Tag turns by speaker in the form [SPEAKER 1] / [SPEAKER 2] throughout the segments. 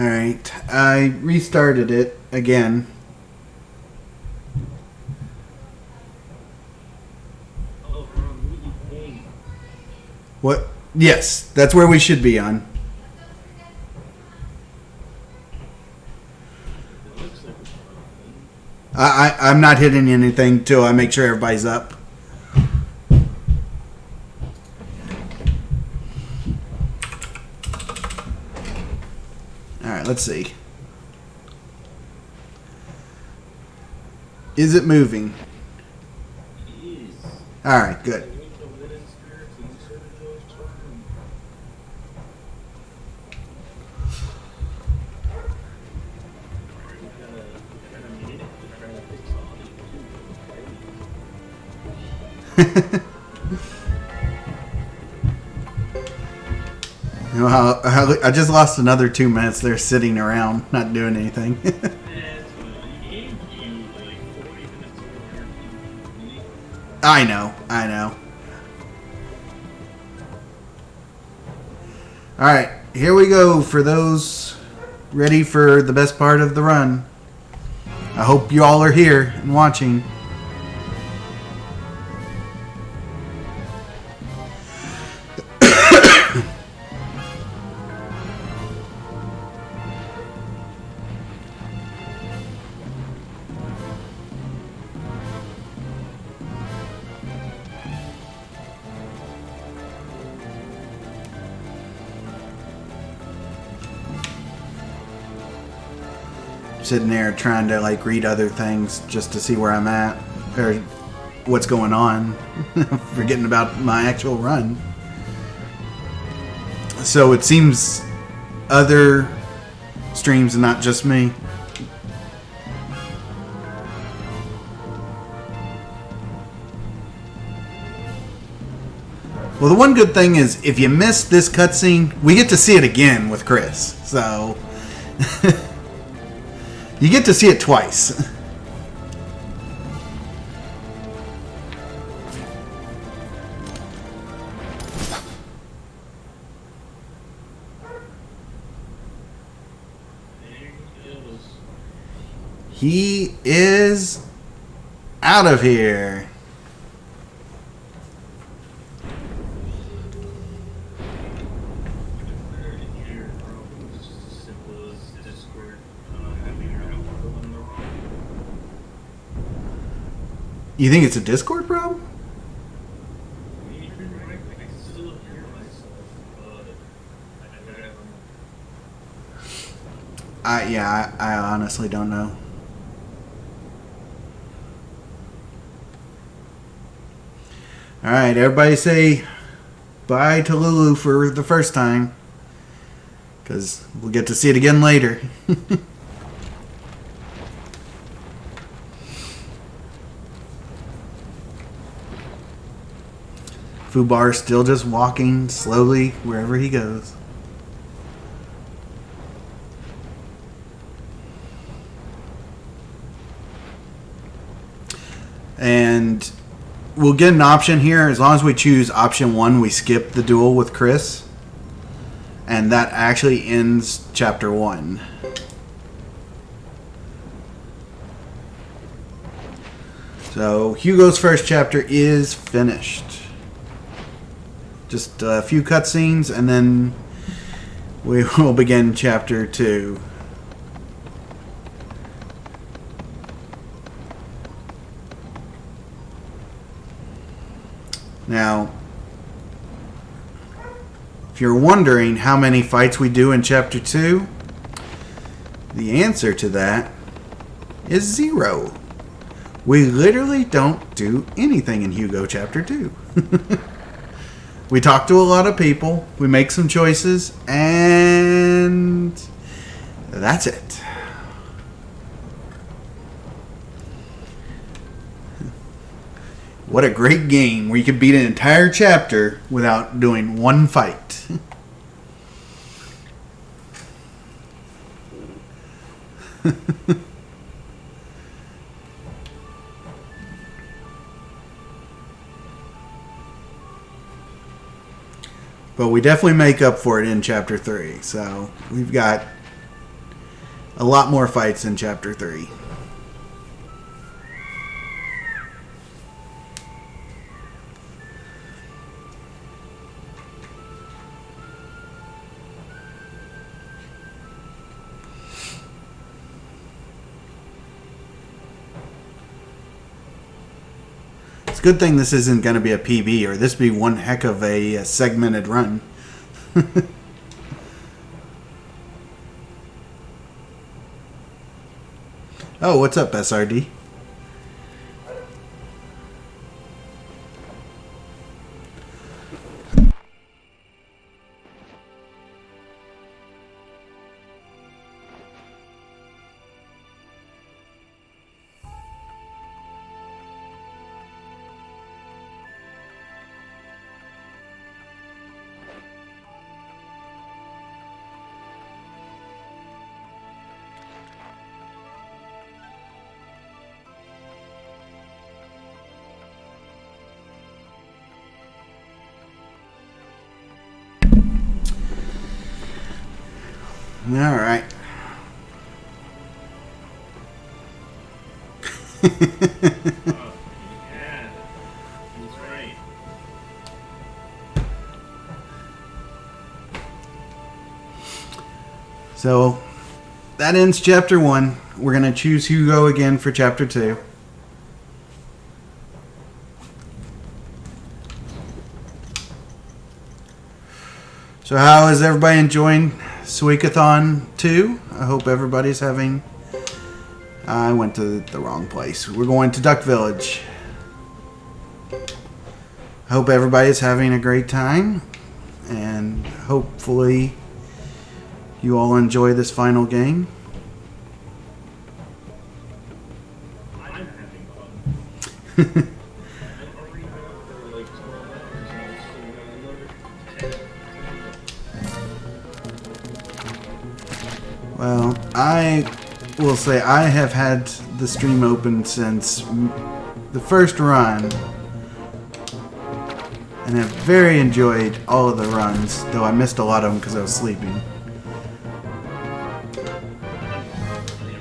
[SPEAKER 1] Alright, I restarted it again. What? Yes, that's where we should be on. I'm not hitting anything till I make sure everybody's up. Alright, let's see. Is it moving? Alright, good. You know how I just lost another 2 minutes there sitting around, not doing anything. I know. Alright, here we go for those ready for the best part of the run. I hope you all are here and watching. Sitting there trying to like read other things just to see where I'm at or what's going on. Forgetting about my actual run. So it seems other streams and not just me. Well, the one good thing is if you miss this cutscene, we get to see it again with Chris. So you get to see it twice. He is out of here. You think it's a Discord problem? I honestly don't know. All right, everybody say bye to Lulu for the first time, because we'll get to see it again later. Fubar still just walking slowly wherever he goes. And we'll get an option here. As long as we choose option 1, we skip the duel with Chris. And that actually ends chapter 1. So Hugo's first chapter is finished. Just a few cutscenes, and then we will begin chapter 2. Now, if you're wondering how many fights we do in chapter 2, the answer to that is 0. We literally don't do anything in Hugo chapter 2. We talk to a lot of people, we make some choices, and that's it. What a great game where you can beat an entire chapter without doing one fight. But we definitely make up for it in chapter 3. So we've got a lot more fights in Chapter 3. It's a good thing this isn't going to be a PB, or this would be one heck of a segmented run. Oh, what's up, SRD? All right.
[SPEAKER 2] Yeah, he's right.
[SPEAKER 1] So that ends Chapter 1. We're going to choose Hugo again for Chapter 2. So how is everybody enjoying Suikothon 2? I hope everybody's having... I went to the wrong place. We're going to Duck Village. I hope everybody's having a great time. And hopefully you all enjoy this final game.
[SPEAKER 2] I'm having fun. I'll read it up for like 12 hours and I'll still got another 10.
[SPEAKER 1] Well, I will say I have had the stream open since the first run and have very enjoyed all of the runs, though I missed a lot of them because I was sleeping.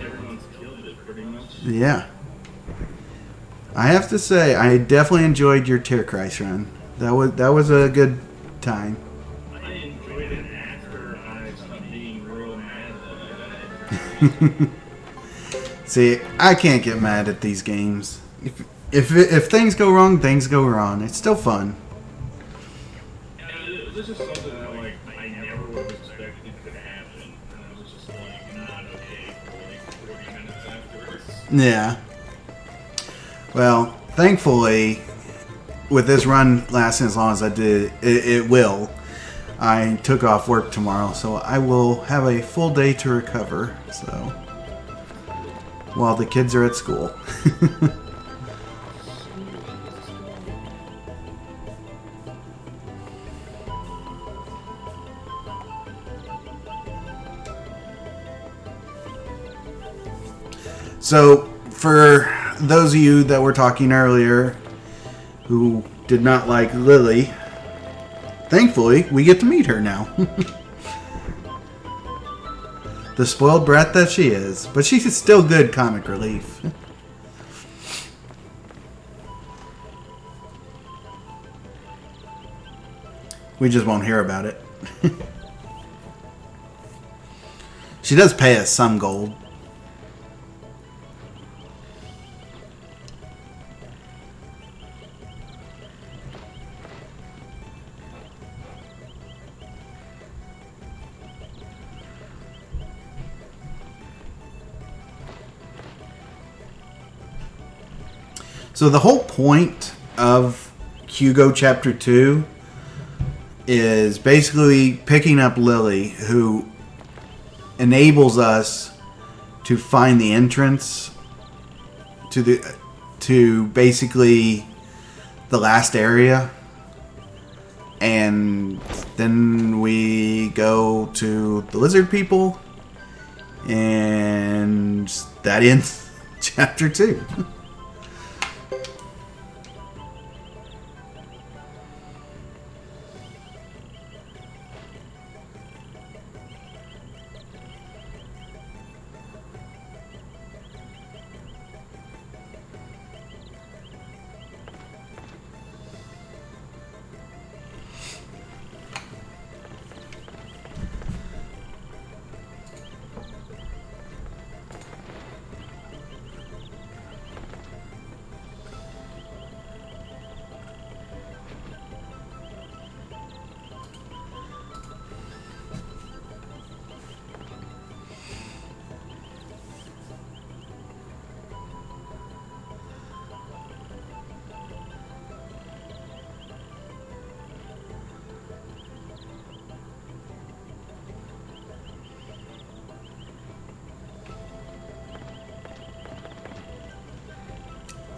[SPEAKER 2] Everyone's killed it pretty much.
[SPEAKER 1] Yeah. I have to say, I definitely enjoyed your Tear Christ run. That was a good time.
[SPEAKER 2] I enjoyed it after I stopped being real mad that I died.
[SPEAKER 1] See, I can't get mad at these games. If things go wrong, things go wrong. It's still fun.
[SPEAKER 2] This is something that like I never would have expected could happen, and I was just like not okay for like 40 minutes afterwards.
[SPEAKER 1] Yeah. Well, thankfully, with this run lasting as long as I did, it will. I took off work tomorrow, so I will have a full day to recover. So, while the kids are at school. So, for those of you that were talking earlier who did not like Lily, thankfully, we get to meet her now. The spoiled brat that she is. But she's still good comic relief. We just won't hear about it. She does pay us some gold. So the whole point of Hugo Chapter 2 is basically picking up Lily, who enables us to find the entrance to basically the last area, and then we go to the lizard people, and that ends Chapter 2.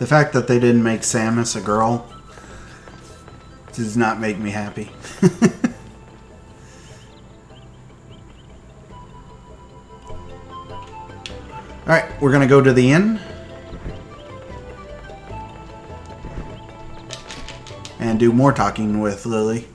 [SPEAKER 1] The fact that they didn't make Samus a girl does not make me happy. Alright, we're going to go to the inn. And do more talking with Lily.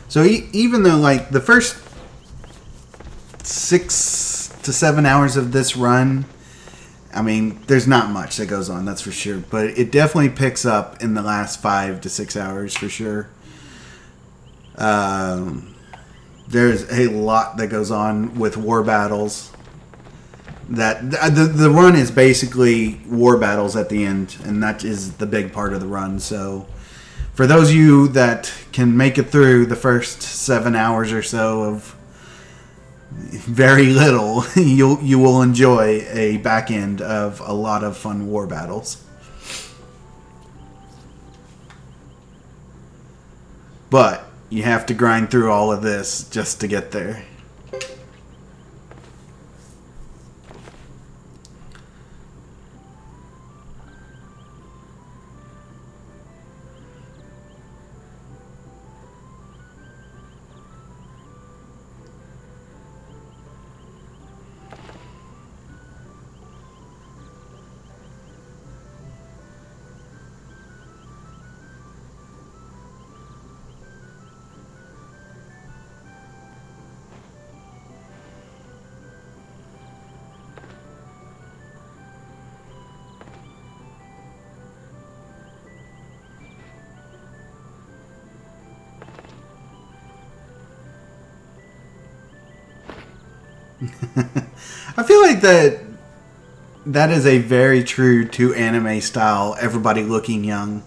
[SPEAKER 1] So even though like the first 6 to 7 hours of this run, I mean, there's not much that goes on, that's for sure. But it definitely picks up in the last 5 to 6 hours for sure. There's a lot that goes on with war battles. That the run is basically war battles at the end, and that is the big part of the run. So for those of you that can make it through the first 7 hours or so of very little, you will enjoy a back end of a lot of fun war battles. But you have to grind through all of this just to get there. I feel like that is a very true to anime style, everybody looking young.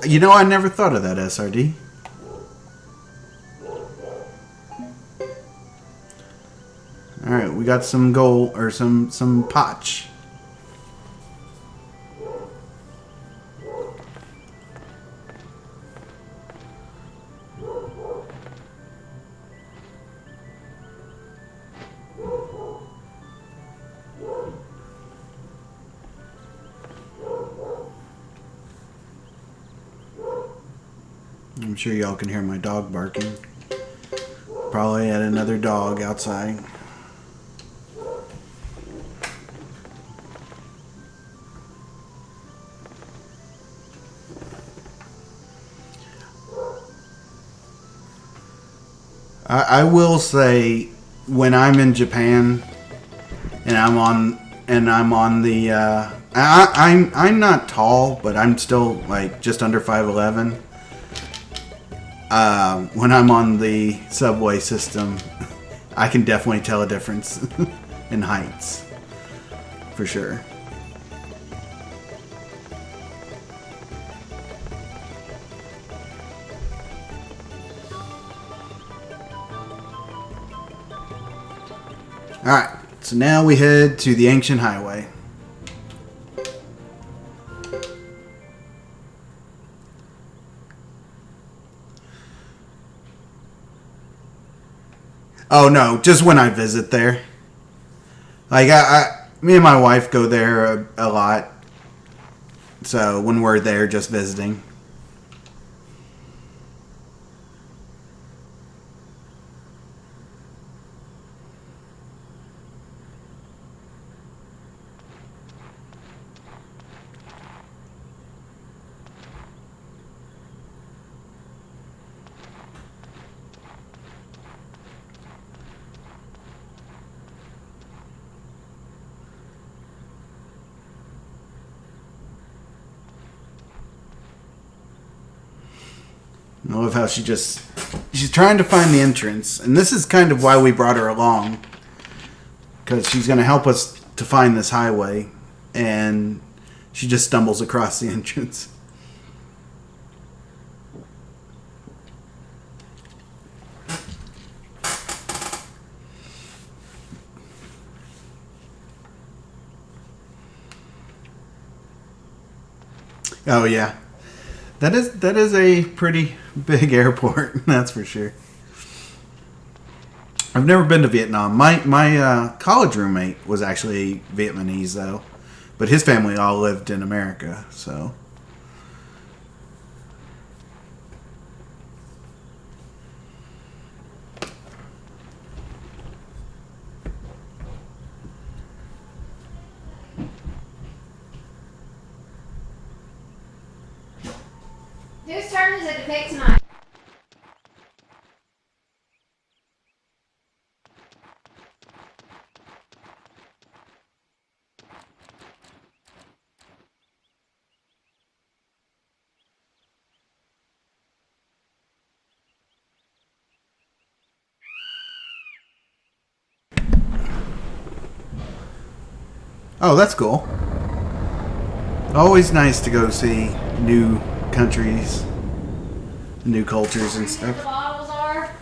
[SPEAKER 1] You know, I never thought of that, SRD. Alright, we got some gold, or some potch. I'm sure y'all can hear my dog barking. Probably at another dog outside. I will say, when I'm in Japan and I'm on the I'm not tall, but I'm still like just under 5'11". When I'm on the subway system, I can definitely tell a difference in heights, for sure. Alright, so now we head to the ancient highway. Oh no, just when I visit there. Like me and my wife go there a lot. So when we're there just visiting. I love how she's trying to find the entrance. And this is kind of why we brought her along. Because she's going to help us to find this highway. And she just stumbles across the entrance. Oh yeah, that is a pretty big airport. That's for sure. I've never been to Vietnam. My college roommate was actually Vietnamese though, but his family all lived in America. So.
[SPEAKER 3] Whose turn is it to pick tonight?
[SPEAKER 1] Oh, that's cool. Always nice to go see new countries, new cultures and
[SPEAKER 3] The
[SPEAKER 1] stuff.
[SPEAKER 3] bottles are.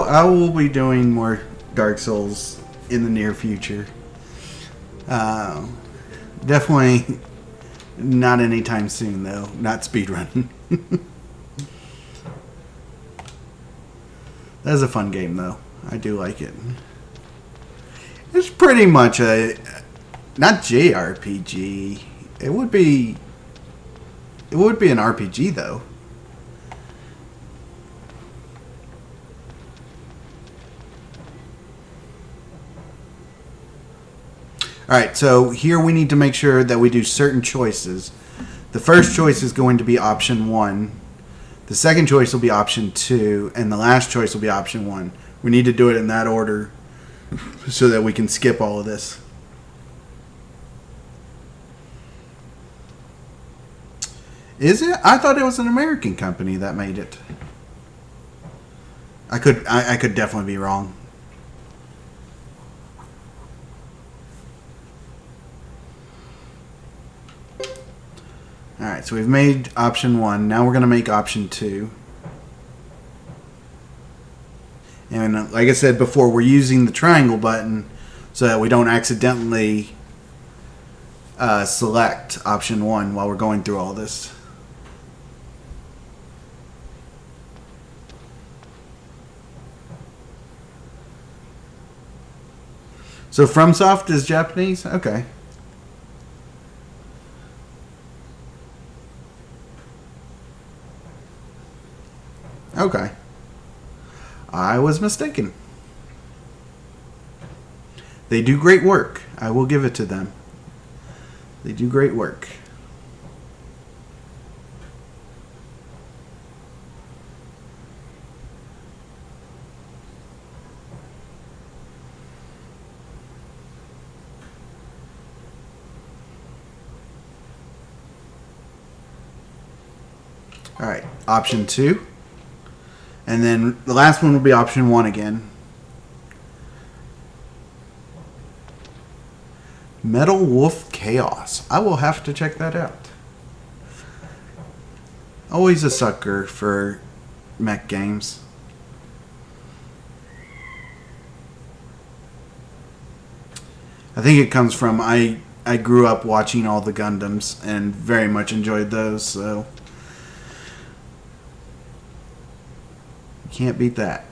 [SPEAKER 1] I will be doing more Dark Souls in the near future. Definitely not anytime soon though. Not speedrunning. That's a fun game though. I do like it. It's pretty much a not JRPG. It would be an RPG though. Alright, so here we need to make sure that we do certain choices. The first choice is going to be option 1. The second choice will be option 2. And the last choice will be option 1. We need to do it in that order so that we can skip all of this. Is it? I thought it was an American company that made it. I could definitely be wrong. Alright, so we've made option 1. Now we're going to make option 2. And like I said before, we're using the triangle button so that we don't accidentally select option 1 while we're going through all this. So FromSoft is Japanese? Okay. Okay. I was mistaken. They do great work. I will give it to them. They do great work. Alright, option 2. And then the last one will be option 1 again. Metal Wolf Chaos. I will have to check that out. Always a sucker for mech games. I think it comes from I grew up watching all the Gundams and very much enjoyed those, so can't beat that.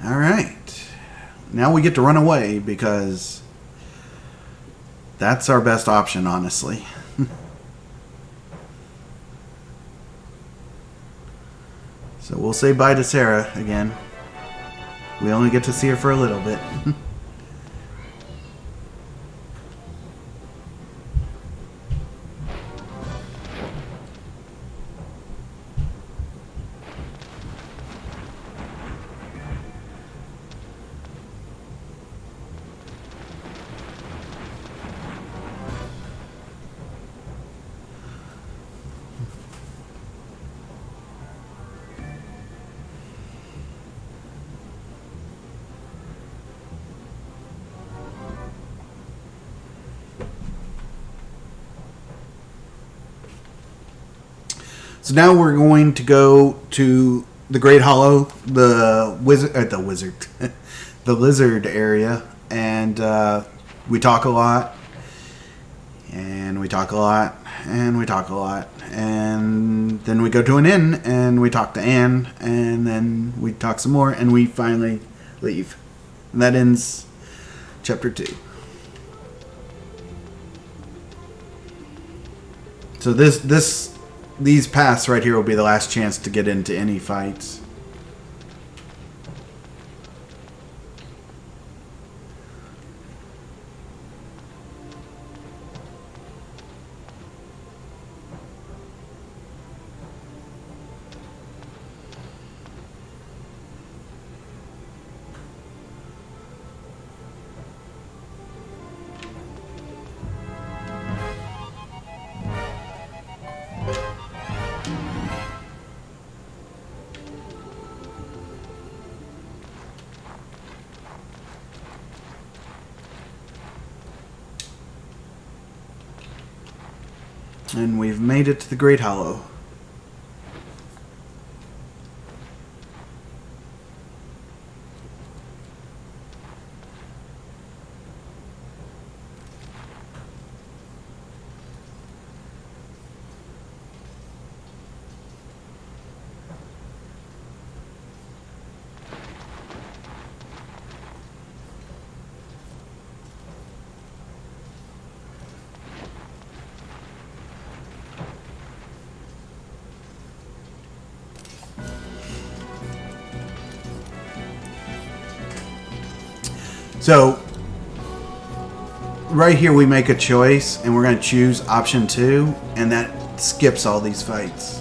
[SPEAKER 1] All right. Now we get to run away because that's our best option, honestly. So we'll say bye to Sarah again. We only get to see her for a little bit. So now we're going to go to the Great Hollow, the lizard area, and we talk a lot, and we talk a lot, and we talk a lot, and then we go to an inn, and we talk to Anne, and then we talk some more, and we finally leave. And that ends chapter 2. So these paths right here will be the last chance to get into any fights. And we've made it to the Great Hollow. So, right here we make a choice, and we're going to choose option 2, and that skips all these fights.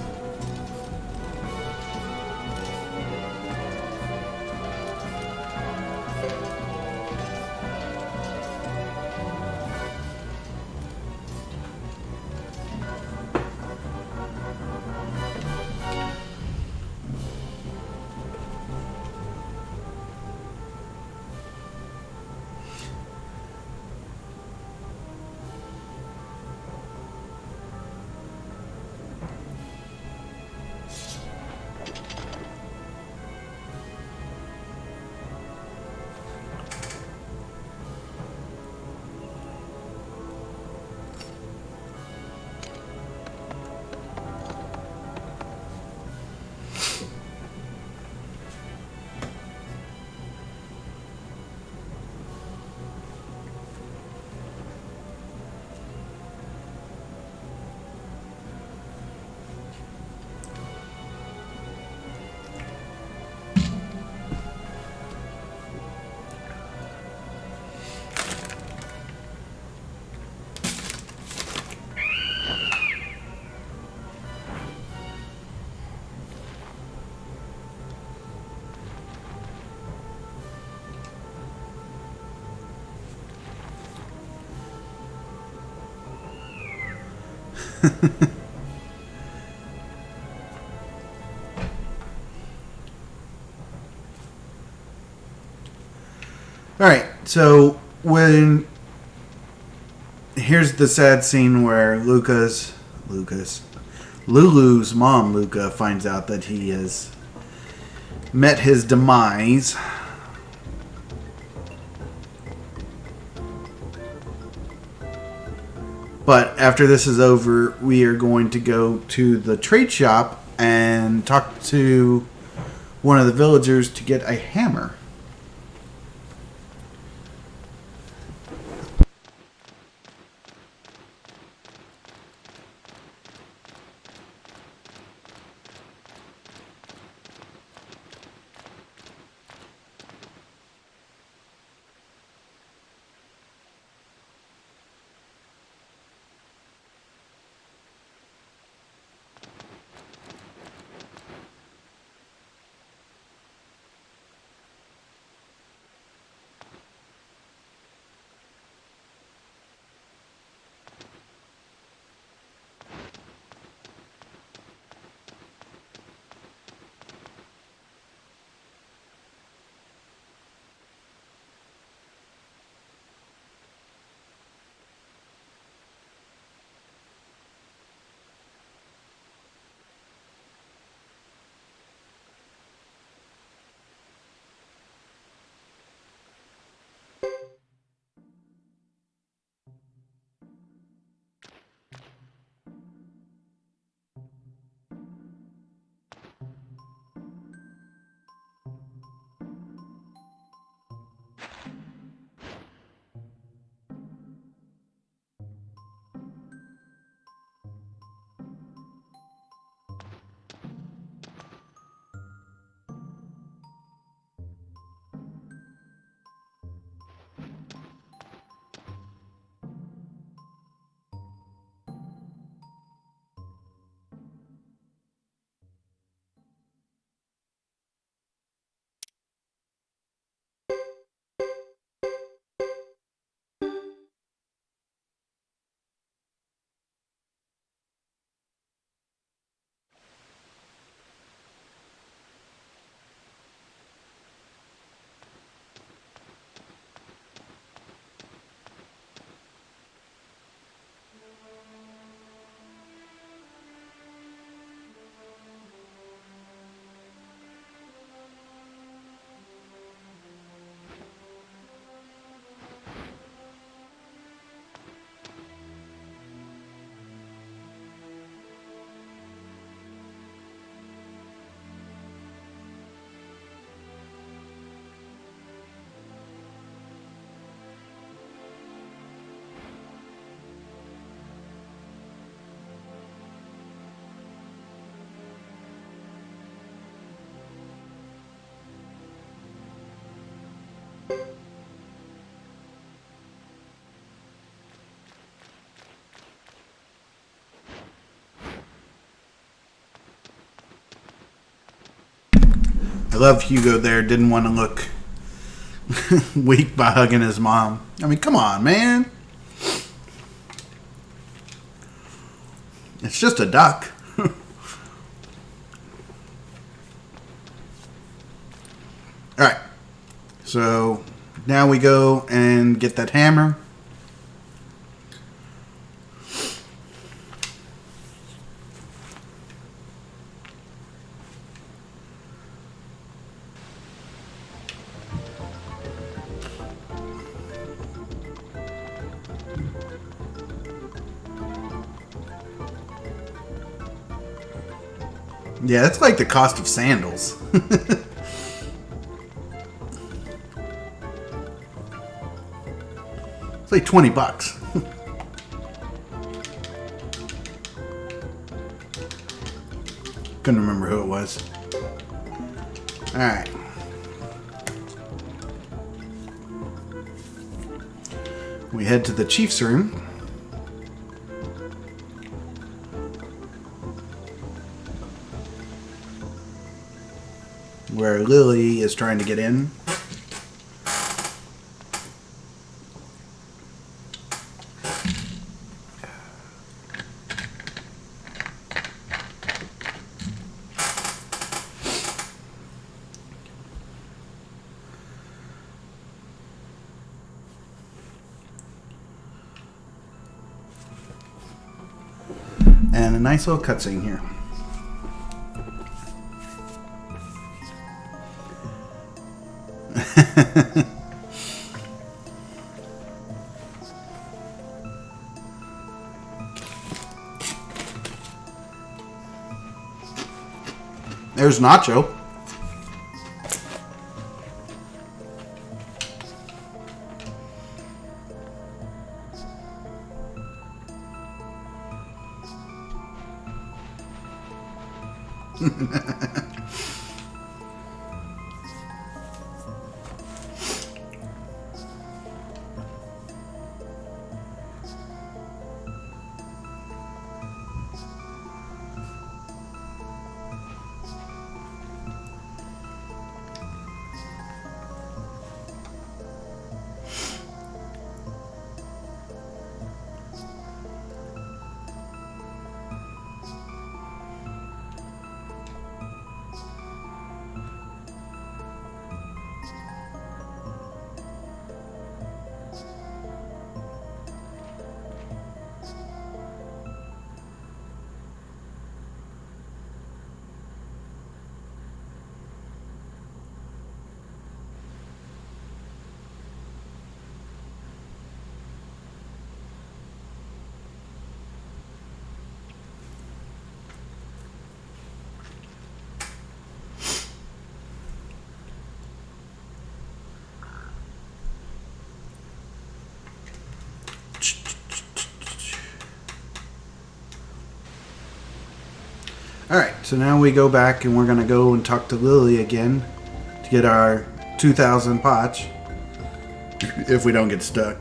[SPEAKER 1] Alright, so here's the sad scene where Lulu's mom, Luca, finds out that he has met his demise. But after this is over, we are going to go to the trade shop and talk to one of the villagers to get a hammer. I love Hugo there. Didn't want to look weak by hugging his mom. I mean, come on, man. It's just a duck. Alright. So now we go and get that hammer. Yeah, that's like the cost of sandals. It's like $20. Couldn't remember who it was. Alright. We head to the chief's room. Where Lily is trying to get in. And a nice little cutscene here. There's Nacho. Alright, so now we go back and we're going to go and talk to Lily again to get our 2,000 potch if we don't get stuck.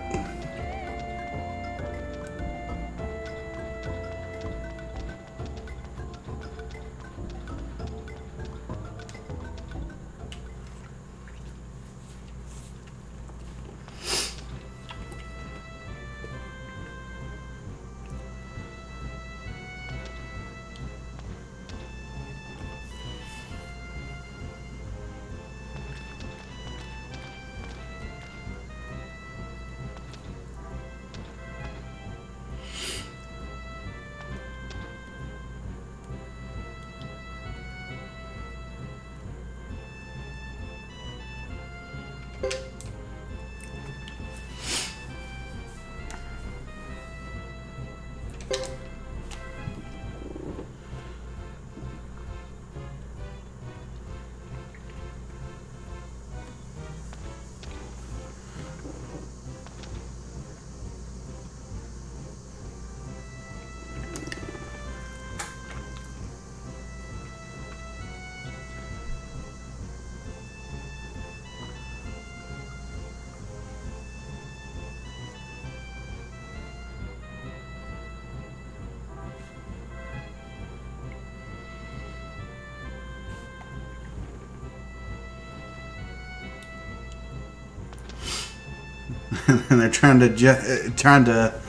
[SPEAKER 1] And they're trying to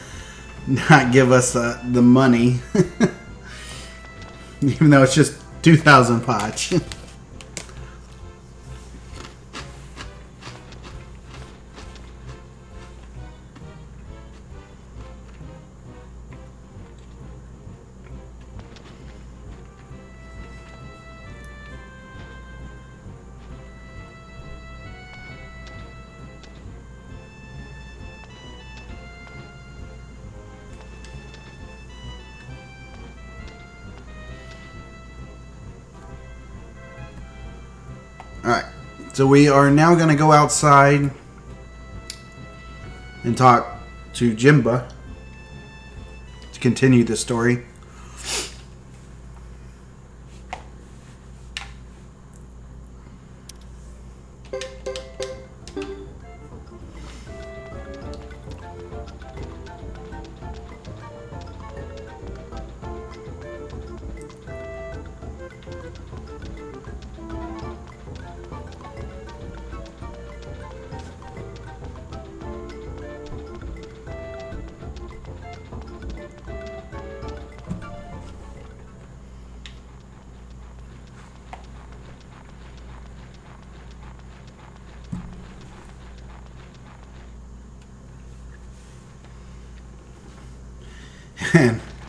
[SPEAKER 1] not give us the money, even though it's just 2,000 potch. Alright, so we are now going to go outside and talk to Jimba to continue the story.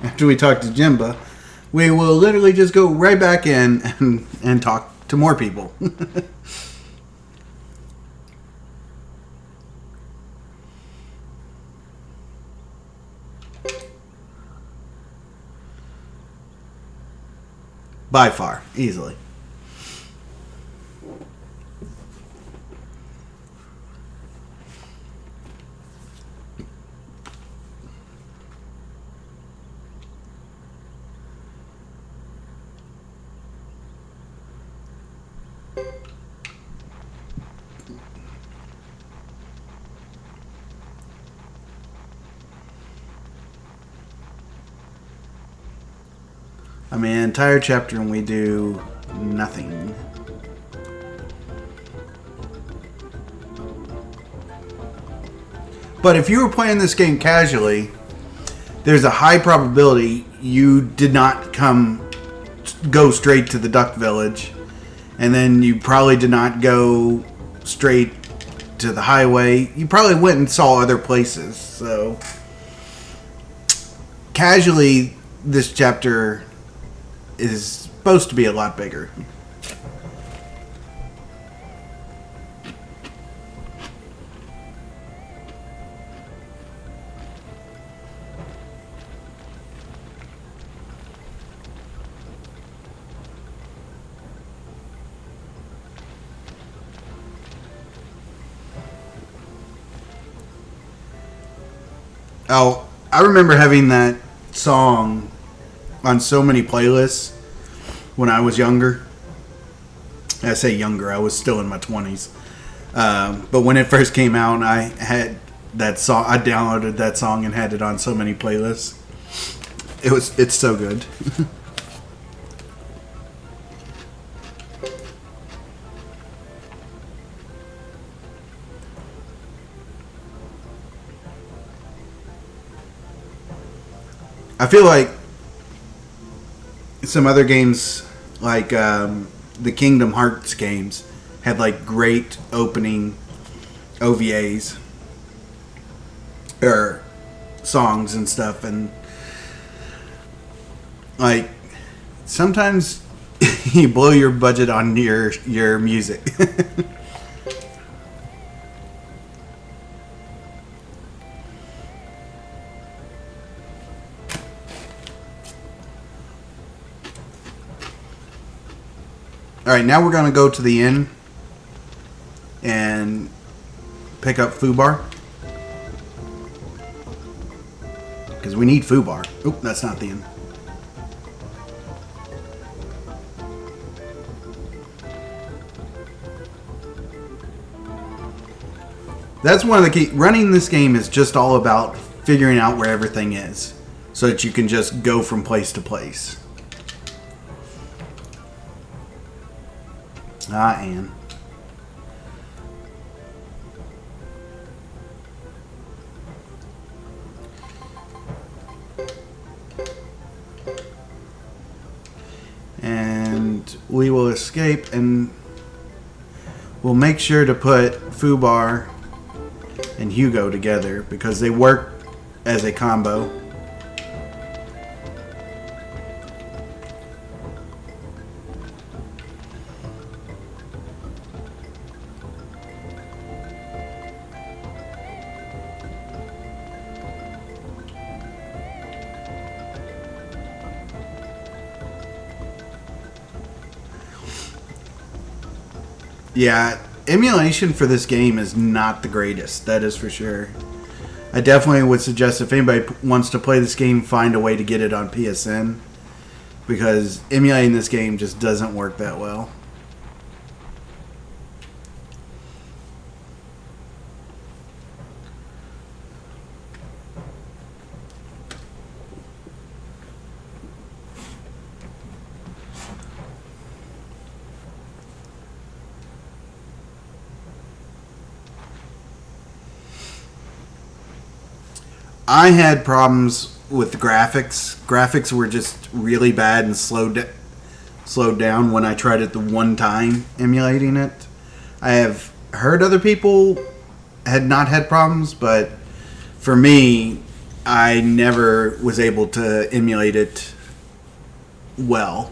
[SPEAKER 1] after we talk to Jimba, we will literally just go right back in and talk to more people. By far, easily. I mean, entire chapter and we do nothing. But if you were playing this game casually, there's a high probability you did not go straight to the Duck Village, and then you probably did not go straight to the highway. You probably went and saw other places. So casually, this chapter is supposed to be a lot bigger. Oh, I remember having that song on so many playlists when I was younger. I say younger, I was still in my 20s. But when it first came out, I had that song. I downloaded that song and had it on so many playlists. It's so good. I feel like some other games, like the Kingdom Hearts games, had like great opening OVAs or songs and stuff, and like sometimes you blow your budget on your music. Alright, now we're going to go to the inn and pick up Fubar. Because we need Fubar. Oop, that's not the inn. That's one of the key. Running this game is just all about figuring out where everything is, so that you can just go from place to place. Ah, Anne. And we will escape, and we'll make sure to put Fubar and Hugo together because they work as a combo. Yeah, emulation for this game is not the greatest, that is for sure. I definitely would suggest if anybody wants to play this game, find a way to get it on PSN, because emulating this game just doesn't work that well. I had problems with the graphics. Graphics were just really bad and slowed down when I tried it the one time emulating it. I have heard other people had not had problems, but for me, I never was able to emulate it well.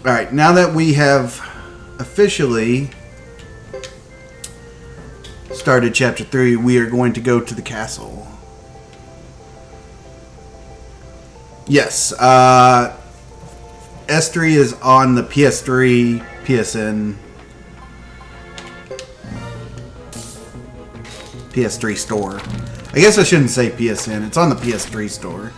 [SPEAKER 1] Alright, now that we have officially started Chapter 3, we are going to go to the castle. Yes, S3 is on the PS3, PSN, PS3 store. I guess I shouldn't say PSN. It's on the PS3 store.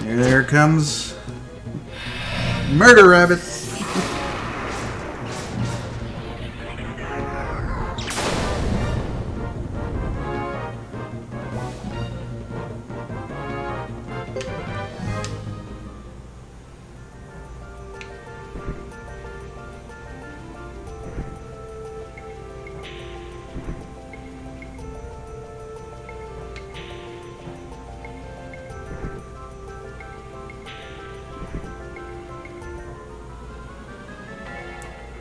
[SPEAKER 1] There comes Murder Rabbit.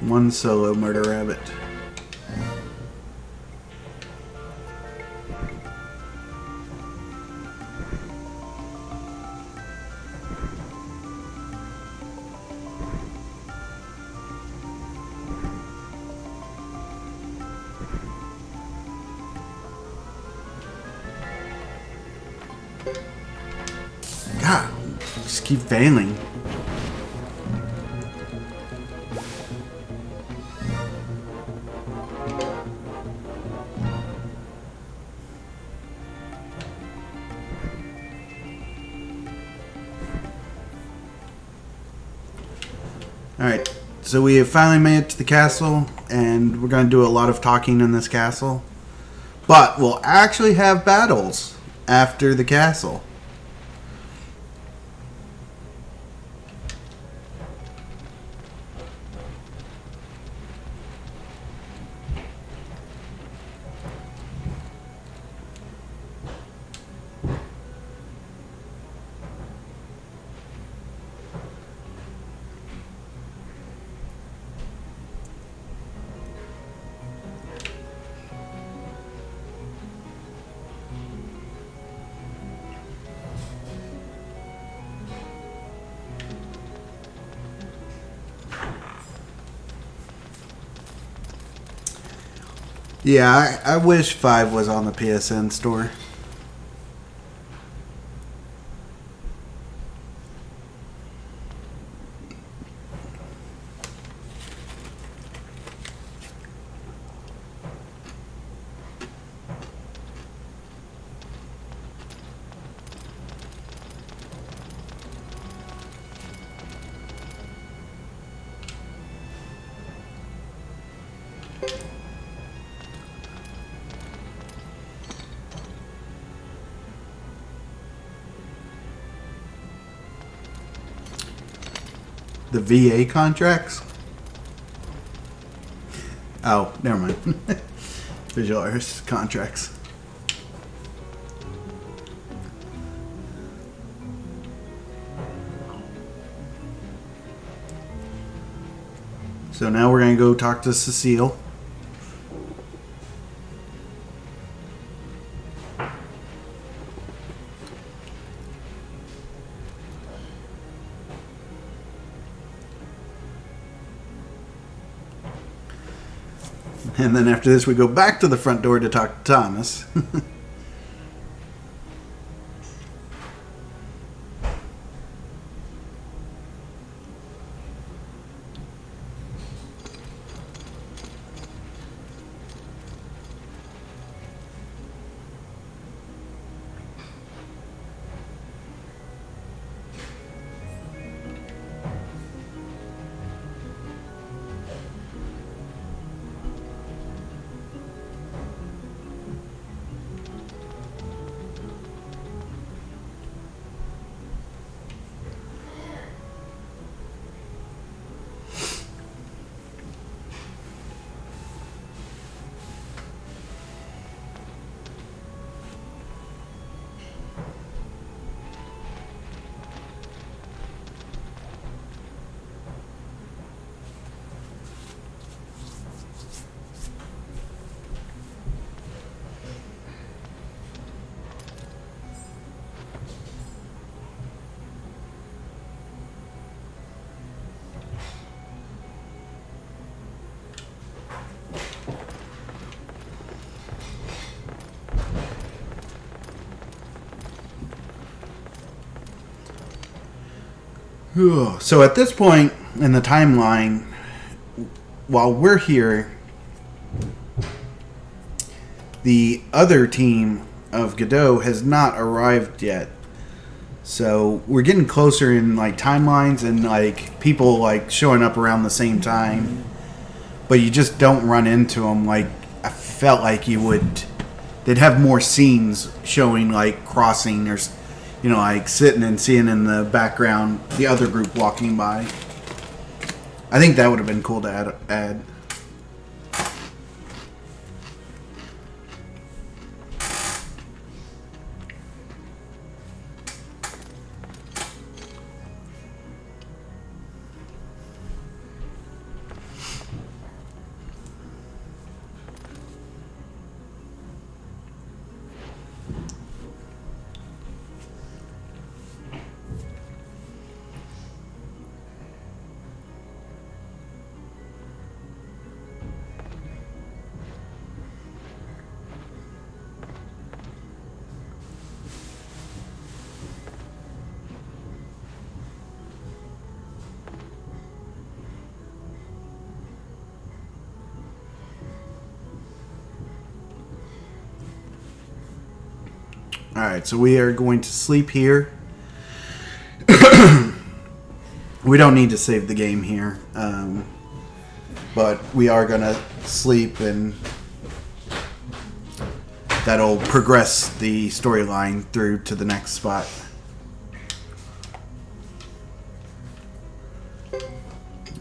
[SPEAKER 1] One solo Murder Rabbit. God, just keep failing. Alright, so we have finally made it to the castle, and we're going to do a lot of talking in this castle. But we'll actually have battles after the castle. Yeah, I wish 5 was on the PSN store. The VA contracts? Oh, never mind. Visual artist contracts. So now we're going to go talk to Cecile. And then after this, we go back to the front door to talk to Thomas. So at this point in the timeline, while we're here, the other team of Godot has not arrived yet. So we're getting closer in like timelines and like people like showing up around the same time, but you just don't run into them. Like I felt like you would, they'd have more scenes showing like crossing or, you know, like sitting and seeing in the background the other group walking by. I think that would have been cool to add. Alright, so we are going to sleep here. We don't need to save the game here. But we are going to sleep, and that'll progress the storyline through to the next spot.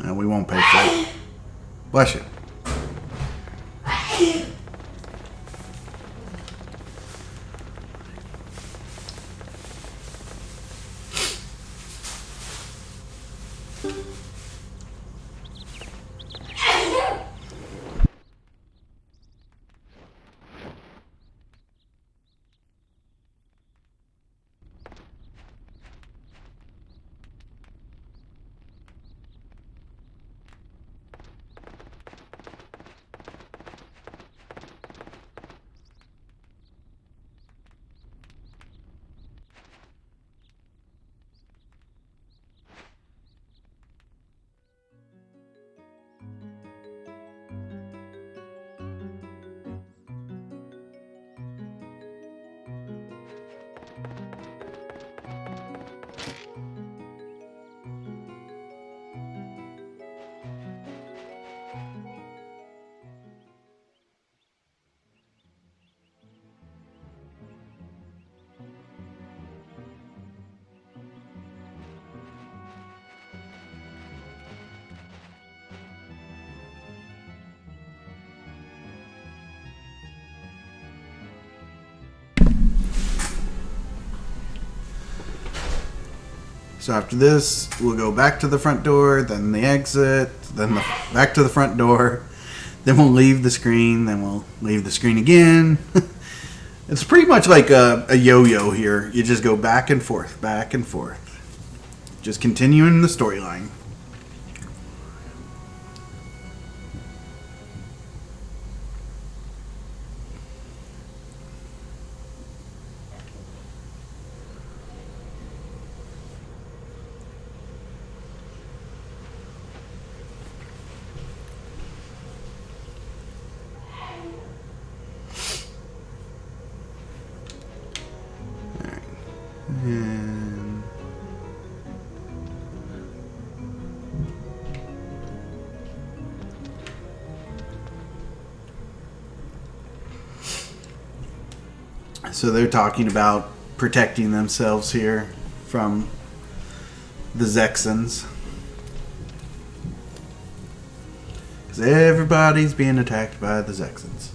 [SPEAKER 1] We won't pay for it. Bless you. So after this, we'll go back to the front door, then the exit, then back to the front door, then we'll leave the screen, then we'll leave the screen again. It's pretty much like a yo-yo here. You just go back and forth, just continuing the storyline. And so they're talking about protecting themselves here from the Zexans. Because everybody's being attacked by the Zexans.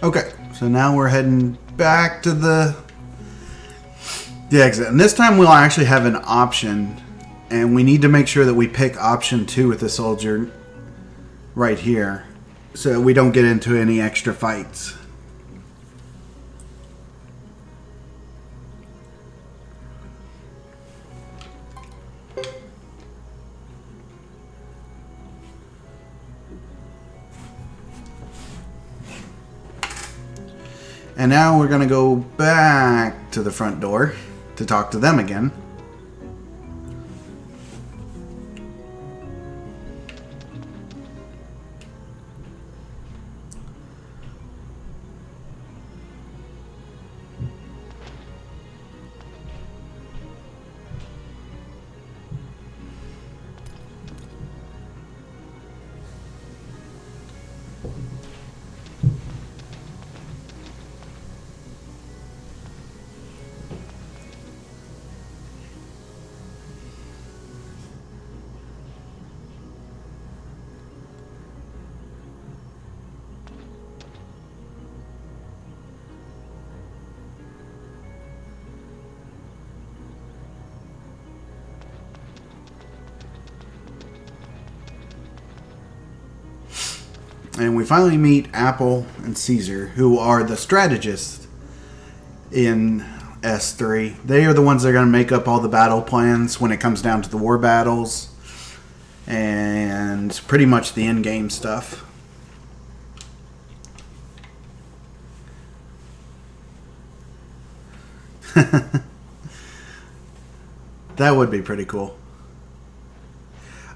[SPEAKER 1] Okay, so now we're heading back to the exit. And this time we'll actually have an option. And we need to make sure that we pick option 2 with the soldier right here. So we don't get into any extra fights. And now we're going to go back to the front door to talk to them again. And we finally meet Apple and Caesar, who are the strategists in S3. They are the ones that are going to make up all the battle plans when it comes down to the war battles and pretty much the in-game stuff. That would be pretty cool.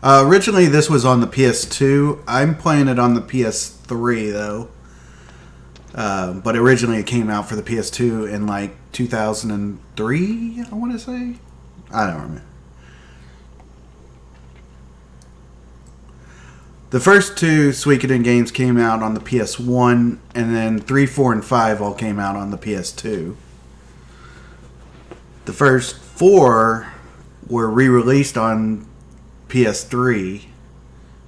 [SPEAKER 1] Originally, this was on the PS2. I'm playing it on the PS3, though. But originally, it came out for the PS2 in, like, 2003, I want to say? I don't remember. The first 2 Suikoden games came out on the PS1, and then 3, 4, and 5 all came out on the PS2. The first 4 were re-released on PS3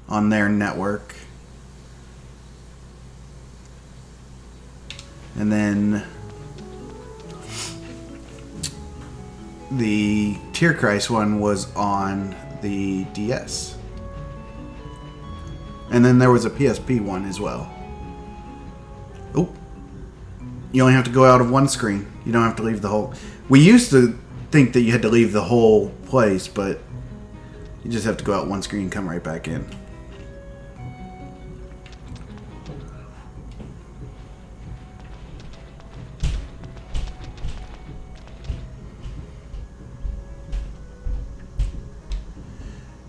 [SPEAKER 1] on their network. And then the Tierkreis one was on the DS. And then there was a PSP one as well. Oh. You only have to go out of one screen. You don't have to leave the whole... We used to think that you had to leave the whole place, but you just have to go out one screen and come right back in.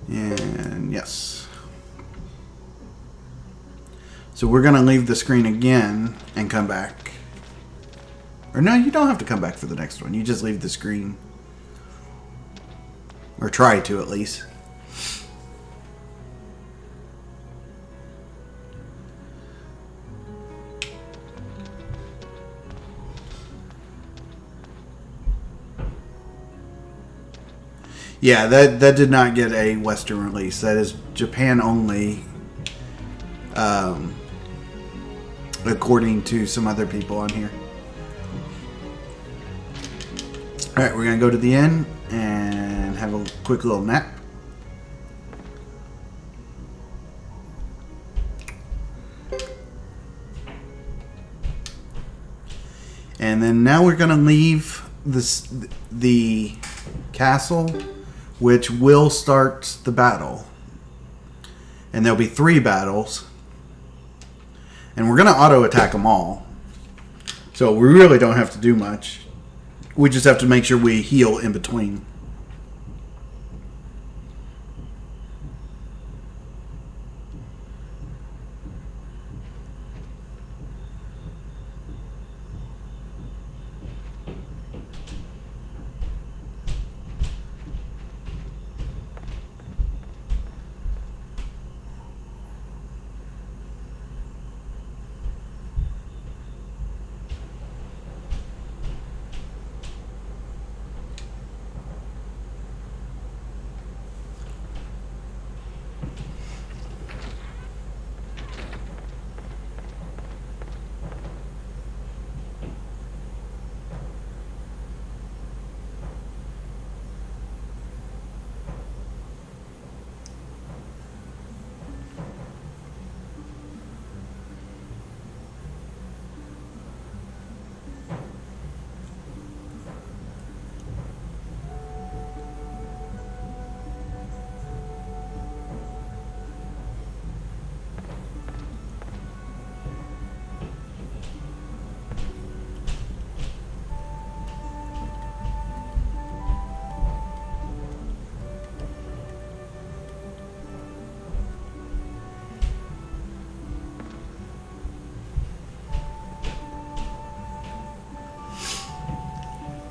[SPEAKER 1] And yes. So we're going to leave the screen again and come back. Or no, you don't have to come back for the next one. You just leave the screen. Or try to, at least. Yeah, that did not get a Western release. That is Japan only, according to some other people on here. Alright, we're going to go to the inn and have a quick little nap. And then now we're going to leave the castle, which will start the battle. And there'll be 3 battles. And we're going to auto-attack them all. So we really don't have to do much. We just have to make sure we heal in between.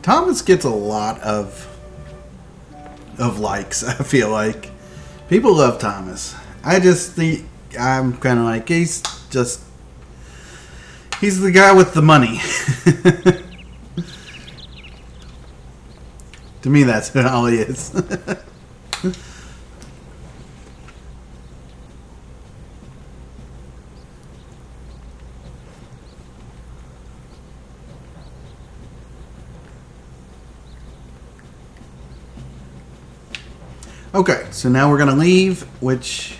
[SPEAKER 1] Thomas gets a lot of likes. I feel like people love Thomas. I just think I'm kind of like he's the guy with the money. To me, that's all he is. Okay, so now we're going to leave, which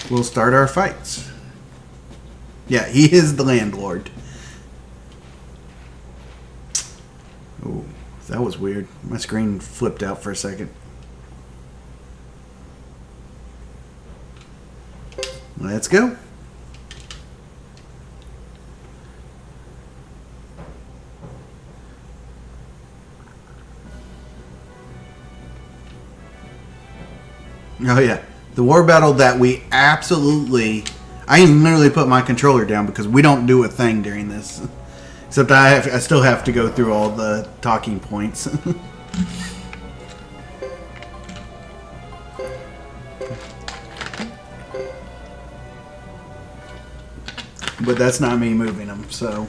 [SPEAKER 1] will start our fights. Yeah, he is the landlord. Oh, that was weird. My screen flipped out for a second. Let's go. Oh yeah, the war battle that we absolutely... I literally put my controller down because we don't do a thing during this. Except I still have to go through all the talking points. But that's not me moving them, so...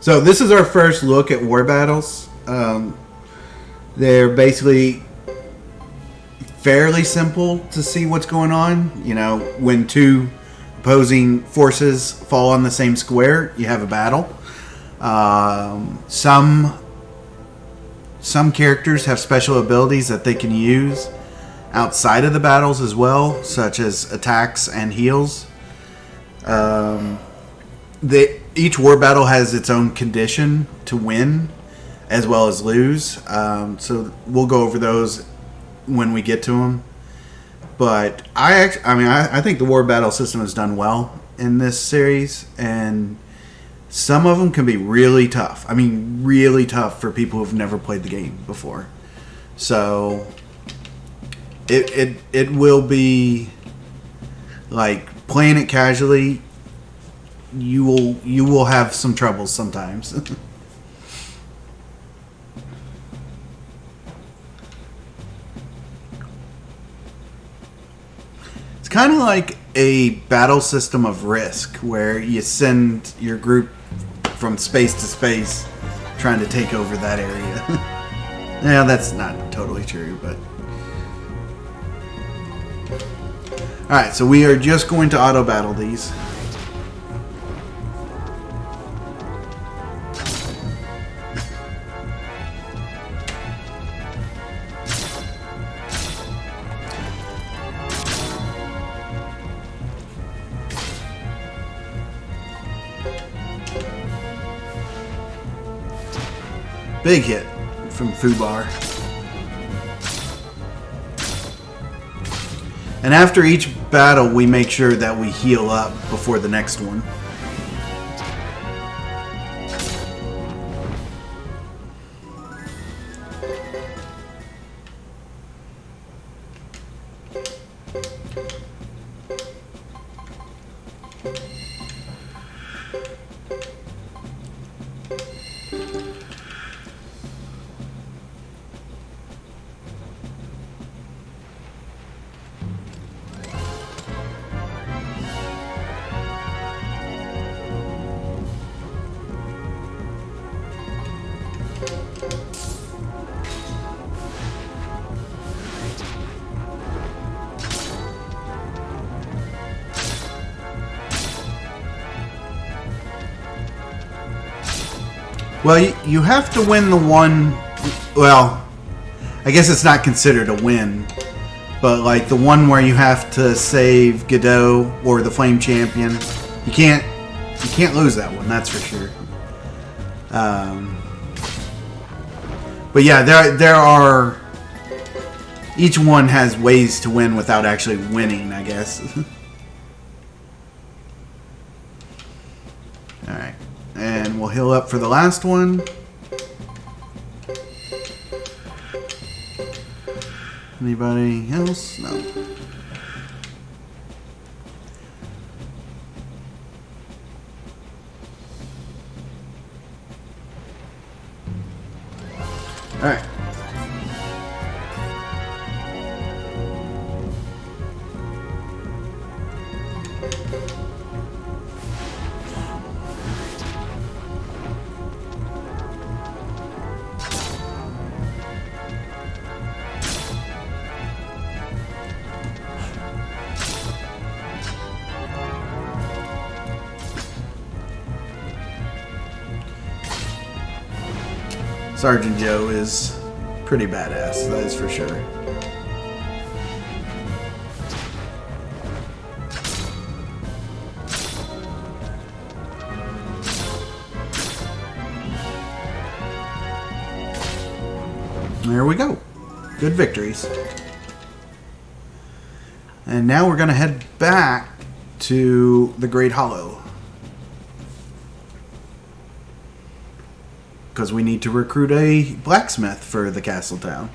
[SPEAKER 1] So this is our first look at war battles. They're basically fairly simple to see what's going on. You know, when two opposing forces fall on the same square, you have a battle. Some characters have special abilities that they can use outside of the battles as well, such as attacks and heals. Each war battle has its own condition to win as well as lose. So we'll go over those when we get to them. But I think the war battle system has done well in this series, and some of them can be really tough. I mean, really tough for people who've never played the game before. So it will be like playing it casually. You will have some troubles sometimes. It's kind of like a battle system of Risk, where you send your group from space to space trying to take over that area. Yeah, that's not totally true, but... Alright, so we are just going to auto battle these. Big hit from Fubar. And after each battle, we make sure that we heal up before the next one. Well, you have to win the one... Well, I guess it's not considered a win. But, like, the one where you have to save Godot or the Flame Champion. You can't lose that one, that's for sure. But yeah, there are... Each one has ways to win without actually winning, I guess. Alright. And we'll heal up for the last one. Anybody else? No. Alright. Sergeant Joe is pretty badass, that is for sure. There we go. Good victories. And now we're going to head back to the Great Hollow. Because we need to recruit a blacksmith for the castle town.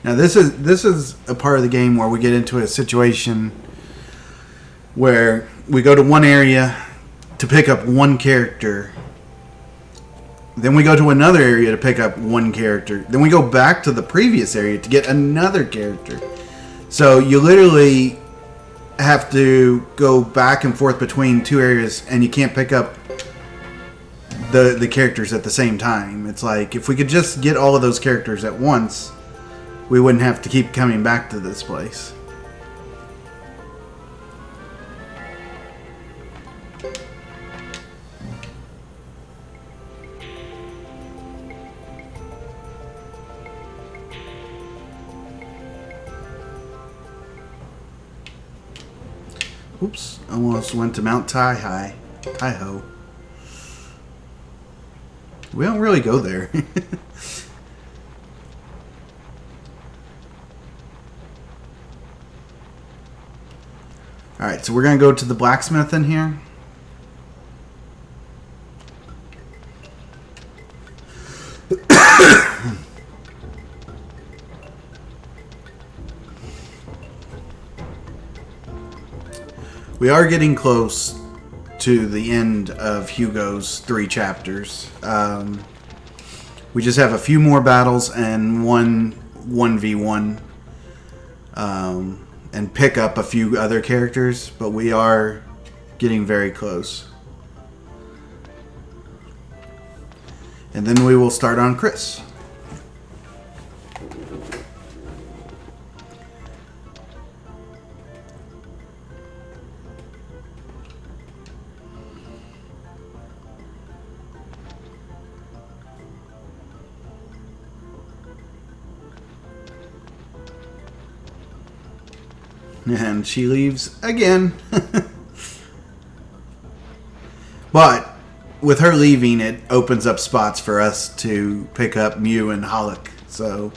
[SPEAKER 1] Now this is a part of the game where we get into a situation where we go to one area to pick up one character. Then we go to another area to pick up one character. Then we go back to the previous area to get another character. So you literally have to go back and forth between two areas, and you can't pick up the characters at the same time. It's like, if we could just get all of those characters at once, we wouldn't have to keep coming back to this place. Oops, almost went to Mount Taiho. We don't really go there. Alright, so we're going to go to the blacksmith in here. We are getting close to the end of Hugo's 3 chapters. We just have a few more battles and one 1v1. And pick up a few other characters, but we are getting very close. And then we will start on Chris. And she leaves again. But with her leaving, it opens up spots for us to pick up Mew and Holic. So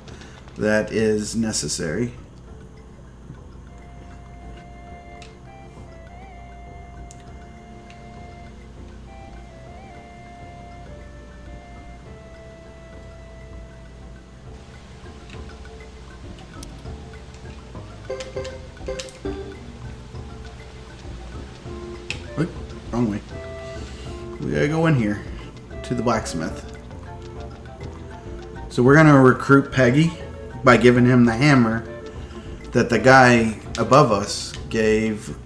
[SPEAKER 1] that is necessary. Wrong way. We gotta go in here to the blacksmith. So we're gonna recruit Peggy by giving him the hammer that the guy above us gave.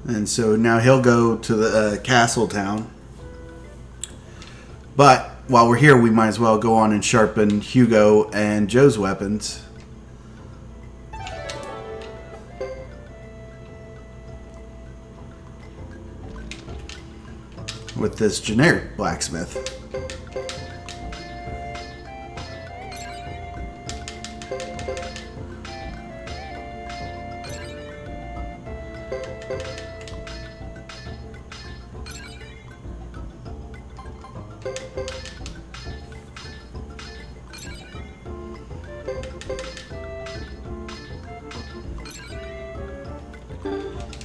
[SPEAKER 1] And so now he'll go to the castle town. But while we're here, we might as well go on and sharpen Hugo and Joe's weapons. With this generic blacksmith.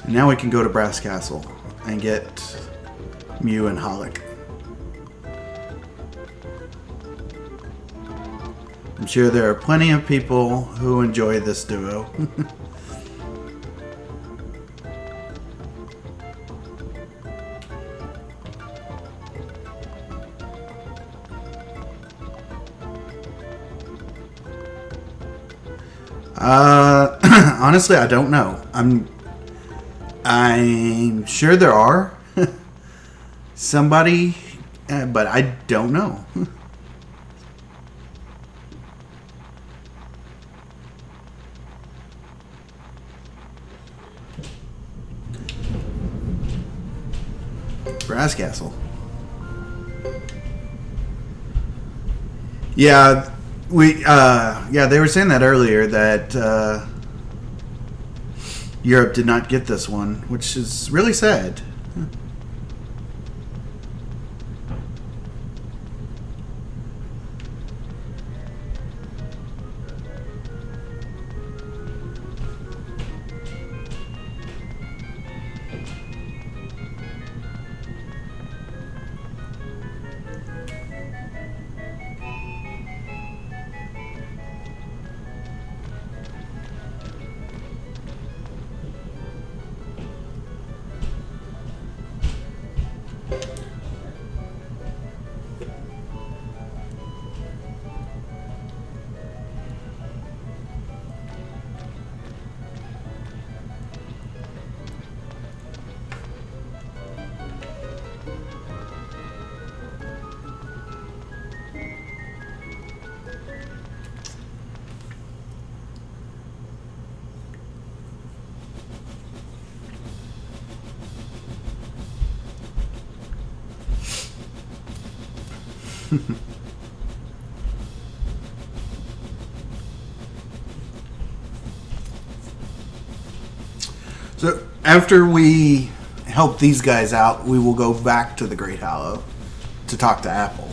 [SPEAKER 1] Now we can go to Brass Castle and get Mew and Holic. I'm sure there are plenty of people who enjoy this duo. Honestly, I don't know. I'm sure there are somebody, but I don't know. Brass Castle. Yeah, they were saying that earlier that Europe did not get this one, which is really sad. So after we help these guys out, we will go back to the Great Hollow to talk to Apple.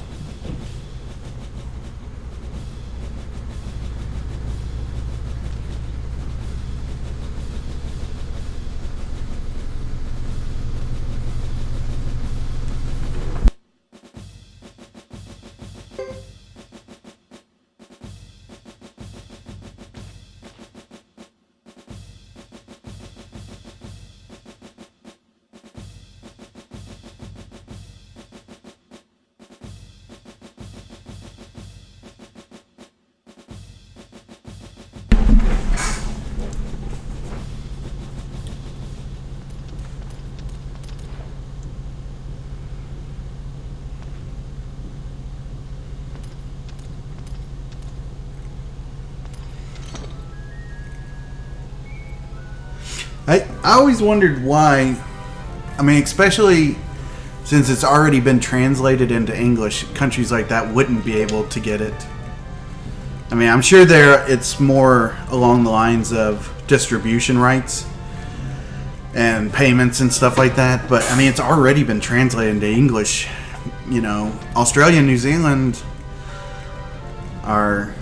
[SPEAKER 1] I always wondered why, I mean, especially since it's already been translated into English, countries like that wouldn't be able to get it. I mean, I'm sure it's more along the lines of distribution rights and payments and stuff like that, but I mean, it's already been translated into English. You know, Australia and New Zealand are,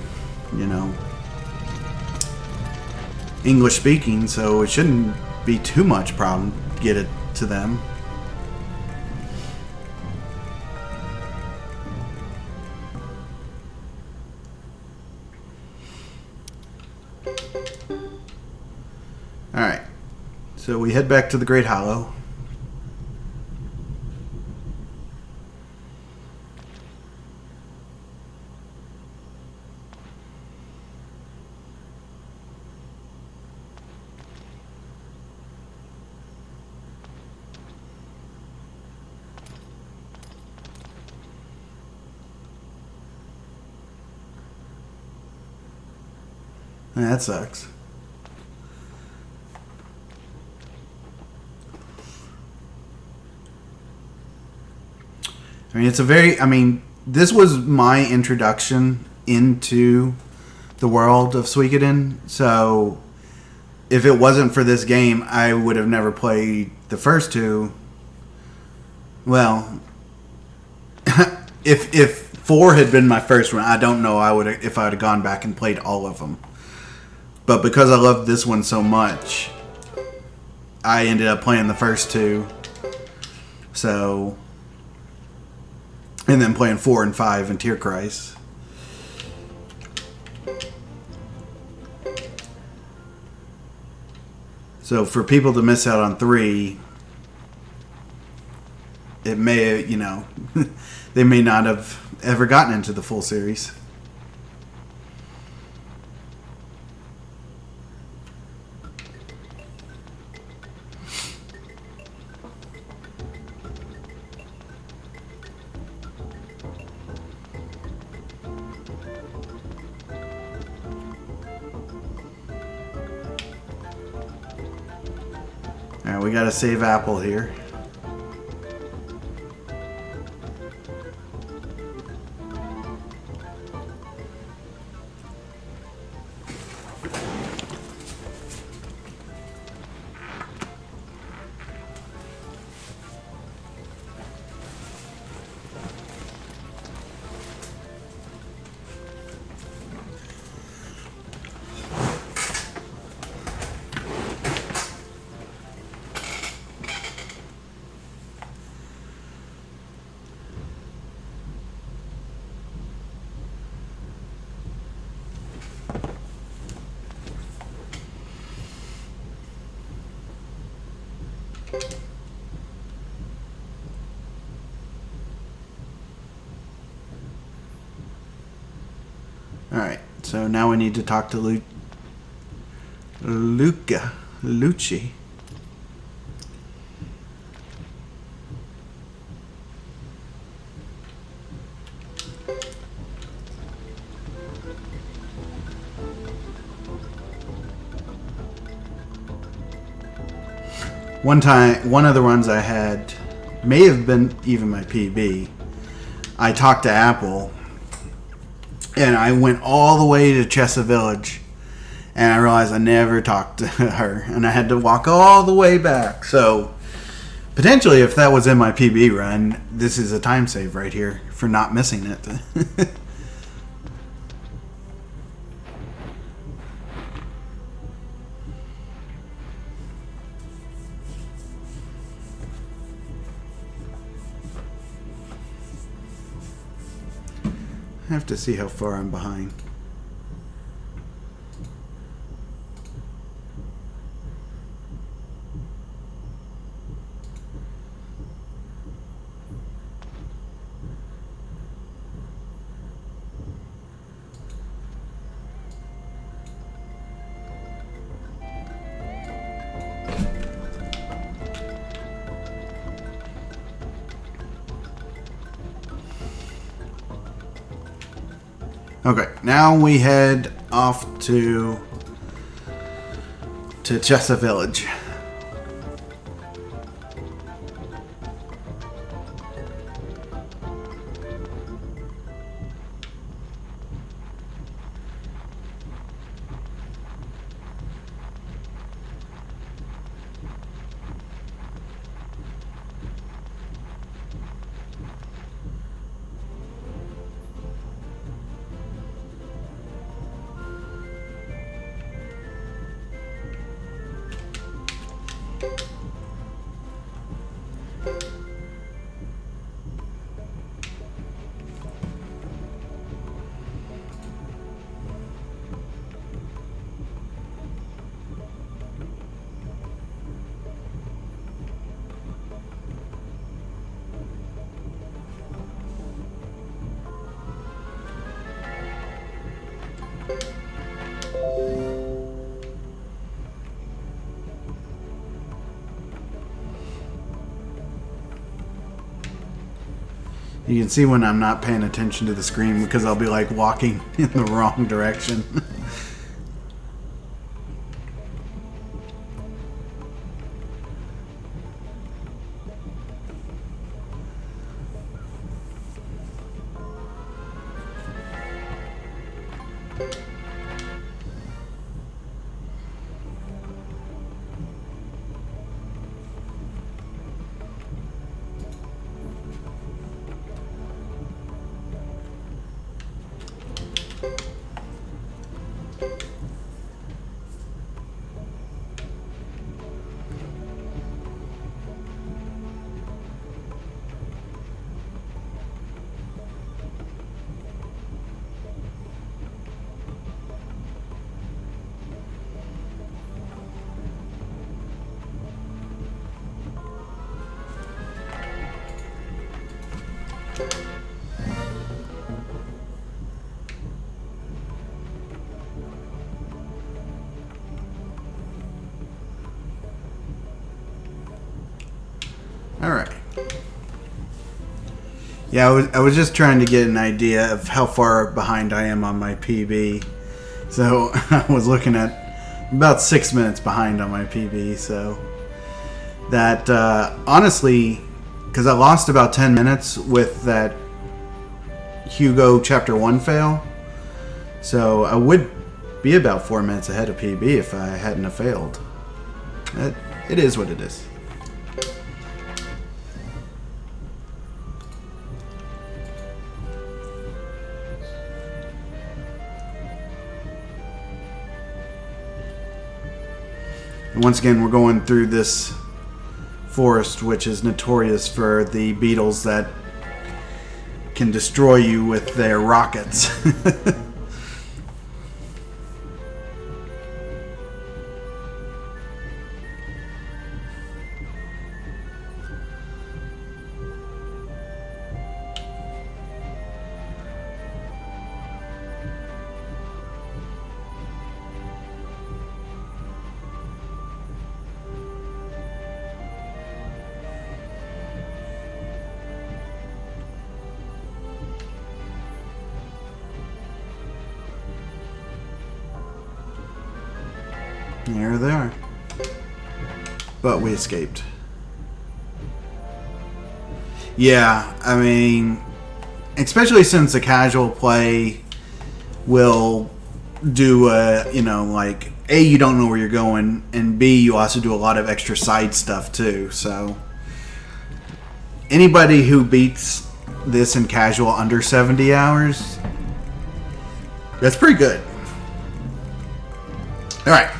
[SPEAKER 1] English speaking, so it shouldn't be too much problem to get it to them. Alright, so we head back to the Great Hollow. That sucks. I mean, it's a very... I mean, this was my introduction into the world of Suikoden. So, if it wasn't for this game, I would have never played the first two. Well, if 4 had been my first one, I don't know if I would have gone back and played all of them. But because I loved this one so much, I ended up playing the first two. So... And then playing 4 and 5 and Tear Christ. So for people to miss out on 3, it may, you know, they may not have ever gotten into the full series. Alright, we gotta save Apple here. Alright, so now we need to talk to Lucci. One of the runs I had, may have been even my PB, I talked to Apple, and I went all the way to Chesa Village, and I realized I never talked to her, and I had to walk all the way back. So, potentially, if that was in my PB run, this is a time save right here for not missing it. I have to see how far I'm behind. Okay, now we head off to Chesa Village. You can see when I'm not paying attention to the screen because I'll be like walking in the wrong direction. Alright. Yeah, I was just trying to get an idea of how far behind I am on my PB. So I was looking at about 6 minutes behind on my PB. So that, honestly, because I lost about 10 minutes with that Hugo Chapter 1 fail. So I would be about 4 minutes ahead of PB if I hadn't have failed. It is what it is. And once again, we're going through this forest, which is notorious for the beetles that can destroy you with their rockets. There they are. But we escaped. Yeah, I mean, especially since the casual play will do, like, A, you don't know where you're going, and B, you also do a lot of extra side stuff too. So anybody who beats this in casual under 70 hours, that's pretty good. Alright.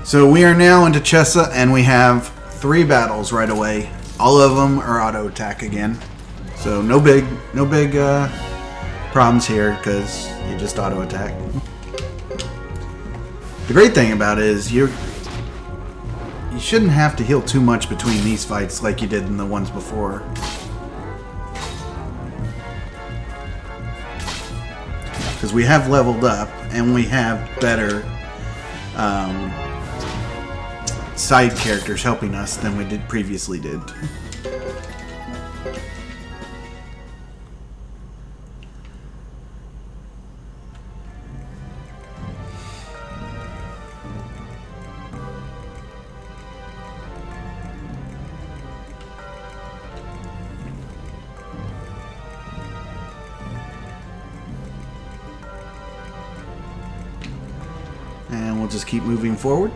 [SPEAKER 1] So we are now into Chessa, and we have 3 battles right away. All of them are auto attack again. So no big problems here because you just auto attack. The great thing about it is you shouldn't have to heal too much between these fights like you did in the ones before. Because we have leveled up and we have better side characters helping us than we previously did. And we'll just keep moving forward.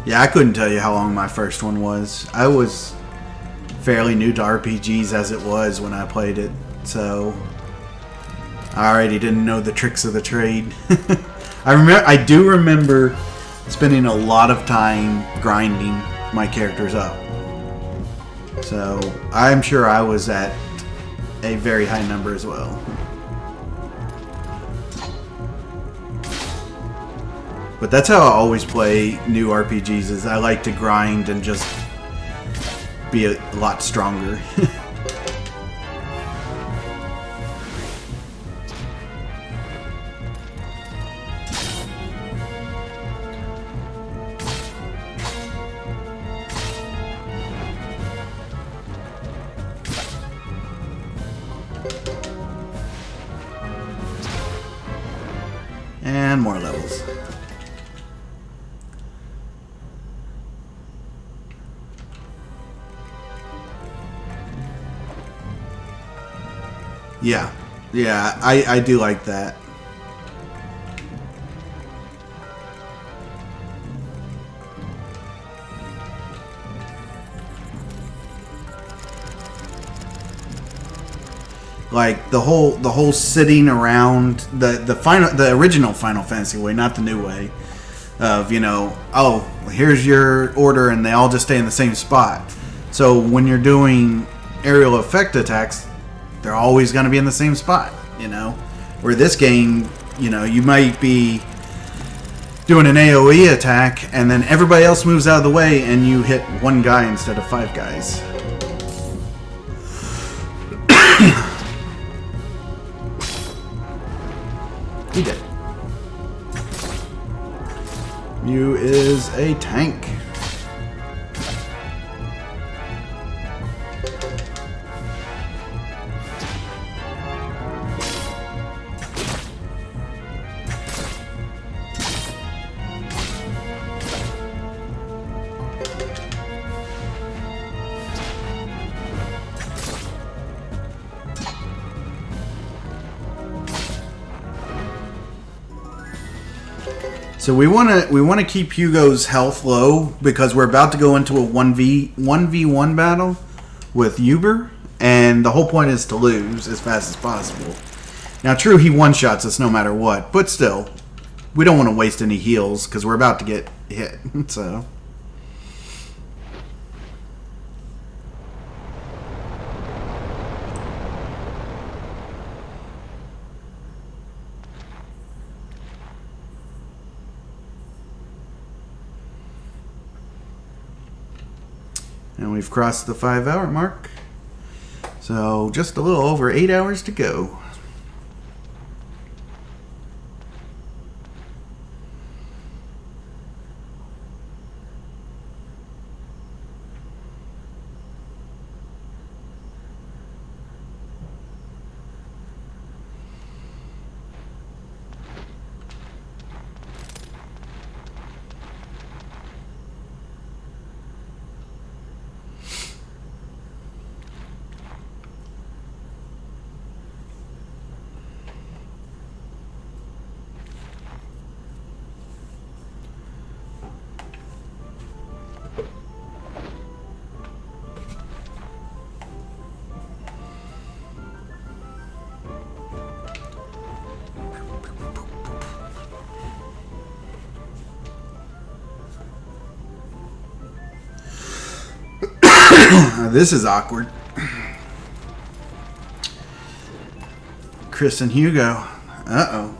[SPEAKER 1] Yeah, I couldn't tell you how long my first one was. I was fairly new to RPGs as it was when I played it, so I already didn't know the tricks of the trade. I do remember spending a lot of time grinding my characters up. So I'm sure I was at a very high number as well. But that's how I always play new RPGs, is I like to grind and just be a lot stronger. And more levels. Yeah, I do like that. Like the whole sitting around the original Final Fantasy way, not the new way, of oh, here's your order and they all just stay in the same spot. So when you're doing aerial effect attacks, they're always going to be in the same spot, Where this game, you might be doing an AoE attack and then everybody else moves out of the way and you hit one guy instead of 5 guys. He did. Mew is a tank. So we want to keep Hugo's health low because we're about to go into a 1v1 battle with Uber, and the whole point is to lose as fast as possible. Now, true, he one-shots us no matter what, but still, we don't want to waste any heals because we're about to get hit. So. And we've crossed the 5-hour mark. So just a little over 8 hours to go. This is awkward. Chris and Hugo. Uh-oh.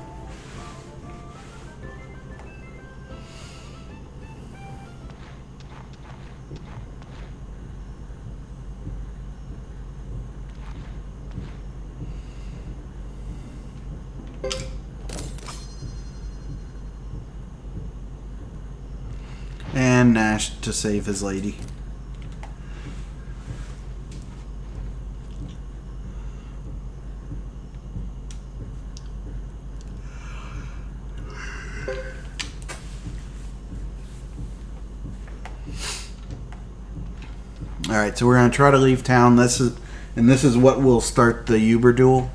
[SPEAKER 1] And Nash to save his lady. Alright, so we're going to try to leave town. This is what will start the Uber duel.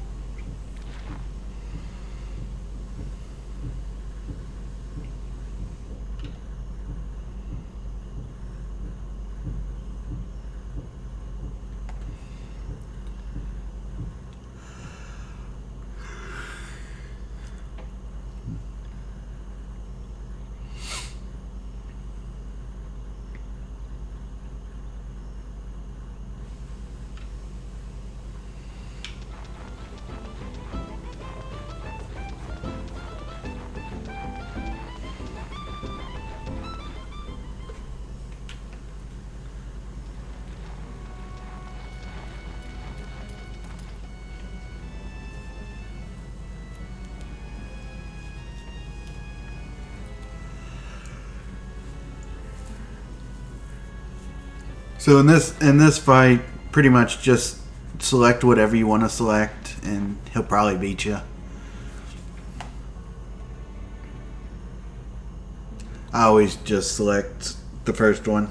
[SPEAKER 1] So in this fight, pretty much just select whatever you want to select, and he'll probably beat you. I always just select the first one.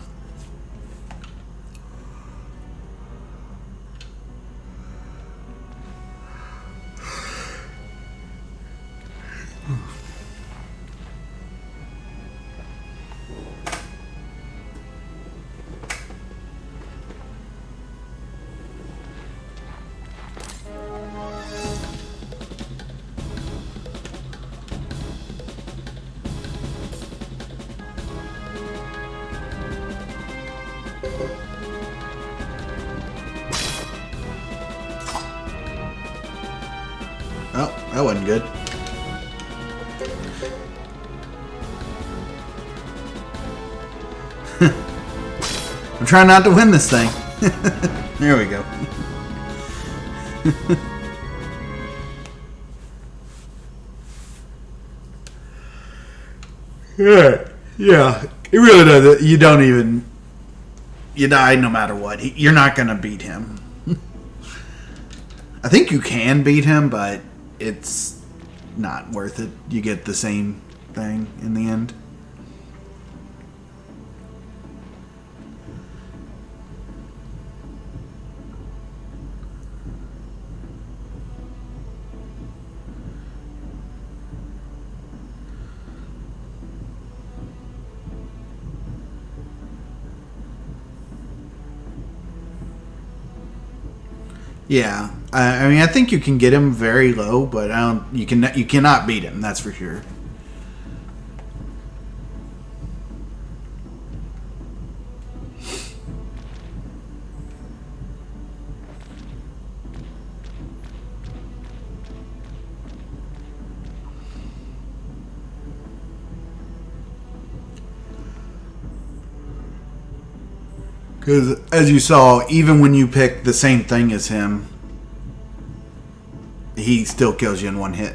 [SPEAKER 1] Oh, that wasn't good. I'm trying not to win this thing. There we go. Yeah. It really does. You don't even. You die no matter what. You're not going to beat him. I think you can beat him, but it's not worth it. You get the same thing in the end. Yeah, I mean, I think you can get him very low, but I don't. You cannot beat him. That's for sure. Because, as you saw, even when you pick the same thing as him, he still kills you in one hit.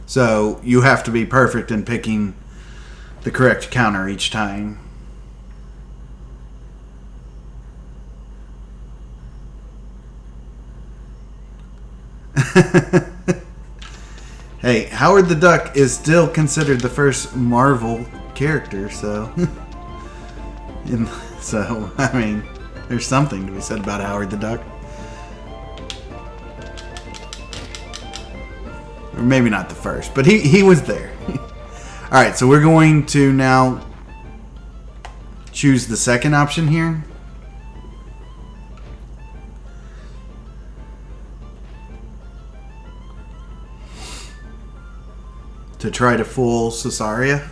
[SPEAKER 1] So, you have to be perfect in picking the correct counter each time. Hey, Howard the Duck is still considered the first Marvel character, so... So, I mean, there's something to be said about Howard the Duck. Or maybe not the first, but he was there. Alright, so we're going to now choose the second option here. To try to fool Cesaria.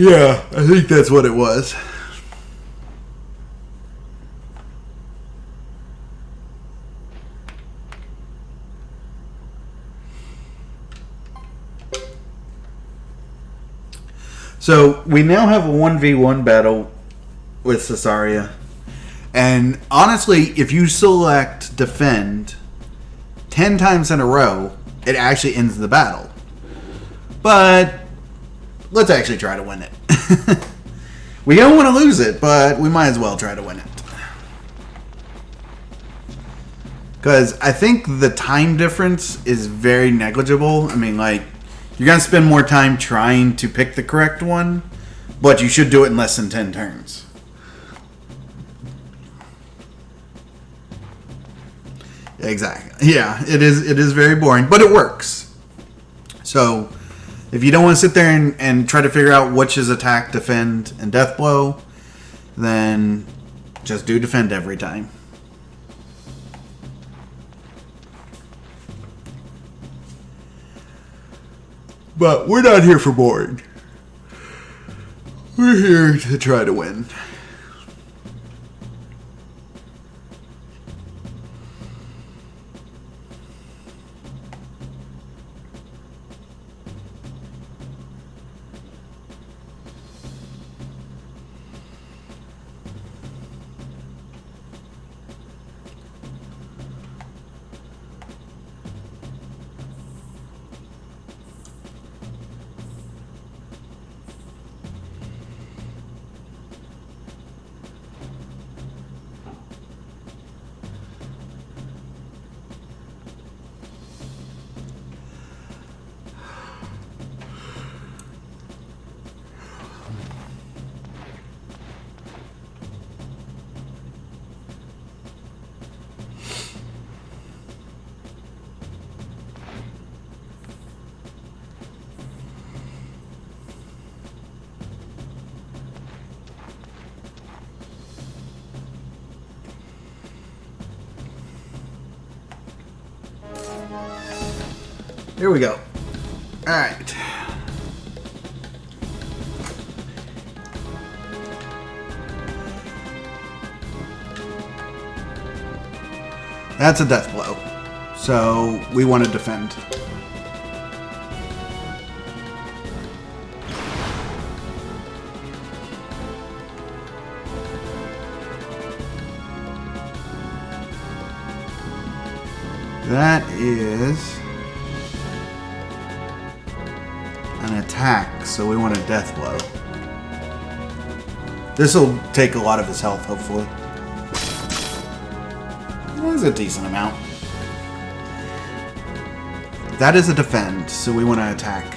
[SPEAKER 1] Yeah, I think that's what it was. So, we now have a 1v1 battle with Cesaria. And honestly, if you select defend 10 times in a row, it actually ends the battle. But let's actually try to win it. We don't want to lose it, but we might as well try to win it. Because I think the time difference is very negligible. I mean, like, you're going to spend more time trying to pick the correct one, but you should do it in less than 10 turns. Exactly. Yeah, it is very boring, but it works. So, if you don't want to sit there and try to figure out which is attack, defend, and death blow, then just do defend every time. But we're not here for boring. We're here to try to win. Here we go. Alright. That's a death blow. So we want to defend. That is an attack, so we want a death blow. This will take a lot of his health, hopefully. That's a decent amount. That is a defend, so we want to attack.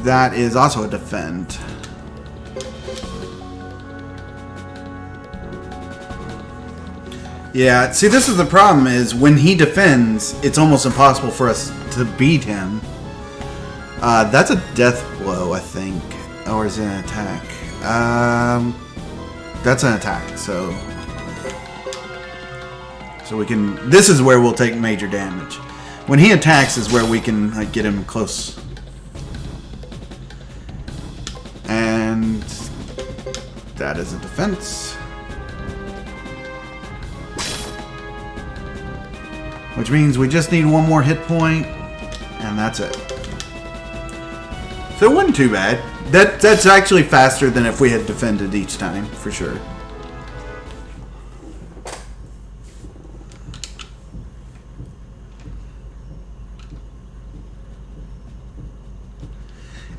[SPEAKER 1] that is also a defend. Yeah, see, this is the problem, is when he defends, it's almost impossible for us to beat him. That's a death blow, I think. Or is it an attack? That's an attack, so we can... This is where we'll take major damage. When he attacks is where we can like get him close. And that is a defense. Which means we just need one more hit point, and that's it. So it wasn't too bad. That's actually faster than if we had defended each time, for sure.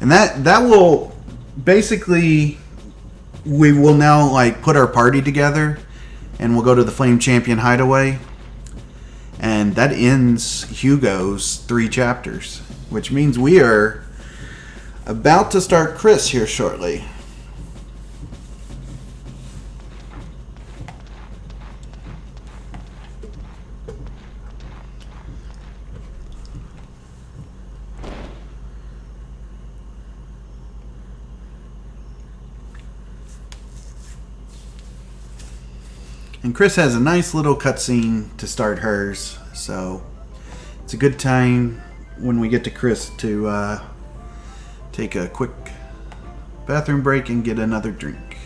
[SPEAKER 1] And that will basically, we will now like put our party together, and we'll go to the Flame Champion Hideaway. And that ends Hugo's 3 chapters, which means we are about to start Chris here shortly. And Chris has a nice little cutscene to start hers, so it's a good time when we get to Chris to take a quick bathroom break and get another drink.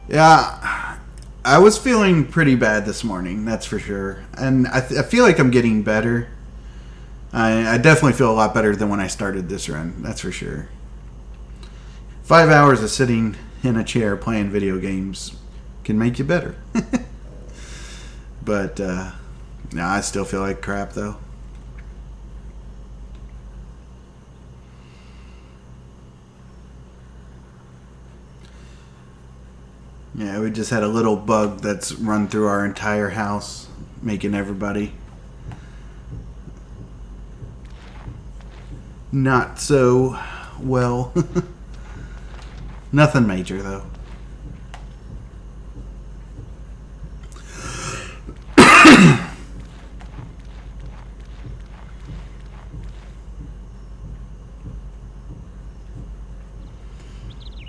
[SPEAKER 1] Yeah, I was feeling pretty bad this morning, that's for sure. And I feel like I'm getting better. I definitely feel a lot better than when I started this run, that's for sure. 5 hours of sitting in a chair playing video games can make you better. But, no, I still feel like crap, though. Yeah, we just had a little bug that's run through our entire house, making everybody not so well. Nothing major, though.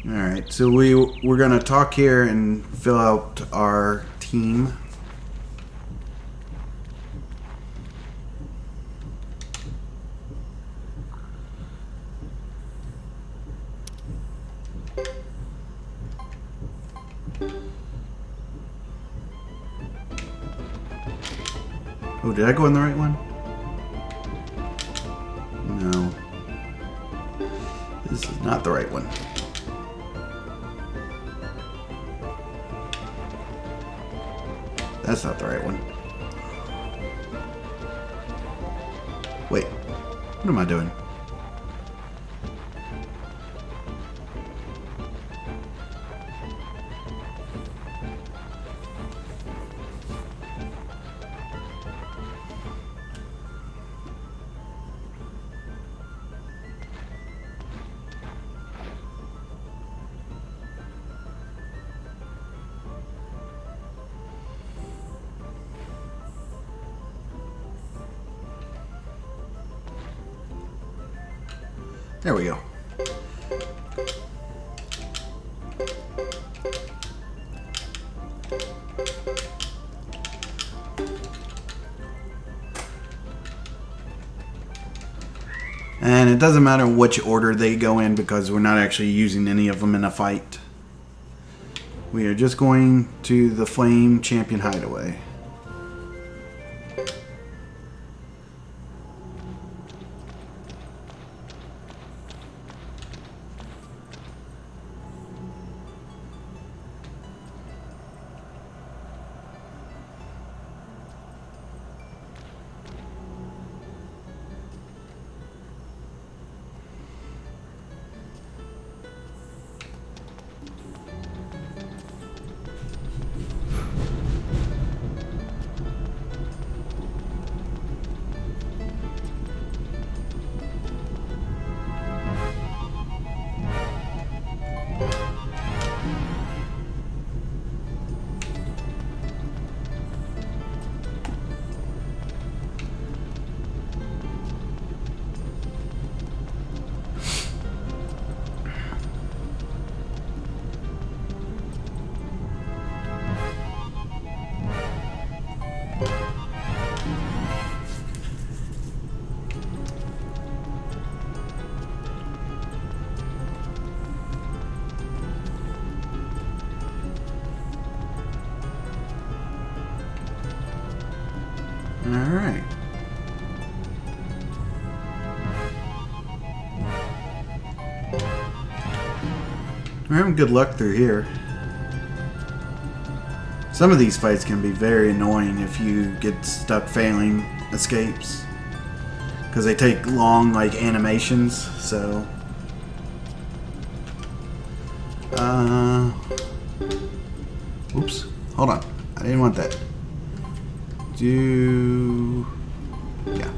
[SPEAKER 1] Alright, so we're going to talk here and fill out our team. Oh, did I go in the right one? No. This is not the right one. That's not the right one. Wait. What am I doing? There we go. And it doesn't matter which order they go in because we're not actually using any of them in a fight. We are just going to the Flame Champion Hideaway. Alright. We're having good luck through here. Some of these fights can be very annoying if you get stuck failing escapes. Because they take long, like, animations, so... Oops. Hold on. I didn't want that. Yeah.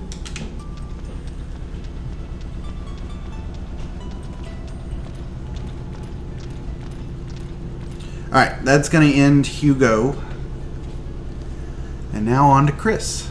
[SPEAKER 1] Alright, that's going to end Hugo. And now on to Chris.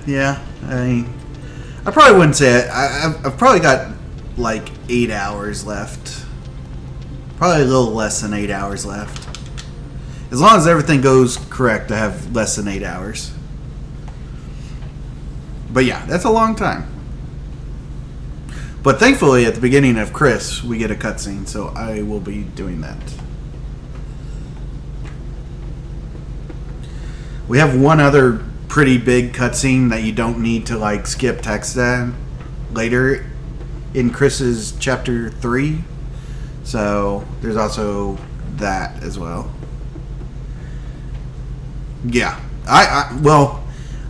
[SPEAKER 1] Yeah. I probably wouldn't say it. I've probably got like 8 hours left. Probably a little less than 8 hours left. As long as everything goes correct, I have less than 8 hours. But yeah, that's a long time. But thankfully, at the beginning of Chris, we get a cutscene, so I will be doing that. We have one other pretty big cutscene that you don't need to like skip text at later in Chris's chapter 3. So there's also that as well. Yeah, I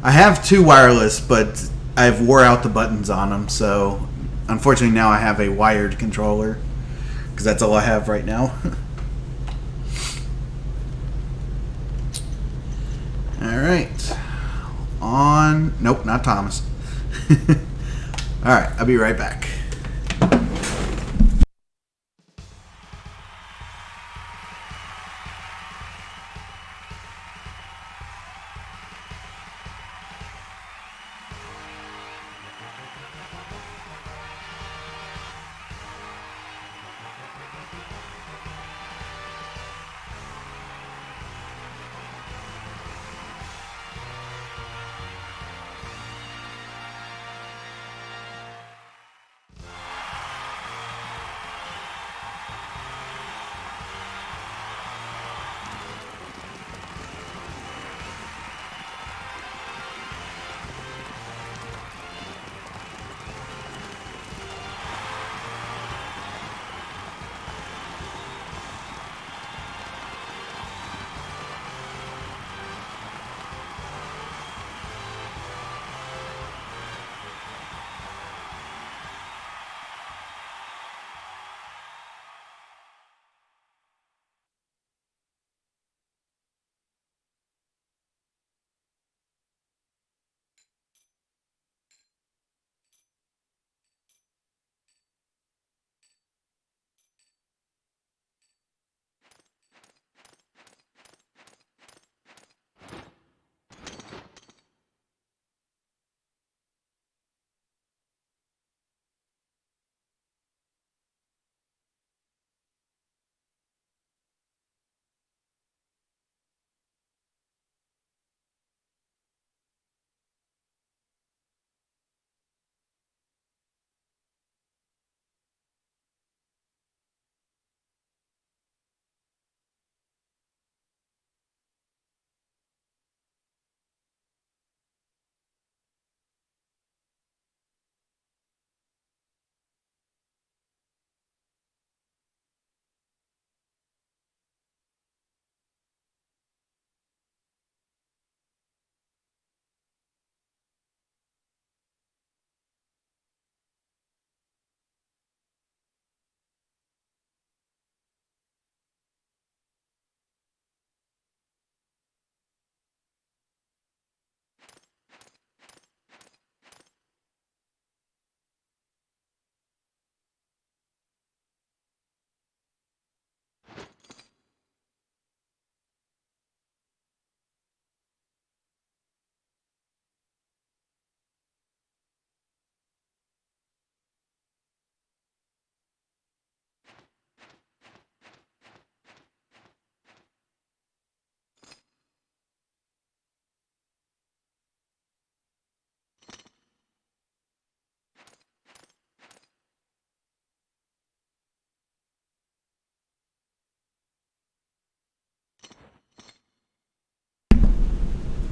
[SPEAKER 1] have two wireless, but I've wore out the buttons on them. So unfortunately now I have a wired controller because that's all I have right now. Alright. Nope, not Thomas. Alright, I'll be right back.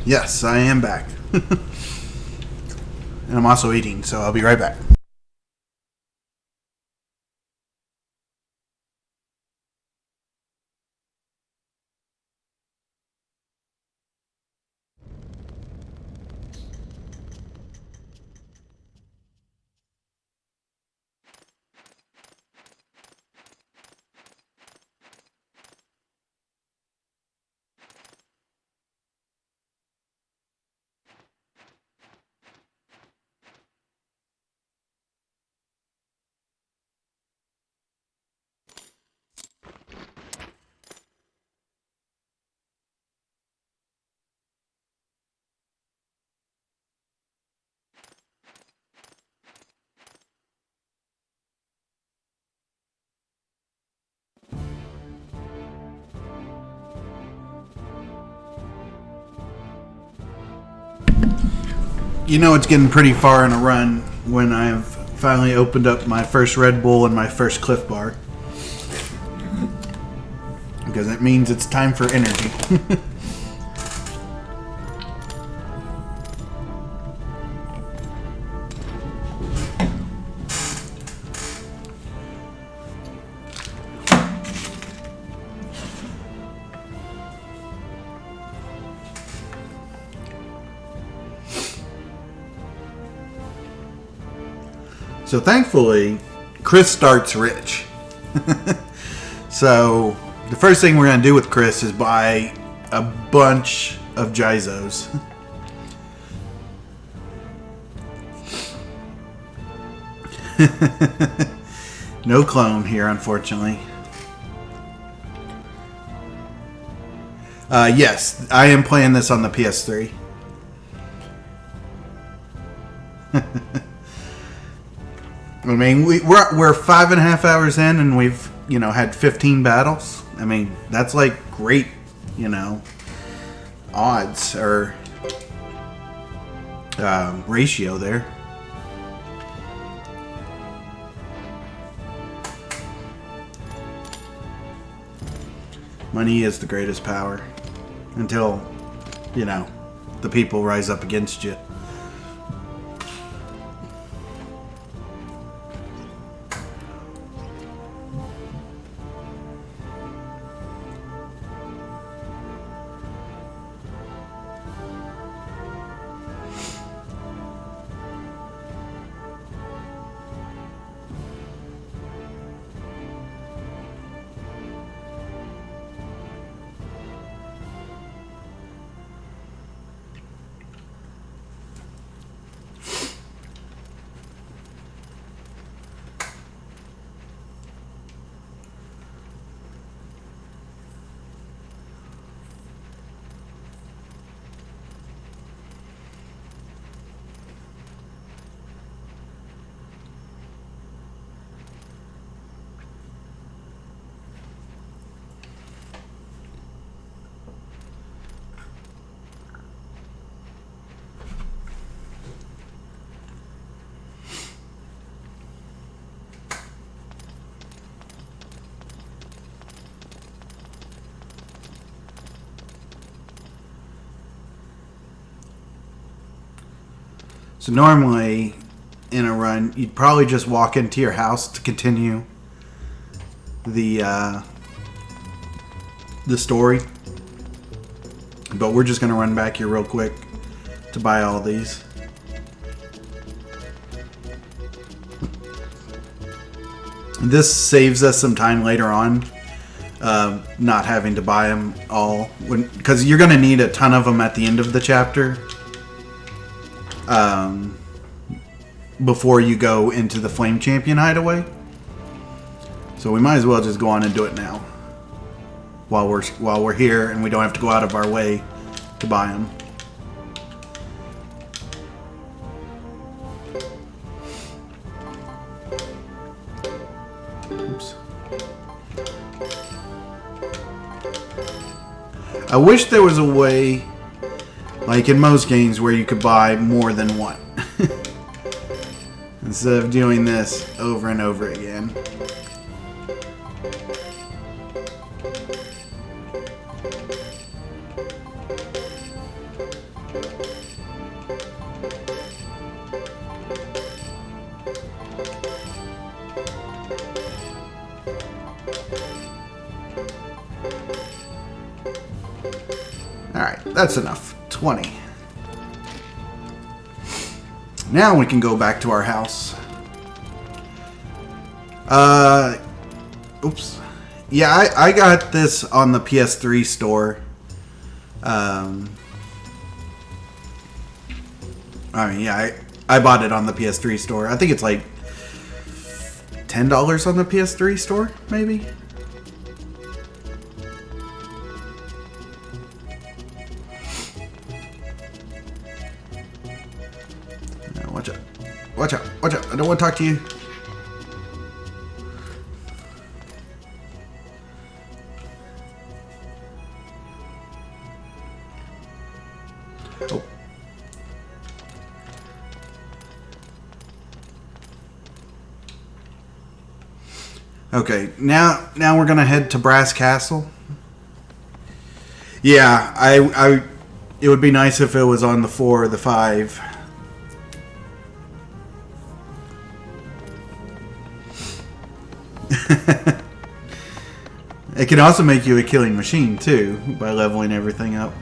[SPEAKER 1] Yes, I am back. And I'm also eating, so I'll be right back. You know it's getting pretty far in a run when I've finally opened up my first Red Bull and my first Cliff Bar. Because it means it's time for energy. So thankfully, Chris starts rich. So the first thing we're going to do with Chris is buy a bunch of Jizos. No clone here, unfortunately. Yes, I am playing this on the PS3. I mean, we're 5.5 hours in, and we've had 15 battles. I mean, that's like great, odds or ratio there. Money is the greatest power until, the people rise up against you. So normally, in a run, you'd probably just walk into your house to continue the story. But we're just going to run back here real quick to buy all these. This saves us some time later on, not having to buy them all. Because you're going to need a ton of them at the end of the chapter. Before you go into the Flame Champion hideaway. So we might as well just go on and do it now. While we're here and we don't have to go out of our way to buy them. Oops. I wish there was a way, like in most games, where you could buy more than one. Instead of doing this over and over again. Alright, that's enough. 20. Now we can go back to our house. Oops. Yeah, I got this on the PS3 store. I mean, yeah, I bought it on the PS3 store. I think it's like $10 on the PS3 store, maybe? No, watch out. Watch out. Watch out. I don't want to talk to you. Oh. Okay, now we're gonna head to Brass Castle. Yeah, I it would be nice if it was on the 4 or the 5. It can also make you a killing machine too by leveling everything up.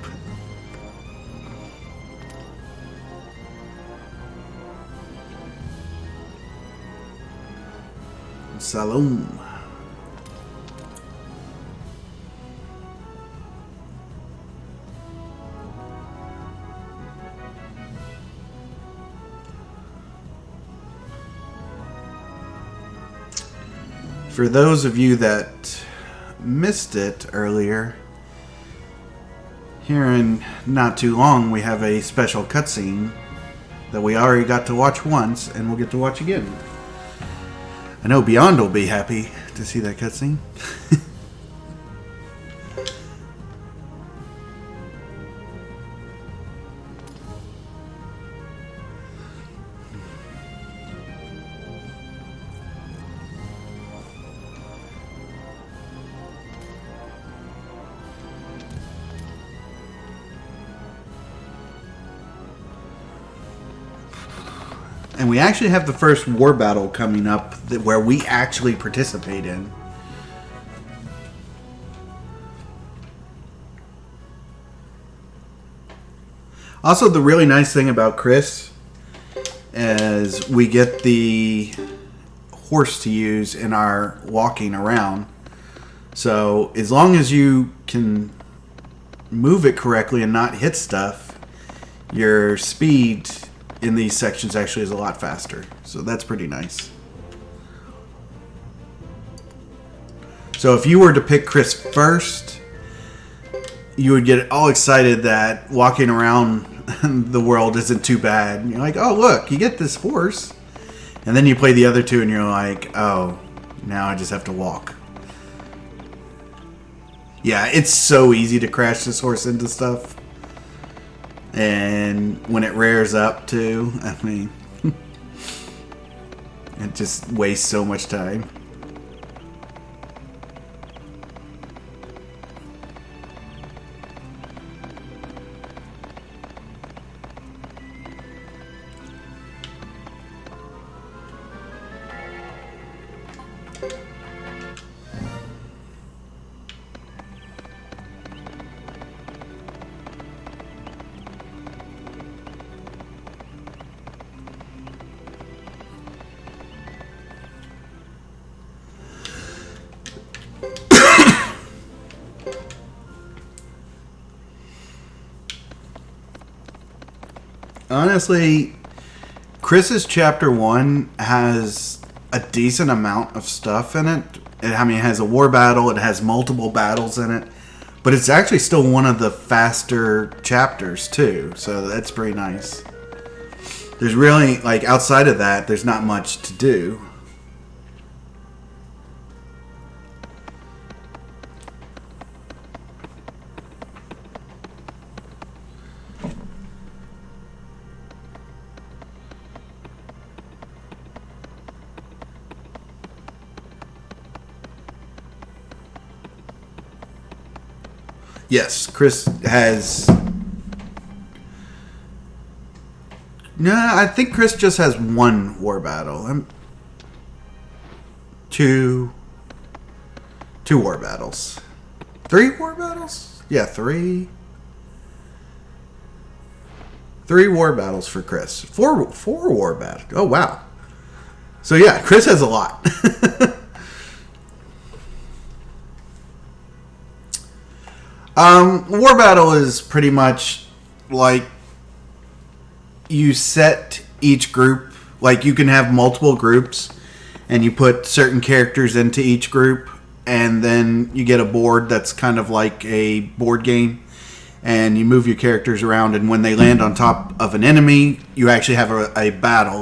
[SPEAKER 1] Saloon. For those of you that missed it earlier, here in not too long we have a special cutscene that we already got to watch once and we'll get to watch again. I know Beyond will be happy to see that cutscene. And we actually have the first war battle coming up where we actually participate in. Also, the really nice thing about Chris is we get the horse to use in our walking around. So as long as you can move it correctly and not hit stuff, your speed in these sections actually is a lot faster. So that's pretty nice. So if you were to pick Chris first, you would get all excited that walking around the world isn't too bad. And you're like, oh look, you get this horse. And then you play the other two and you're like, oh, now I just have to walk. Yeah, it's so easy to crash this horse into stuff. And when it rears up too, I mean, it just wastes so much time. Honestly, Chris's chapter 1 has a decent amount of stuff in it. I mean, it has a war battle, it has multiple battles in it, but it's actually still one of the faster chapters too, so that's pretty nice. There's really, like, outside of that, there's not much to do. Yes, Chris has... No, I think Chris just has one war battle. Two war battles. 3 war battles? Yeah, 3. 3 war battles for Chris. Four war battles. Oh, wow. So, yeah, Chris has a lot. War battle is pretty much like you set each group. Like, you can have multiple groups, and you put certain characters into each group, and then you get a board that's kind of like a board game, and you move your characters around, and when they land on top of an enemy, you actually have a battle,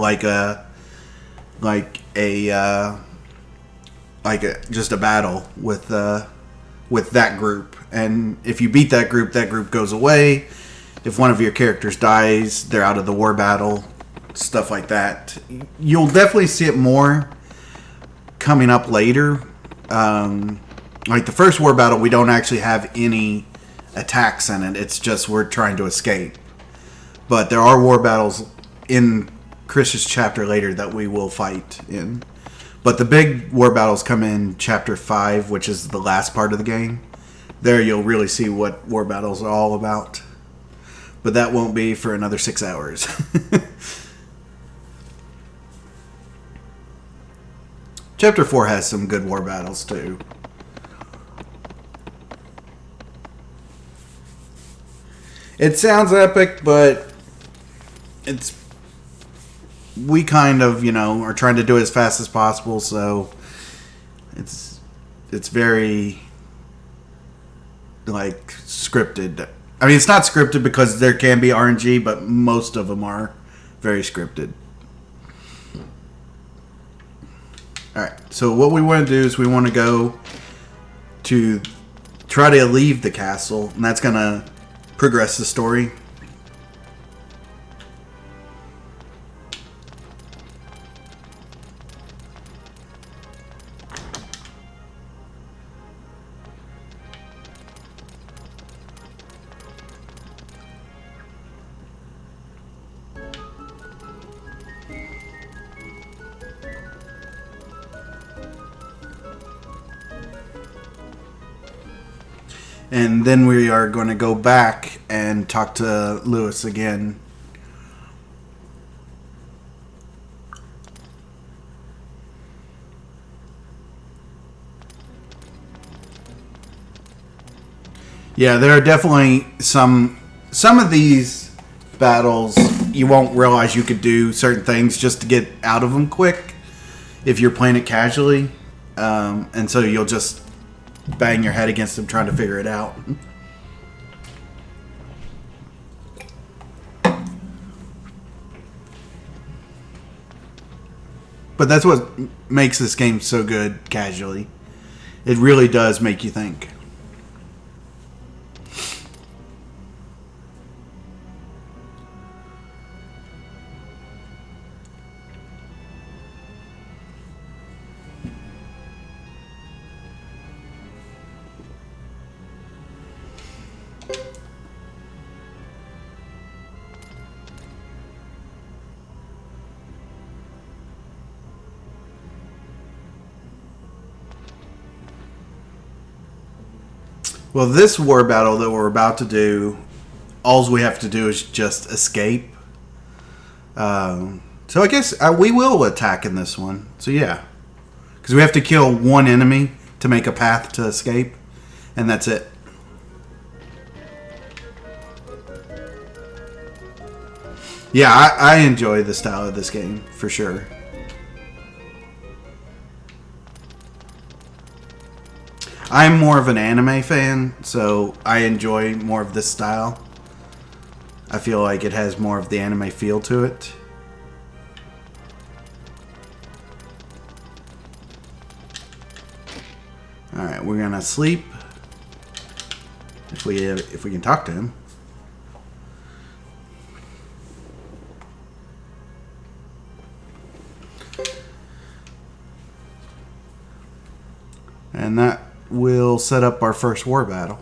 [SPEAKER 1] just a battle with that group. And if you beat that group goes away. If one of your characters dies, they're out of the war battle. Stuff like that. You'll definitely see it more coming up later. Like the first war battle, we don't actually have any attacks in it. It's just we're trying to escape. But there are war battles in Chris's chapter later that we will fight in. But the big war battles come in chapter 5, which is the last part of the game. There you'll really see what war battles are all about. But that won't be for another 6 hours. Chapter 4 has some good war battles too. It sounds epic, but we kind of, are trying to do it as fast as possible, so it's very like scripted. I mean, it's not scripted because there can be RNG, but most of them are very scripted. Alright, so what we want to do is we want to go to try to leave the castle, and that's going to progress the story. And then we are going to go back and talk to Lewis again. Yeah, there are definitely some of these battles you won't realize you could do certain things just to get out of them quick if you're playing it casually. And so you'll just bang your head against them trying to figure it out. But that's what makes this game so good casually. It really does make you think. Well, this war battle that we're about to do, all we have to do is just escape. So I guess we will attack in this one. So yeah. Because we have to kill one enemy to make a path to escape. And that's it. Yeah, I enjoy the style of this game, for sure. I'm more of an anime fan, so I enjoy more of this style. I feel like it has more of the anime feel to it. Alright, we're gonna sleep. If we can talk to him. And that will set up our first war battle.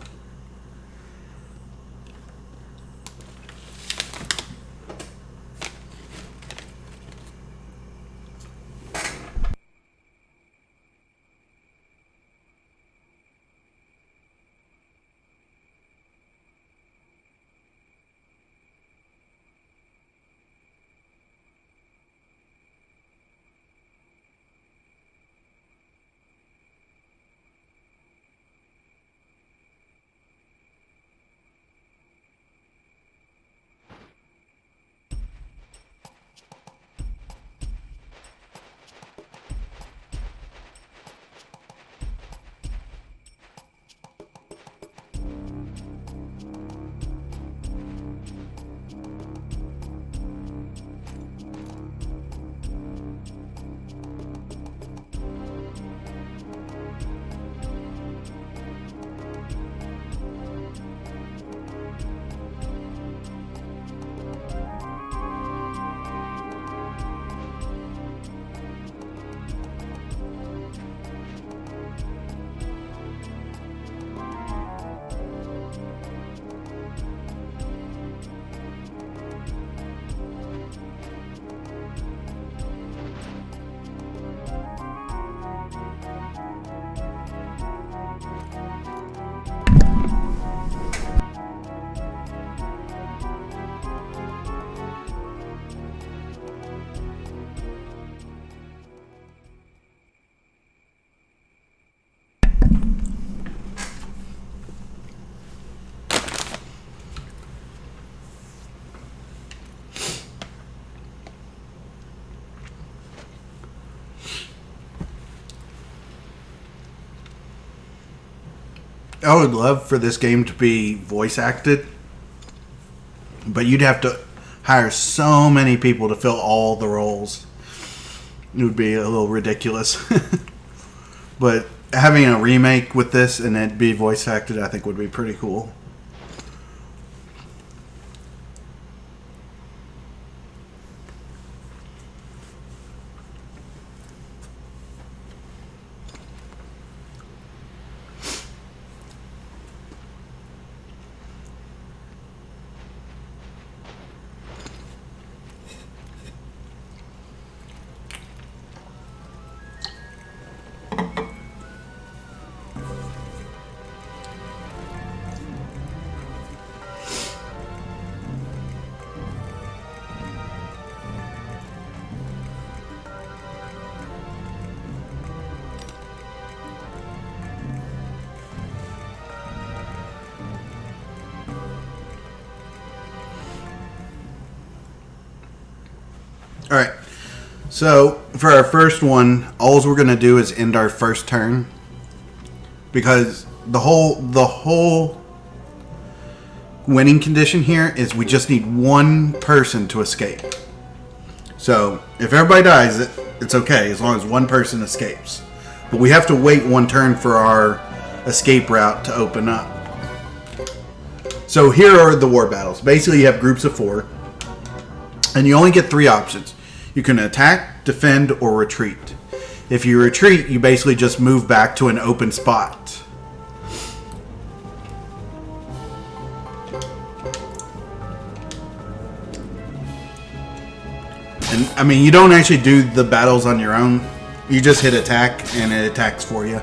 [SPEAKER 1] I would love for this game to be voice acted, but you'd have to hire so many people to fill all the roles. It would be a little ridiculous. But having a remake with this and it be voice acted, I think would be pretty cool. Alright, so for our first one, all we're going to do is end our first turn. Because the whole winning condition here is we just need one person to escape. So if everybody dies, it's okay as long as one person escapes. But we have to wait one turn for our escape route to open up. So here are the war battles. Basically you have groups of 4. And you only get 3 options. You can attack, defend, or retreat. If you retreat, you basically just move back to an open spot. And I mean, you don't actually do the battles on your own. You just hit attack and it attacks for you.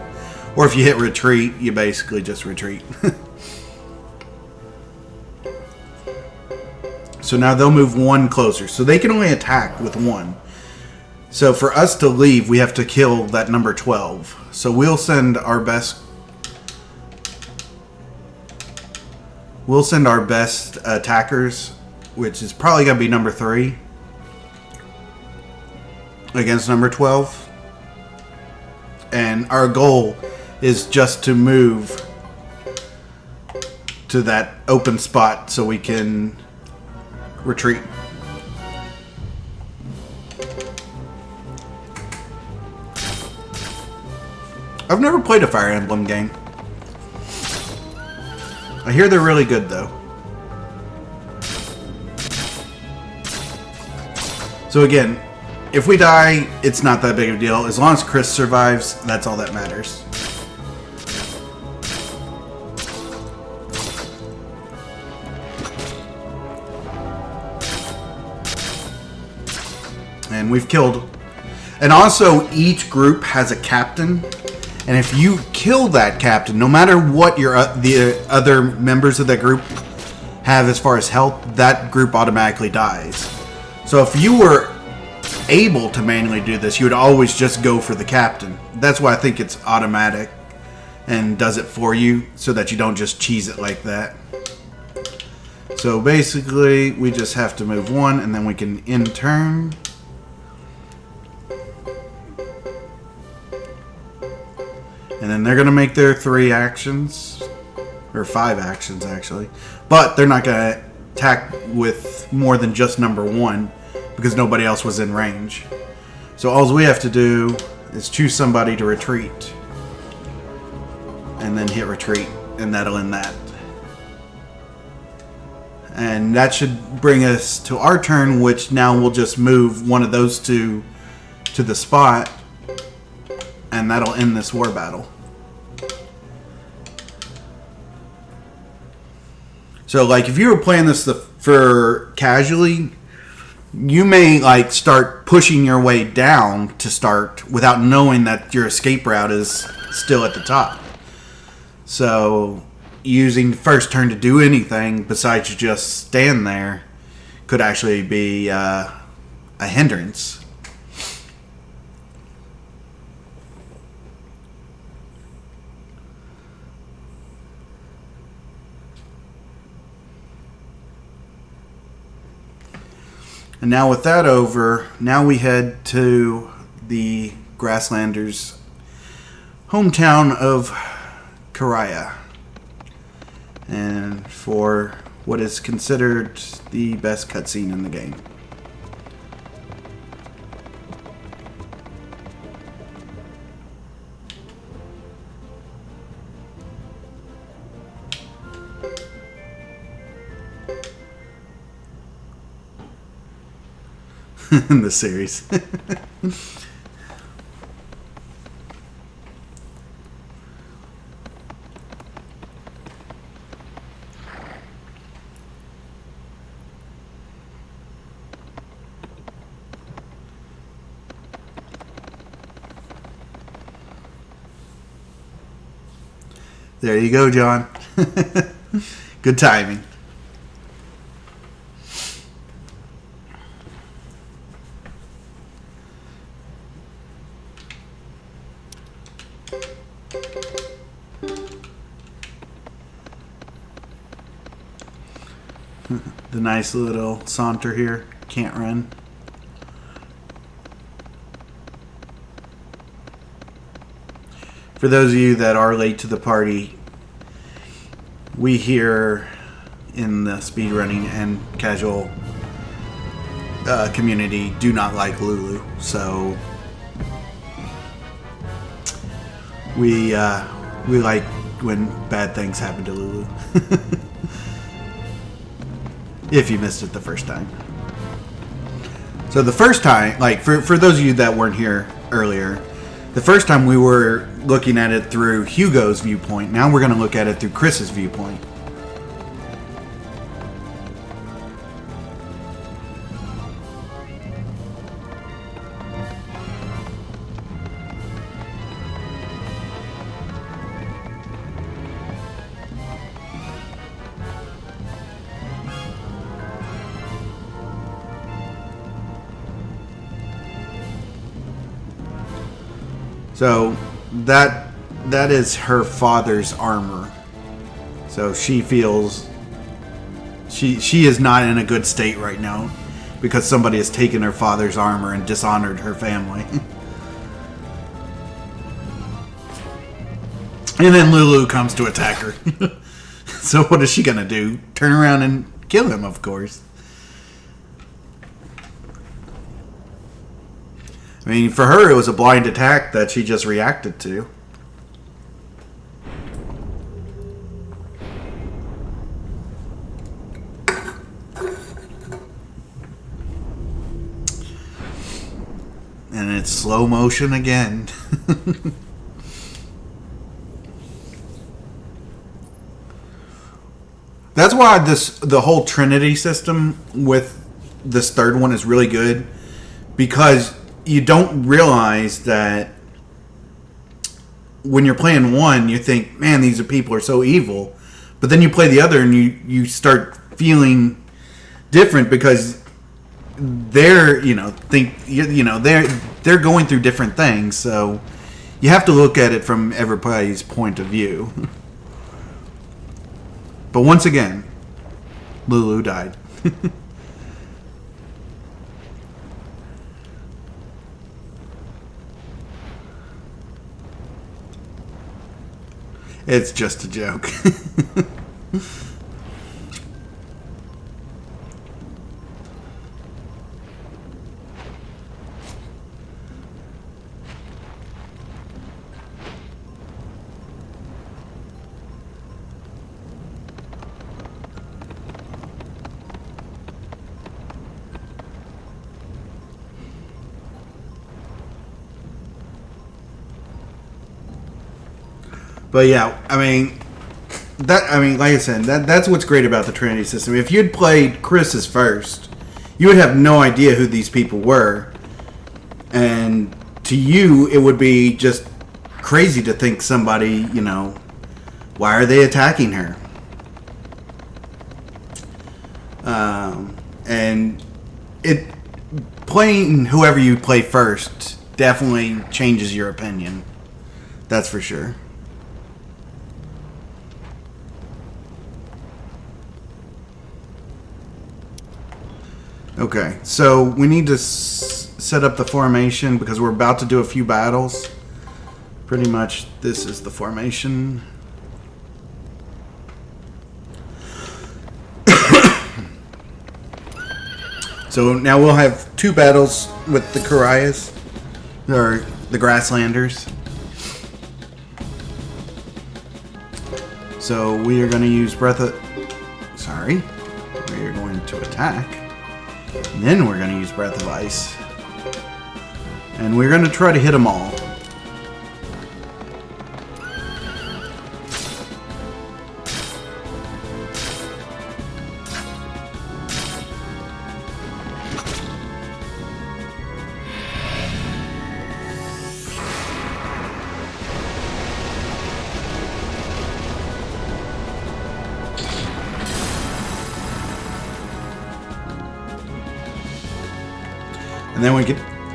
[SPEAKER 1] Or if you hit retreat, you basically just retreat. So now they'll move 1 closer. So they can only attack with 1. So for us to leave, we have to kill that number 12. So we'll send our best... We'll send our best attackers, which is probably going to be number 3. Against number 12. And our goal is just to move to that open spot so we can retreat. I've never played a Fire Emblem game. I hear they're really good though. So again, if we die, it's not that big of a deal. As long as Chris survives, that's all that matters. And we've killed... And also, each group has a captain. And if you kill that captain, no matter what the other members of that group have as far as health, that group automatically dies. So if you were able to manually do this, you would always just go for the captain. That's why I think it's automatic and does it for you so that you don't just cheese it like that. So basically, we just have to move 1 and then we can end turn. And then they're going to make their 3 actions. Or 5 actions, actually. But they're not going to attack with more than just number 1. Because nobody else was in range. So all we have to do is choose somebody to retreat. And then hit retreat. And that'll end that. And that should bring us to our turn. Which now we'll just move one of those 2 to the spot. And that'll end this war battle. So, like, if you were playing this for casually, you may, like, start pushing your way down to start without knowing that your escape route is still at the top. So, using the first turn to do anything besides just stand there could actually be a hindrance. And now with that over, now we head to the Grasslanders' hometown of Karaya. and for what is considered the best cutscene in the game. In the series. There you go, John. Good timing. The nice little saunter here. Can't run. For those of you that are late to the party, we here in the speedrunning and casual community do not like Lulu, so we like when bad things happen to Lulu. If you missed it the first time. So the first time, like for those of you that weren't here earlier, the first time we were looking at it through Hugo's viewpoint. Now we're going to look at it through Chris's viewpoint. So that is her father's armor. So she feels she is not in a good state right now because somebody has taken her father's armor and dishonored her family. And then Lulu comes to attack her. So what is she gonna do? Turn around and kill him, of course. I mean, for her, it was a blind attack that she just reacted to. And it's slow motion again. That's why the whole Trinity system with this third one is really good, because you don't realize that when you're playing one, you think, man, these people are so evil. But then you play the other and you start feeling different because they're, they're going through different things. So you have to look at it from everybody's point of view. But once again, Lulu died. It's just a joke. But yeah, like I said, that's what's great about the Trinity system. If you'd played Chris's first, you would have no idea who these people were. And to you, it would be just crazy to think somebody, why are they attacking her? And playing whoever you play first definitely changes your opinion. That's for sure. Okay, so we need to set up the formation because we're about to do a few battles. Pretty much this is the formation. So now we'll have 2 battles with the Karias, or the Grasslanders. So we are going to use Breath of... Sorry. We are going to attack. And then we're going to use Breath of Ice. And we're going to try to hit them all. And then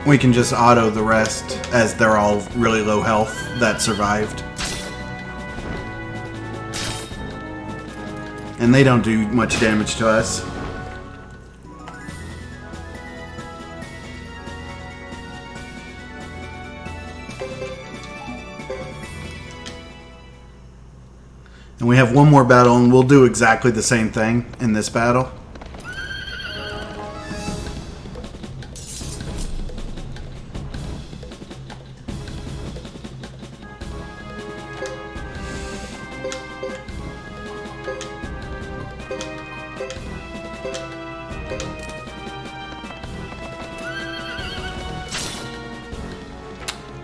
[SPEAKER 1] we can just auto the rest as they're all really low health that survived. And they don't do much damage to us. And we have one more battle, and we'll do exactly the same thing in this battle.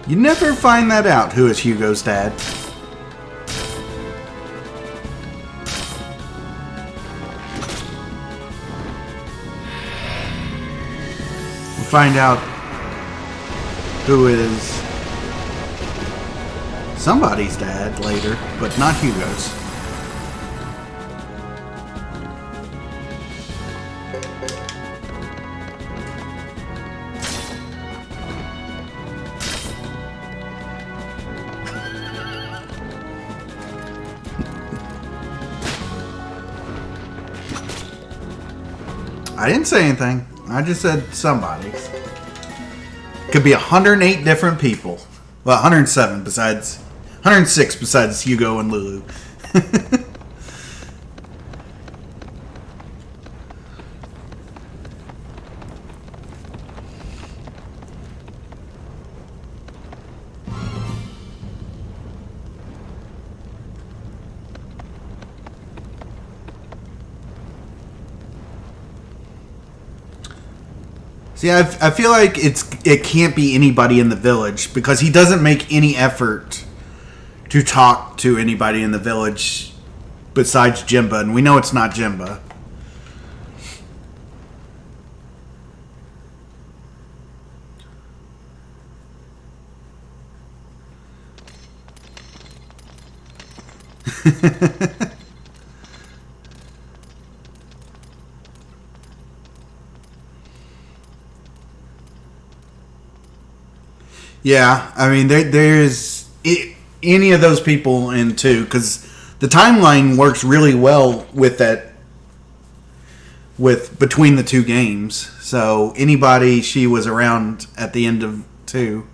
[SPEAKER 1] You never find that out, who is Hugo's dad. We'll find out who is somebody's dad later, but not Hugo's. I didn't say anything. I just said somebody. Could be 108 different people. Well, 107 besides... 106 besides Hugo and Lulu. See, I feel like it can't be anybody in the village because he doesn't make any effort to talk to anybody in the village besides Jimba, and we know it's not Jimba. Yeah, I mean, there's any of those people in 2, because the timeline works really well with that, with between the 2 games. So anybody she was around at the end of 2.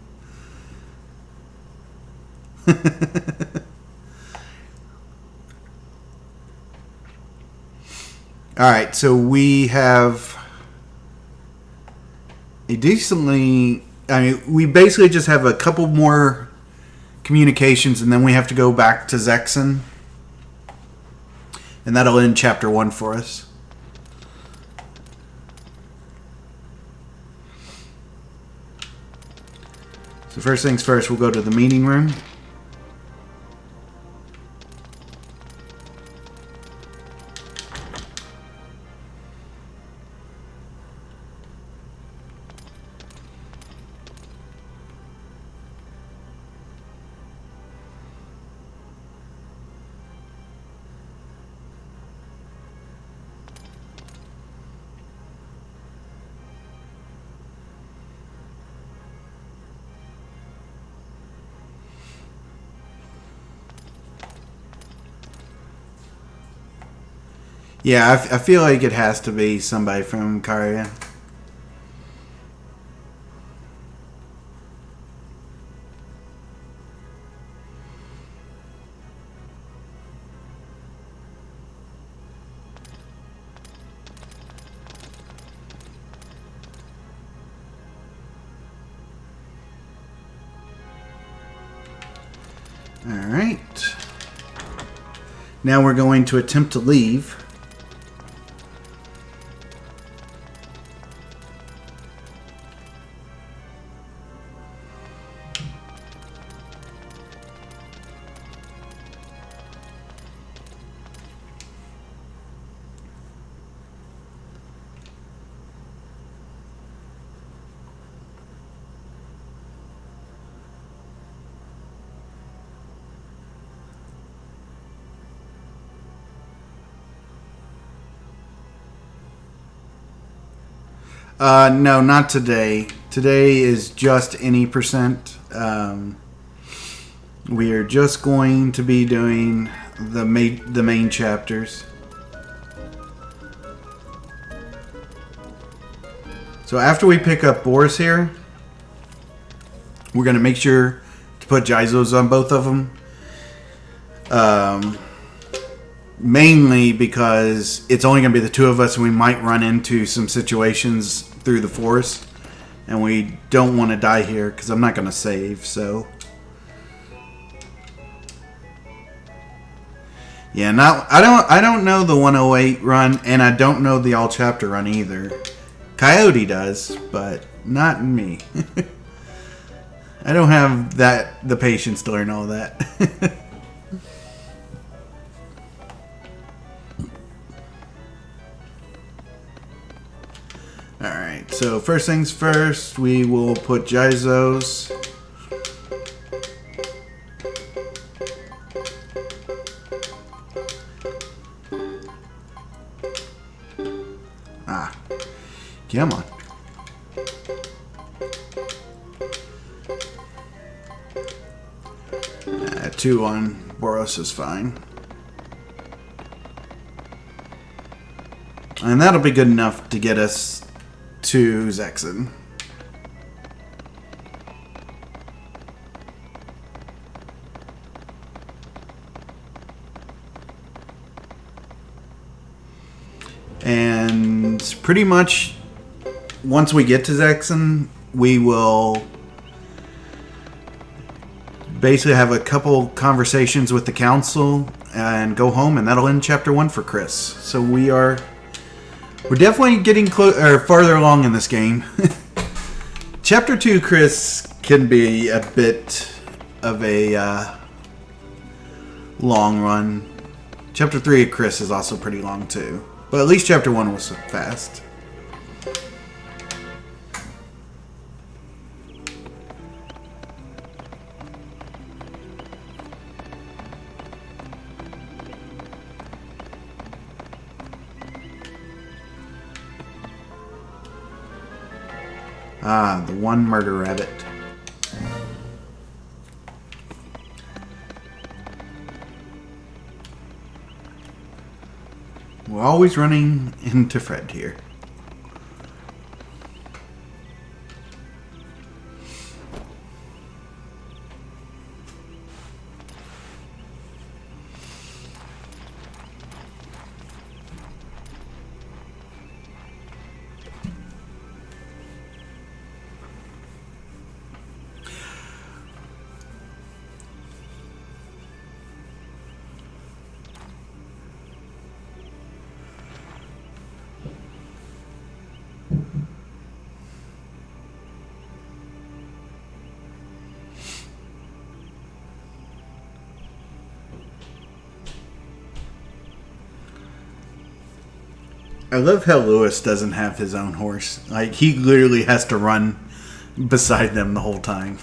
[SPEAKER 1] Alright, so we have a decently... I mean, we basically just have a couple more communications, and then we have to go back to Zexen. And that'll end Chapter 1 for us. So first things first, we'll go to the meeting room. Yeah, I feel like it has to be somebody from Karya. Alright. Now we're going to attempt to leave. No, not today. Today is just any percent. We are just going to be doing the main chapters. So after we pick up Boris here, we're going to make sure to put Jizos on both of them. Mainly because it's only going to be the two of us and we might run into some situations through the forest. And we don't want to die here because I'm not going to save, so... Yeah, I don't know the 108 run, and I don't know the all chapter run either. Coyote does, but not me. I don't have the patience to learn all that. Alright, so first things first, we will put Jizos. Come on. 2 on Boros is fine. And that'll be good enough to get us to Zexen. And pretty much once we get to Zexen, we will basically have a couple conversations with the council and go home, and that'll end chapter 1 for Chris. So we're definitely getting farther along in this game. Chapter 2, Chris, can be a bit of a long run. Chapter 3, Chris, is also pretty long too. But at least chapter 1 was fast. Ah, the one murder rabbit. We're always running into Fred here. I love how Lewis doesn't have his own horse. Like, he literally has to run beside them the whole time.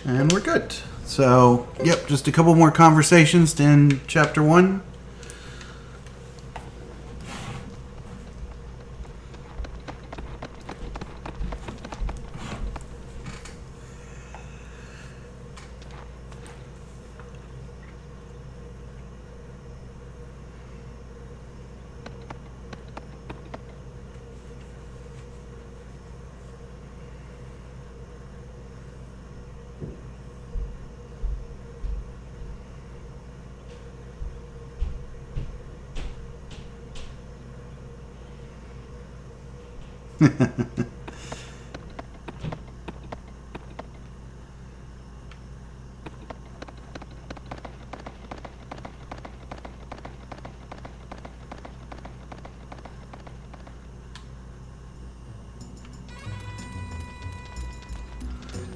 [SPEAKER 1] And we're good. So, yep, just a couple more conversations to end chapter 1.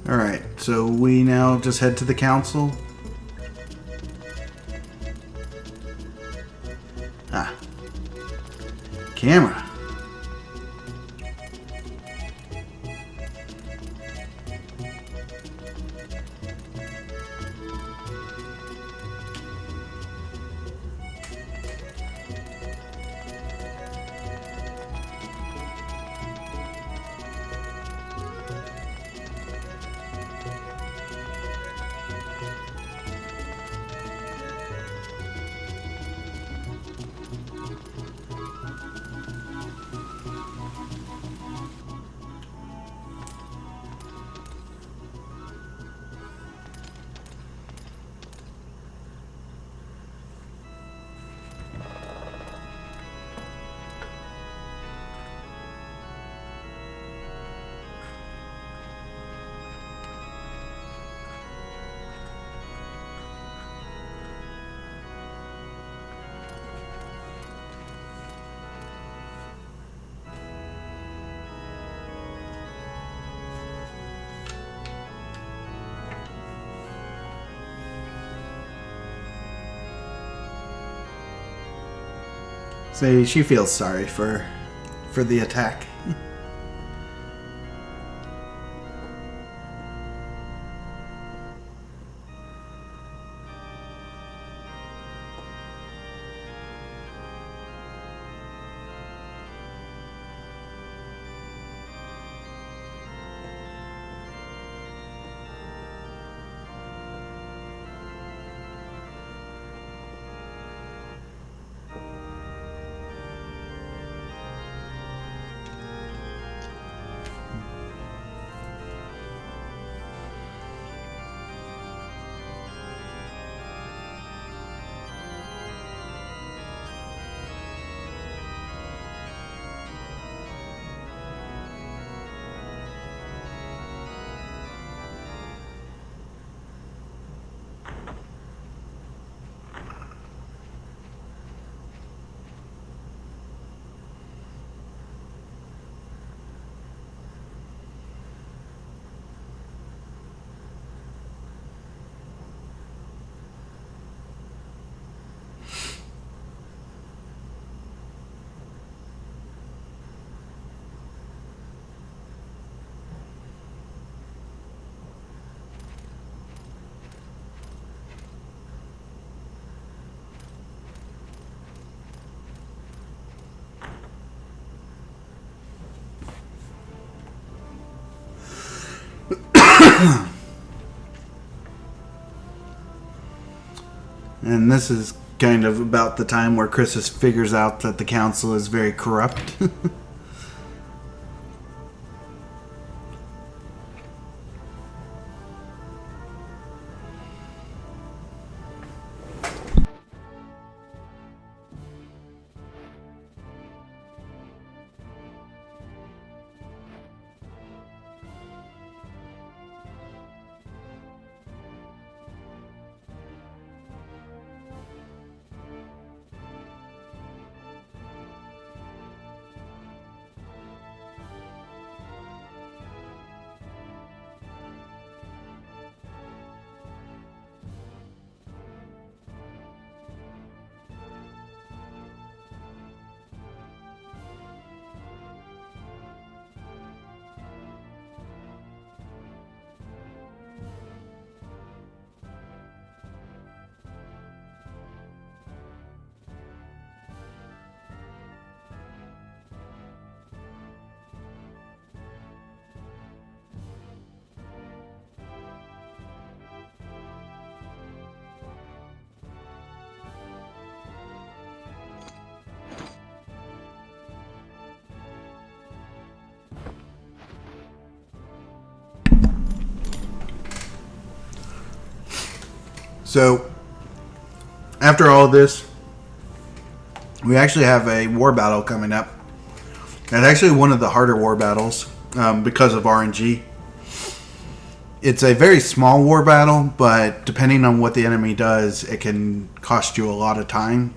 [SPEAKER 1] Alright, so we now just head to the council. Ah. Camera. So she feels sorry for the attack. And this is kind of about the time where Chrysis figures out that the council is very corrupt. So, after all of this, we actually have a war battle coming up. And actually one of the harder war battles because of RNG. It's a very small war battle, but depending on what the enemy does, it can cost you a lot of time.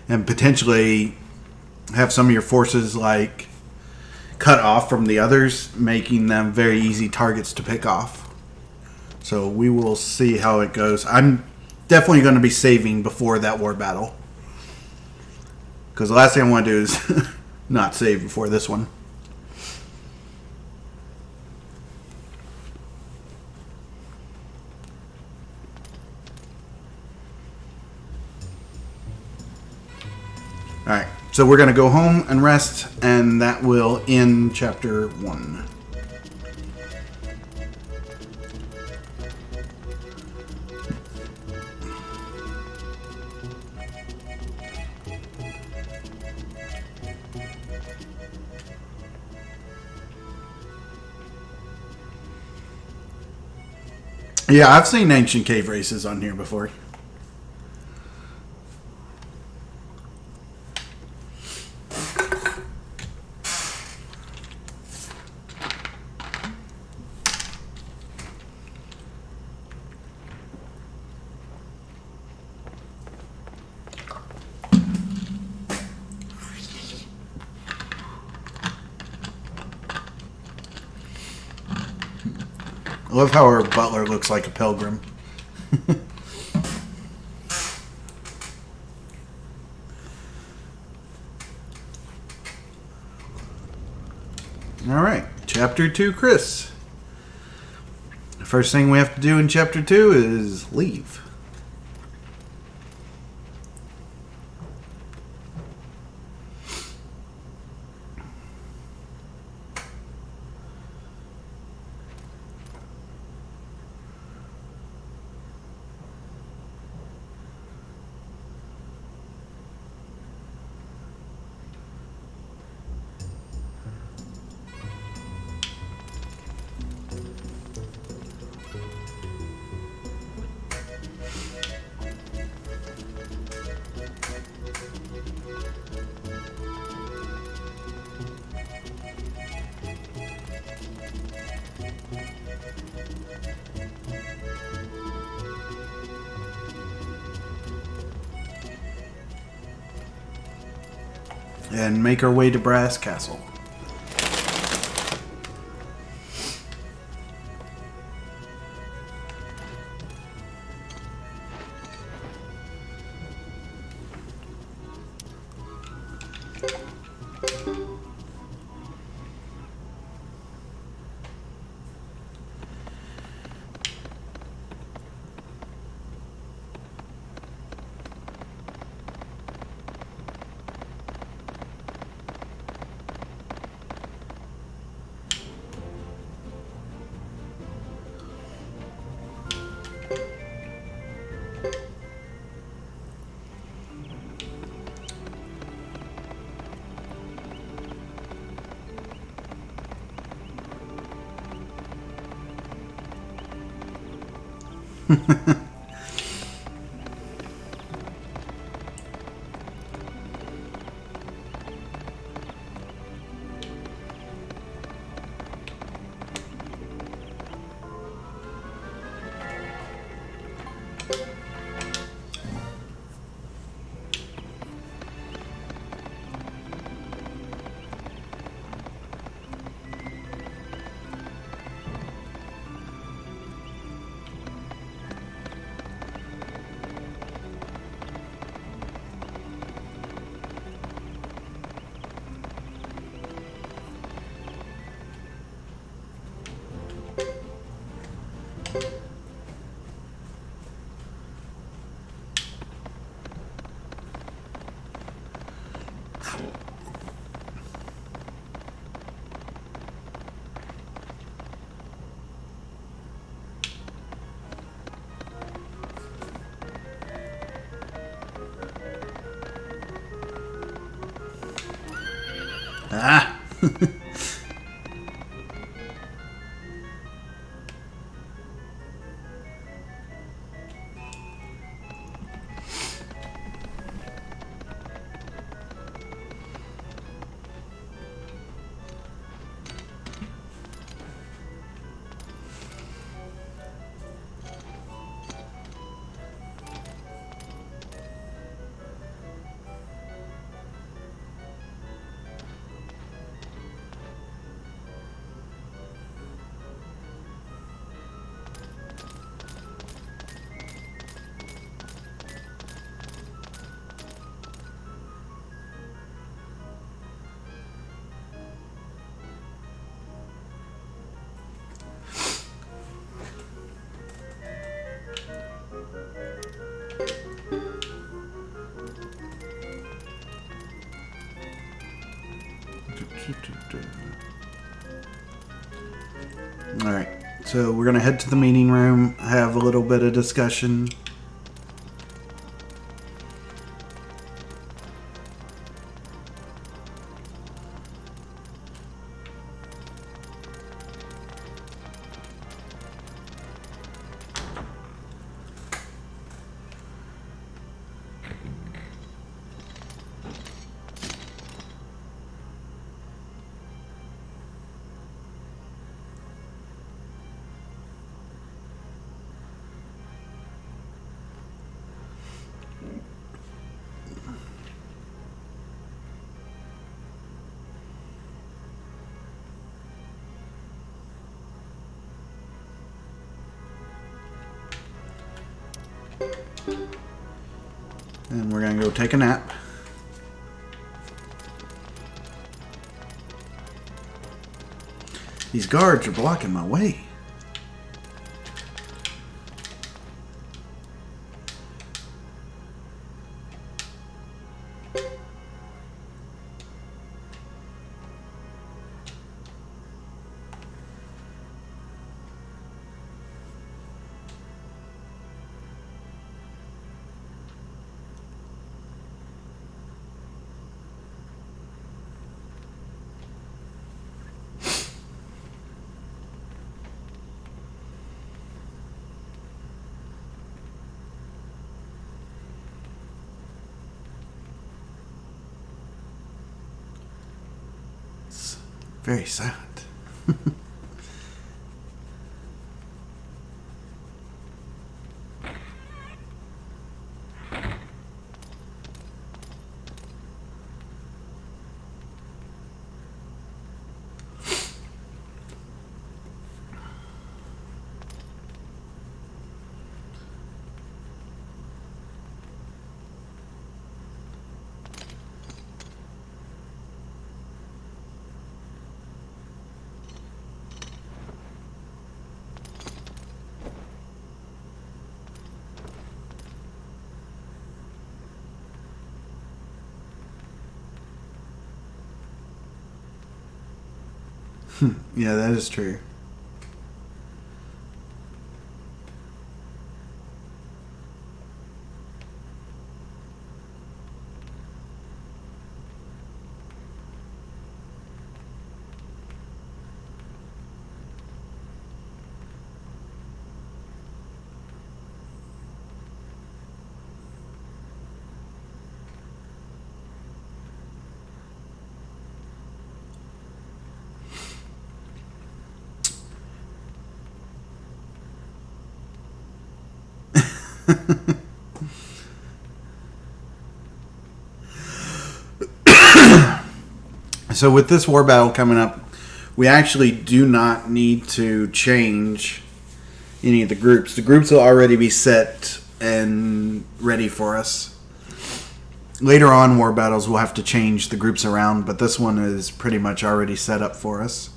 [SPEAKER 1] And potentially have some of your forces like cut off from the others, making them very easy targets to pick off. So we will see how it goes. I'm definitely going to be saving before that war battle. Because the last thing I want to do is not save before this one. Alright, so we're going to go home and rest, and that will end chapter 1. Yeah, I've seen ancient cave races on here before. I love how our butler looks like a pilgrim. Alright, chapter 2, Chris. The first thing we have to do in chapter 2 is leave. And make our way to Brass Castle. Ah! Alright, so we're going to head to the meeting room, have a little bit of discussion. And we're going to go take a nap. These guards are blocking my way. Very silent. Yeah, that is true. So with this war battle coming up, we actually do not need to change any of the groups. The groups will already be set and ready for us. Later on war battles, we'll have to change the groups around, but this one is pretty much already set up for us.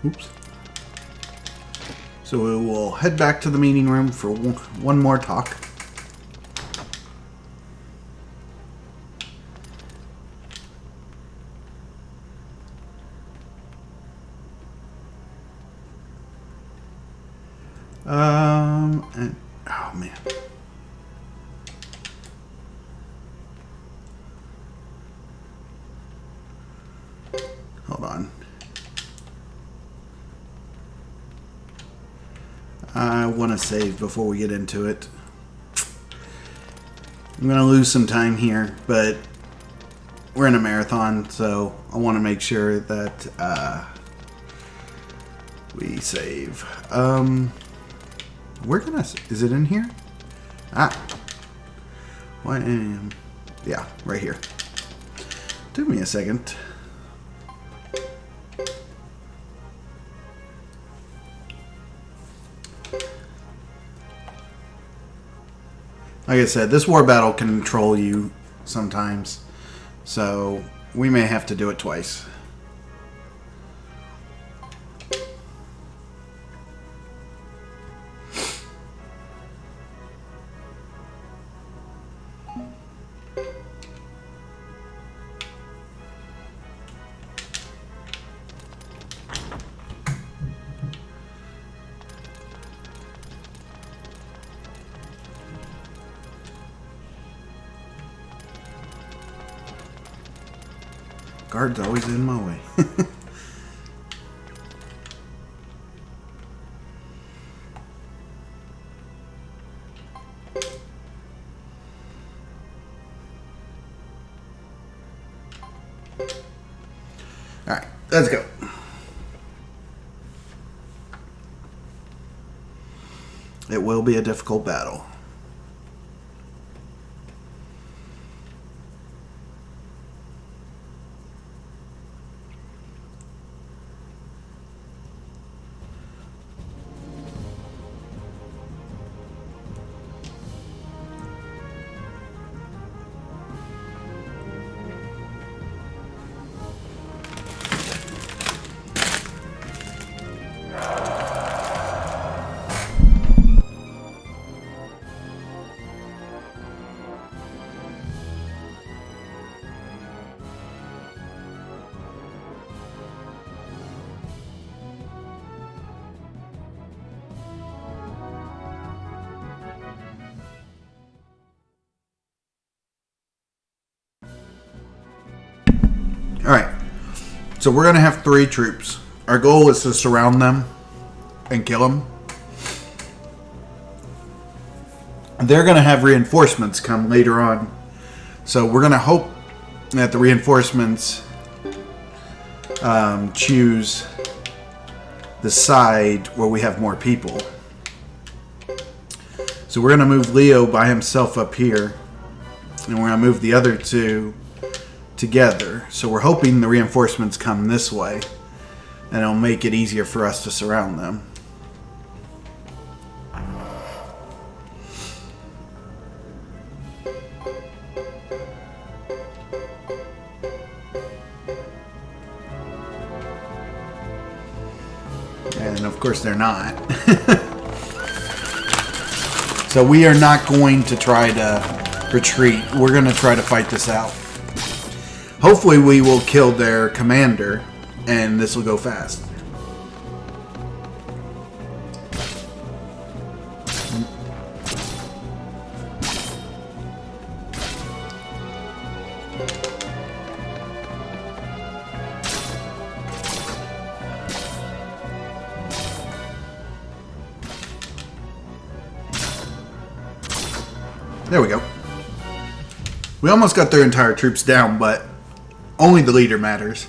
[SPEAKER 1] Oops. So we will head back to the meeting room for one more talk. And oh man. Hold on. I want to save before we get into it. I'm going to lose some time here, but we're in a marathon, so I want to make sure that we save. Where can I... Is it in here? Ah. What am... Yeah, right here. Took me a second. Like I said, this war battle can troll you sometimes, so we may have to do it twice. Guard's always in my way. Alright, let's go. It will be a difficult battle. Alright, so we're going to have 3 troops. Our goal is to surround them and kill them. They're going to have reinforcements come later on. So we're going to hope that the reinforcements choose the side where we have more people. So we're going to move Leo by himself up here. And we're going to move the other 2 together. So we're hoping the reinforcements come this way, and it'll make it easier for us to surround them. And of course they're not. So we are not going to try to retreat. We're going to try to fight this out. Hopefully we will kill their commander, and this will go fast. There we go. We almost got their entire troops down, but only the leader matters.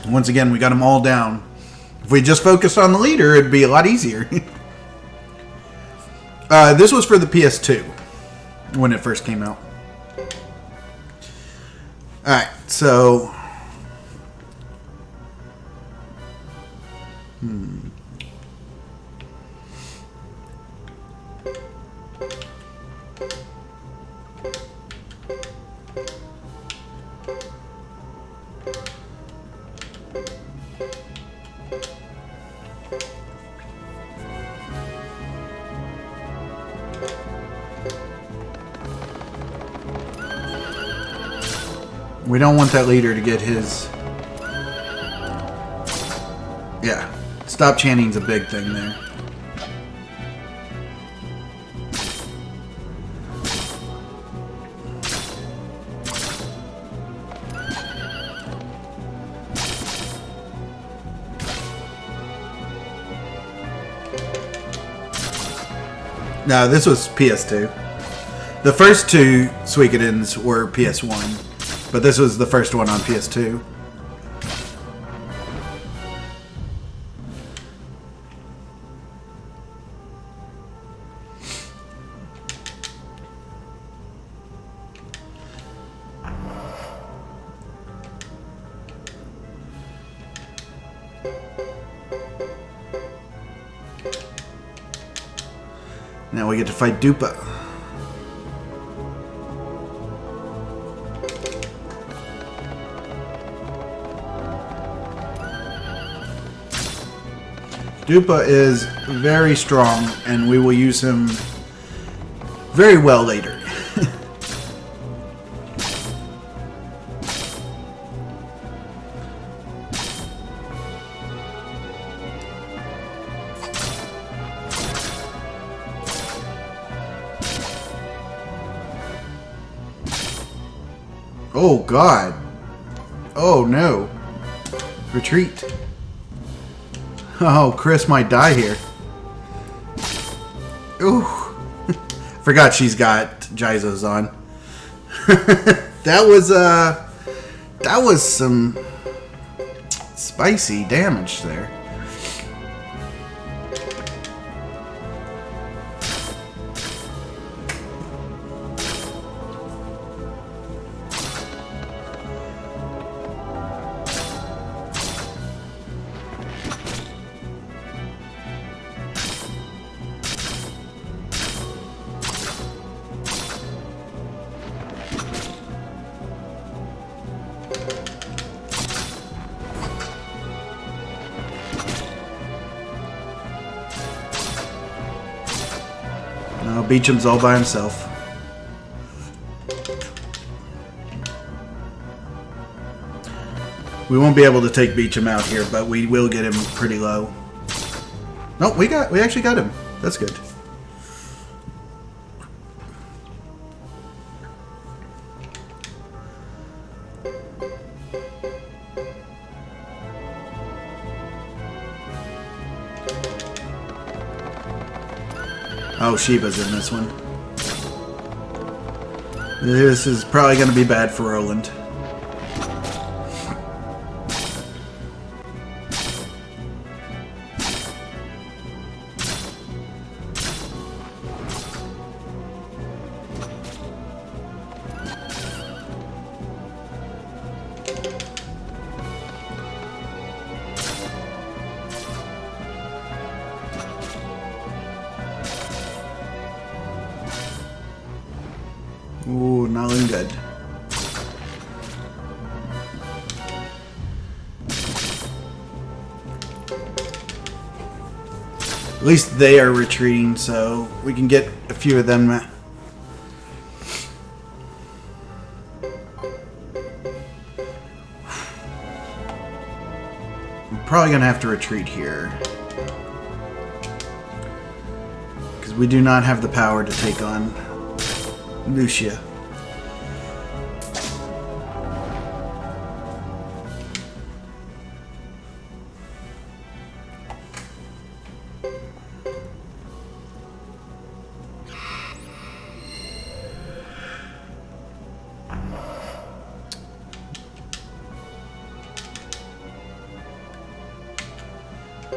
[SPEAKER 1] Once again, we got them all down. If we just focused on the leader, it'd be a lot easier. This was for the PS2 when it first came out. Alright, so... We don't want that leader to get his... Yeah. Stop chanting's a big thing there. No, this was PS2. The first two Suikodens were PS1, but this was the first one on PS2. Now we get to fight Dupa. Dupa is very strong, and we will use him very well later. Oh God. Oh no. Retreat. Oh, Chris might die here. Ooh. Forgot she's got Jaizo's on. That was some spicy damage there. No, Beecham's all by himself. We won't be able to take Beecham out here, but we will get him pretty low. No, we actually got him. That's good. Oh, Shiba's in this one. This is probably going to be bad for Roland. Ooh, not looking good. At least they are retreating, so we can get a few of them. We're probably going to have to retreat here. Because we do not have the power to take on Lucia.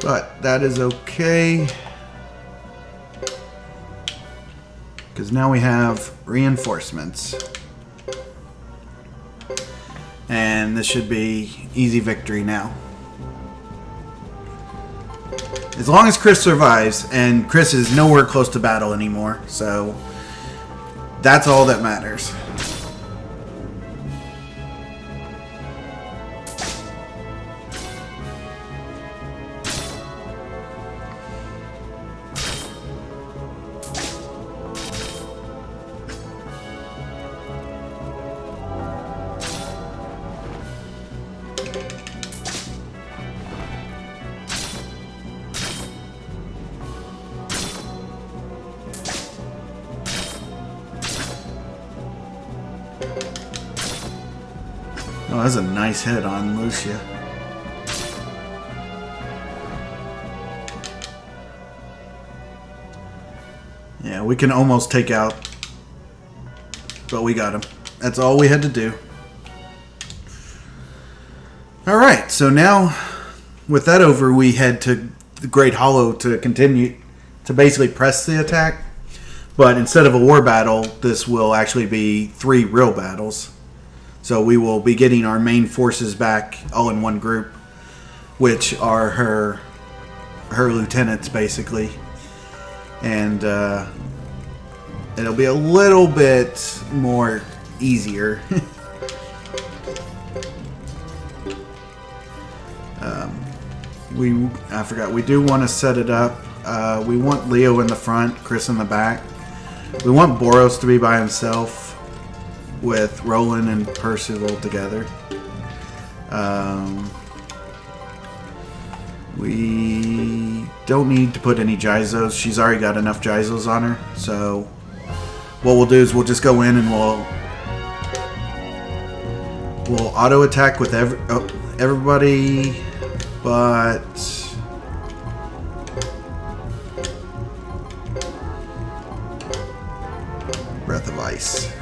[SPEAKER 1] But that is okay. Because now we have reinforcements. And this should be easy victory now. As long as Chris survives, and Chris is nowhere close to battle anymore, so that's all that matters. Oh, that's a nice hit on Lucia. Yeah, we can almost take out, but we got him. That's all we had to do. Alright, so now, with that over, we head to the Great Hollow to continue to basically press the attack. But instead of a war battle, this will actually be 3 real battles. So we will be getting our main forces back all in one group, which are her lieutenants, basically. And it'll be a little bit more easier. I forgot, we do want to set it up. We want Leo in the front, Chris in the back. We want Boros to be by himself with Roland and Percival together. We don't need to put any Jizos. She's already got enough Jizos on her. So what we'll do is we'll just go in and we'll auto attack with everybody, but Breath of Ice.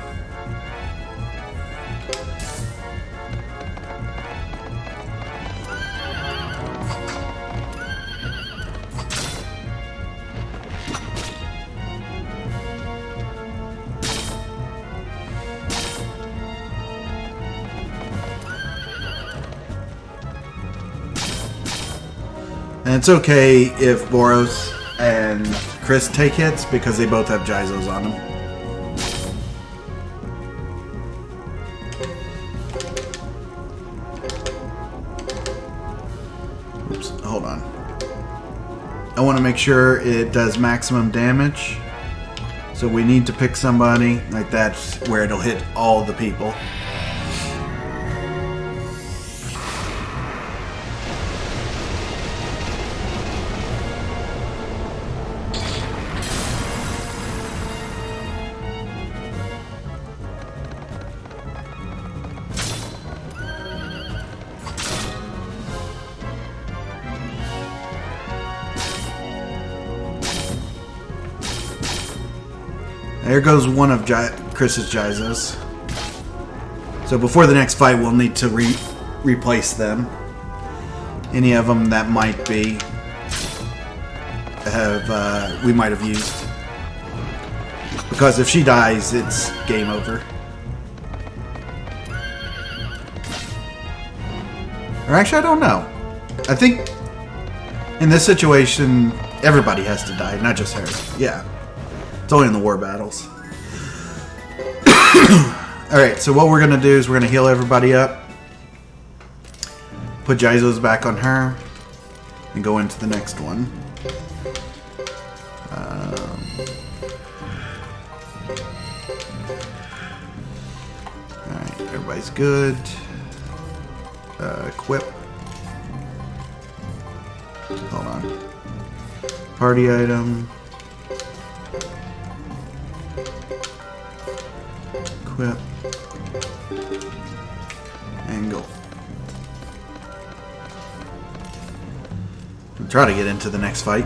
[SPEAKER 1] And it's okay if Boros and Chris take hits because they both have Jizos on them. Oops, hold on. I want to make sure it does maximum damage. So we need to pick somebody like that's where it'll hit all the people. There goes one of Chris's Jizos. So before the next fight, we'll need to replace them. Any of them that might be we might have used. Because if she dies, it's game over. Or actually, I don't know. I think in this situation, everybody has to die, not just her. Yeah. It's only in the war battles. Alright, so what we're going to do is we're going to heal everybody up. Put Jizos back on her. And go into the next one. Alright, everybody's good. Equip. Hold on. Party item. Equip. And go. I'll try to get into the next fight.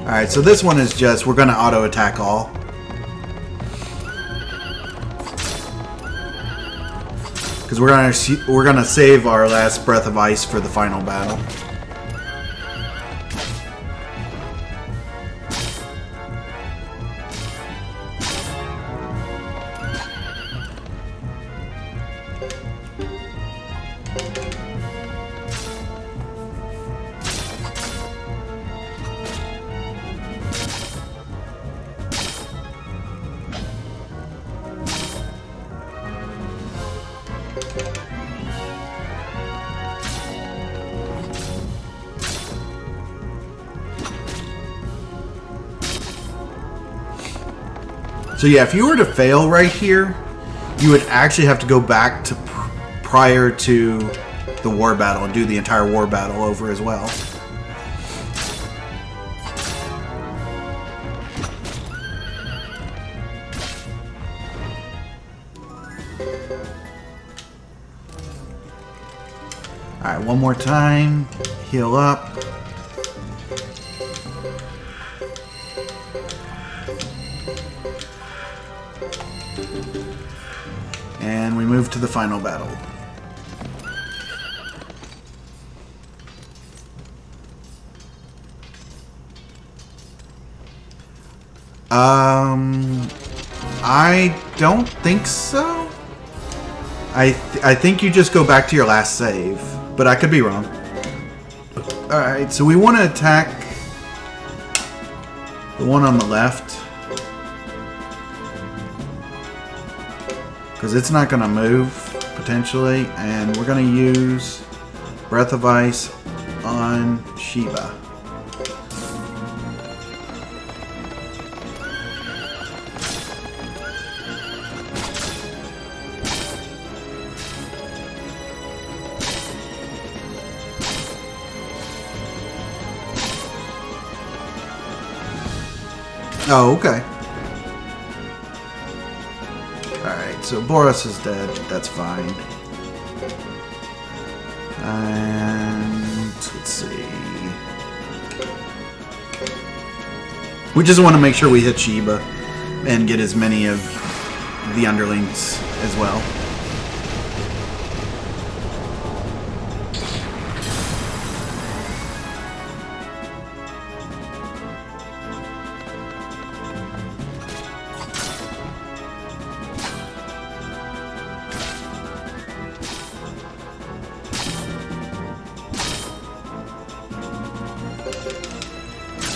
[SPEAKER 1] Alright, so this one is just, we're going to auto attack all. Because we're gonna save our last Breath of Ice for the final battle. So yeah, if you were to fail right here, you would actually have to go back to prior to the war battle and do the entire war battle over as well. Alright, one more time. Heal up. And we move to the final battle. I don't think so. I think you just go back to your last save, but I could be wrong. Alright, so we want to attack the one on the left, because it's not going to move, potentially, and we're going to use Breath of Ice on Shiba. Oh, okay. Alright, so Boros is dead. That's fine. And let's see. We just want to make sure we hit Shiba and get as many of the underlings as well.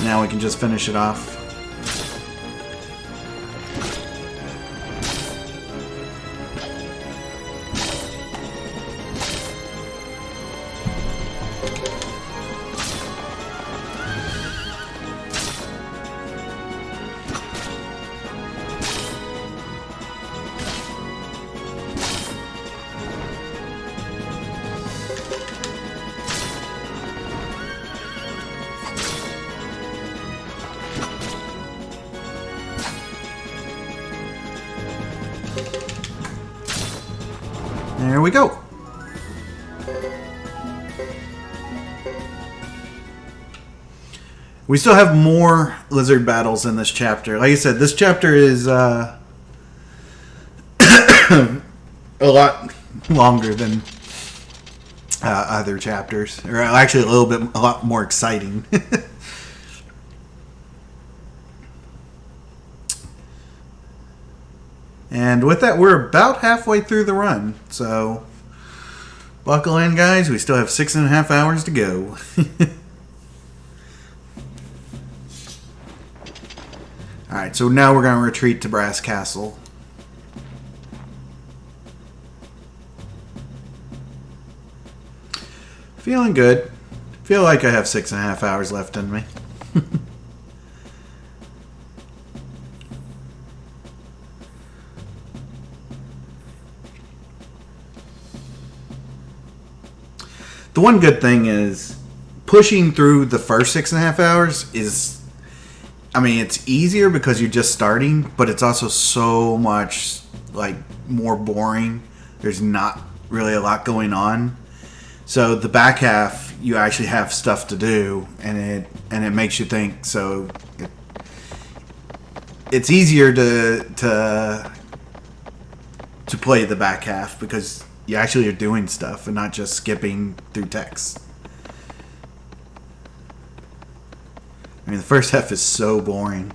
[SPEAKER 1] Now we can just finish it off. There we go. We still have more lizard battles in this chapter. Like I said, this chapter is a lot longer than other chapters, or actually a lot more exciting. And with that, we're about halfway through the run. So, buckle in, guys. We still have 6.5 hours to go. Alright, so now we're going to retreat to Brass Castle. Feeling good. Feel like I have 6.5 hours left in me. The one good thing is pushing through the first 6.5 hours is, I mean, it's easier because you're just starting, but it's also so much like more boring. There's not really a lot going on. So the back half, you actually have stuff to do, and it makes you think. So it's easier to play the back half because you actually are doing stuff and not just skipping through text. I mean, the first half is so boring.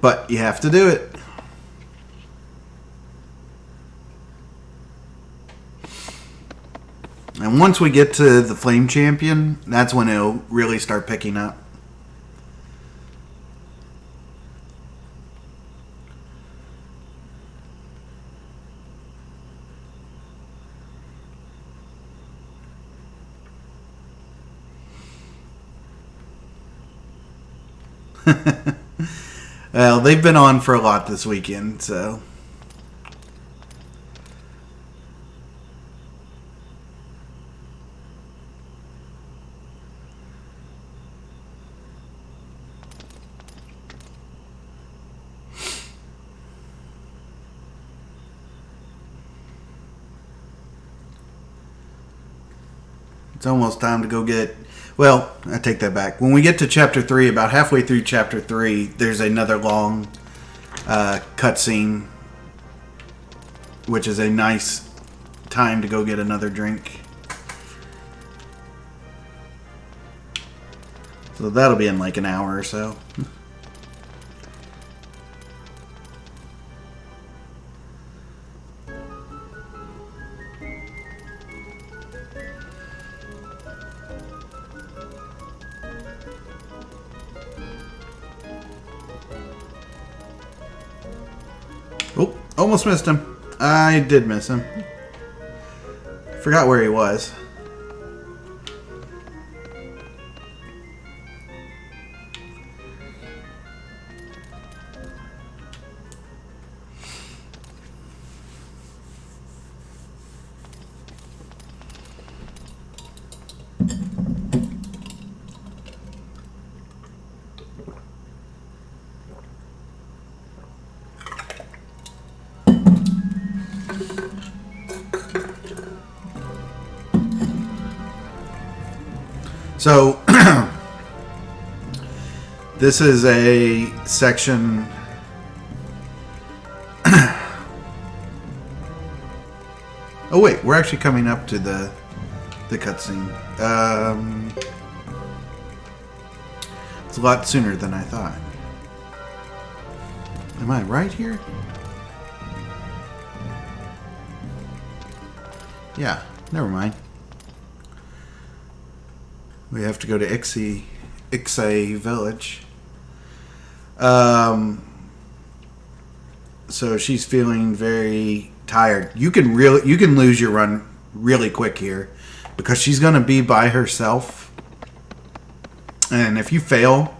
[SPEAKER 1] But you have to do it. And once we get to the Flame Champion, that's when it'll really start picking up. Well, they've been on for a lot this weekend, so. It's almost time to go get... Well, I take that back. When we get to Chapter 3, about halfway through Chapter 3, there's another long cutscene, which is a nice time to go get another drink. So that'll be in like an hour or so. Oh, almost missed him. I did miss him. Forgot where he was. So, this is a section... Oh wait, we're actually coming up to the cutscene. It's a lot sooner than I thought. Am I right here? Yeah, never mind. We have to go to Ixay Village. So she's feeling very tired. You can lose your run really quick here because she's going to be by herself. And if you fail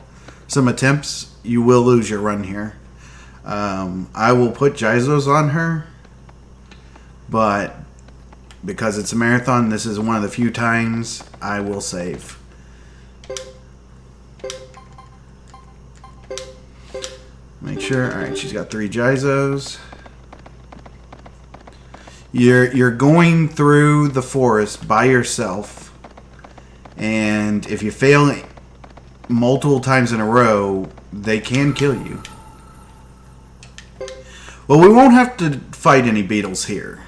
[SPEAKER 1] some attempts, you will lose your run here. I will put Jizos on her, but because it's a marathon, this is one of the few times I will save. Make sure. Alright, she's got 3 Jizos. You're going through the forest by yourself, and if you fail multiple times in a row, they can kill you. Well, we won't have to fight any beetles here.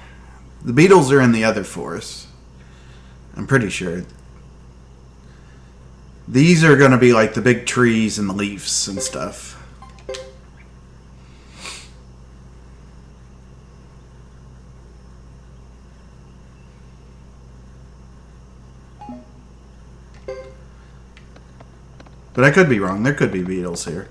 [SPEAKER 1] The beetles are in the other forest. I'm pretty sure. These are going to be like the big trees and the leaves and stuff. But I could be wrong. There could be beetles here.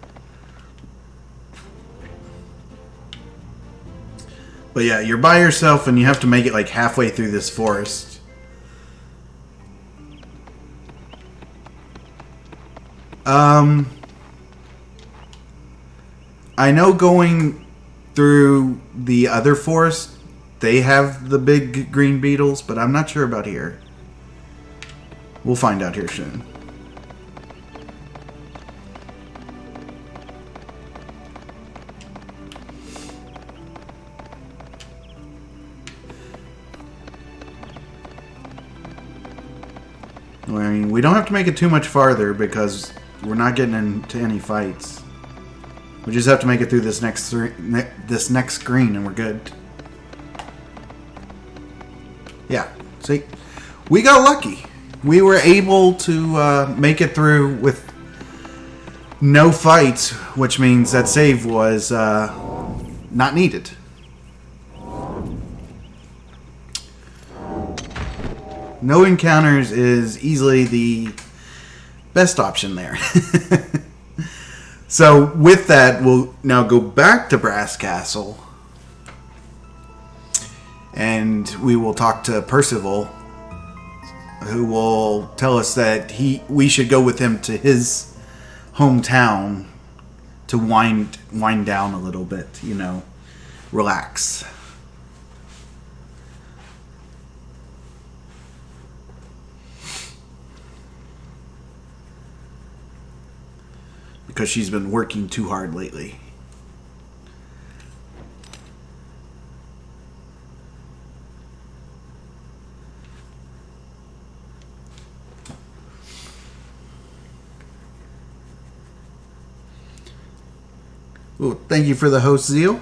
[SPEAKER 1] But yeah, you're by yourself and you have to make it like halfway through this forest. I know going through the other forest, they have the big green beetles, but I'm not sure about here. We'll find out here soon. I mean, we don't have to make it too much farther because we're not getting into any fights. We just have to make it through this next screen and we're good. Yeah, see? We got lucky. We were able to make it through with no fights, which means that save was not needed. No encounters is easily the best option there. So with that, we'll now go back to Brass Castle. And we will talk to Percival, who will tell us that we should go with him to his hometown to wind down a little bit, relax. Because she's been working too hard lately. Well, thank you for the host zeal.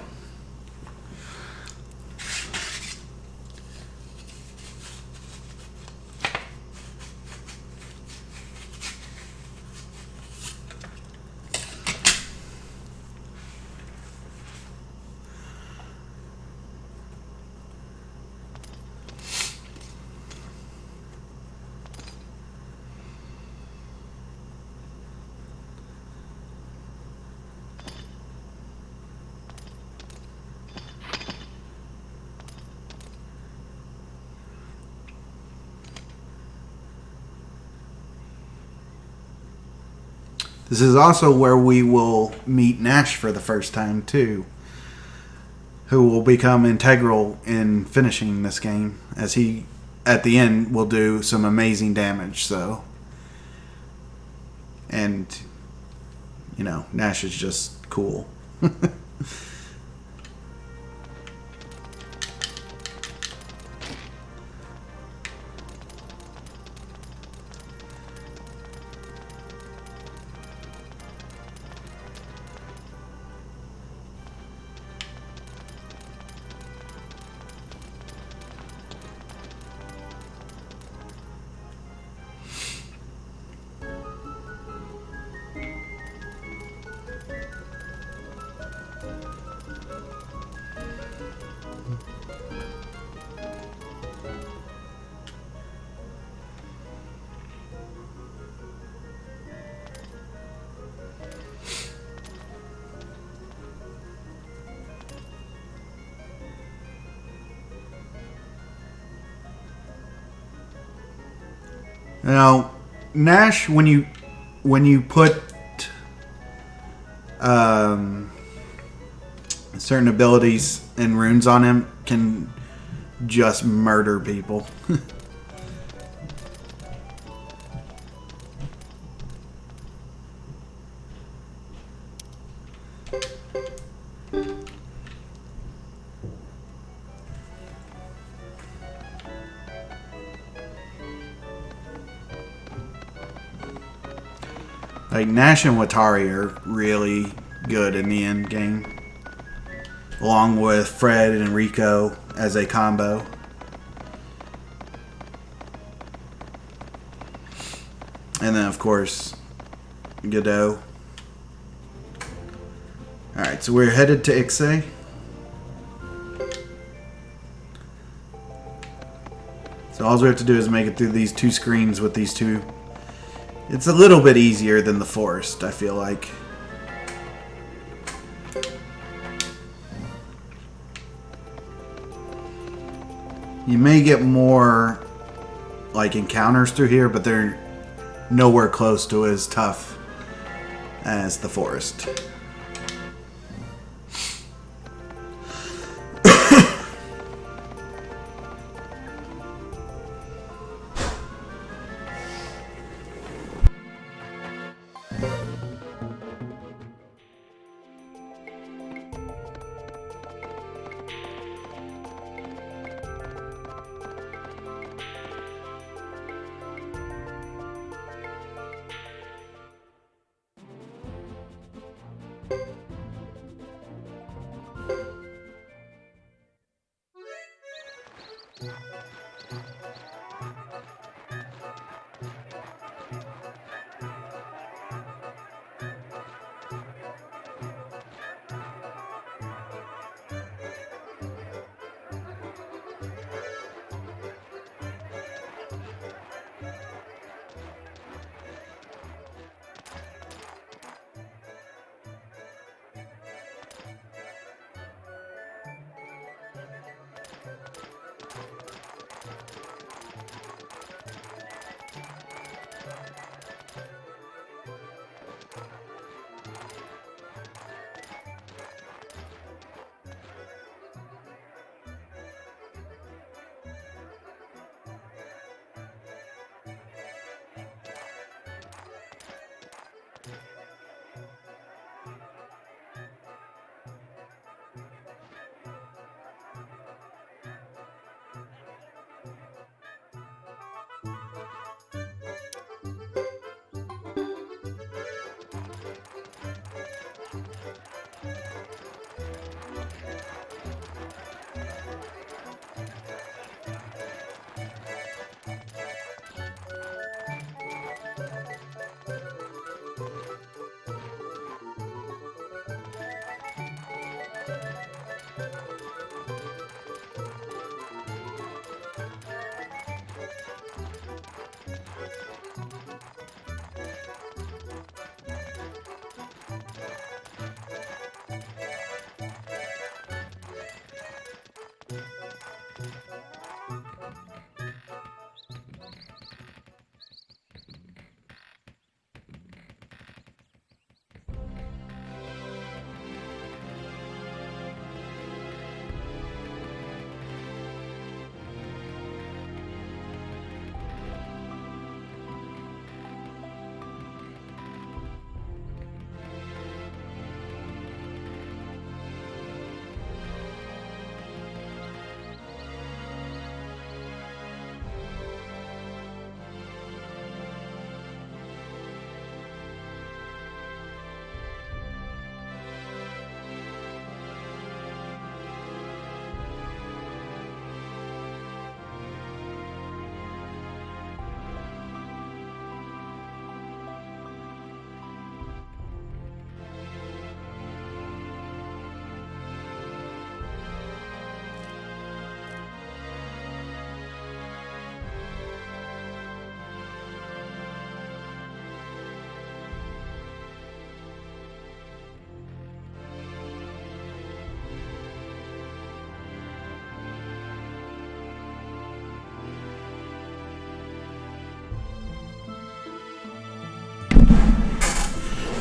[SPEAKER 1] This is also where we will meet Nash for the first time, too, who will become integral in finishing this game, as he, at the end, will do some amazing damage, so. And, you know, Nash is just cool. Now, Nash, when you put certain abilities and runes on him, can just murder people. Like, Nash and Watari are really good in the end game. Along with Fred and Rico as a combo. And then, of course, Godot. Alright, so we're headed to Ixay. So all we have to do is make it through these two screens with these two. It's a little bit easier than the forest, I feel like. You may get more like encounters through here, but they're nowhere close to as tough as the forest.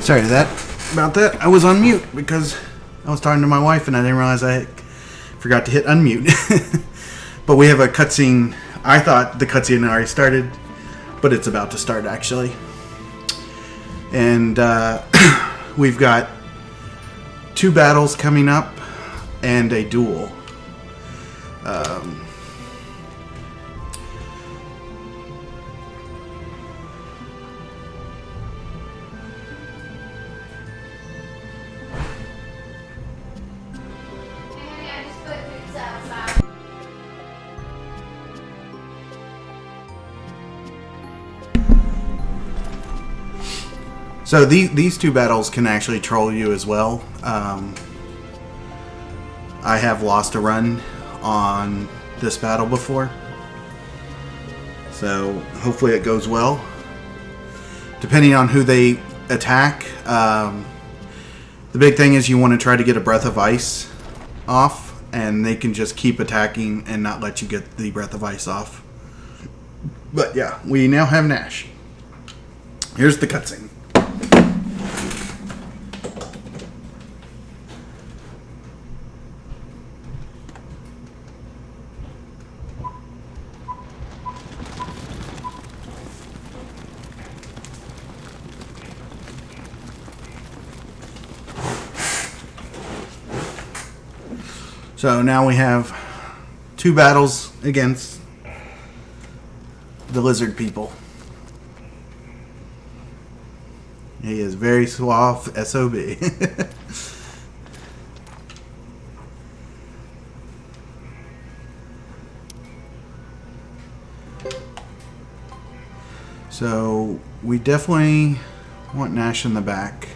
[SPEAKER 1] Sorry about that. I was on mute because I was talking to my wife and I didn't realize I forgot to hit unmute. But we have a cutscene. I thought the cutscene already started, but it's about to start actually. And we've got 2 battles coming up and a duel.
[SPEAKER 3] I just put hoops outside.
[SPEAKER 1] So these 2 battles can actually troll you as well. I have lost a run on this battle before. So hopefully it goes well. Depending on who they attack, the big thing is you want to try to get a breath of ice off, and they can just keep attacking and not let you get the breath of ice off. But yeah, we now have Nash. Here's the cutscene. So now we have 2 battles against the lizard people. He is very suave SOB. So we definitely want Nash in the back.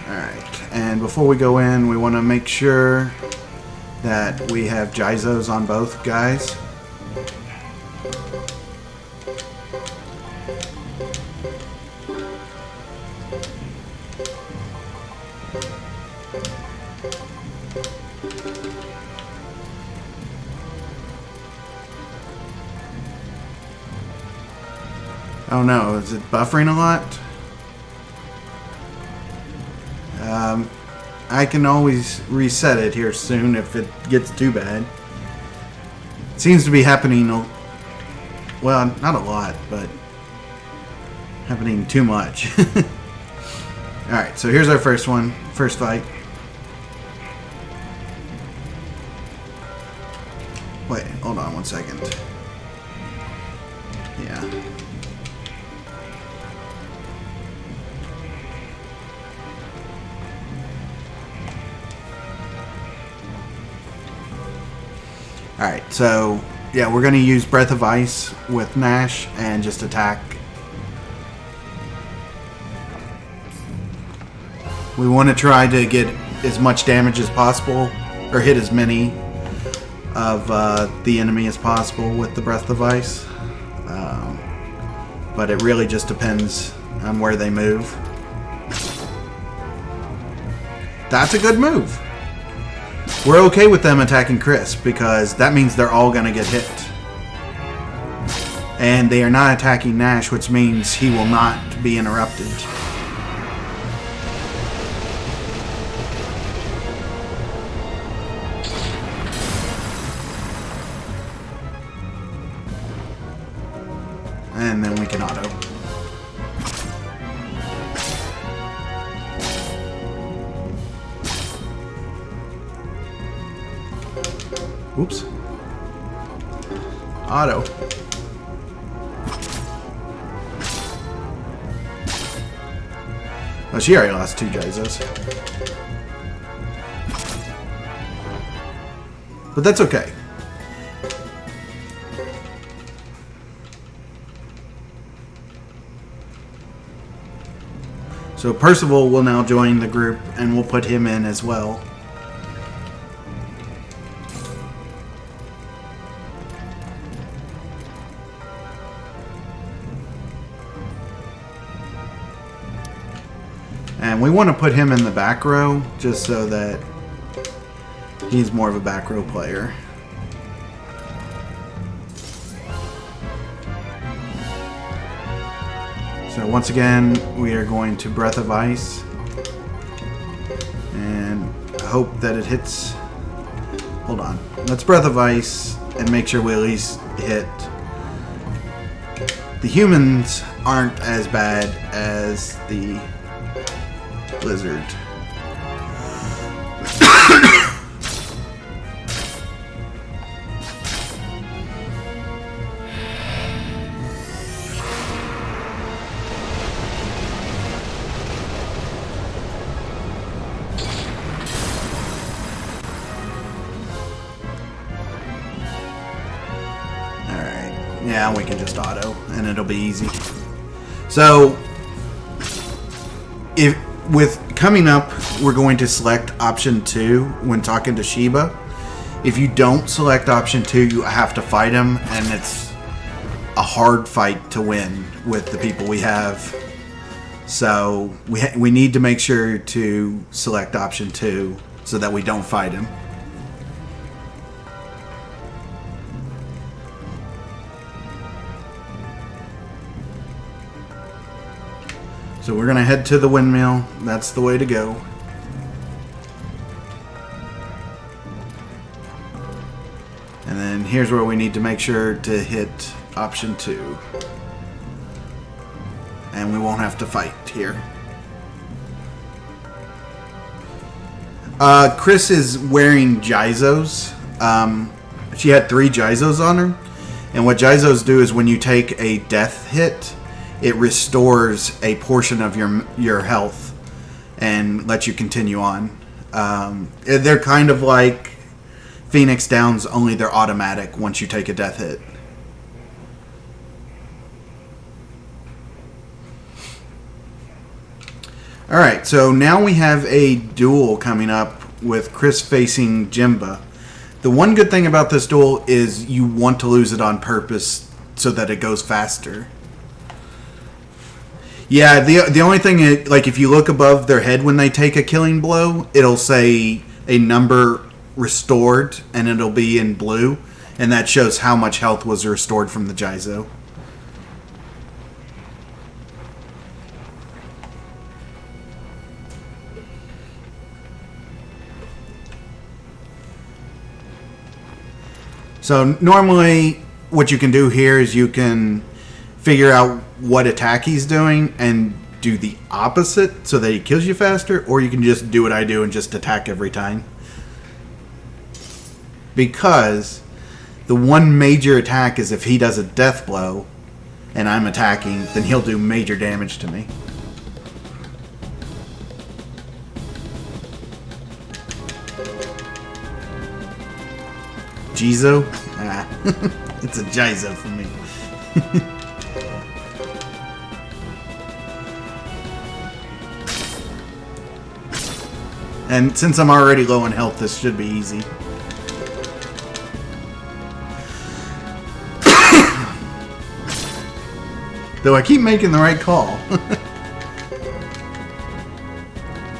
[SPEAKER 1] Alright, and before we go in, we want to make sure that we have Jizos on both guys. Oh no, is it buffering a lot? I can always reset it here soon if it gets too bad. It seems to be happening, well, not a lot, but happening too much. Alright, so here's our first fight. Wait, hold on 1 second. Yeah. Alright, so yeah, we're going to use Breath of Ice with Nash and just attack. We want to try to get as much damage as possible, or hit as many of the enemy as possible with the Breath of Ice. But it really just depends on where they move. That's a good move. We're okay with them attacking Chris because that means they're all going to get hit. And they are not attacking Nash, which means he will not be interrupted. And then we can auto. Oops. Auto. Oh, she already lost 2 Jizos. But that's okay. So Percival will now join the group, and we'll put him in as well. And we want to put him in the back row, just so that he's more of a back row player. So once again, we are going to Breath of Ice. And hope that it hits... Hold on. Let's Breath of Ice and make sure we at least hit... The humans aren't as bad as the Blizzard. Yeah, we can just auto, and it'll be easy. So, if with coming up, we're going to select option 2 when talking to Shiba. If you don't select option 2, you have to fight him, and it's a hard fight to win with the people we have. So, we need to make sure to select option 2 so that we don't fight him. So we're going to head to the windmill. That's the way to go. And then here's where we need to make sure to hit option 2. And we won't have to fight here. Chris is wearing Jizos. She had 3 Jizos on her. And what Jizos do is when you take a death hit, it restores a portion of your health and lets you continue on. They're kind of like Phoenix Downs, only they're automatic once you take a death hit. Alright, so now we have a duel coming up with Chris facing Jimba. The one good thing about this duel is you want to lose it on purpose so that it goes faster. Yeah, the only thing is, like, if you look above their head when they take a killing blow, it'll say a number restored, and it'll be in blue, and that shows how much health was restored from the Jizo. So normally what you can do here is you can figure out what attack he's doing and do the opposite so that he kills you faster, or you can just do what I do and just attack every time. Because the one major attack is if he does a death blow and I'm attacking, then he'll do major damage to me. Jizo? Ah, it's a Jizo for me. And since I'm already low in health, this should be easy. Though I keep making the right call.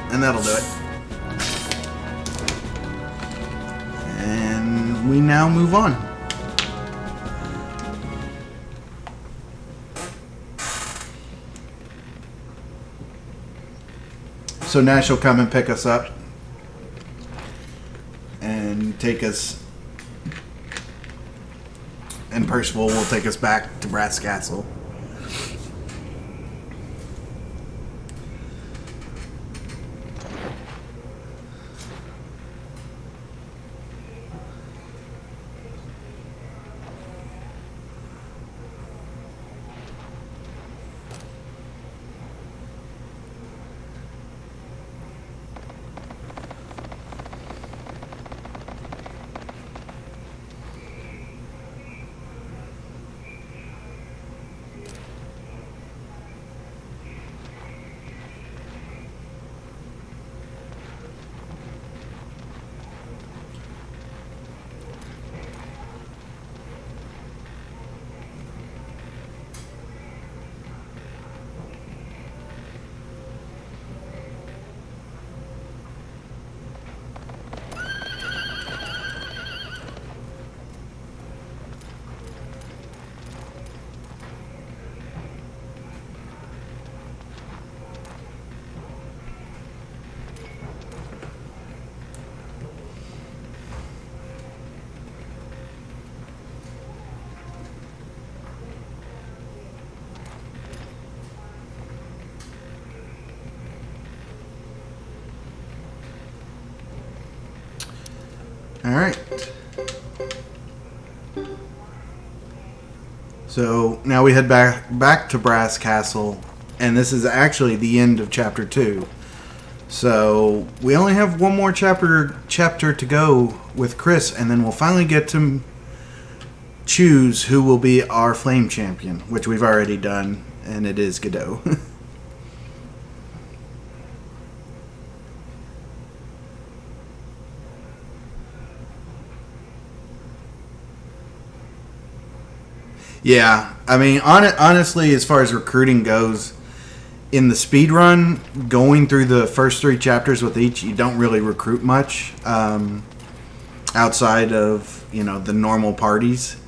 [SPEAKER 1] And that'll do it. And we now move on. So Nash will come and pick us up and take us, and Percival will take us back to Brass Castle. Alright. So now we head back to Brass Castle, and this is actually the end of chapter 2. So we only have one more chapter to go with Chris, and then we'll finally get to choose who will be our Flame Champion, which we've already done, and it is Godot. Yeah, I mean, honestly, as far as recruiting goes, in the speed run, going through the first 3 chapters with each, you don't really recruit much outside of, the normal parties.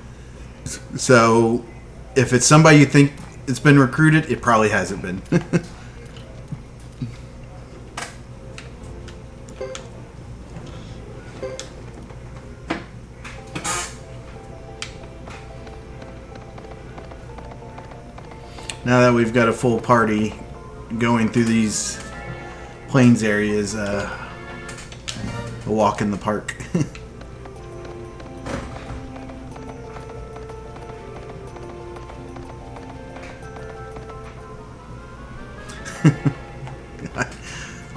[SPEAKER 1] So, if it's somebody you think it's been recruited, it probably hasn't been. Now that we've got a full party going through these plains areas, a walk in the park.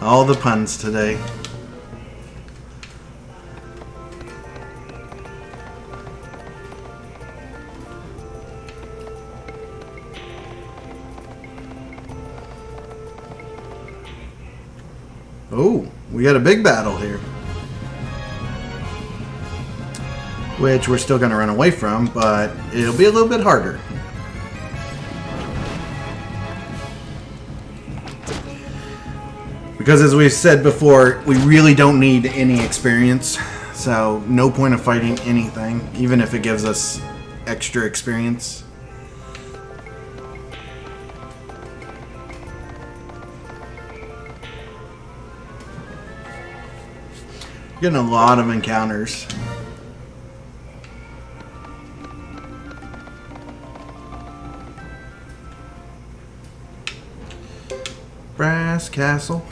[SPEAKER 1] All the puns today. Oh, we got a big battle here. Which we're still going to run away from, but it'll be a little bit harder. Because as we've said before, we really don't need any experience. So no point of fighting anything, even if it gives us extra experience. Getting a lot of encounters. Brass Castle.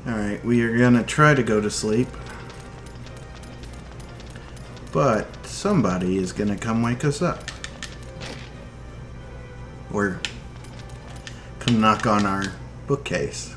[SPEAKER 1] Alright, we are going to try to go to sleep. But somebody is going to come wake us up. Or come knock on our bookcase.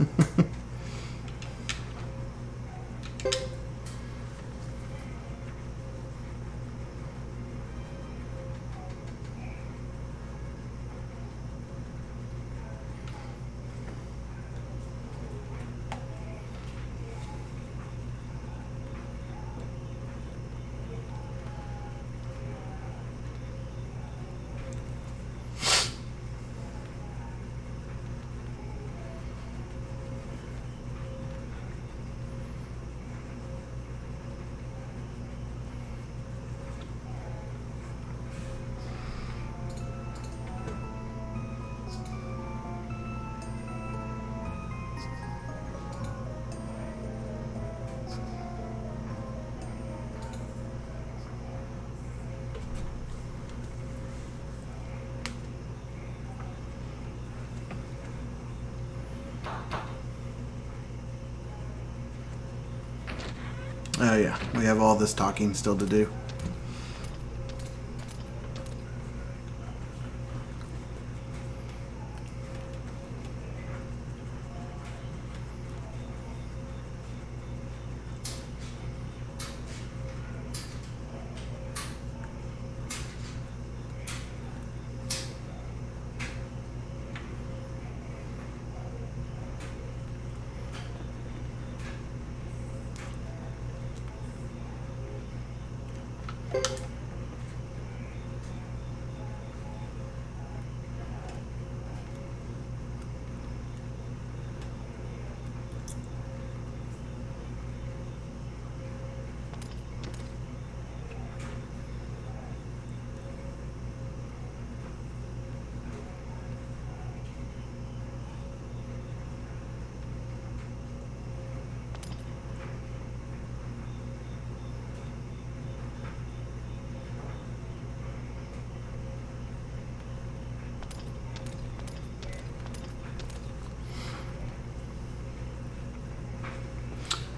[SPEAKER 1] Oh yeah, we have all this talking still to do.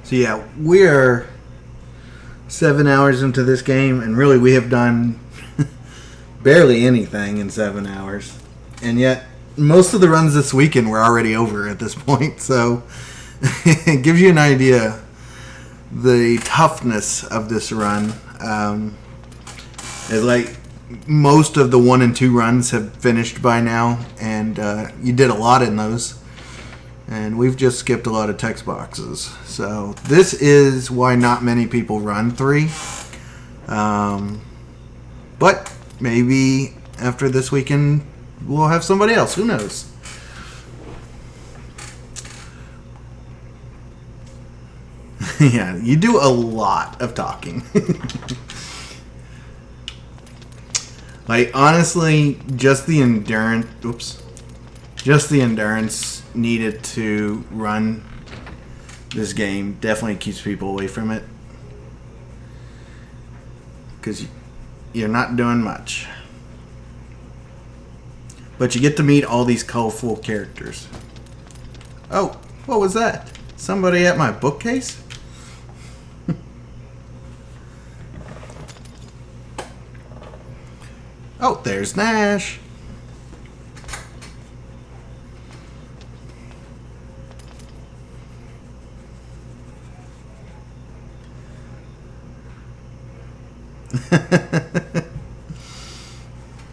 [SPEAKER 1] So yeah, we're 7 hours into this game, and really we have done barely anything in 7 hours. And yet, most of the runs this weekend were already over at this point, so it gives you an idea the toughness of this run. It's like most of the 1 and 2 runs have finished by now, and you did a lot in those. And we've just skipped a lot of text boxes. So this is why not many people run 3. But maybe after this weekend, we'll have somebody else. Who knows? Yeah, you do a lot of talking. Like, honestly, just the endurance needed to run this game definitely keeps people away from it, because you're not doing much, but you get to meet all these colorful characters. Oh, what was that? Somebody at my bookcase? Oh, there's Nash.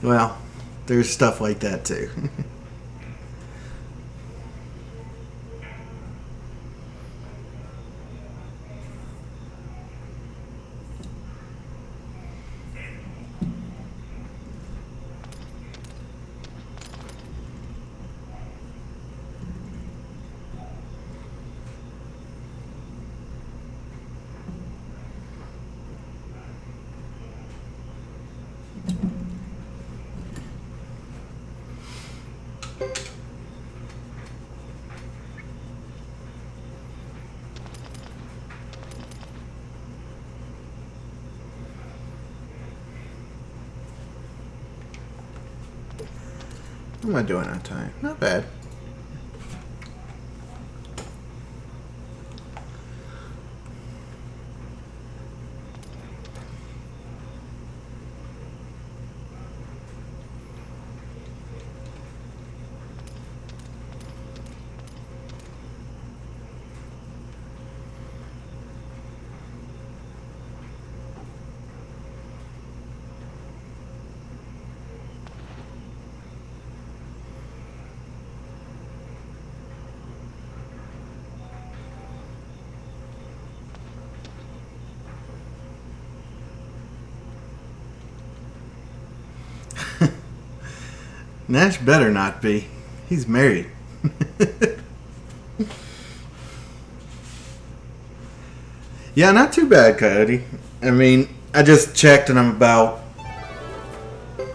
[SPEAKER 1] Well, there's stuff like that too. What am I doing on time? Not bad. Nash better not be. He's married. Yeah, not too bad, Coyote. I mean, I just checked and I'm about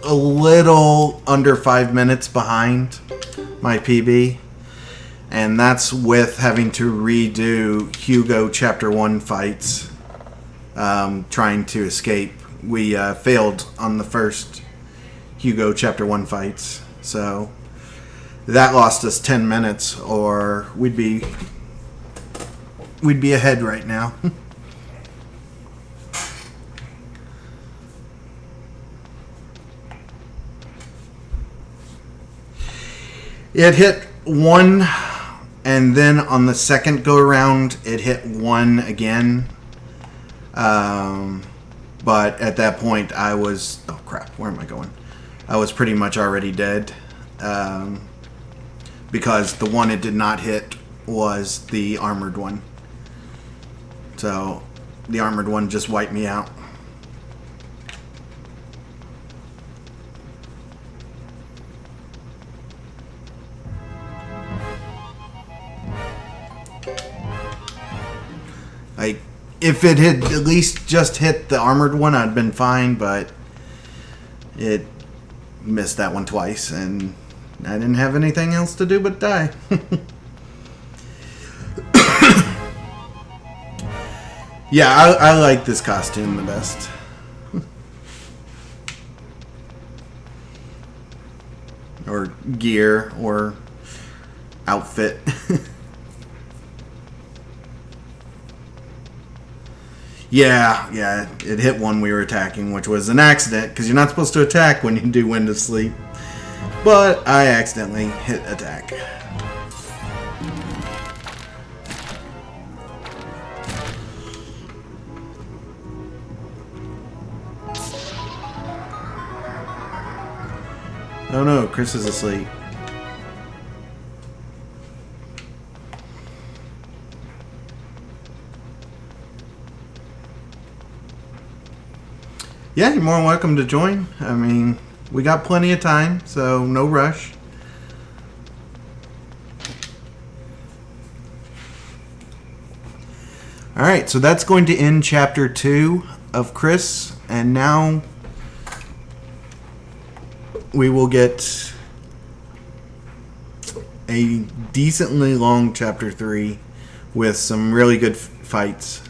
[SPEAKER 1] a little under 5 minutes behind my PB. And that's with having to redo Hugo Chapter 1 fights, trying to escape. We failed on the first Hugo Chapter 1 fights. So that lost us 10 minutes or we'd be ahead right now. It hit 1 and then on the second go around it hit 1 again. But at that point I was, oh crap, where am I going? I was pretty much already dead, because the one it did not hit was the armored one. So the armored one just wiped me out. Like, if it had at least just hit the armored one, I'd been fine, but it missed that one twice, and I didn't have anything else to do but die. Yeah, I like this costume the best. Or gear, or outfit. Yeah, it hit one we were attacking, which was an accident, because you're not supposed to attack when you do Wind of Sleep. But I accidentally hit attack. Oh no, Chris is asleep. Yeah, you're more than welcome to join. I mean, we got plenty of time, so no rush. Alright, so that's going to end Chapter 2 of Chris, and now we will get a decently long Chapter 3 with some really good fights.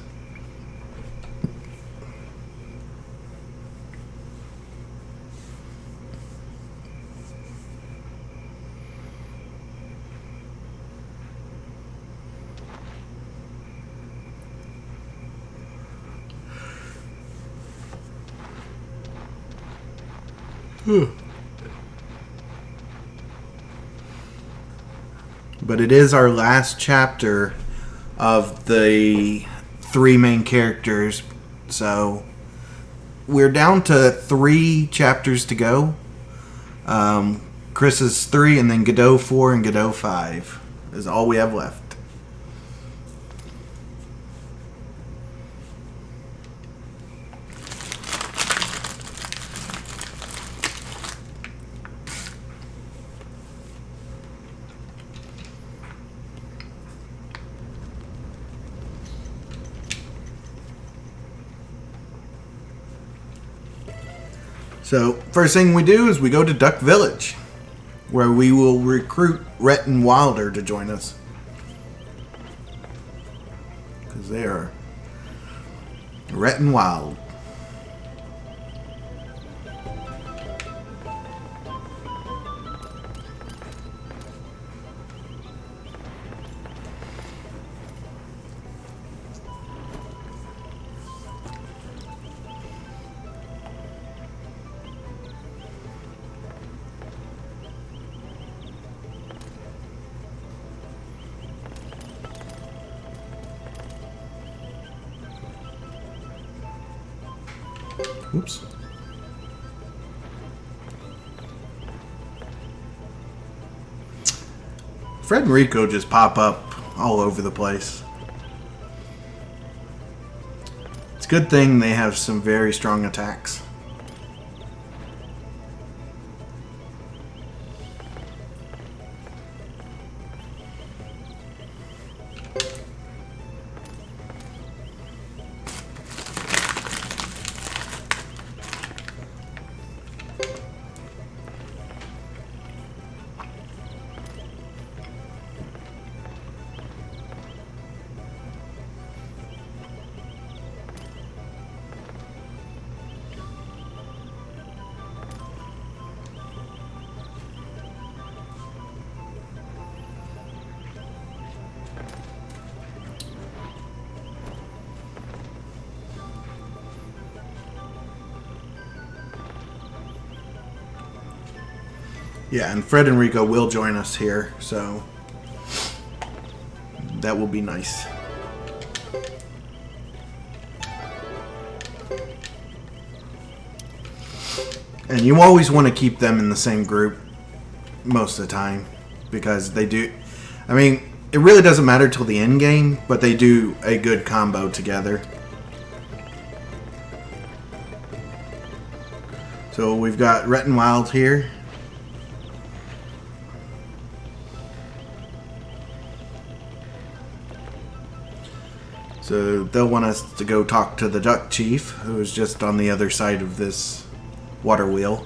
[SPEAKER 1] But it is our last chapter of the 3 main characters, so we're down to 3 chapters to go. Chris is 3, and then Godot 4 and Godot 5 is all we have left. So, first thing we do is we go to Duck Village, where we will recruit Rhett and Wilder to join us. Because they are Rhett and Wild. Oops. Fred and Rico just pop up all over the place. It's a good thing they have some very strong attacks. Yeah, and Fred and Rico will join us here, so that will be nice. And you always want to keep them in the same group most of the time, because they do, I mean, it really doesn't matter till the end game, but they do a good combo together. So we've got Rhett and Wild here. So they'll want us to go talk to the Duck Chief, who is just on the other side of this water wheel.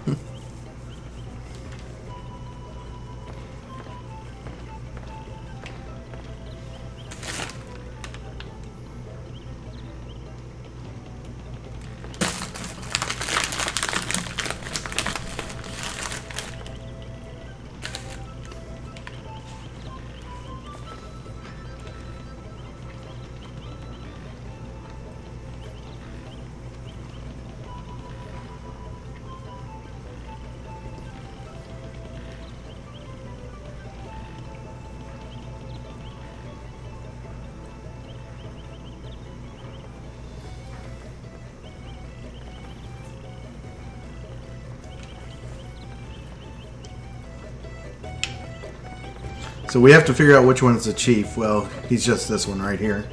[SPEAKER 1] So we have to figure out which one's the chief. Well, he's just this one right here.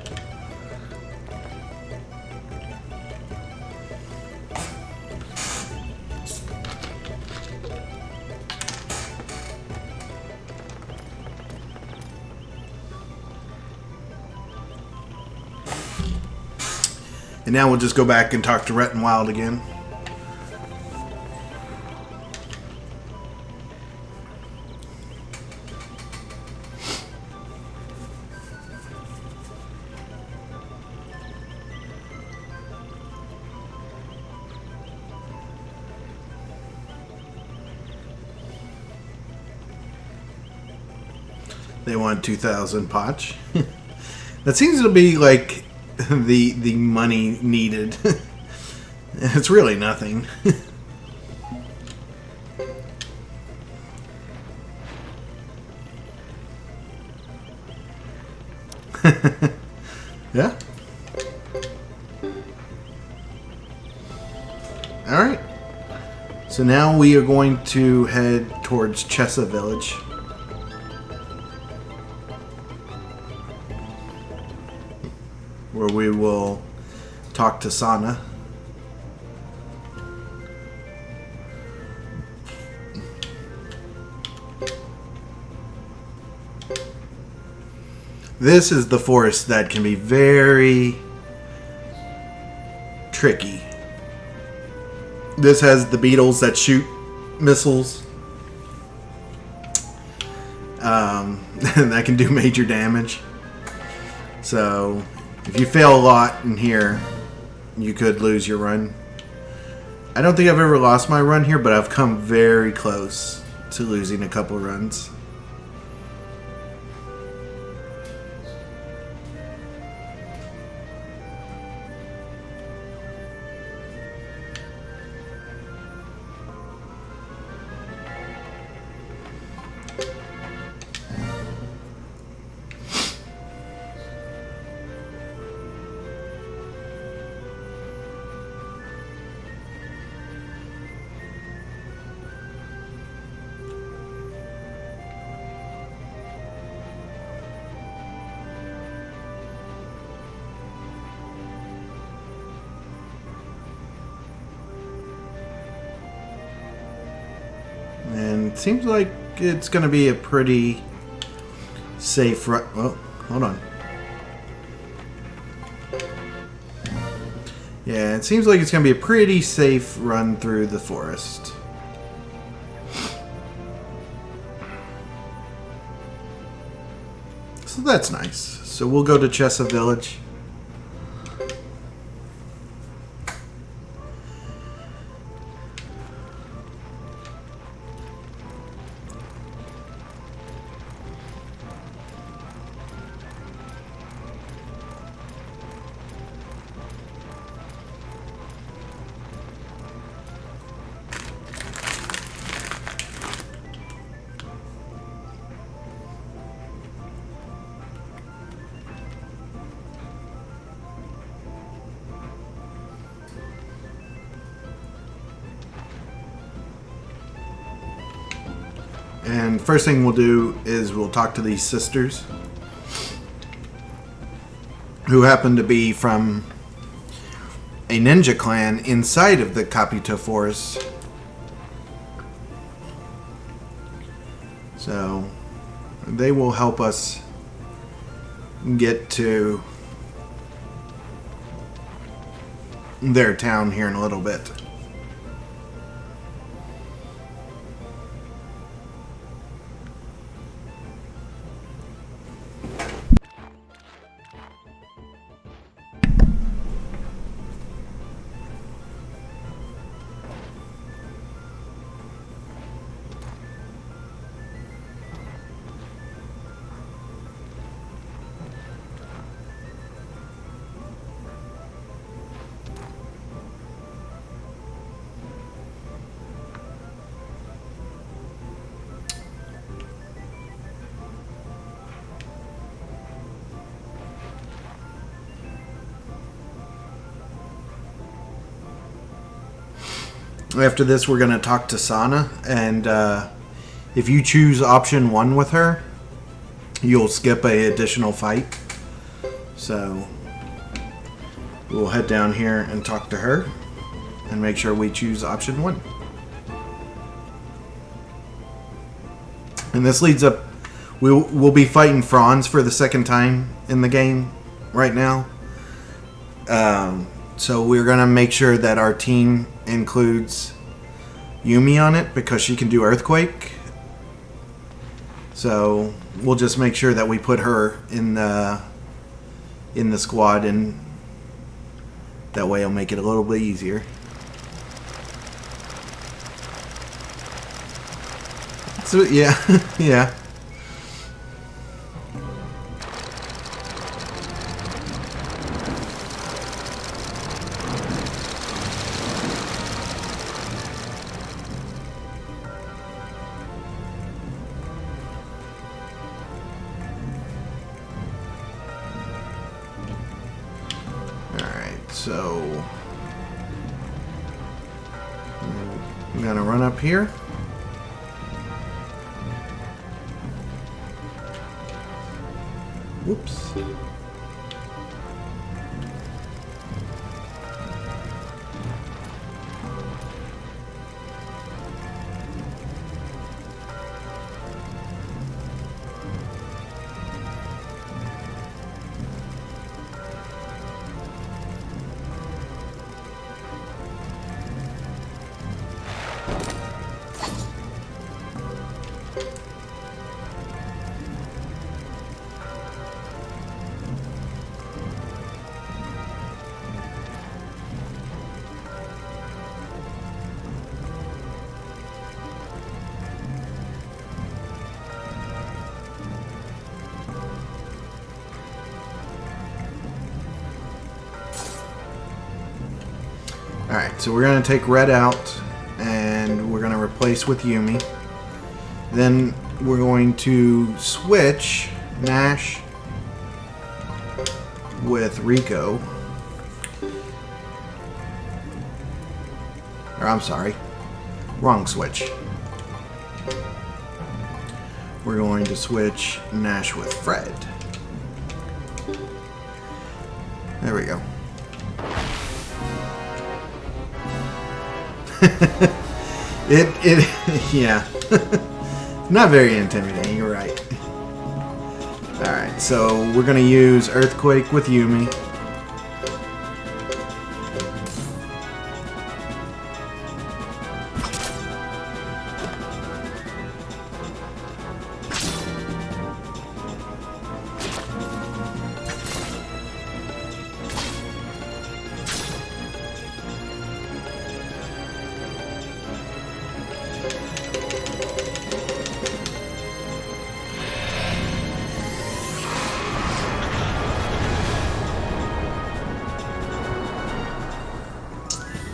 [SPEAKER 1] And now we'll just go back and talk to Rhett and Wild again. They want 2,000 potch. That seems to be like the money needed. It's really nothing. Yeah. All right. So now we are going to head towards Chessa Village. Where we will talk to Sana. This is the forest that can be very tricky. This has the beetles that shoot missiles. That can do major damage. So if you fail a lot in here, you could lose your run. I don't think I've ever lost my run here, but I've come very close to losing a couple runs. Seems like it's going to be a pretty safe run. Oh, hold on. Yeah, it seems like it's going to be a pretty safe run through the forest. So that's nice. So we'll go to Chesa Village. And first thing we'll do is we'll talk to these sisters who happen to be from a ninja clan inside of the Kabuto Forest. So they will help us get to their town here in a little bit. After this, we're going to talk to Sana, and if you choose option 1 with her, you'll skip a additional fight. So we'll head down here and talk to her and make sure we choose option 1. And this leads up, we'll be fighting Franz for the second time in the game right now. So we're going to make sure that our team includes Yumi on it because she can do Earthquake. So we'll just make sure that we put her in the squad, and that way it'll make it a little bit easier. So yeah, yeah. So I'm gonna run up here. Whoops. Alright, so we're going to take Red out, and we're going to replace with Yumi. Then we're going to switch Nash with Rico. Or I'm sorry, wrong switch. We're going to switch Nash with Fred. There we go. Yeah. Not very intimidating, you're right. Alright, so we're gonna use Earthquake with Yumi.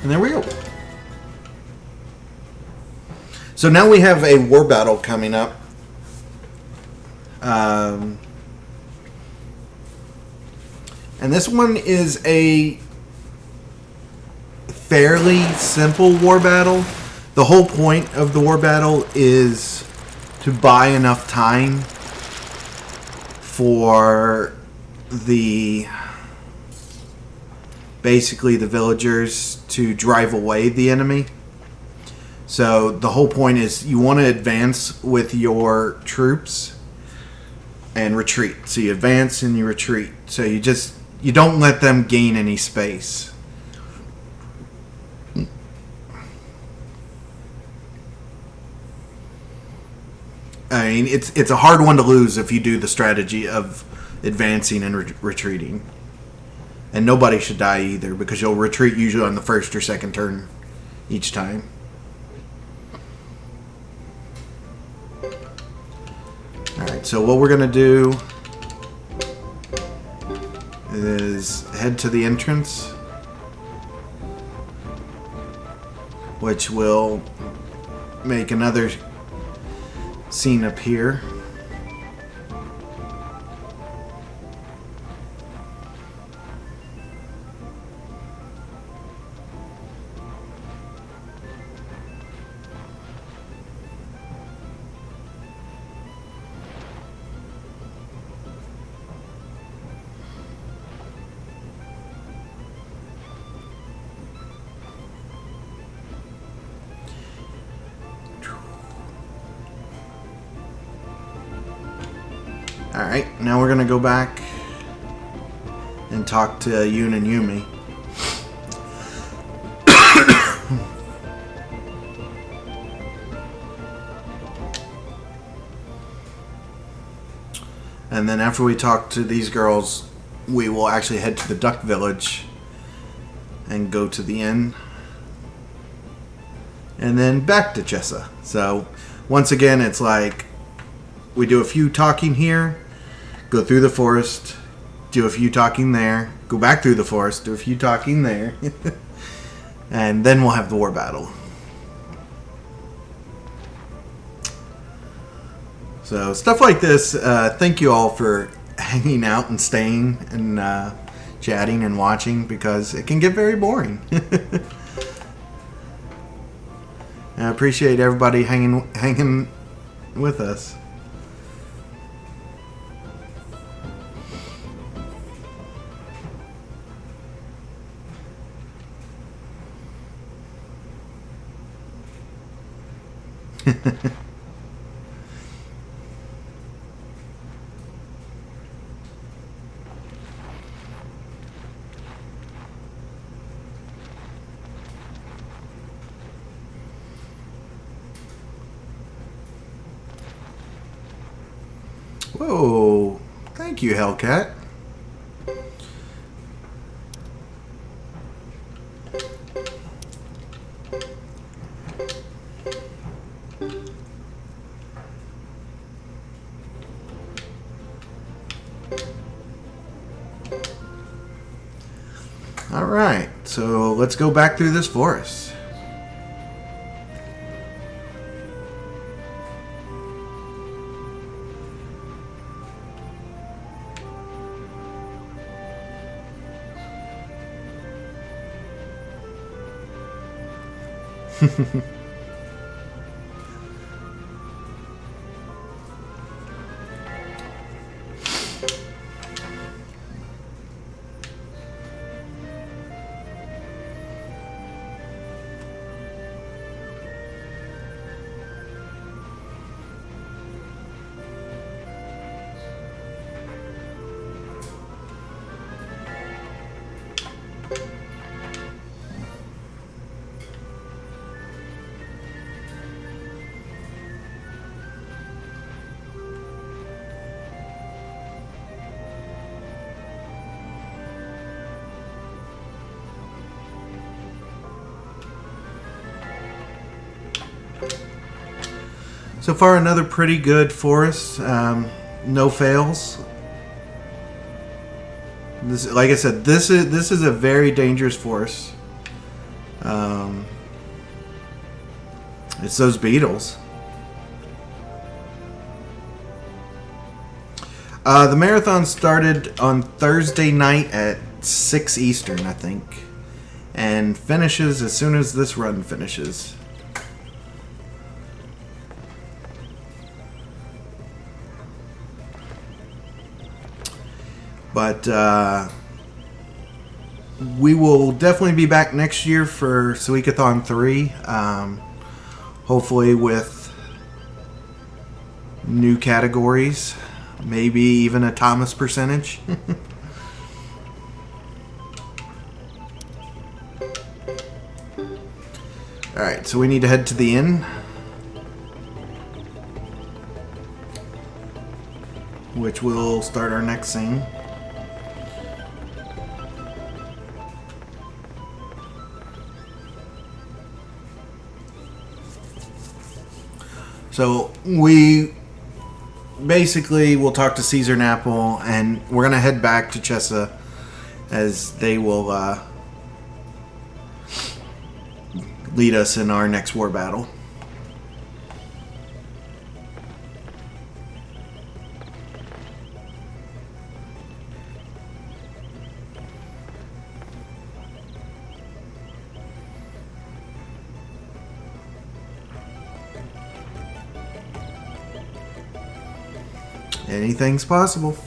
[SPEAKER 1] And there we go. So now we have a war battle coming up. And this one is a fairly simple war battle. The whole point of the war battle is to buy enough time for basically the villagers to drive away the enemy. So the whole point is you want to advance with your troops and retreat. So you advance and you retreat. So you don't let them gain any space. I mean, it's a hard one to lose if you do the strategy of advancing and retreating. And nobody should die either, because you'll retreat usually on the first or second turn each time. Alright, so what we're going to do is head to the entrance, which will make another scene up here. Alright, now we're going to go back and talk to Yoon and Yumi. And then after we talk to these girls, we will actually head to the Duck Village and go to the inn. And then back to Chessa. So, once again, it's like we do a few talking here, go through the forest, do a few talking there, go back through the forest, do a few talking there, and then we'll have the war battle. So stuff like this, thank you all for hanging out and staying and chatting and watching, because it can get very boring. I appreciate everybody hanging with us. Whoa, thank you, Hellcat. Alright, so let's go back through this forest. So far, another pretty good forest. No fails. This, like I said, this is a very dangerous forest. It's those beetles. The marathon started on Thursday night at 6 Eastern, I think, and finishes as soon as this run finishes. But we will definitely be back next year for Suikothon 3. Hopefully with new categories. Maybe even a Thomas percentage. Alright, so we need to head to the inn. Which will start our next scene. So we basically will talk to Caesar and Apple, and we're going to head back to Chessa as they will lead us in our next war battle. Anything's possible.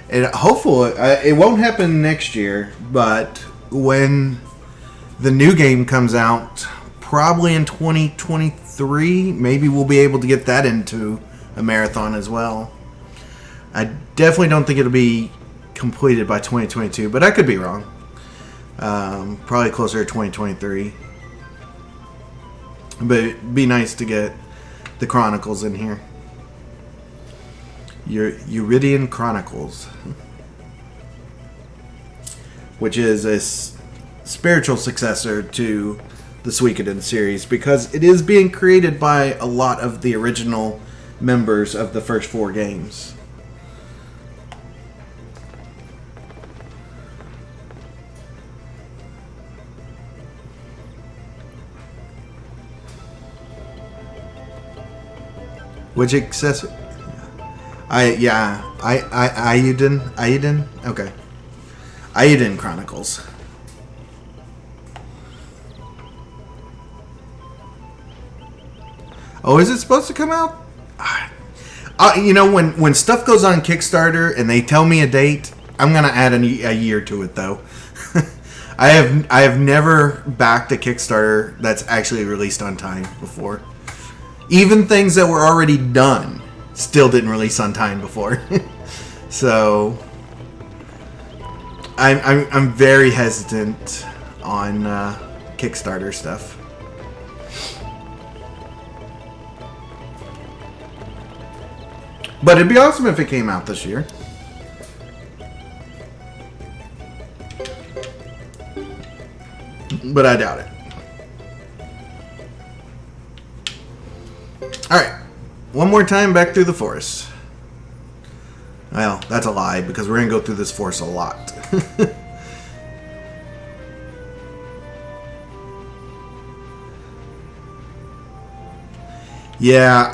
[SPEAKER 1] And hopefully, it won't happen next year, but when the new game comes out, probably in 2023, maybe we'll be able to get that into a marathon as well. I definitely don't think it'll be completed by 2022, but I could be wrong. Probably closer to 2023. But it'd be nice to get the Chronicles in here. Uridian Chronicles. Which is a spiritual successor to the Suikoden series, because it is being created by a lot of the original members of the first 4 games. Which accessory? Ayuden? Okay. Ayuden Chronicles. Oh, is it supposed to come out? You know, when stuff goes on Kickstarter and they tell me a date, I'm gonna add a year to it though. I have never backed a Kickstarter that's actually released on time before. Even things that were already done still didn't release on time before. So I'm very hesitant on Kickstarter stuff. But it'd be awesome if it came out this year. But I doubt it. Alright. One more time back through the forest. Well, that's a lie, because we're going to go through this forest a lot. Yeah,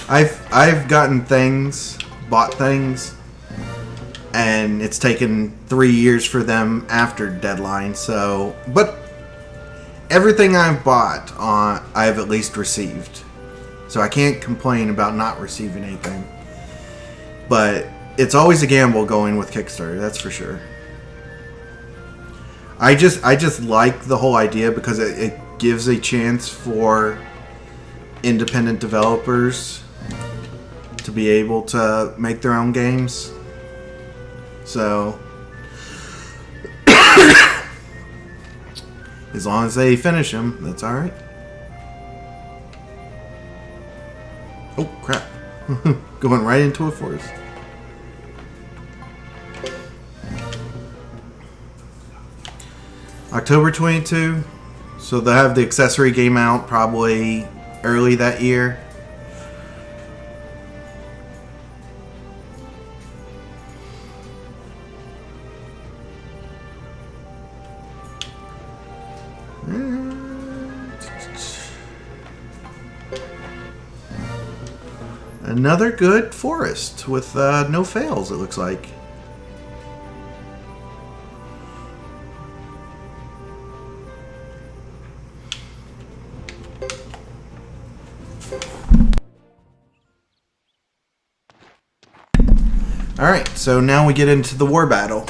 [SPEAKER 1] I've gotten things, bought things, and it's taken 3 years for them after deadline. So, but everything I've bought, I've at least received. So I can't complain about not receiving anything. But it's always a gamble going with Kickstarter, that's for sure. I just like the whole idea because it gives a chance for independent developers to be able to make their own games. So as long as they finish them, that's alright. Oh, crap. Going right into a forest. October 22. So they'll have the accessory game out probably early that year. Another good forest with no fails, it looks like. Alright, so now we get into the war battle.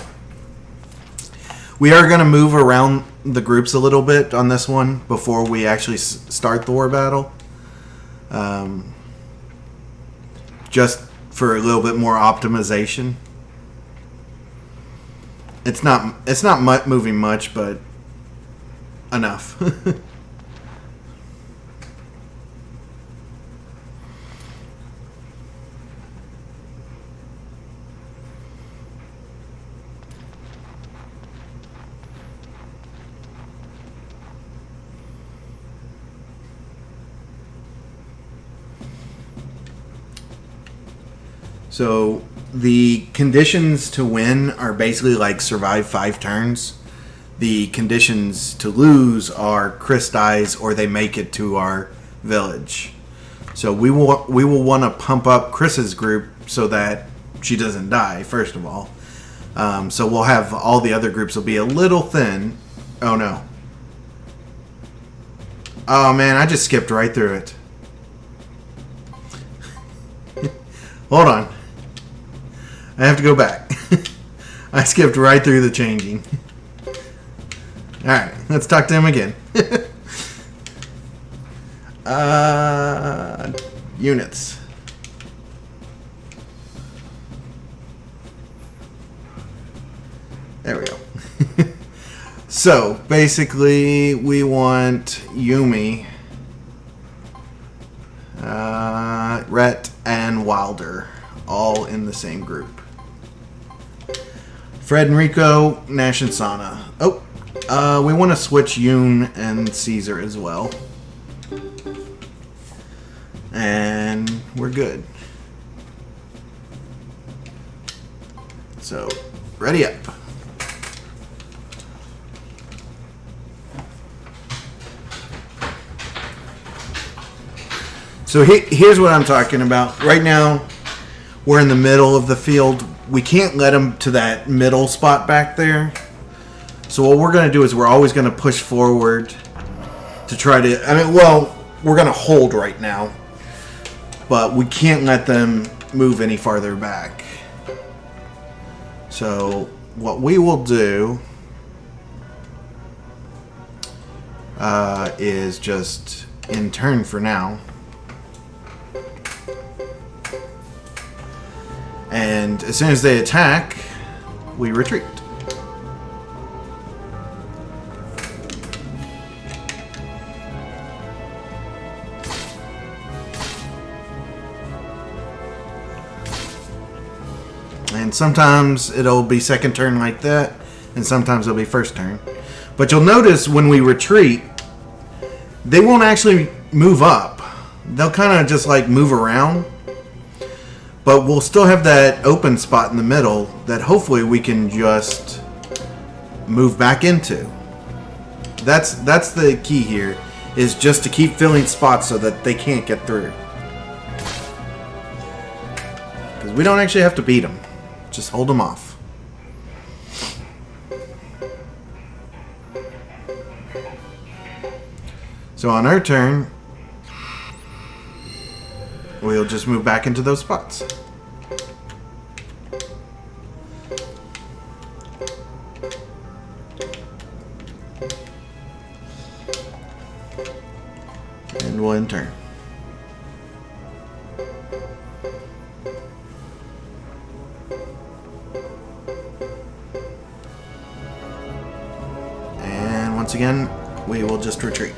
[SPEAKER 1] We are going to move around the groups a little bit on this one before we actually start the war battle. Just for a little bit more optimization. It's not moving much, but enough. So the conditions to win are basically like survive 5 turns. The conditions to lose are Chris dies or they make it to our village. So we will want to pump up Chris's group so that she doesn't die, first of all. So we'll have all the other groups will be a little thin. Oh no. Oh man, I just skipped right through it. Hold on. I have to go back. I skipped right through the changing. Alright, let's talk to him again. Units. There we go. So, basically, we want Yumi, Rhett, and Wilder all in the same group. Fred and Rico, Nash and Sana. Oh, we want to switch Yoon and Caesar as well. And we're good. So, ready up. So here's what I'm talking about. Right now, we're in the middle of the field. We can't let them to that middle spot back there. So what we're going to do is we're always going to push forward to try to... we're going to hold right now. But we can't let them move any farther back. So what we will do is just in turn for now. And as soon as they attack, we retreat. And sometimes it'll be second turn like that, and sometimes it'll be first turn. But you'll notice when we retreat, they won't actually move up. They'll kind of just like move around. But we'll still have that open spot in the middle that hopefully we can just move back into. That's the key here, is just to keep filling spots so that they can't get through. Because we don't actually have to beat them. Just hold them off. So on our turn, we'll just move back into those spots. And we'll end turn. And once again, we will just retreat.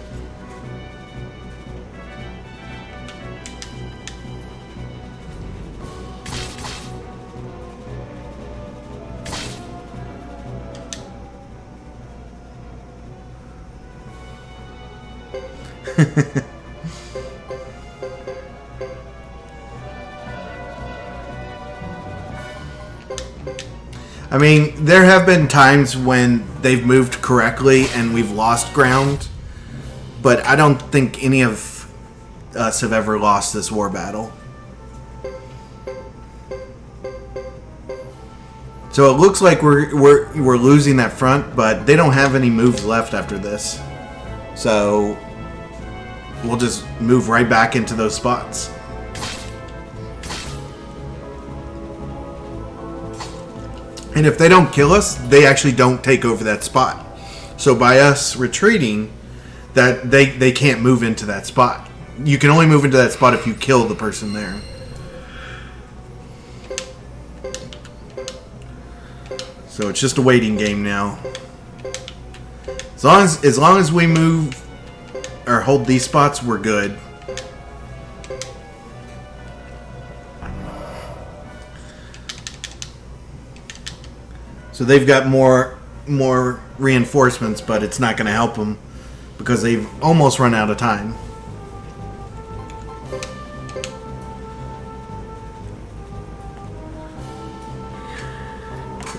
[SPEAKER 1] I mean, there have been times when they've moved correctly and we've lost ground, but I don't think any of us have ever lost this war battle. So it looks like we're losing that front, but they don't have any moves left after this. So we'll just move right back into those spots. And if they don't kill us, they actually don't take over that spot. So by us retreating, that they can't move into that spot. You can only move into that spot if you kill the person there. So it's just a waiting game now. As long as we move or hold these spots, we're good. So they've got more reinforcements, but it's not going to help them because they've almost run out of time.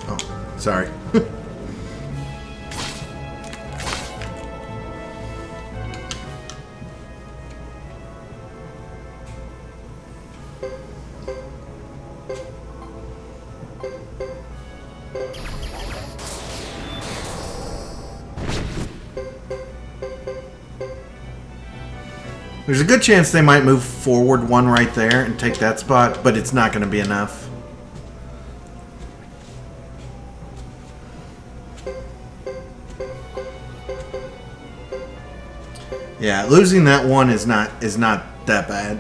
[SPEAKER 1] Oh, sorry. There's a good chance they might move forward one right there and take that spot, but it's not going to be enough. Yeah, losing that one is not that bad.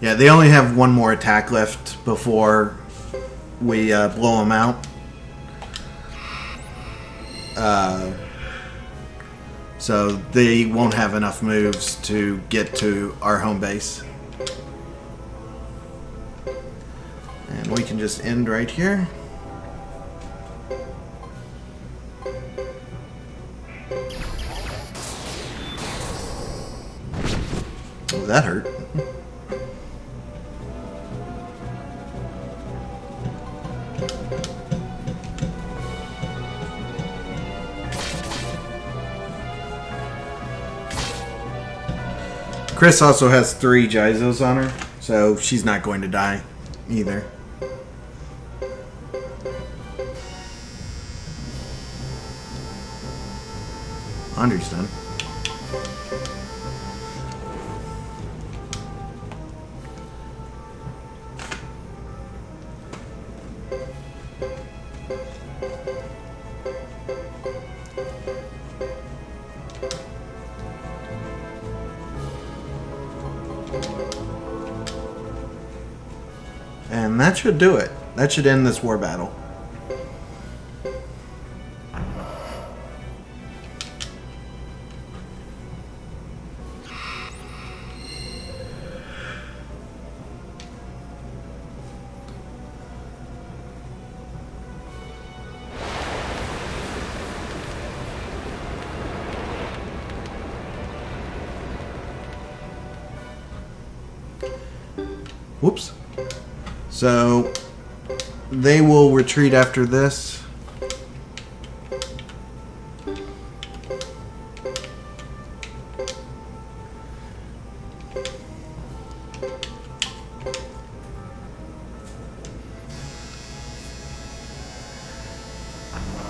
[SPEAKER 1] Yeah, they only have one more attack left before we blow them out. So they won't have enough moves to get to our home base. And we can just end right here. Oh, that hurt. Chris also has 3 Jizos on her, so she's not going to die either. Andre's done. And that should do it. That should end this war battle. Whoops. So they will retreat after this.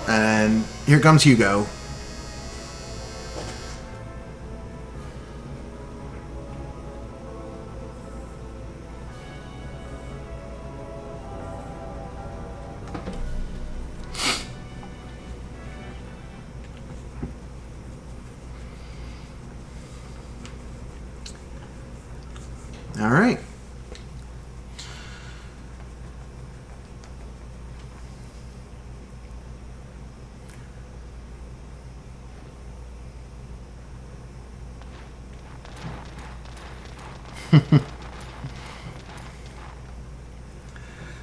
[SPEAKER 1] And here comes Hugo. All right.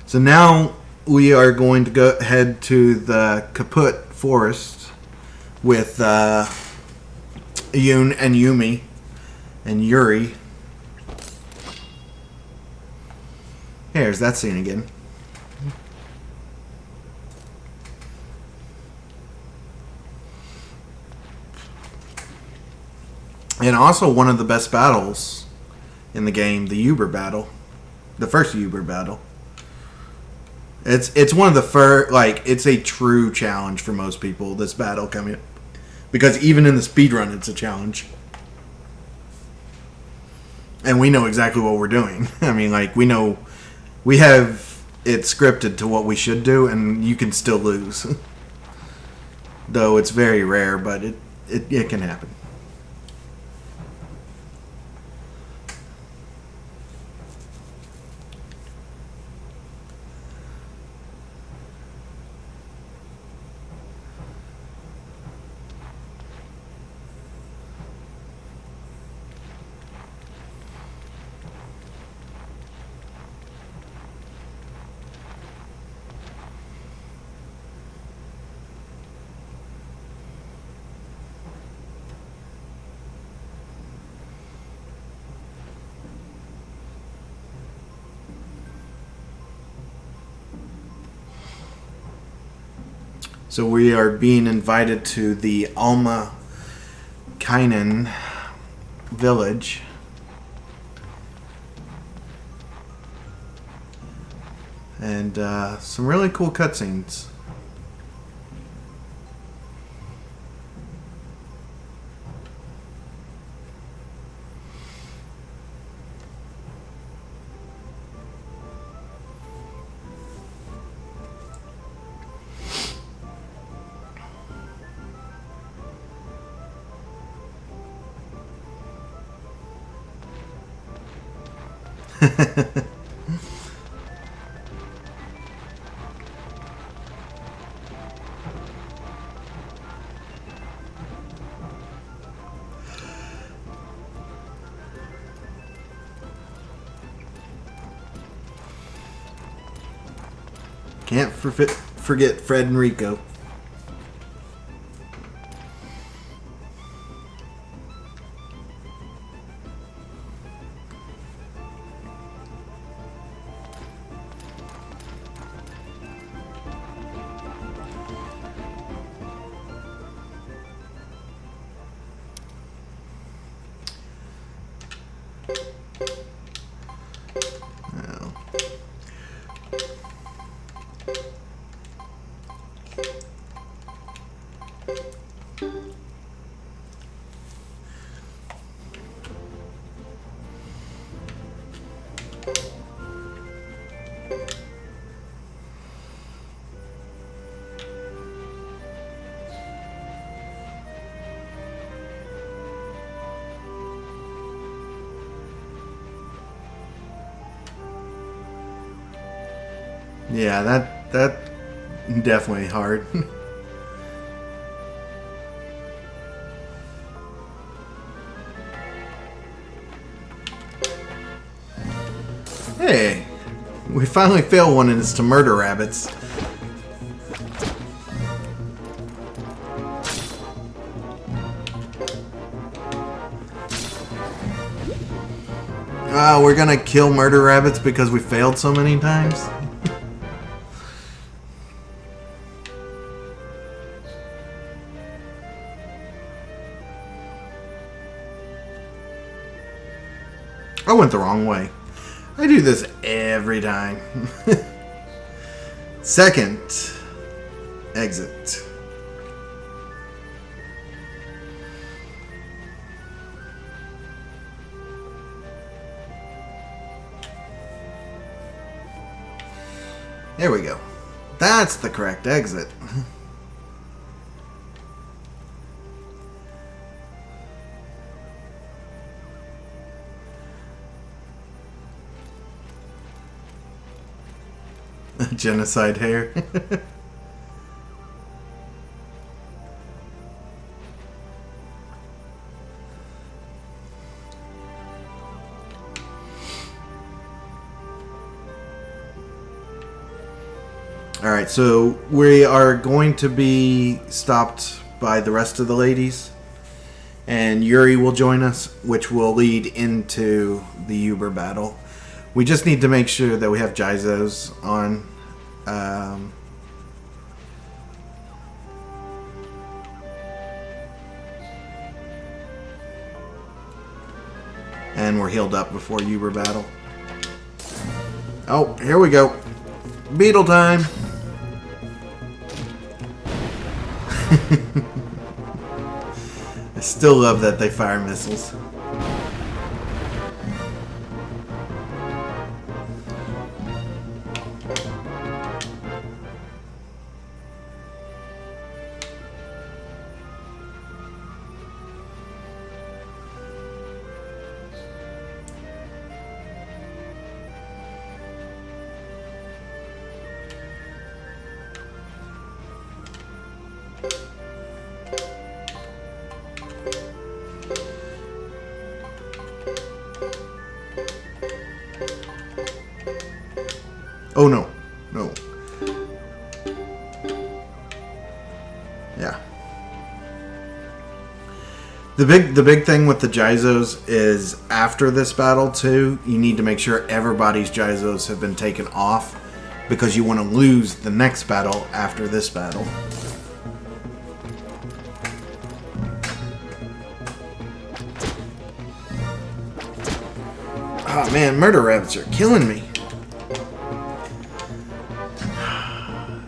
[SPEAKER 1] So now we are going to go head to the Kaput Forest with Yoon and Yumi and Yuri. Here's that scene again. And also one of the best battles in the game, the Uber battle. The first Uber battle. It's one of the first, like, it's a true challenge for most people, this battle coming up. Because even in the speedrun, it's a challenge. And we know exactly what we're doing. I mean, like, we know, we have it scripted to what we should do, and you can still lose. Though it's very rare, but it can happen. So we are being invited to the Alma Kainen village. And some really cool cutscenes. Can't forget Fred and Rico. Yeah, that definitely hard. Hey, we finally failed one and it's to murder rabbits. We're gonna kill murder rabbits because we failed so many times? I went the wrong way. I do this every time. Second exit. There we go. That's the correct exit. Genocide hair. Alright, so we are going to be stopped by the rest of the ladies. And Yuri will join us, which will lead into the Uber battle. We just need to make sure that we have Jizos on. And we're healed up before Uber battle. Oh, here we go. Beetle time. I still love that they fire missiles. Oh no, no. Yeah. The big thing with the Jizos is after this battle too, you need to make sure everybody's Jizos have been taken off because you want to lose the next battle after this battle. Oh man, murder rabbits are killing me.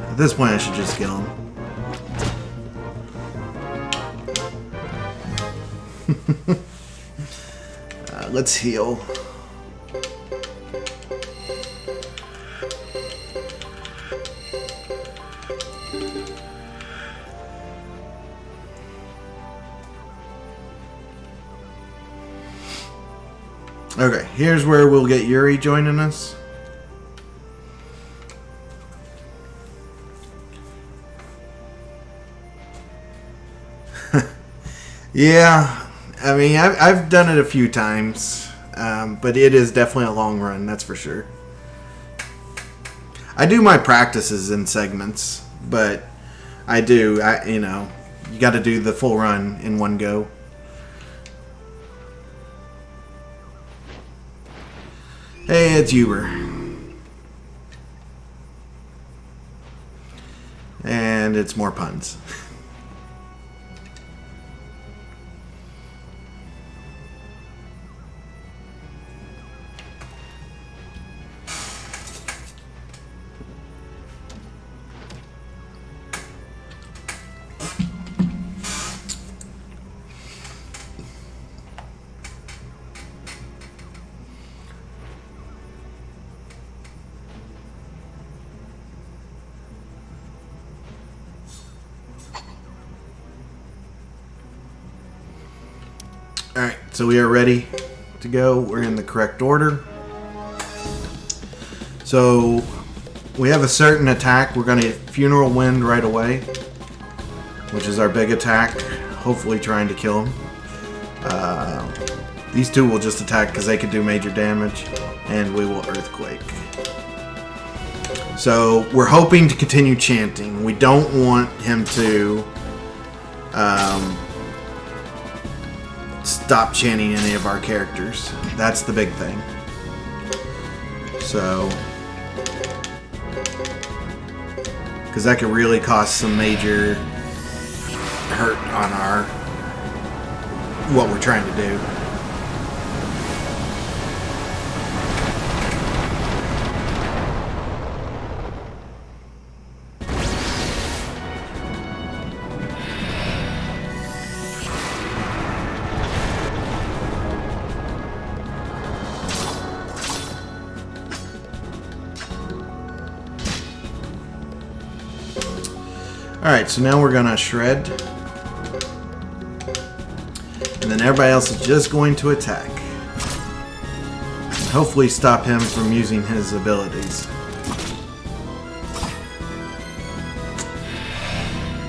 [SPEAKER 1] At this point, I should just kill him. Let's heal. Okay, here's where we'll get Yuri joining us. Yeah, I mean, I've done it a few times, but it is definitely a long run, that's for sure. I do my practices in segments, but you got to do the full run in one go. Hey, it's Uber. And it's more puns. Alright, so we are ready to go. We're in the correct order. So, we have a certain attack. We're going to hit Funeral Wind right away, which is our big attack, hopefully trying to kill him. These two will just attack because they can do major damage, and we will Earthquake. So, we're hoping to continue chanting. We don't want him to stop chanting any of our characters. That's the big thing. So, because that could really cause some major hurt on what we're trying to do. Alright, so now we're going to shred. And then everybody else is just going to attack. And hopefully stop him from using his abilities.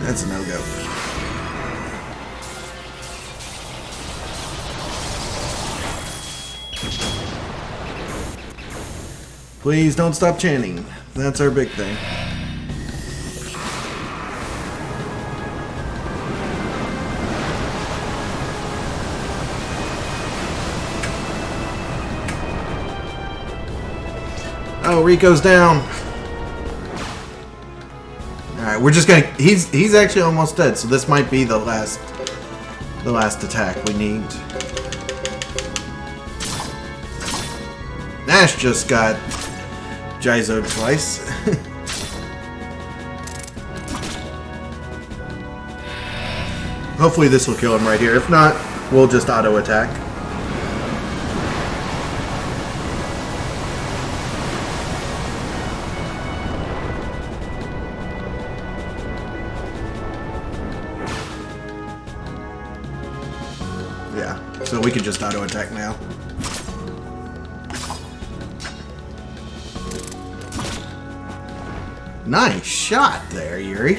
[SPEAKER 1] That's a no-go. Please don't stop chanting. That's our big thing. No, Rico's down. Alright, we're just gonna... He's actually almost dead, so this might be the last attack we need. Nash just got Jizoed twice. Hopefully this will kill him right here. If not, we'll just auto attack. Yeah, so we can just auto attack now. Nice shot there, Yuri.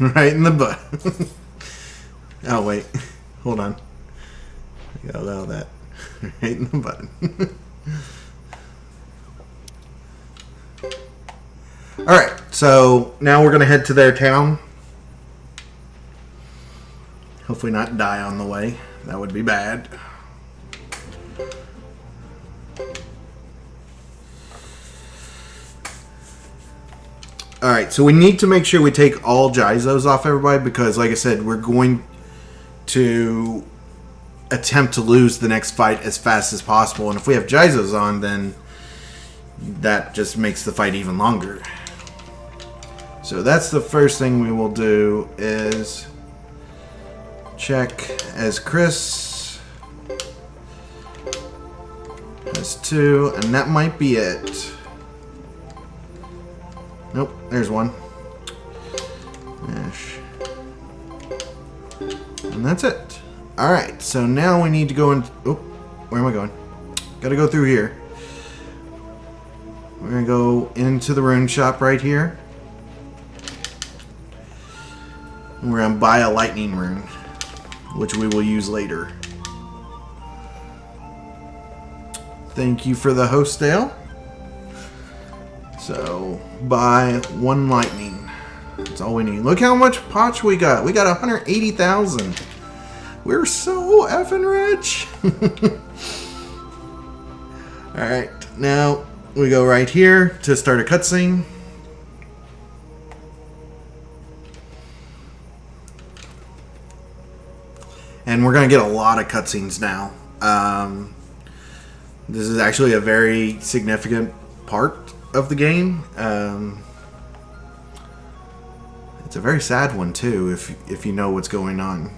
[SPEAKER 1] Right in the butt. Oh, wait. Hold on. I gotta allow that. Right in the button. Alright, so now we're going to head to their town. Hopefully not die on the way. That would be bad. Alright, so we need to make sure we take all Jizos off everybody because, like I said, we're going to attempt to lose the next fight as fast as possible. And if we have Jizos on, then that just makes the fight even longer. So that's the first thing we will do is check as Chris has 2, and that might be it. Nope, there's one. Ash. And that's it. Alright, so now we need to go in. Oh, where am I going? Gotta go through here. We're gonna go into the rune shop right here. And we're gonna buy a lightning rune, which we will use later. Thank you for the host, Dale. So, buy 1 lightning. That's all we need. Look how much potch we got. We got 180,000. We're so effing rich. Alright, now we go right here to start a cutscene. And we're going to get a lot of cutscenes now. This is actually a very significant part of the game. It's a very sad one too, if you know what's going on.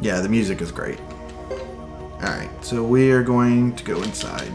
[SPEAKER 1] Yeah, the music is great. Alright, so we are going to go inside.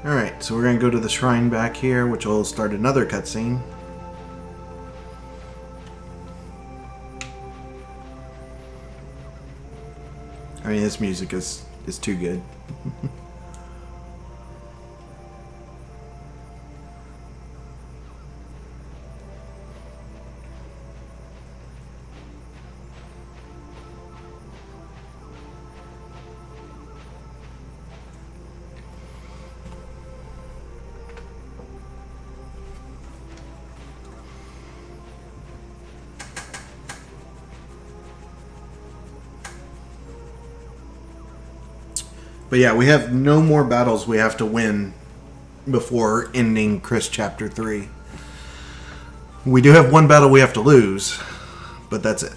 [SPEAKER 1] Alright, so we're going to go to the shrine back here, which will start another cutscene. I mean, this music is too good. But yeah, we have no more battles we have to win before ending Chris Chapter 3. We do have one battle we have to lose, but that's it.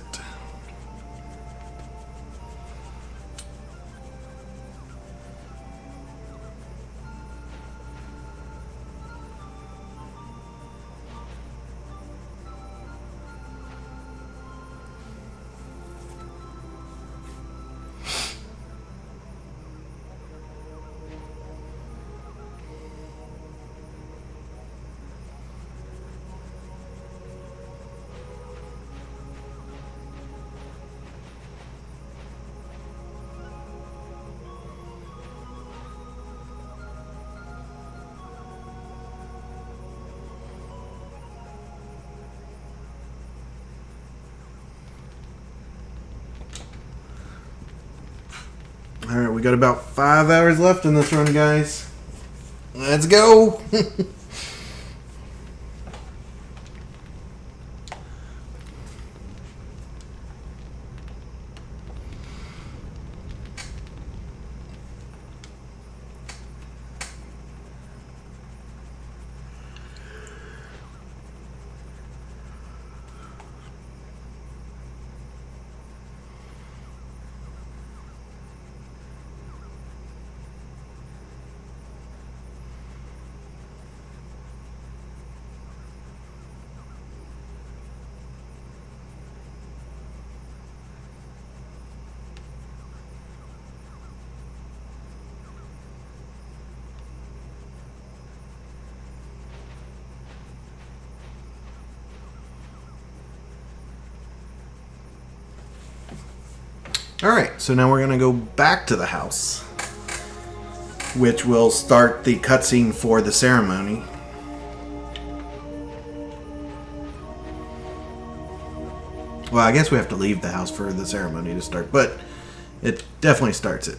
[SPEAKER 1] Alright, we got about 5 hours left in this run, guys. Let's go! Alright, so now we're going to go back to the house, which will start the cutscene for the ceremony. Well, I guess we have to leave the house for the ceremony to start, but it definitely starts it.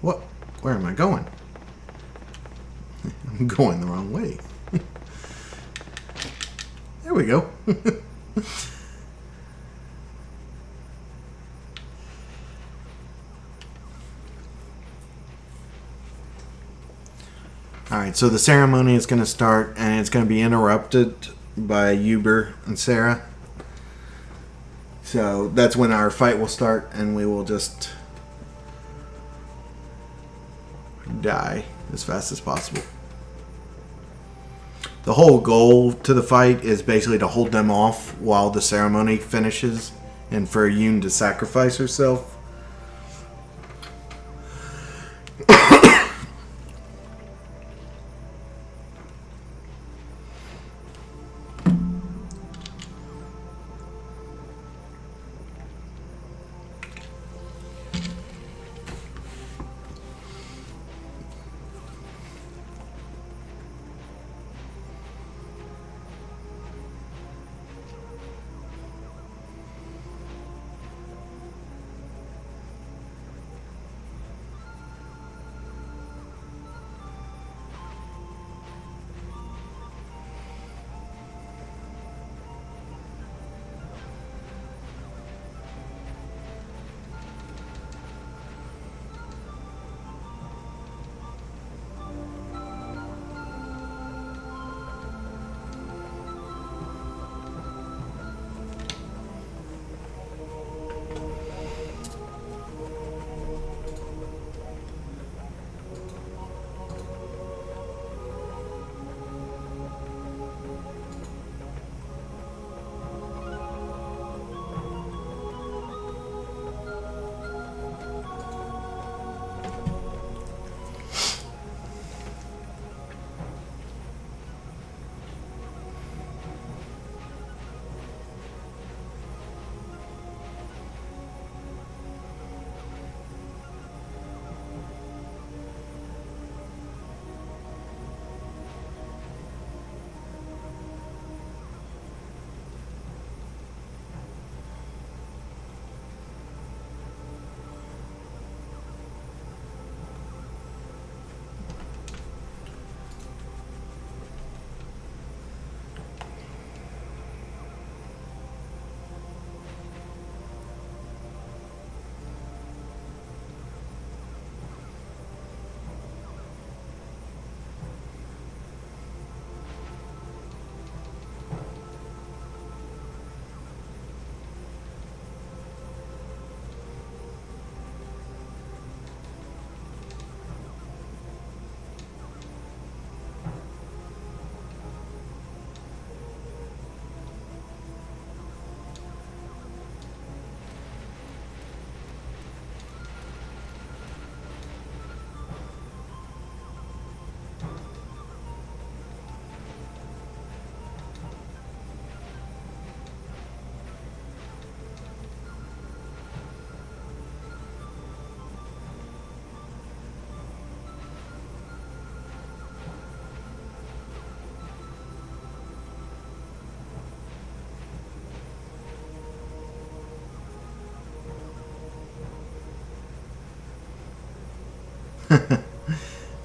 [SPEAKER 1] What? Where am I going? I'm going the wrong way. There we go. Alright, so the ceremony is going to start, and it's going to be interrupted by Uber and Sarah. So that's when our fight will start, and we will just die as fast as possible. The whole goal to the fight is basically to hold them off while the ceremony finishes, and for Yoon to sacrifice herself.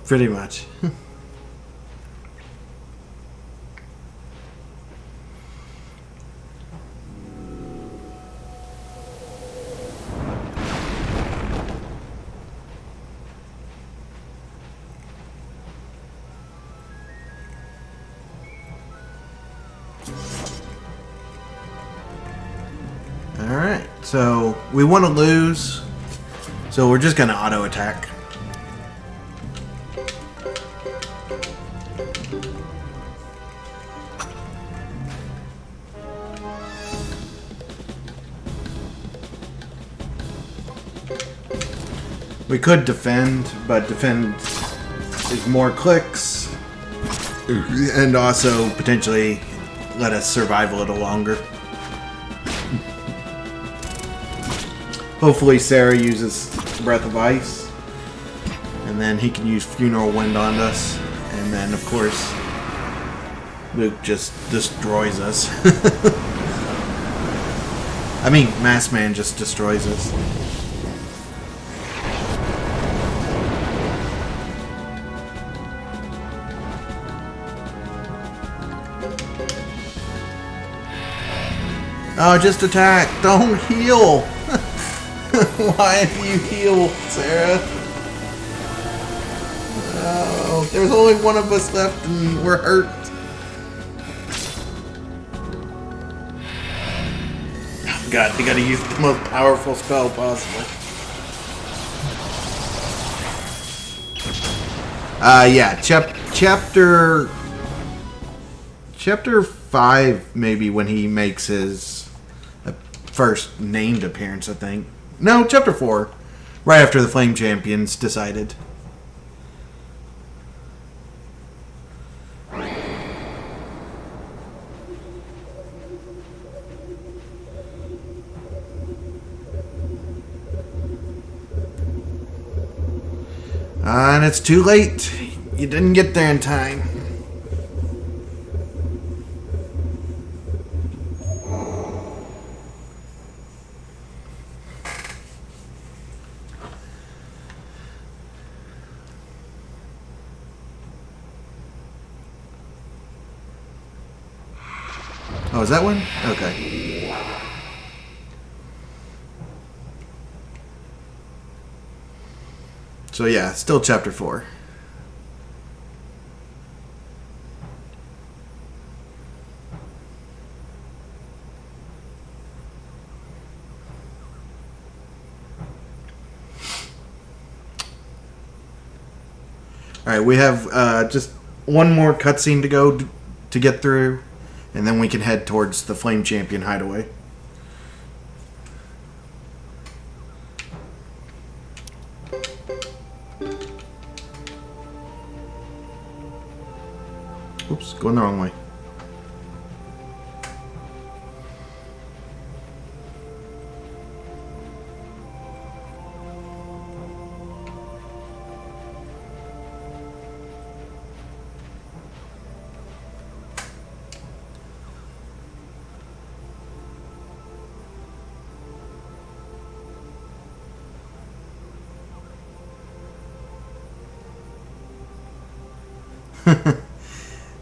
[SPEAKER 1] Pretty much. Alright, so we want to lose, so we're just going to auto attack. We could defend, but defend is more clicks and also potentially let us survive a little longer. Hopefully Sarah uses Breath of Ice, and then he can use Funeral Wind on us, and then of course Luke just destroys us. I mean, Masked Man just destroys us. Oh, just attack. Don't heal. Why do you heal, Sarah? Oh, there's only one of us left and we're hurt. Oh, God, they gotta use the most powerful spell possible. Yeah, chapter 5, maybe, when he makes his first named appearance, I think. No, chapter 4. Right after the Flame Champions decided. And it's too late. You didn't get there in time. Oh, is that one? Okay. So yeah, still chapter 4. Alright, we have just one more cutscene to go to get through, and then we can head towards the Flame Champion hideaway. Oops, going the wrong way.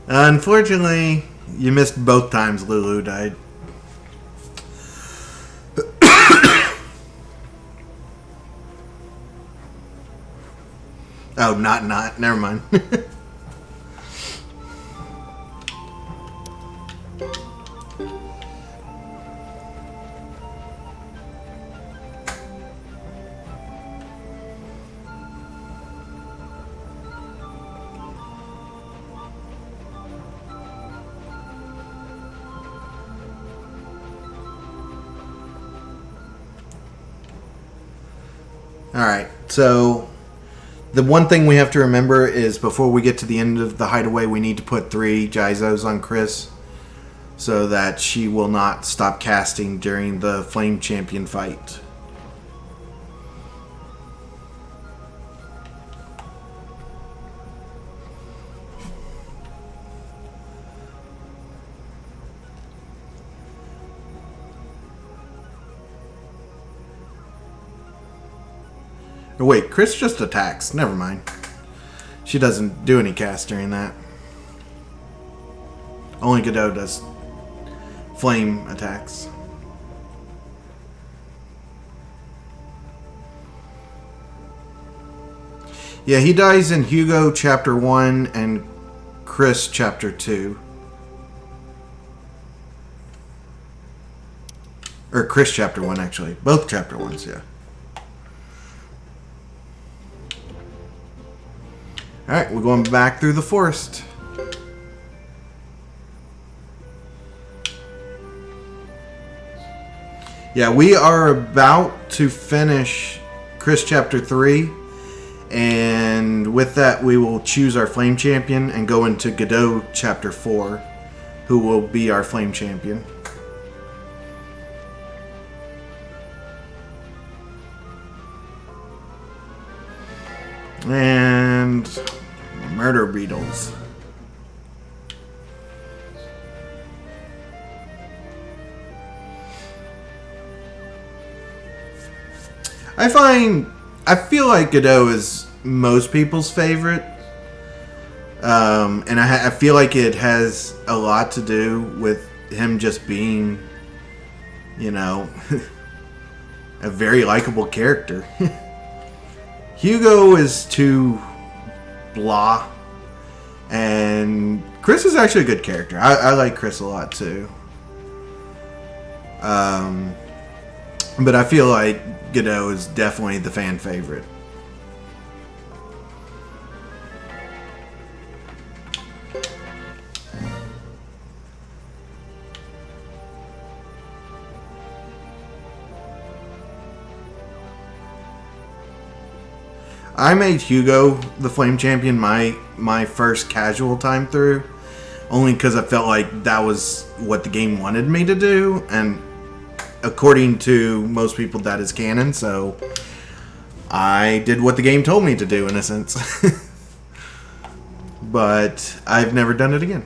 [SPEAKER 1] Unfortunately, you missed both times Lulu died. Oh, not. Never mind. Alright, so the one thing we have to remember is before we get to the end of the hideaway, we need to put 3 Jizos on Chris so that she will not stop casting during the Flame Champion fight. Oh, wait, Chris just attacks. Never mind. She doesn't do any cast during that. Only Godot does flame attacks. Yeah, he dies in Hugo Chapter 1 and Chris Chapter 2. Or Chris Chapter 1, actually. Both Chapter 1s, yeah. Alright, we're going back through the forest. Yeah, we are about to finish Chris Chapter 3. And with that, we will choose our Flame Champion and go into Godot Chapter 4, who will be our Flame Champion. And murder beetles. I feel like Godot is most people's favorite. And I feel like it has a lot to do with him just being, you know, a very likable character. Hugo is too blah. And Chris is actually a good character. I like Chris a lot too. But I feel like Godot is definitely the fan favorite. I made Hugo the Flame Champion my first casual time through, only because I felt like that was what the game wanted me to do, and according to most people that is canon, so I did what the game told me to do in a sense. But I've never done it again.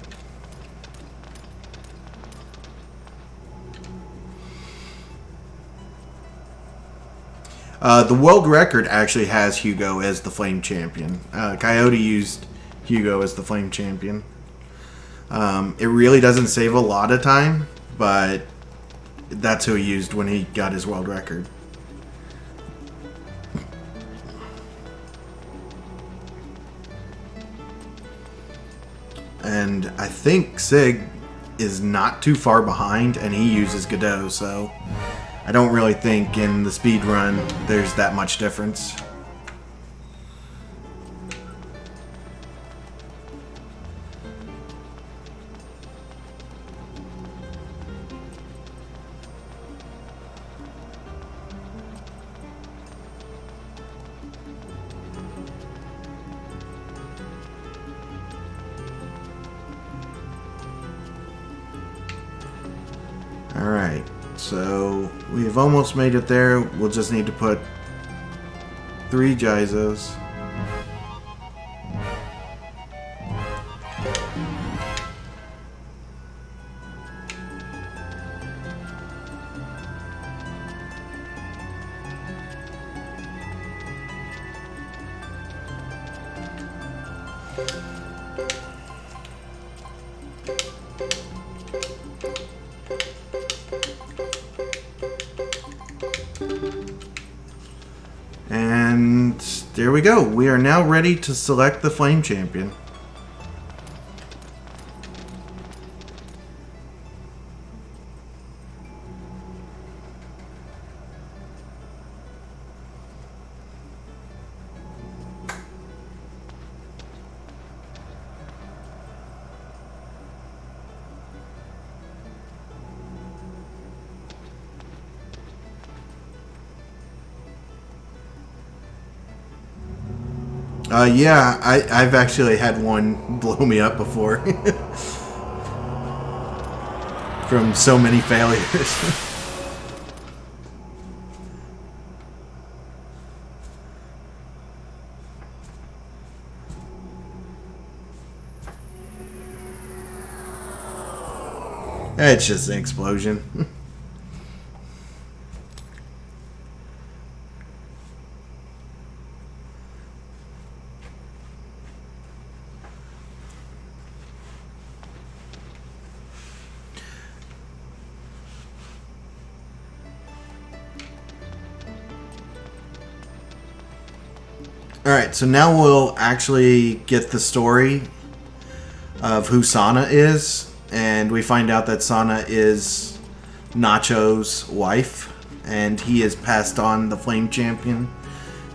[SPEAKER 1] The world record actually has Hugo as the Flame Champion. Coyote used Hugo as the Flame Champion. It really doesn't save a lot of time, but that's who he used when he got his world record. And I think Sig is not too far behind, and he uses Godot, so I don't really think in the speed run there's that much difference. Alright, so we've almost made it there. We'll just need to put 3 Geizos. And there we go. We are now ready to select the Flame Champion. Yeah, I've actually had one blow me up before. From so many failures. It's just an explosion. Alright, so now we'll actually get the story of who Sana is. And we find out that Sana is Nacho's wife. And he has passed on the Flame Champion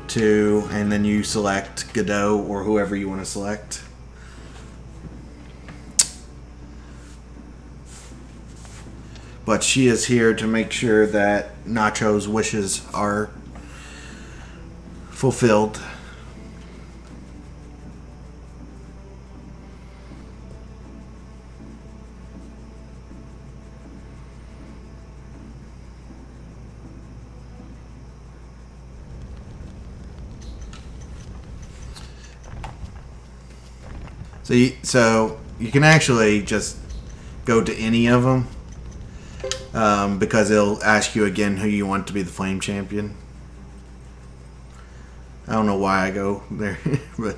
[SPEAKER 1] to... And then you select Godot or whoever you want to select. But she is here to make sure that Nacho's wishes are fulfilled. So you can actually just go to any of them. Because it'll ask you again who you want to be the Flame Champion. I don't know why I go there, but...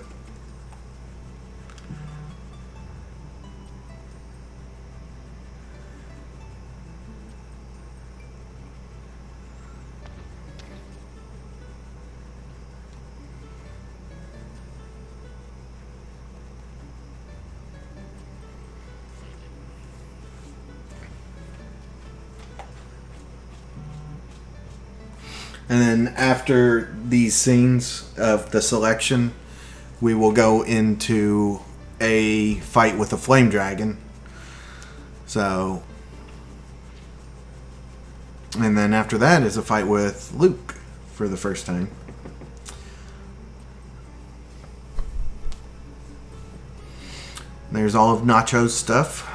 [SPEAKER 1] And then after these scenes of the selection, we will go into a fight with a flame dragon. So, and then after that is a fight with Luke for the first time. There's all of Nacho's stuff.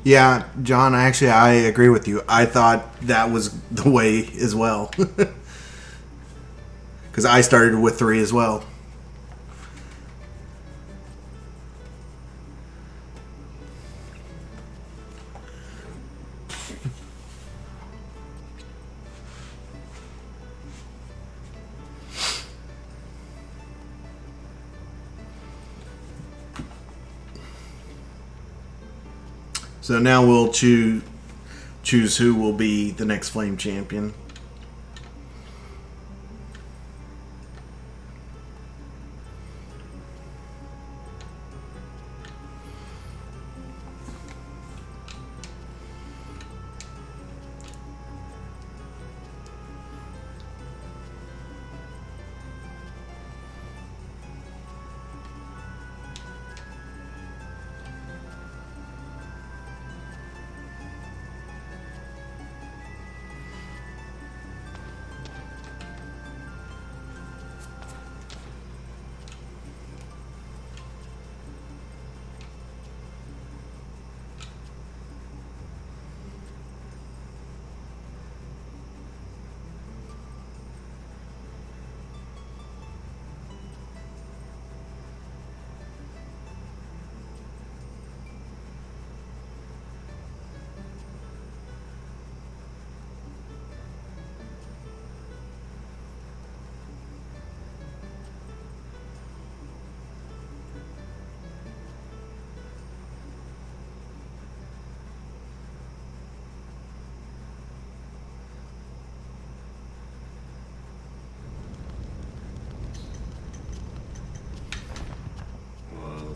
[SPEAKER 1] Yeah, John, actually, I agree with you. I thought that was the way as well. Because I started with 3 as well. So now we'll choose who will be the next Flame Champion.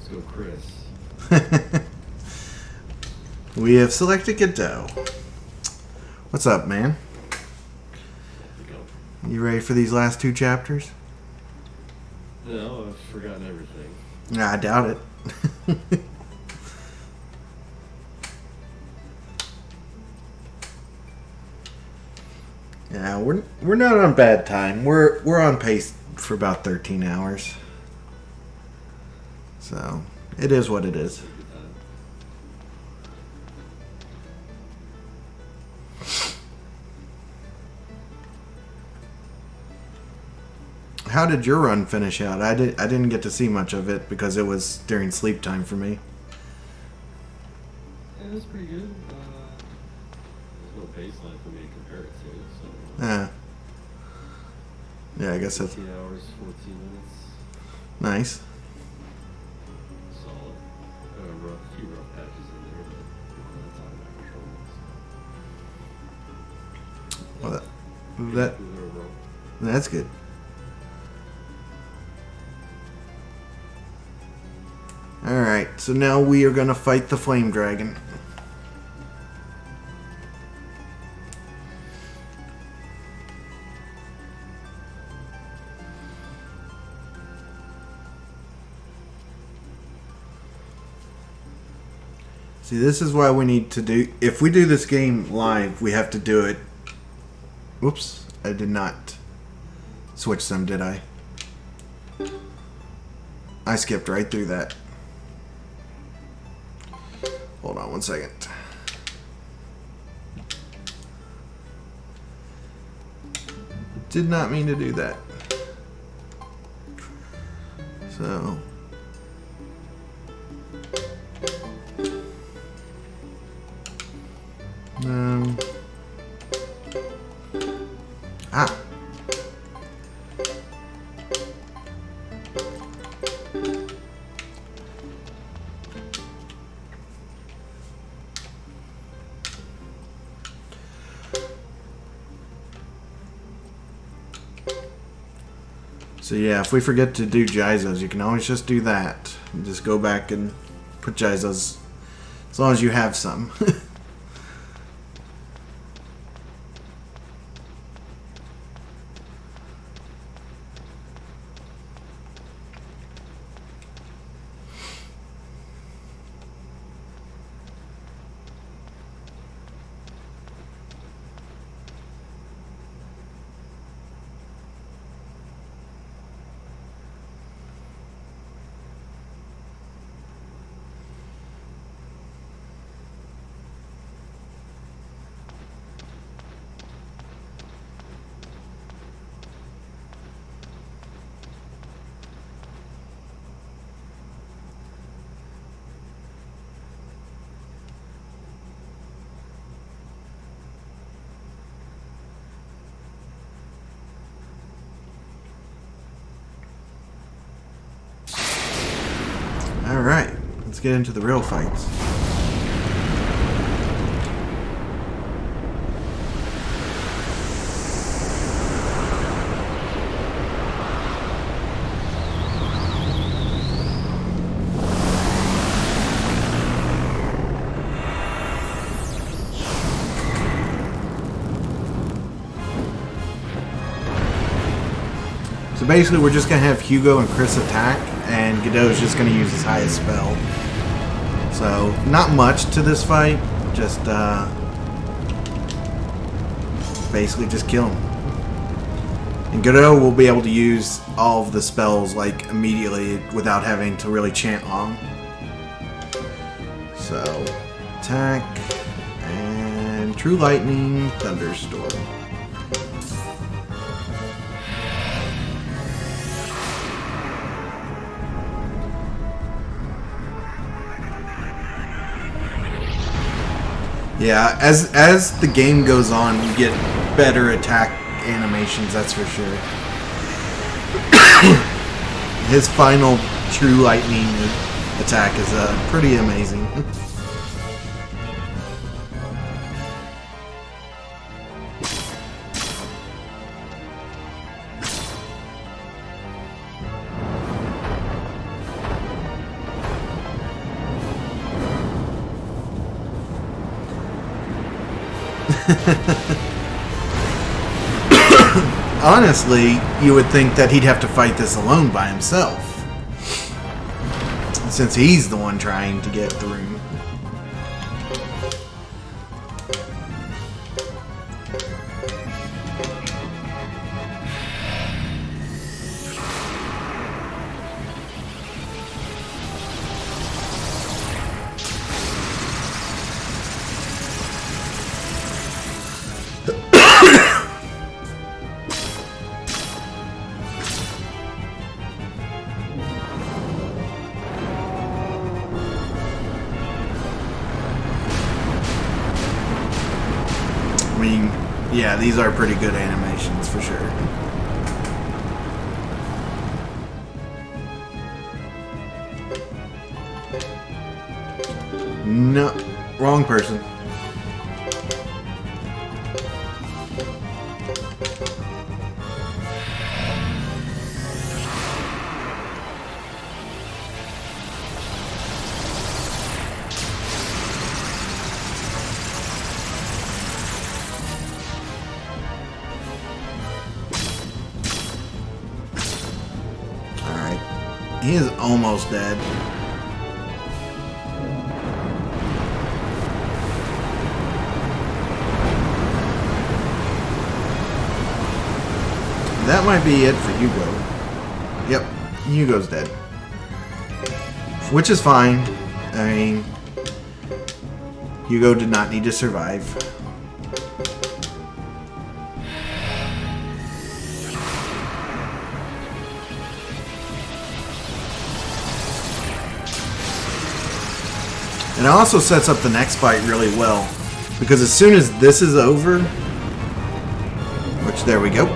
[SPEAKER 4] Let's go, Chris.
[SPEAKER 1] We have selected Godot. What's up, man? You ready for these last 2 chapters?
[SPEAKER 4] No, I've forgotten everything.
[SPEAKER 1] Nah, I doubt it. Yeah, we're not on bad time. We're on pace for about 13 hours. So, it is what it is. How did your run finish out? I didn't get to see much of it because it was during sleep time for me.
[SPEAKER 4] Yeah, it was pretty good. There's no baseline for me to compare it to, so.
[SPEAKER 1] Yeah, I guess that's
[SPEAKER 4] 15 hours, 14 minutes.
[SPEAKER 1] nice.
[SPEAKER 4] Solid. A few rough patches in there, but that's out of my control.
[SPEAKER 1] Well, that's good. Alright, so now we are going to fight the flame dragon. See, this is why we need to do... If we do this game live, we have to do it... Whoops, I did not switch them, did I? I skipped right through that. Hold on one second. Did not mean to do that. So... Ah. So yeah, if we forget to do Jizos, you can always just do that. And just go back and put Jizos as long as you have some. Alright, let's get into the real fights. So basically we're just going to have Hugo and Chris attack, and Godot's just going to use his highest spell. So, not much to this fight, just basically just kill him. And Godot will be able to use all of the spells like immediately without having to really chant long. So, attack, and True Lightning, Thunderstorm. Yeah, as the game goes on, you get better attack animations, that's for sure. His final True Lightning attack is pretty amazing. Honestly, you would think that he'd have to fight this alone by himself, since he's the one trying to get through. I mean, yeah, these are pretty good animations for sure. No, wrong person. He is almost dead. That might be it for Hugo. Yep, Hugo's dead. Which is fine. I mean, Hugo did not need to survive. And it also sets up the next fight really well. Because as soon as this is over, which there we go,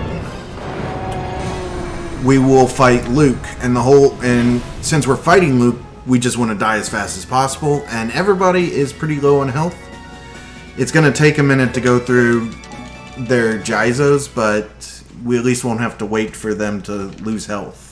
[SPEAKER 1] we will fight Luke. And since we're fighting Luke, we just want to die as fast as possible. And everybody is pretty low on health. It's going to take a minute to go through their Jizos, but we at least won't have to wait for them to lose health.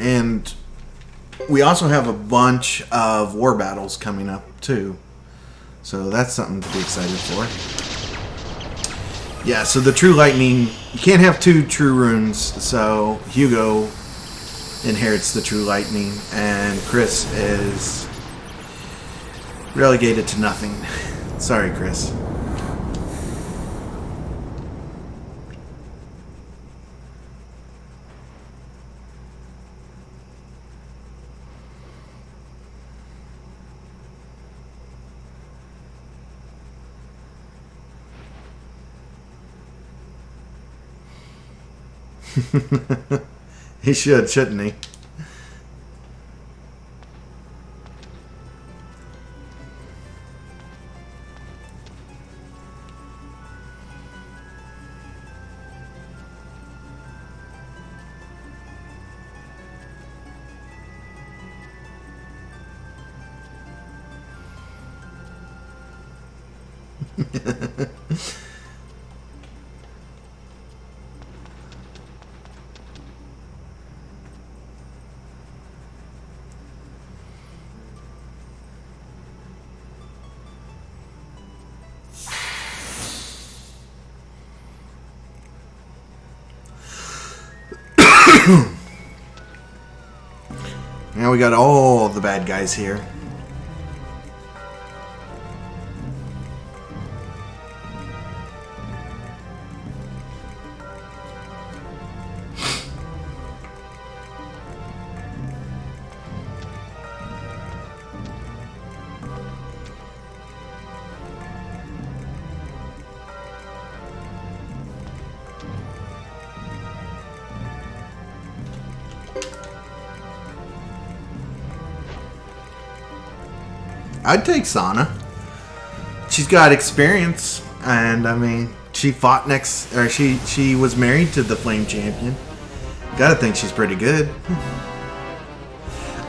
[SPEAKER 1] And we also have a bunch of war battles coming up too. So that's something to be excited for. Yeah, so the True Lightning, you can't have two True Runes, so Hugo inherits the True Lightning, and Chris is relegated to nothing. Sorry, Chris. He should, shouldn't he? Now we got all the bad guys here. I'd take Sana. She's got experience, and I mean, She fought next, or she was married to the Flame Champion. Gotta think she's pretty good.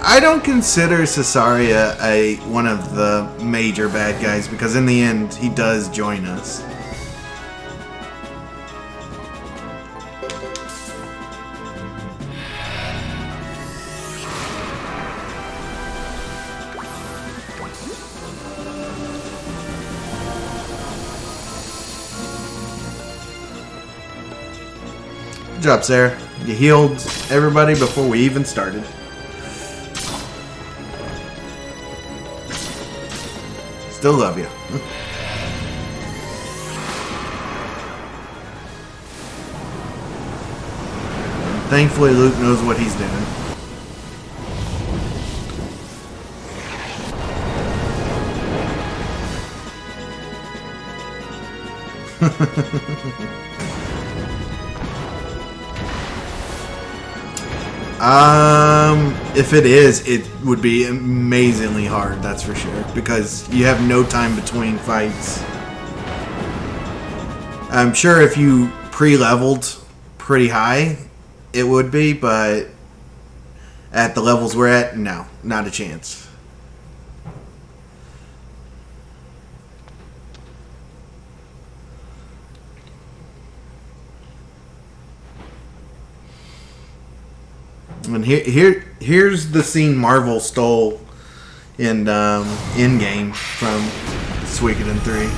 [SPEAKER 1] I don't consider Cesaria one of the major bad guys because in the end he does join us. Good job, Sarah. You healed everybody before we even started. Still love you. Thankfully, Luke knows what he's doing. If it is, it would be amazingly hard, that's for sure, because you have no time between fights. I'm sure if you pre-leveled pretty high, it would be, but at the levels we're at, no, not a chance. And here's the scene Marvel stole in in-game from Suikoden 3.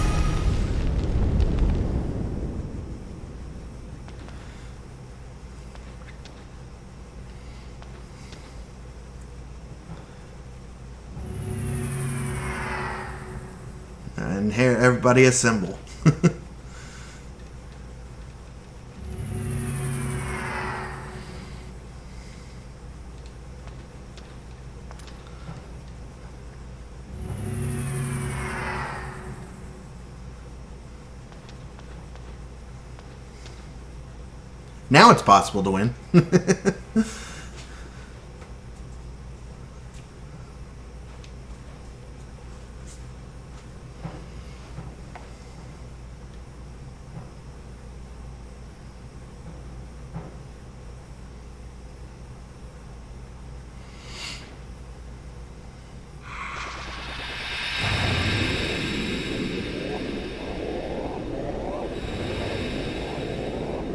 [SPEAKER 1] And here, everybody assemble. Now it's possible to win.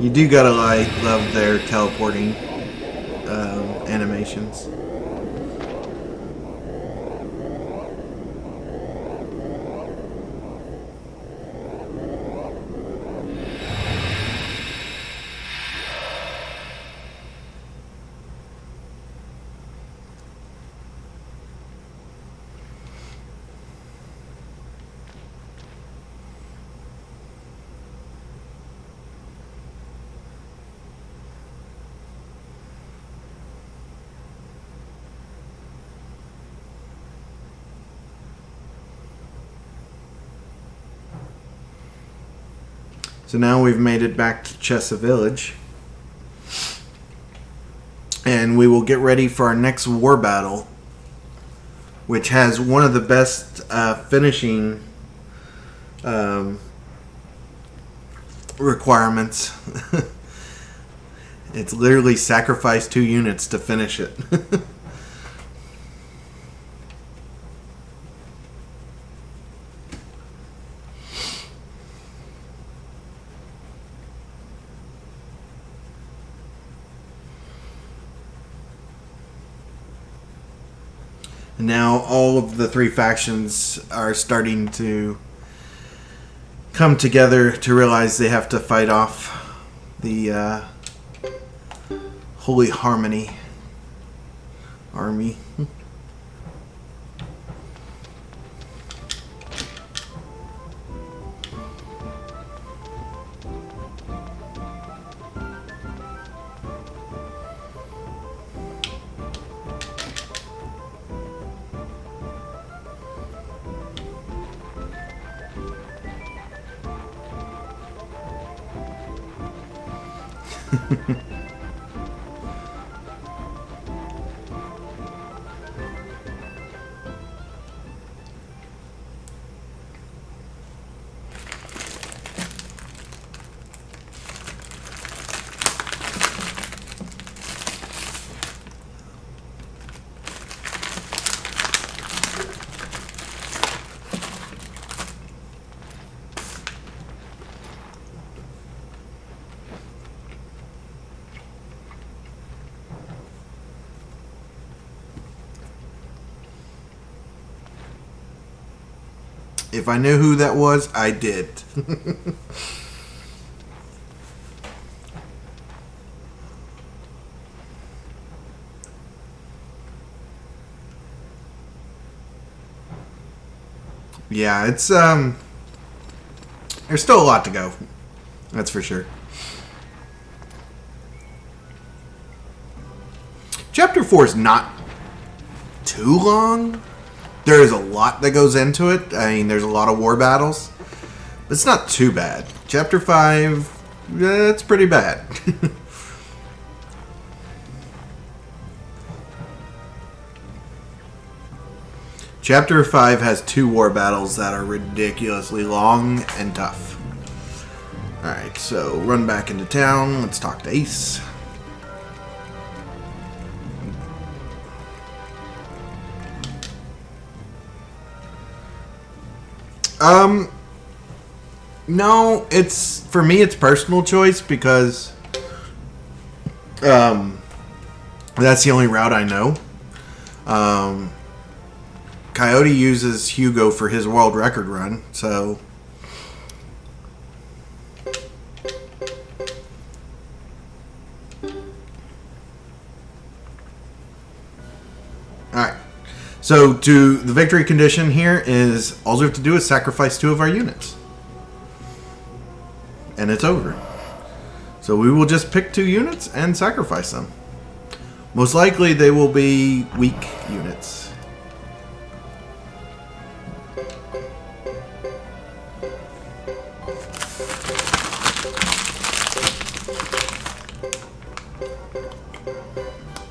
[SPEAKER 1] You do gotta love their teleporting animations. So now we've made it back to Chessa Village. And we will get ready for our next war battle, which has one of the best finishing requirements. It's literally sacrifice 2 units to finish it. Now all of the 3 factions are starting to come together to realize they have to fight off the Holy Harmony army. If I knew who that was, I did. Yeah, it's there's still a lot to go. That's for sure. Chapter 4 is not too long. There is a lot that goes into it. I mean, there's a lot of war battles. But it's not too bad. Chapter 5, it's pretty bad. Chapter 5 has 2 war battles that are ridiculously long and tough. Alright, so run back into town. Let's talk to Ace. No, it's, for me, it's personal choice because, that's the only route I know. Coyote uses Hugo for his world record run, so. Alright. So, to the victory condition here is all we have to do is sacrifice 2 of our units. And it's over. So we will just pick 2 units and sacrifice them. Most likely they will be weak units.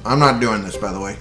[SPEAKER 1] I'm not doing this, by the way.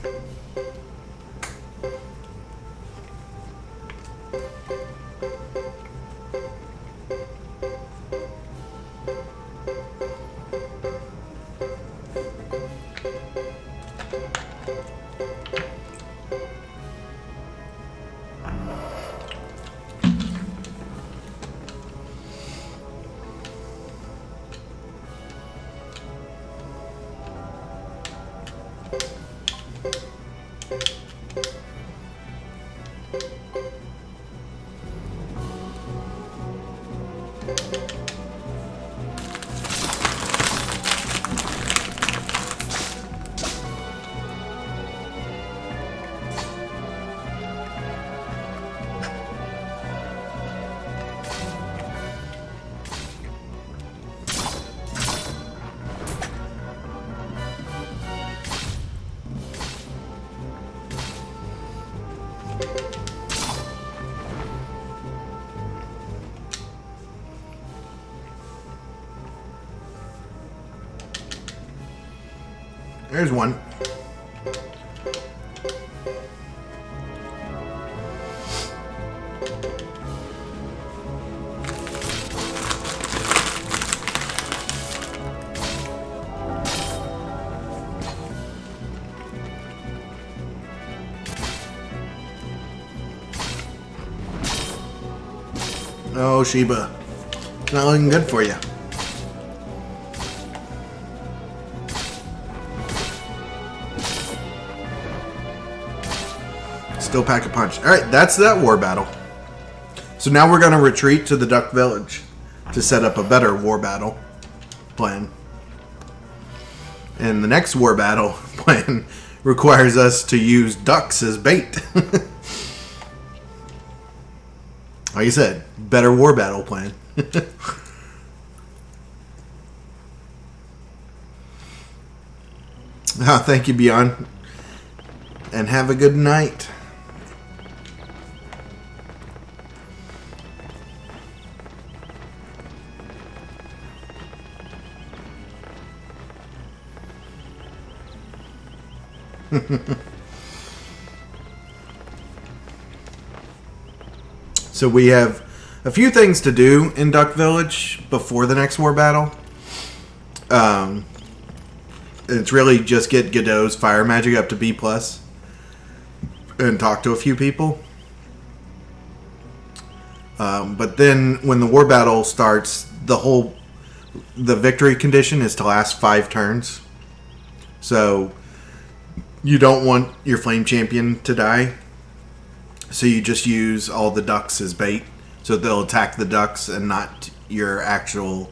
[SPEAKER 1] There's one. Oh, Sheba. It's not looking good for you. Still pack a punch. Alright, that's that war battle. So now we're going to retreat to the Duck Village to set up a better war battle plan. And the next war battle plan requires us to use ducks as bait. Like I said, better war battle plan. Oh, thank you, Beyond. And have a good night. So we have a few things to do in Duck Village before the next war battle. It's really just get Godot's fire magic up to B+ and talk to a few people. But then when the war battle starts, the victory condition is to last 5 turns. So you don't want your flame champion to die. So you just use all the ducks as bait So they'll attack the ducks and not your actual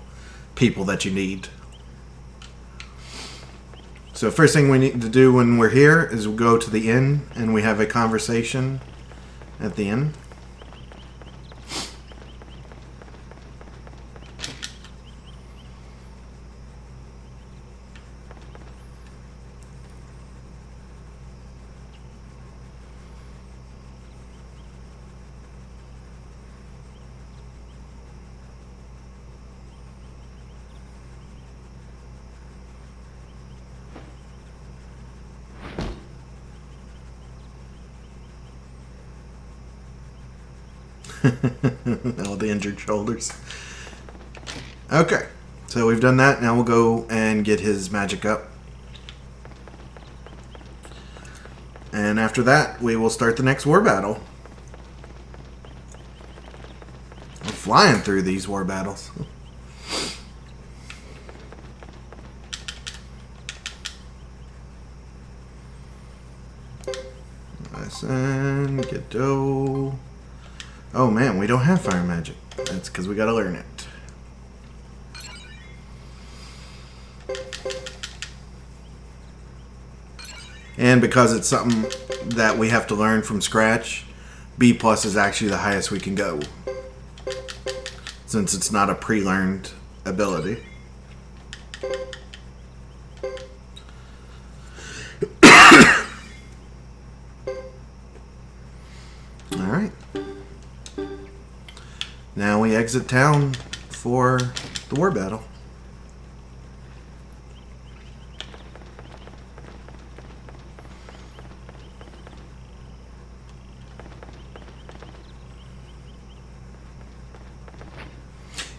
[SPEAKER 1] people that you need. So first thing we need to do when we're here is we'll go to the inn and we have a conversation at the inn. All the injured shoulders. Okay, so we've done that. Now we'll go and get his magic up. And after that, we will start the next war battle. We're flying through these war battles. Listen, get dough. Oh man, we don't have fire magic. That's because we gotta learn it. And because it's something that we have to learn from scratch, B+ is actually the highest we can go. Since it's not a pre-learned ability. Alright. Now we exit town for the war battle.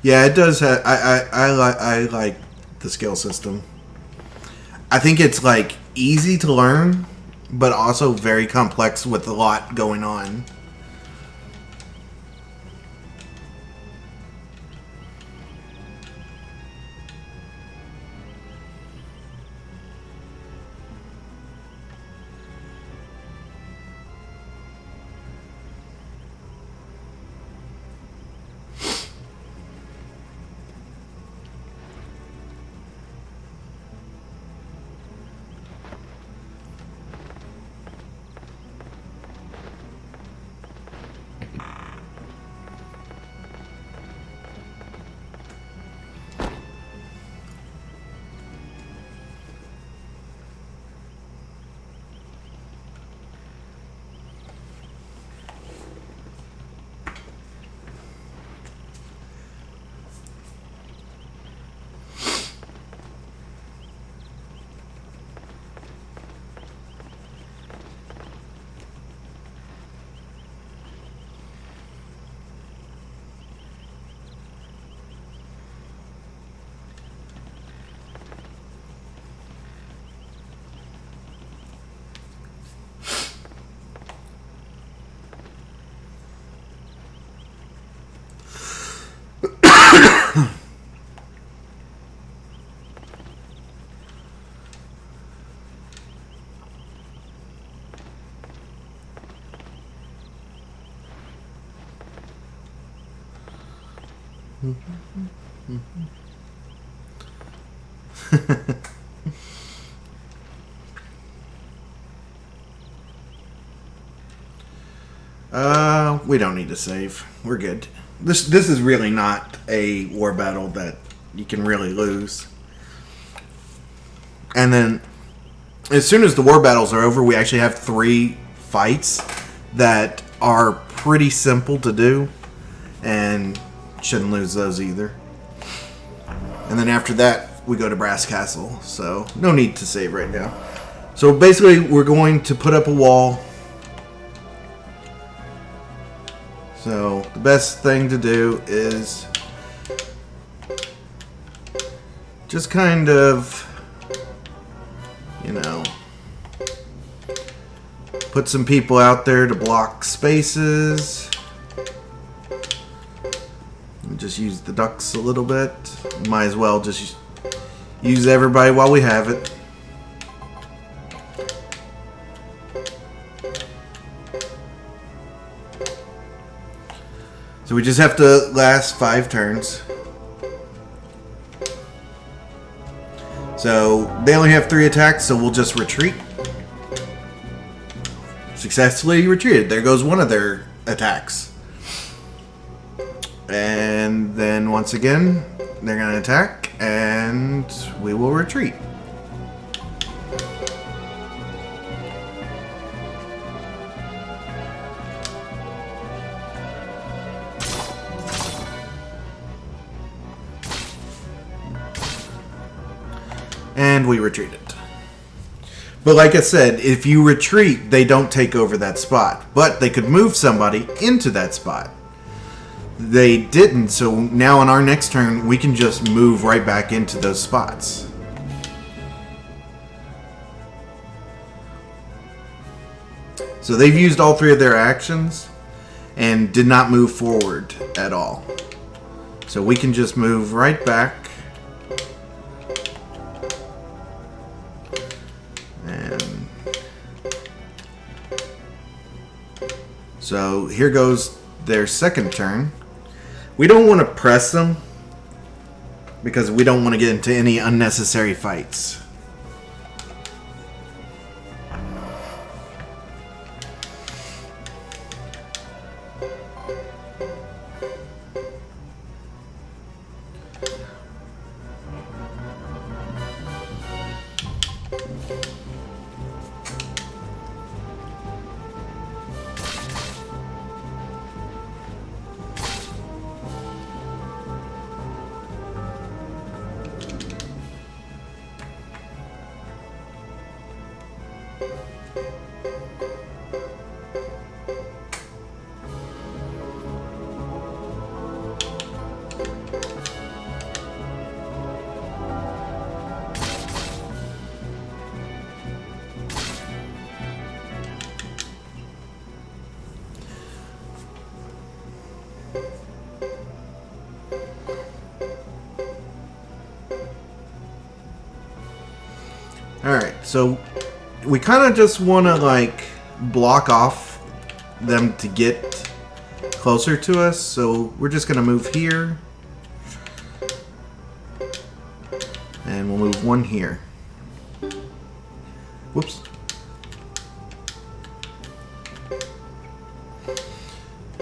[SPEAKER 1] Yeah, it does have, I like the skill system. I think it's like easy to learn, but also very complex with a lot going on. We don't need to save. We're good. This is really not a war battle that you can really lose. And then, as soon as the war battles are over, we actually have 3 fights that are pretty simple to do, and shouldn't lose those either. And then after that, we go to Brass Castle, so no need to save right now. So basically, we're going to put up a wall. So the best thing to do is just kind of, you know, put some people out there to block spaces. Just use the ducks a little bit. Might as well just use everybody while we have it. So we just have to last 5 turns. So they only have 3 attacks, so we'll just retreat. Successfully retreated. There goes one of their attacks. And then once again, they're going to attack, and we will retreat. And we retreated. But like I said, if you retreat, they don't take over that spot. But they could move somebody into that spot. They didn't, so now on our next turn, we can just move right back into those spots. So they've used all 3 of their actions and did not move forward at all. So we can just move right back. And so here goes their second turn. We don't want to press them because we don't want to get into any unnecessary fights. Alright, so we kind of just want to like block off them to get closer to us, so we're just going to move here. And we'll move 1 here. Whoops.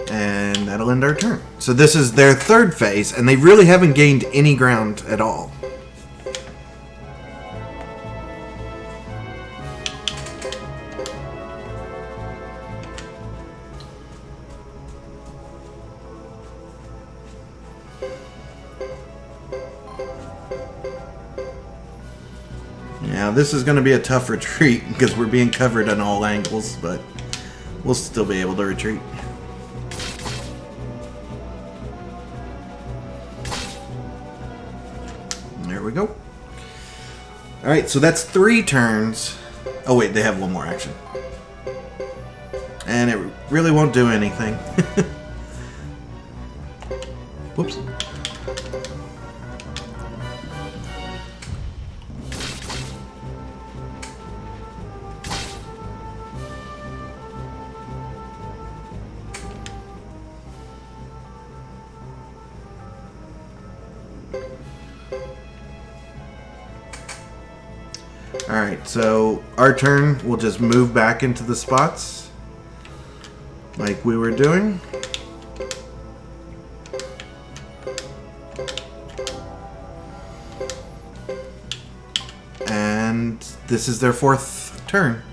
[SPEAKER 1] And that'll end our turn. So this is their 3rd phase, and they really haven't gained any ground at all. Now this is going to be a tough retreat because we're being covered on all angles, but we'll still be able to retreat. There we go. Alright, so that's 3 turns. Oh wait, they have 1 more action. And it really won't do anything. Whoops. Alright, so our turn, we'll just move back into the spots like we were doing. And this is their 4th turn.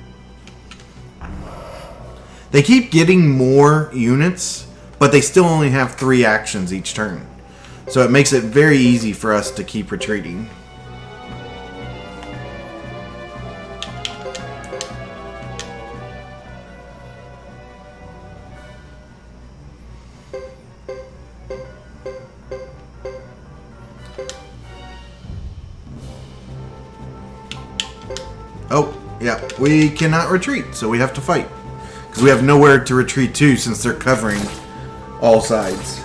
[SPEAKER 1] They keep getting more units, but they still only have 3 actions each turn. So it makes it very easy for us to keep retreating. Oh, yeah, we cannot retreat, so we have to fight. Because we have nowhere to retreat to since they're covering all sides.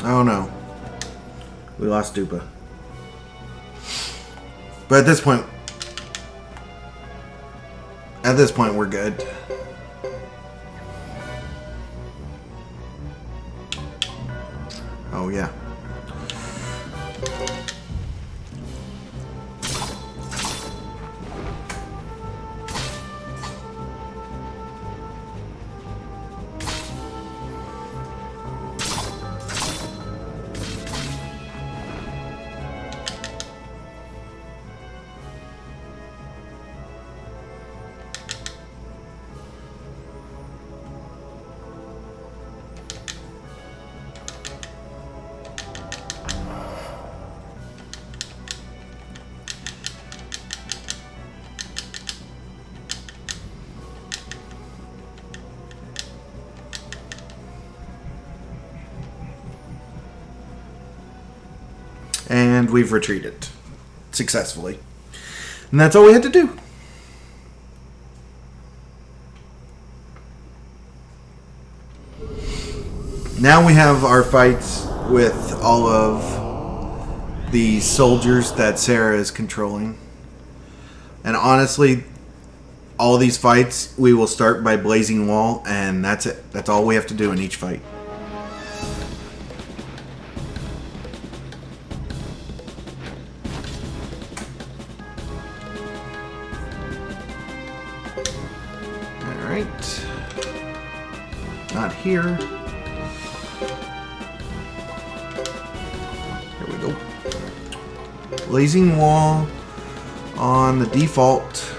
[SPEAKER 1] Oh no. We lost Dupa. But at this point, we're good. Oh yeah. And we've retreated successfully. And that's all we had to do. Now we have our fights with all of the soldiers that Sarah is controlling. And honestly, all these fights, we will start by blazing wall, and that's it. That's all we have to do in each fight. Alright. Not here. There we go. Blazing wall on the default.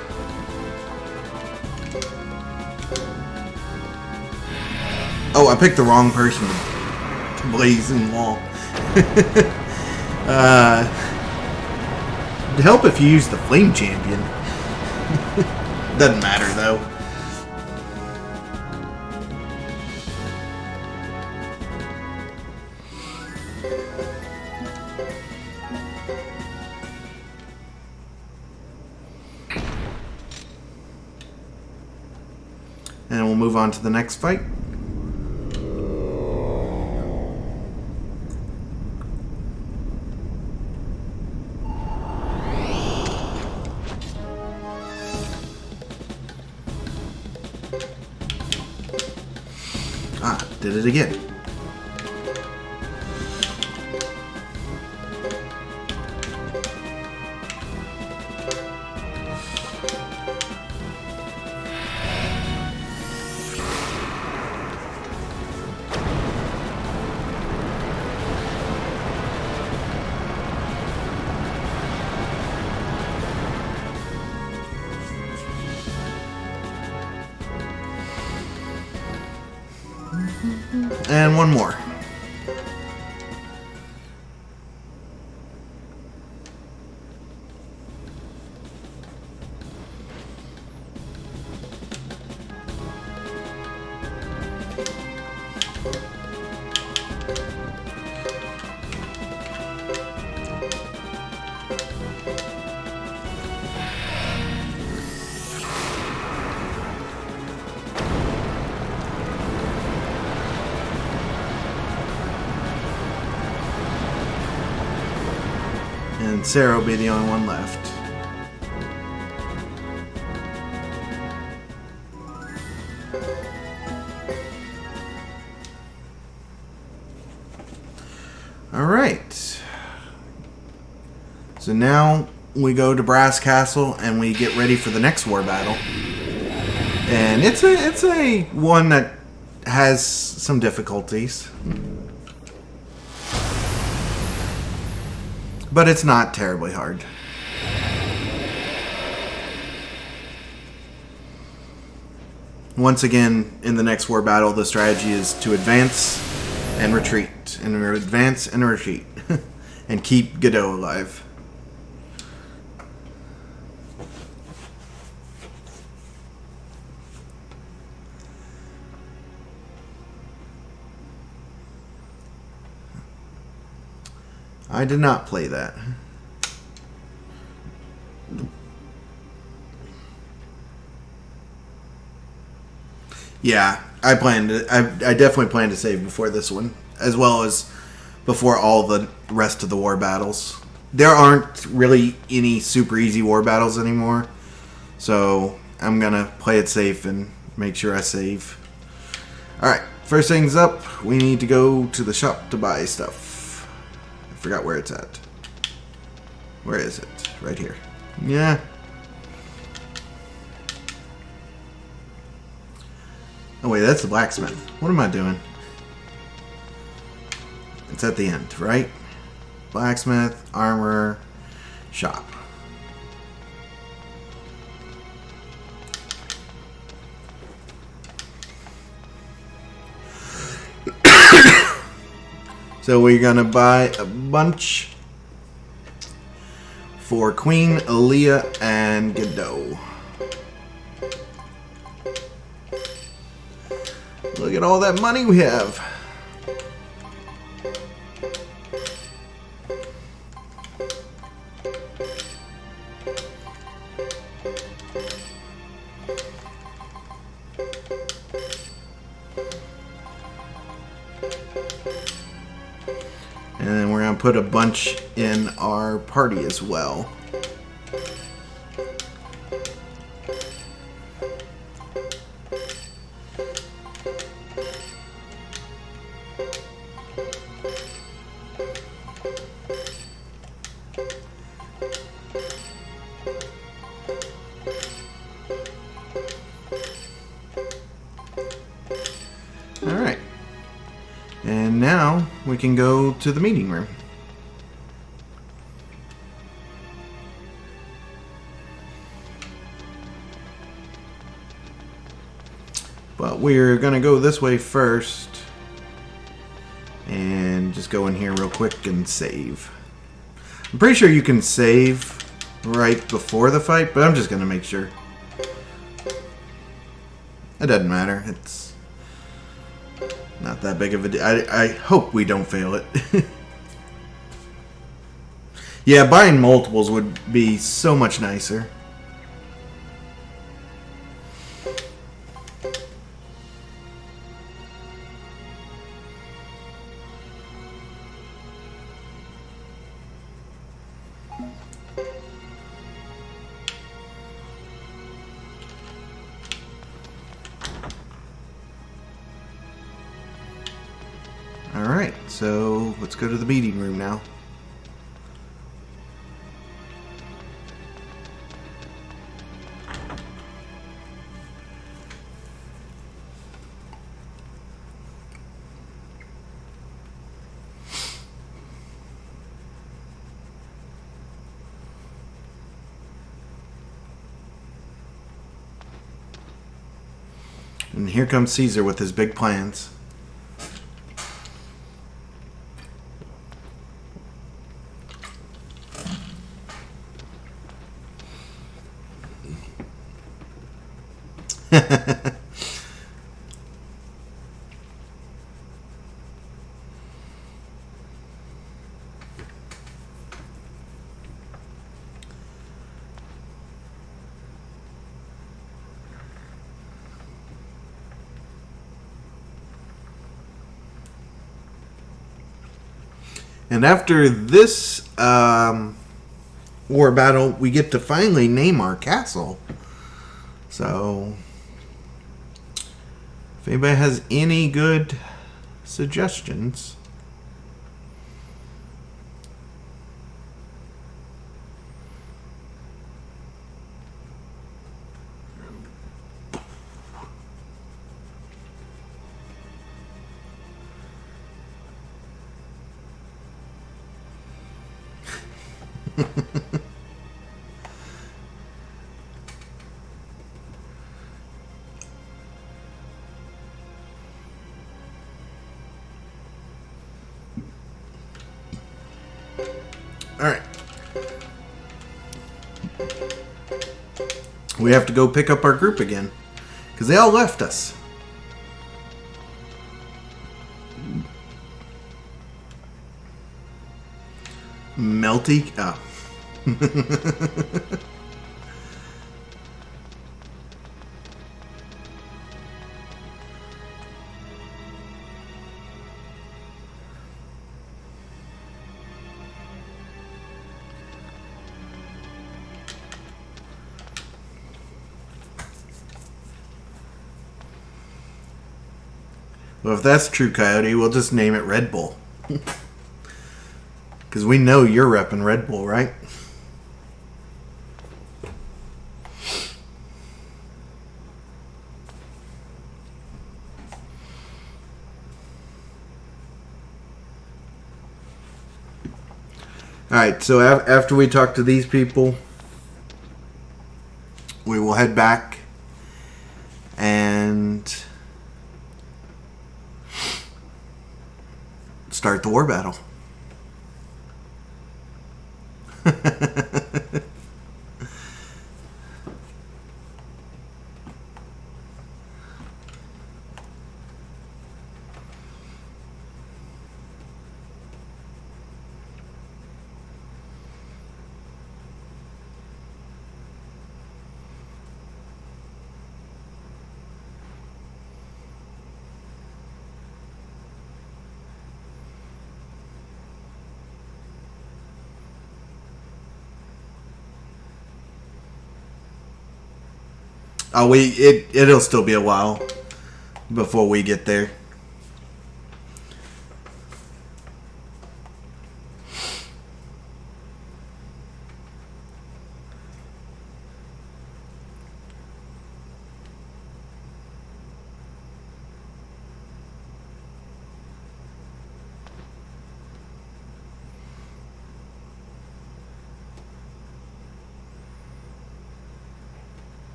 [SPEAKER 1] Oh, I picked the wrong person to blazing wall. It'd help if you use the flame champion. Doesn't matter though. And we'll move on to the next fight. Ah, did it again. And one more. And Sarah will be the only one left. Alright. So now we go to Brass Castle and we get ready for the next war battle. And it's a one that has some difficulties. But it's not terribly hard. Once again, in the next war battle, the strategy is to advance and retreat. And advance and retreat. And keep Godot alive. I did not play that. Yeah, I definitely planned to save before this one, as well as before all the rest of the war battles. There aren't really any super easy war battles anymore, so I'm gonna play it safe and make sure I save. Alright, first things up, we need to go to the shop to buy stuff. I forgot where it's at. Where is it? Right here. Yeah. Oh wait, that's the blacksmith. What am I doing? It's at the end, right? Blacksmith, armor, shop. So we're gonna buy a bunch for Queen, Aaliyah, and Godot. Look at all that money we have. And then we're going to put a bunch in our party as well. Alright. And now we can go to the meeting room. But we're going to go this way first. And just go in here real quick and save. I'm pretty sure you can save right before the fight, but I'm just going to make sure. It doesn't matter. It's not that big of a deal. I hope we don't fail it. Yeah, buying multiples would be so much nicer. Alright, so let's go to the meeting room now. And here comes Caesar with his big plans. And after this war battle, we get to finally name our castle. So, if anybody has any good suggestions. Alright. We have to go pick up our group again. Because they all left us. Melty? Oh. Well, if that's true, Coyote, we'll just name it Red Bull. Because we know you're repping Red Bull, right? Alright, so after we talk to these people, we will head back and start the war battle. Oh, it'll still be a while before we get there.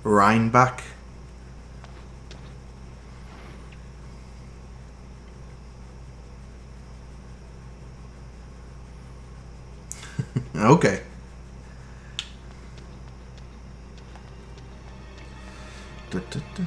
[SPEAKER 1] Rheinbach. Okay. Da, da, da.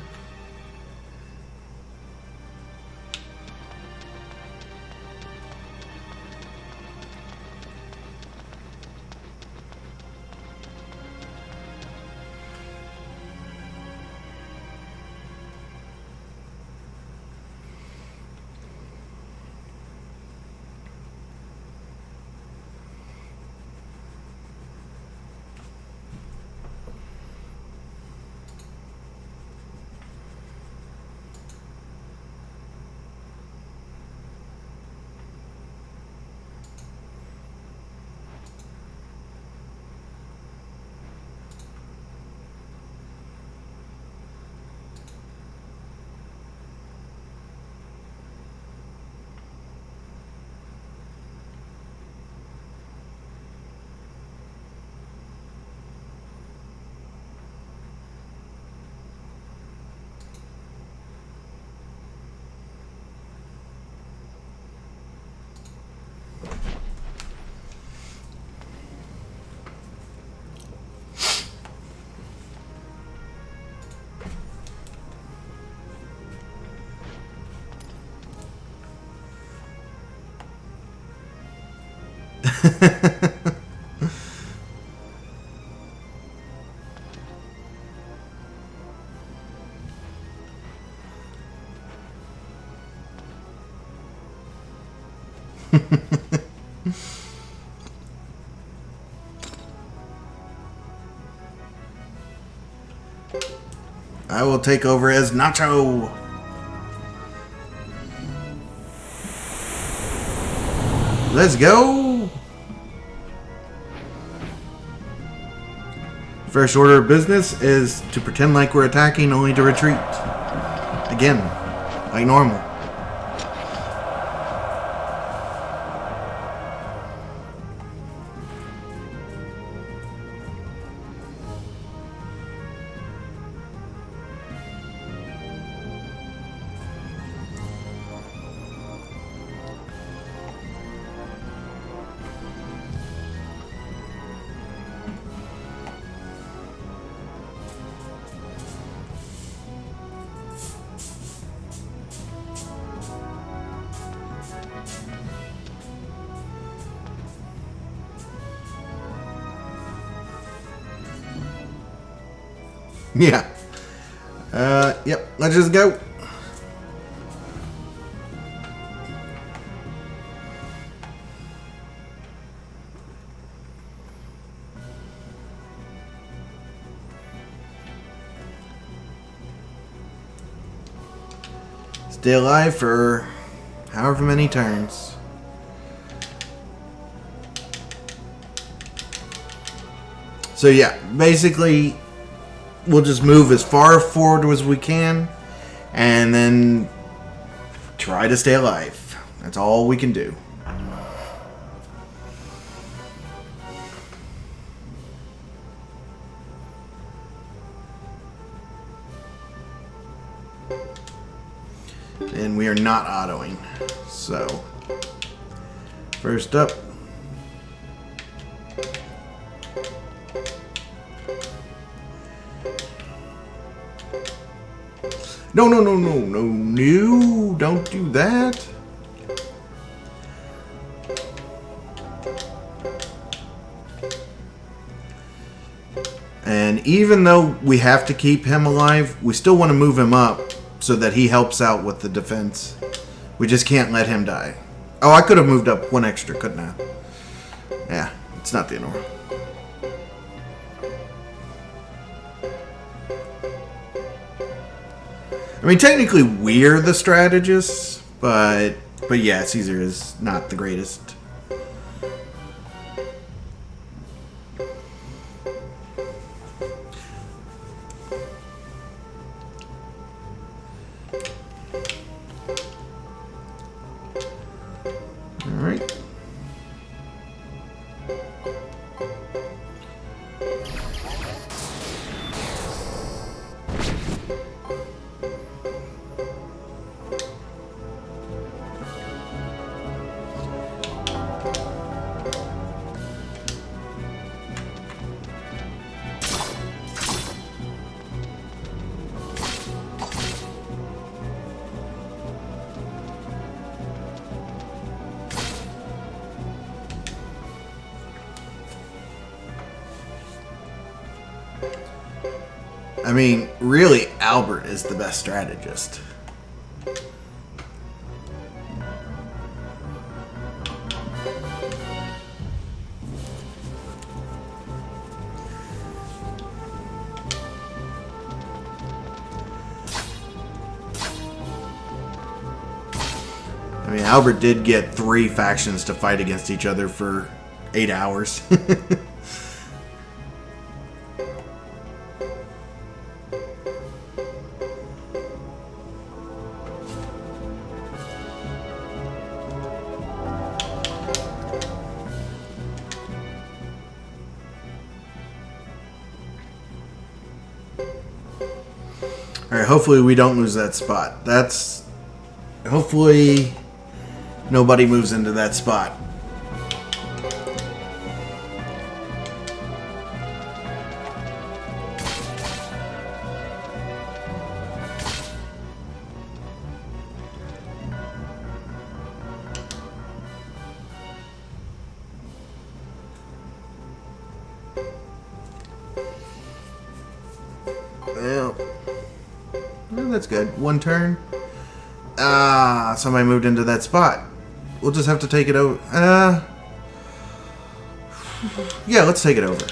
[SPEAKER 1] I will take over as Nacho. Let's go. First order of business is to pretend like we're attacking, only to retreat. Again, like normal. Yeah. Yep. Let's just go. Stay alive for however many turns. So yeah, basically, we'll just move as far forward as we can, and then try to stay alive. That's all we can do. And we are not autoing. So, first up. No, no, no, no, no, no, don't do that. And even though we have to keep him alive, we still want to move him up so that he helps out with the defense. We just can't let him die. Oh, I could have moved up one extra, couldn't I? Yeah, it's not the end of the world. I mean, technically we're the strategists, but yeah, Caesar is not the greatest. All right. I mean, really, Albert is the best strategist. I mean, Albert did get 3 factions to fight against each other for 8 hours. Alright, hopefully we don't lose that spot. Hopefully nobody moves into that spot. Well, that's good. 1 turn. Somebody moved into that spot. We'll just have to take it over. Yeah, let's take it over.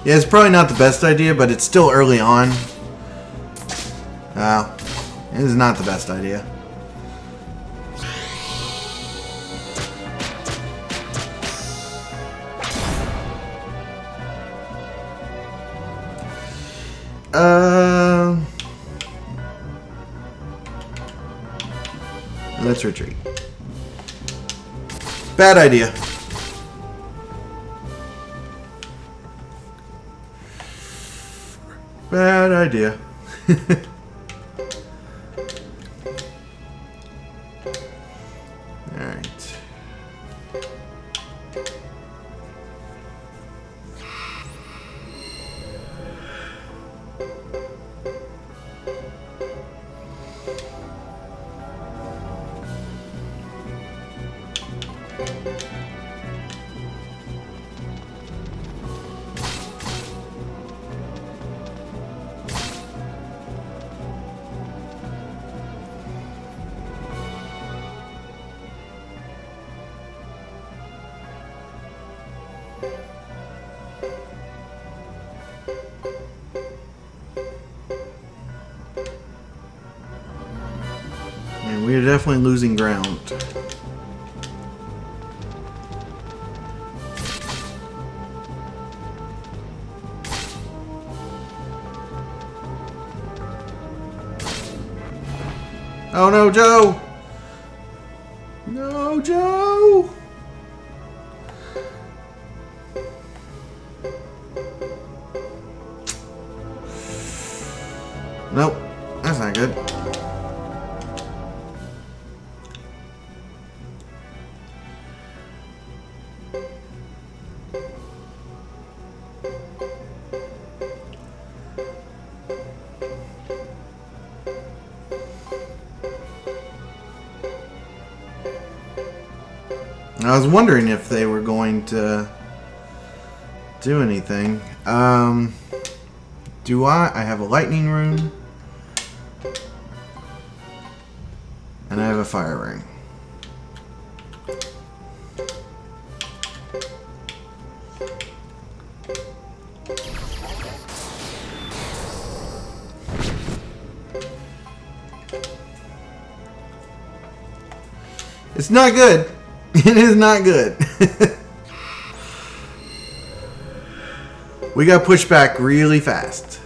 [SPEAKER 1] Yeah, it's probably not the best idea, but it's still early on. It is not the best idea. Let's retreat. Bad idea. Bad idea. Alright. And we are definitely losing ground. Oh no, Joe! No, Joe! Nope, that's not good. I was wondering if they were going to do anything. Do I? I have a lightning rune. And I have a fire ring. It's not good. It is not good. We got pushed back really fast.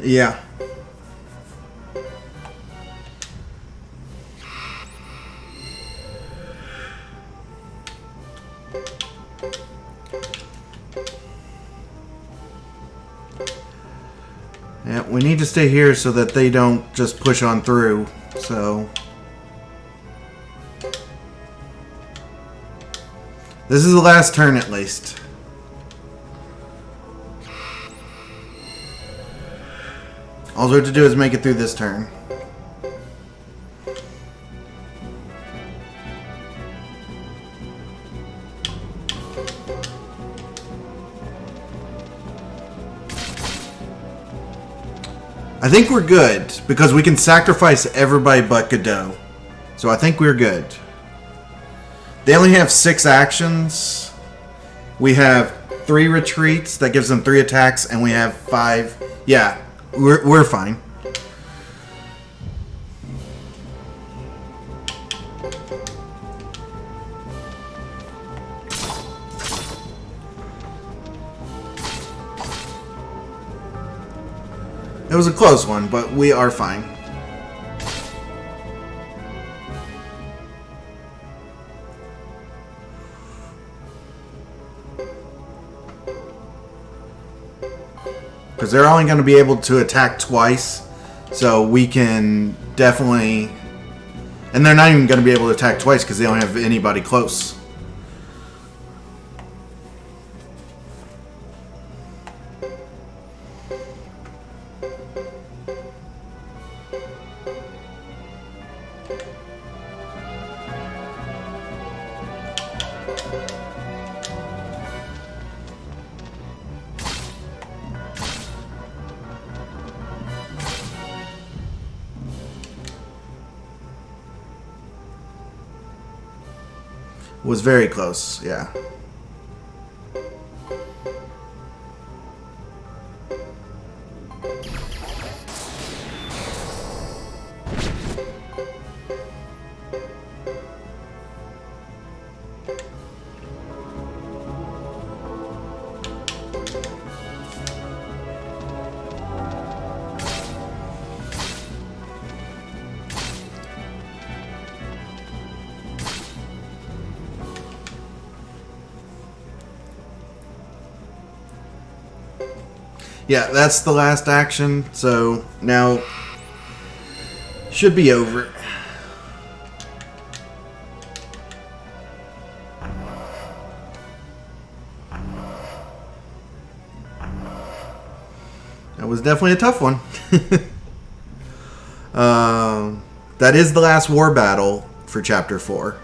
[SPEAKER 1] Yeah. Yeah, we need to stay here so that they don't just push on through. So this is the last turn at least. All we have to do is make it through this turn. I think we're good because we can sacrifice everybody but Godot. So I think we're good. They only have 6 actions. We have 3 retreats that gives them 3 attacks, and we have 5. Yeah. We're fine. It was a close one, but we are fine. Because they're only going to be able to attack twice, so we can definitely... And they're not even going to be able to attack twice because they don't have anybody close. Was very close, yeah. Yeah, that's the last action, so now should be over. That was definitely a tough one. That is the last war battle for Chapter 4.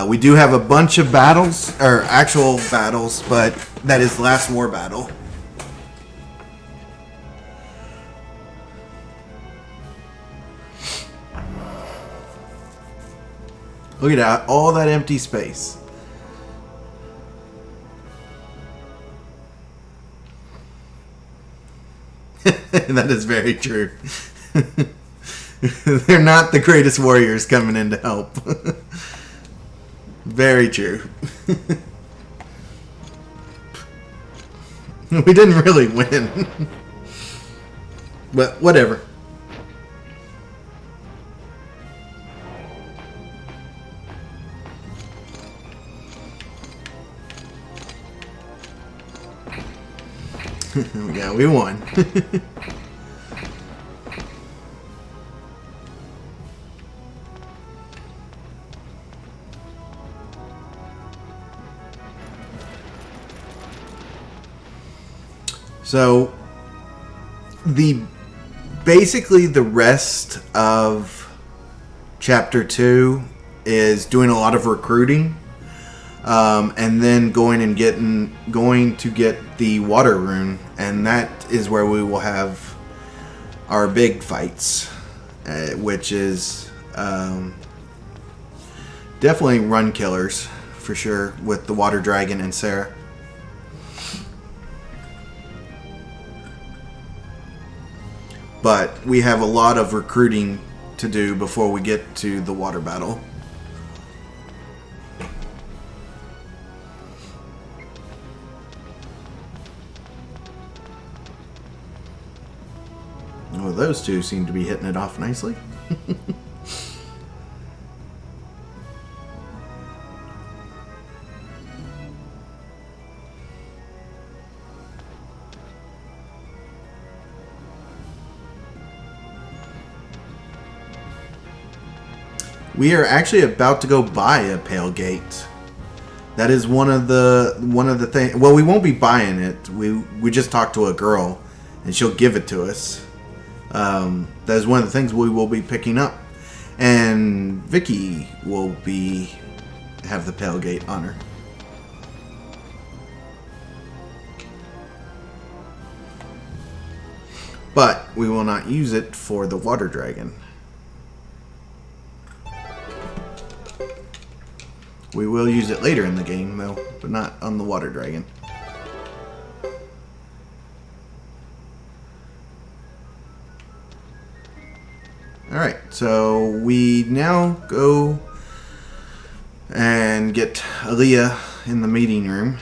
[SPEAKER 1] We do have a bunch of battles, or actual battles, but that is the last war battle. Look at that, all that empty space. That is very true. They're not the greatest warriors coming in to help. Very true. We didn't really win. But whatever. Yeah, we won. So, basically the rest of Chapter 2 is doing a lot of recruiting, and then going to get the water rune, and that is where we will have our big fights, which is definitely run killers for sure with the water dragon and Sarah. But we have a lot of recruiting to do before we get to the water battle. Well, those two seem to be hitting it off nicely. We are actually about to go buy a Pale Gate. That is one of the things. Well, we won't be buying it. We just talked to a girl, and she'll give it to us. That is one of the things we will be picking up, and Vicky will have the Pale Gate on her. But we will not use it for the water dragon. We will use it later in the game, though, but not on the water dragon. Alright, so we now go and get Aaliyah in the meeting room.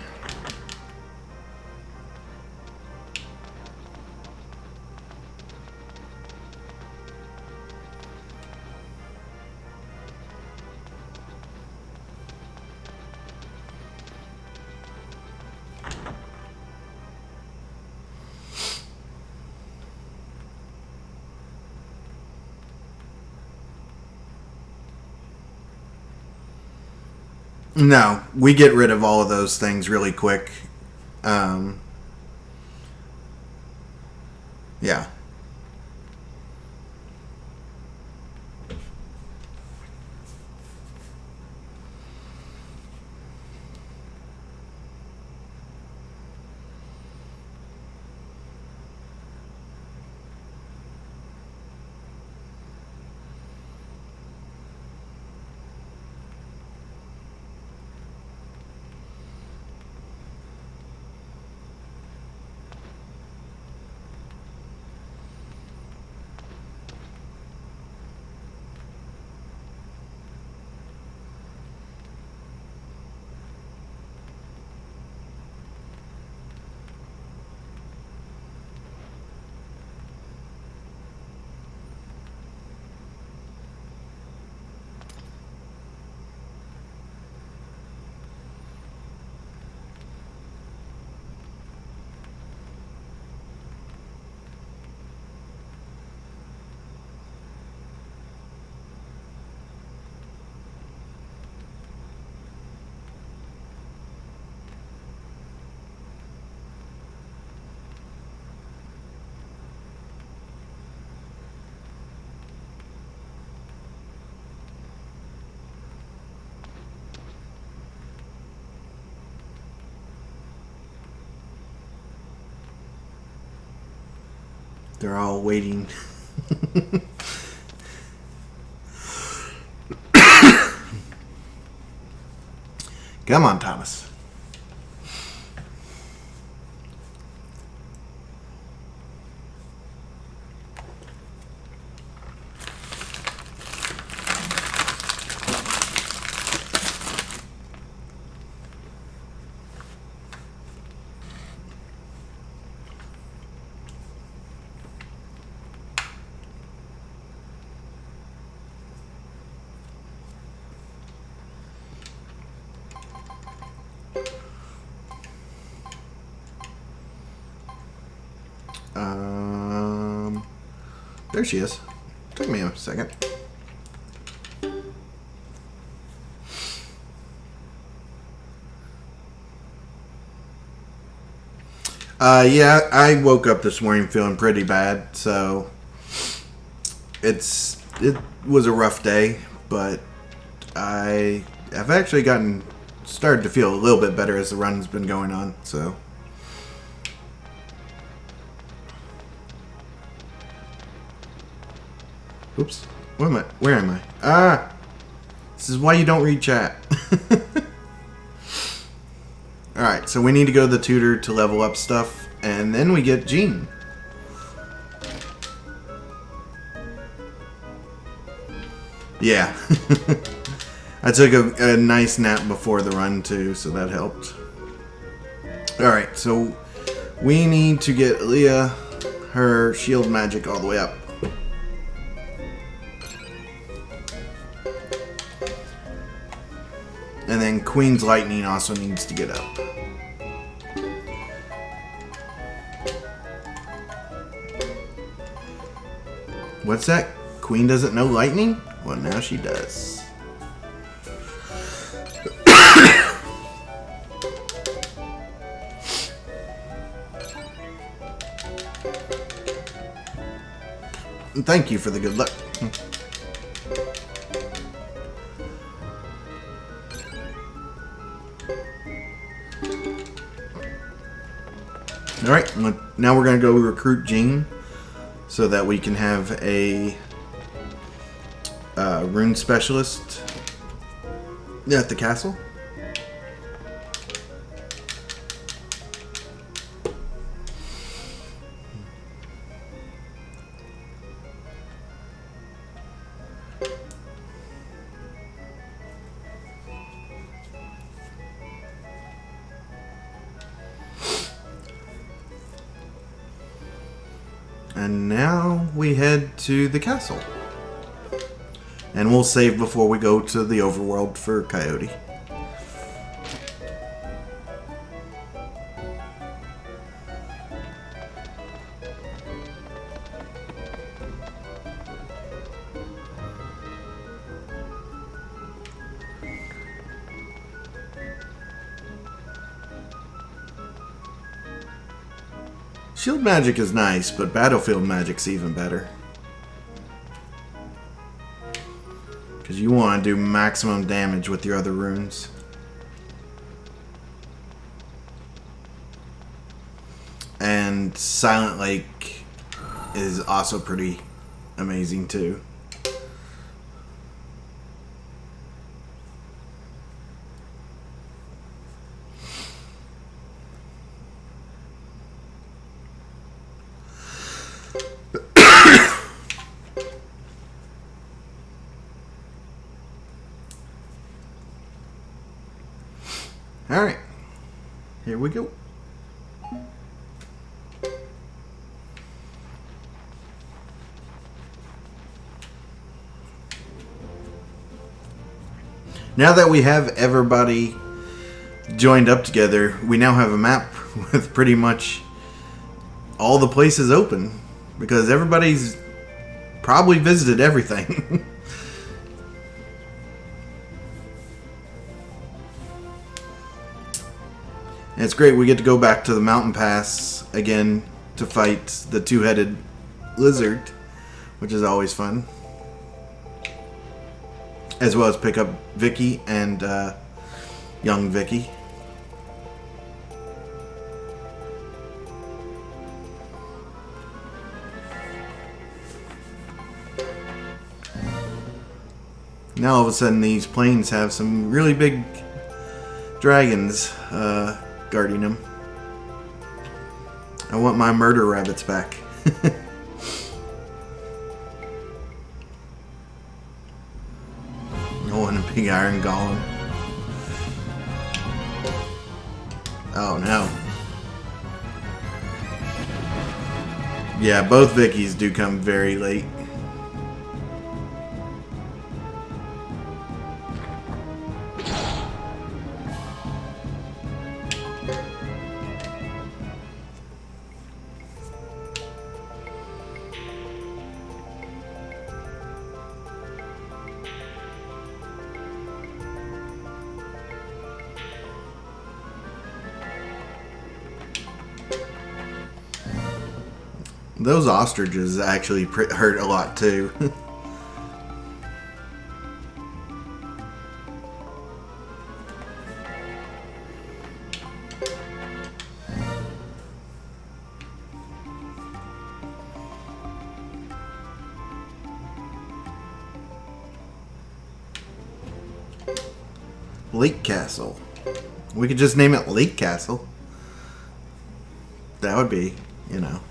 [SPEAKER 1] No, we get rid of all of those things really quick. Yeah. They're all waiting. Come on, Thomas. There she is. Took me a second. Yeah, I woke up this morning feeling pretty bad, so it was a rough day, but I have actually started to feel a little bit better as the run's been going on, so. Oops. Where am I? Ah! This is why you don't read chat. Alright, so we need to go to the tutor to level up stuff, and then we get Jean. Yeah. I took a nice nap before the run, too, so that helped. Alright, so we need to get Leah her shield magic all the way up. And then Queen's Lightning also needs to get up. What's that? Queen doesn't know lightning? Well, now she does. Thank you for the good luck. Alright, now we're going to go recruit Jean so that we can have a rune specialist at the castle. And now we head to the castle. And we'll save before we go to the overworld for Coyote. Shield magic is nice, but battlefield magic's even better. Because you want to do maximum damage with your other runes. And Silent Lake is also pretty amazing too. Alright, here we go. Now that we have everybody joined up together, we now have a map with pretty much all the places open because everybody's probably visited everything. And it's great, we get to go back to the mountain pass again to fight the two-headed lizard, which is always fun. As well as pick up Vicky and young Vicky. Now all of a sudden these planes have some really big dragons guarding them. I want my murder rabbits back. I want a big iron golem. Oh no. Yeah, both Vickies do come very late. Those ostriches actually hurt a lot too. Lake Castle. We could just name it Lake Castle. That would be, you know.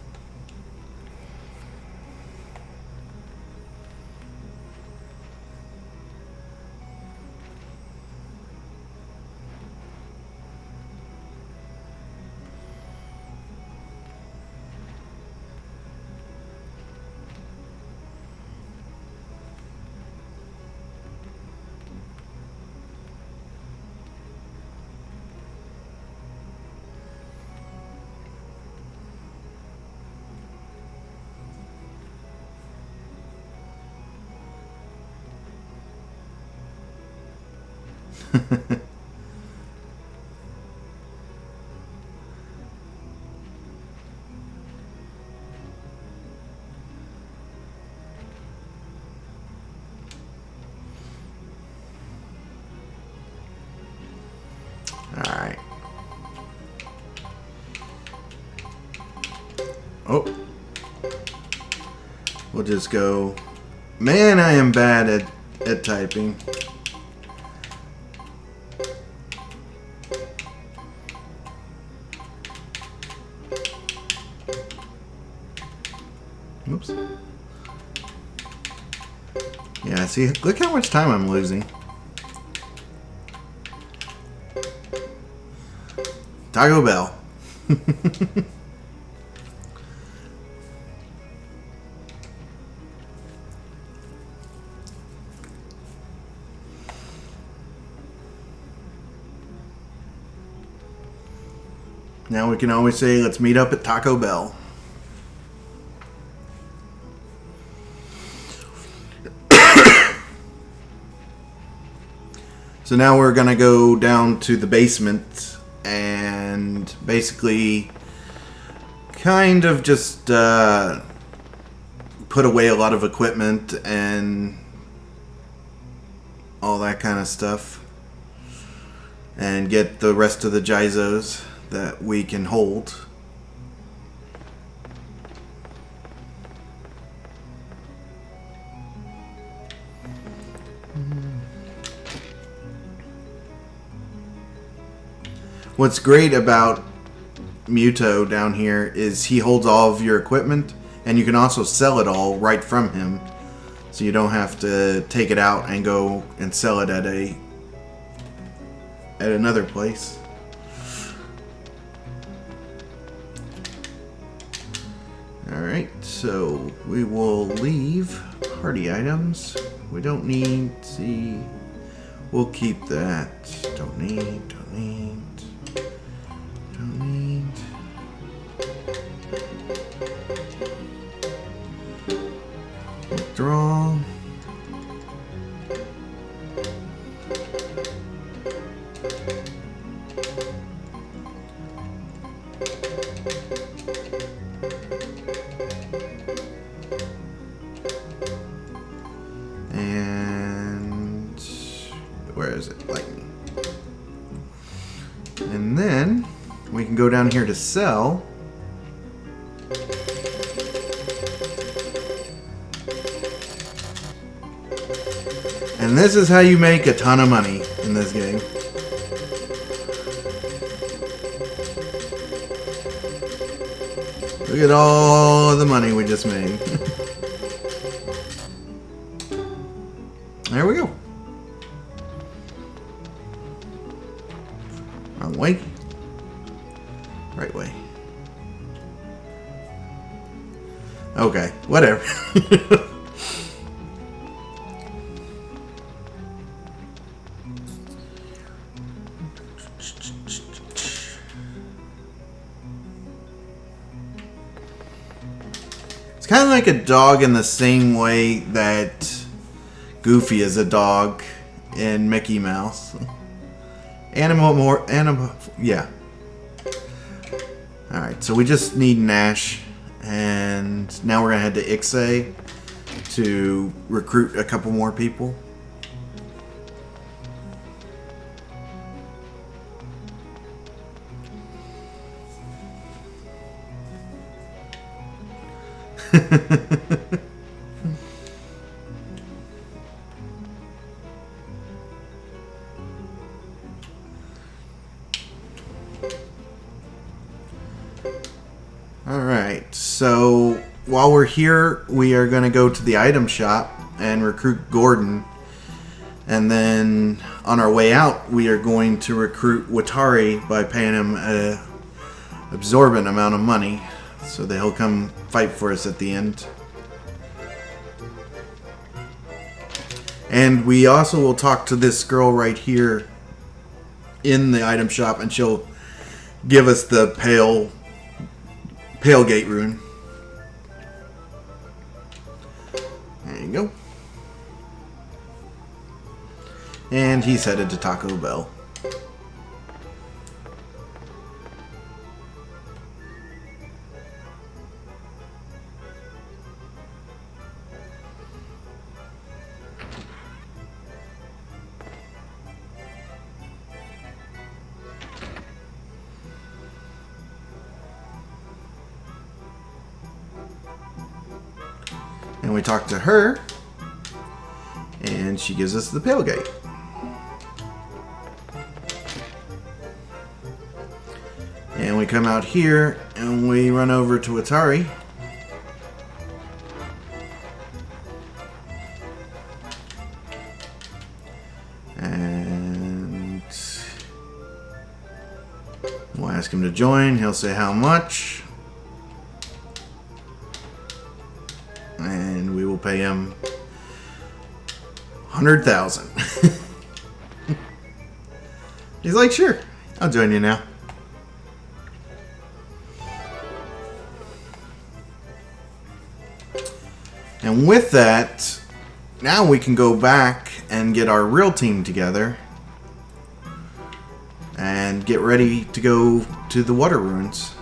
[SPEAKER 1] Alright. Oh. We'll just go. Man, I am bad at typing. Oops. Yeah, see, look how much time I'm losing. Taco Bell. Now we can always say, let's meet up at Taco Bell. So now we're going to go down to the basement and basically kind of just put away a lot of equipment and all that kind of stuff. And get the rest of the Jizos that we can hold. What's great about Muto down here is he holds all of your equipment, and you can also sell it all right from him. So you don't have to take it out and go and sell it at another place. Alright, so we will leave party items. We don't need, see, we'll keep that. Don't need. Withdraw. And where is it? Lightning. And then we can go down here to sell. And this is how you make a ton of money in this game. Look at all of the money we just made. There we go. Wrong way. Right way. Okay, whatever. It's kind of like a dog in the same way that Goofy is a dog in Mickey Mouse. Yeah. Alright, so we just need Nash. And now we're going to head to Ixay to recruit a couple more people. Alright, so while we're here, we are going to go to the item shop and recruit Gordon. And then on our way out, we are going to recruit Watari by paying him an absorbent amount of money so that he'll come fight for us at the end. And we also will talk to this girl right here in the item shop, and she'll give us the Pale Gate rune. There you go. And he's headed to Taco Bell. And we talk to her, and she gives us the Pale Gate. And we come out here, and we run over to Atari. And we'll ask him to join. He'll say how much. And we will pay him 100,000. He's like, sure, I'll join you now. And with that, now we can go back and get our real team together and get ready to go to the water ruins.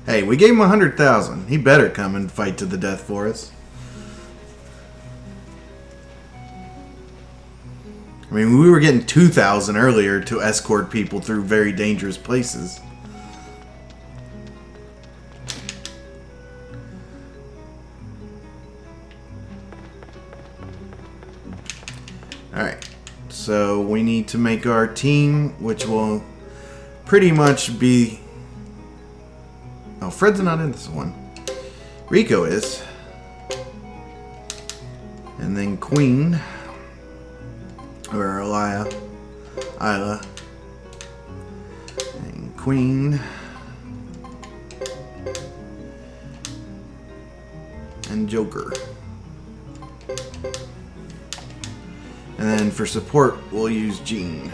[SPEAKER 1] Hey, we gave him 100,000. He better come and fight to the death for us. I mean, we were getting 2,000 earlier to escort people through very dangerous places. Alright, so we need to make our team, which will pretty much be... Oh, Fred's not in this one. Rico is. And then Queen. Or Isla. And Queen. And Joker. And then for support, we'll use Jean.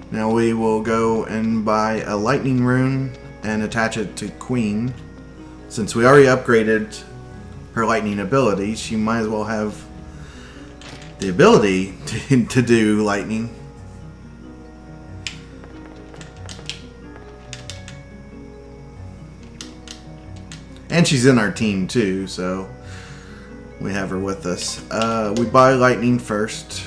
[SPEAKER 1] Now we will go and buy a lightning rune and attach it to Queen. Since we already upgraded her lightning ability, she might as well have the ability to do lightning. And she's in our team too, so we have her with us. We buy lightning first.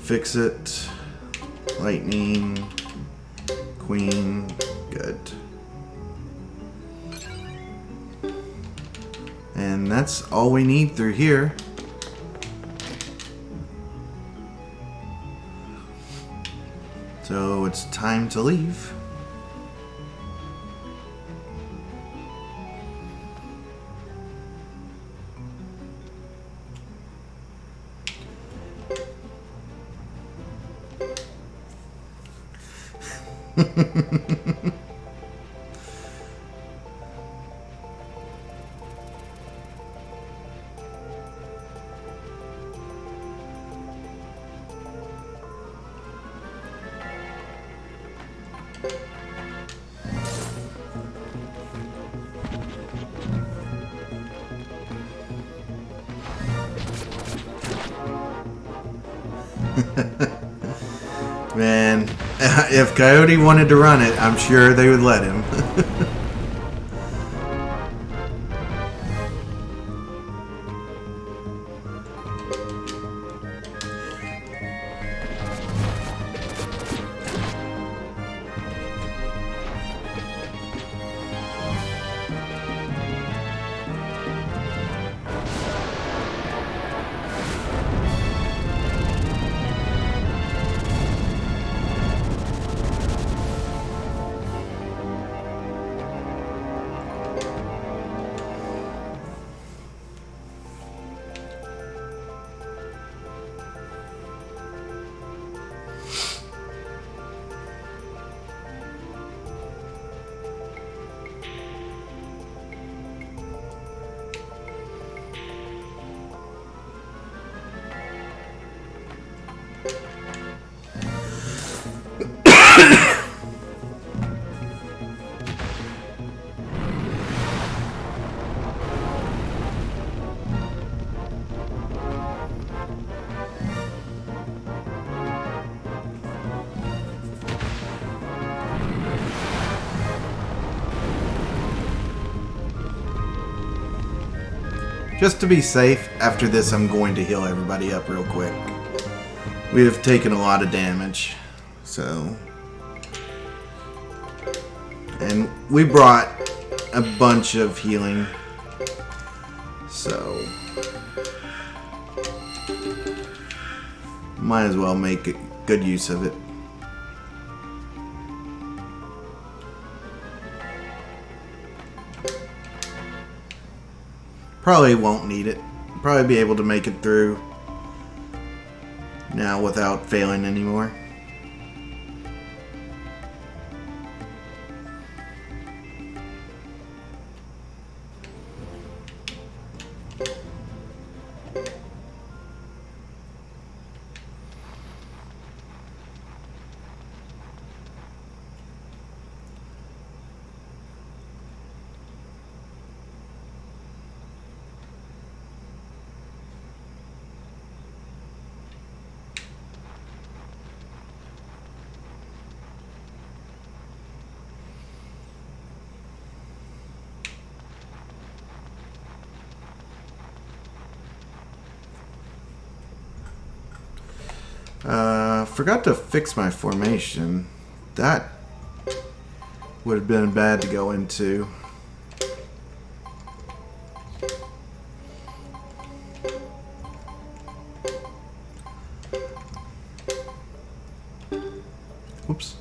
[SPEAKER 1] Fix it. Lightning. Queen. Good. And that's all we need through here. So it's time to leave. Man, if Coyote wanted to run it, I'm sure they would let him. Just to be safe, after this I'm going to heal everybody up real quick. We have taken a lot of damage, so... And we brought a bunch of healing, so... Might as well make good use of it. Probably won't need it. Probably be able to make it through now without failing anymore. Forgot to fix my formation. That would have been bad to go into. Oops.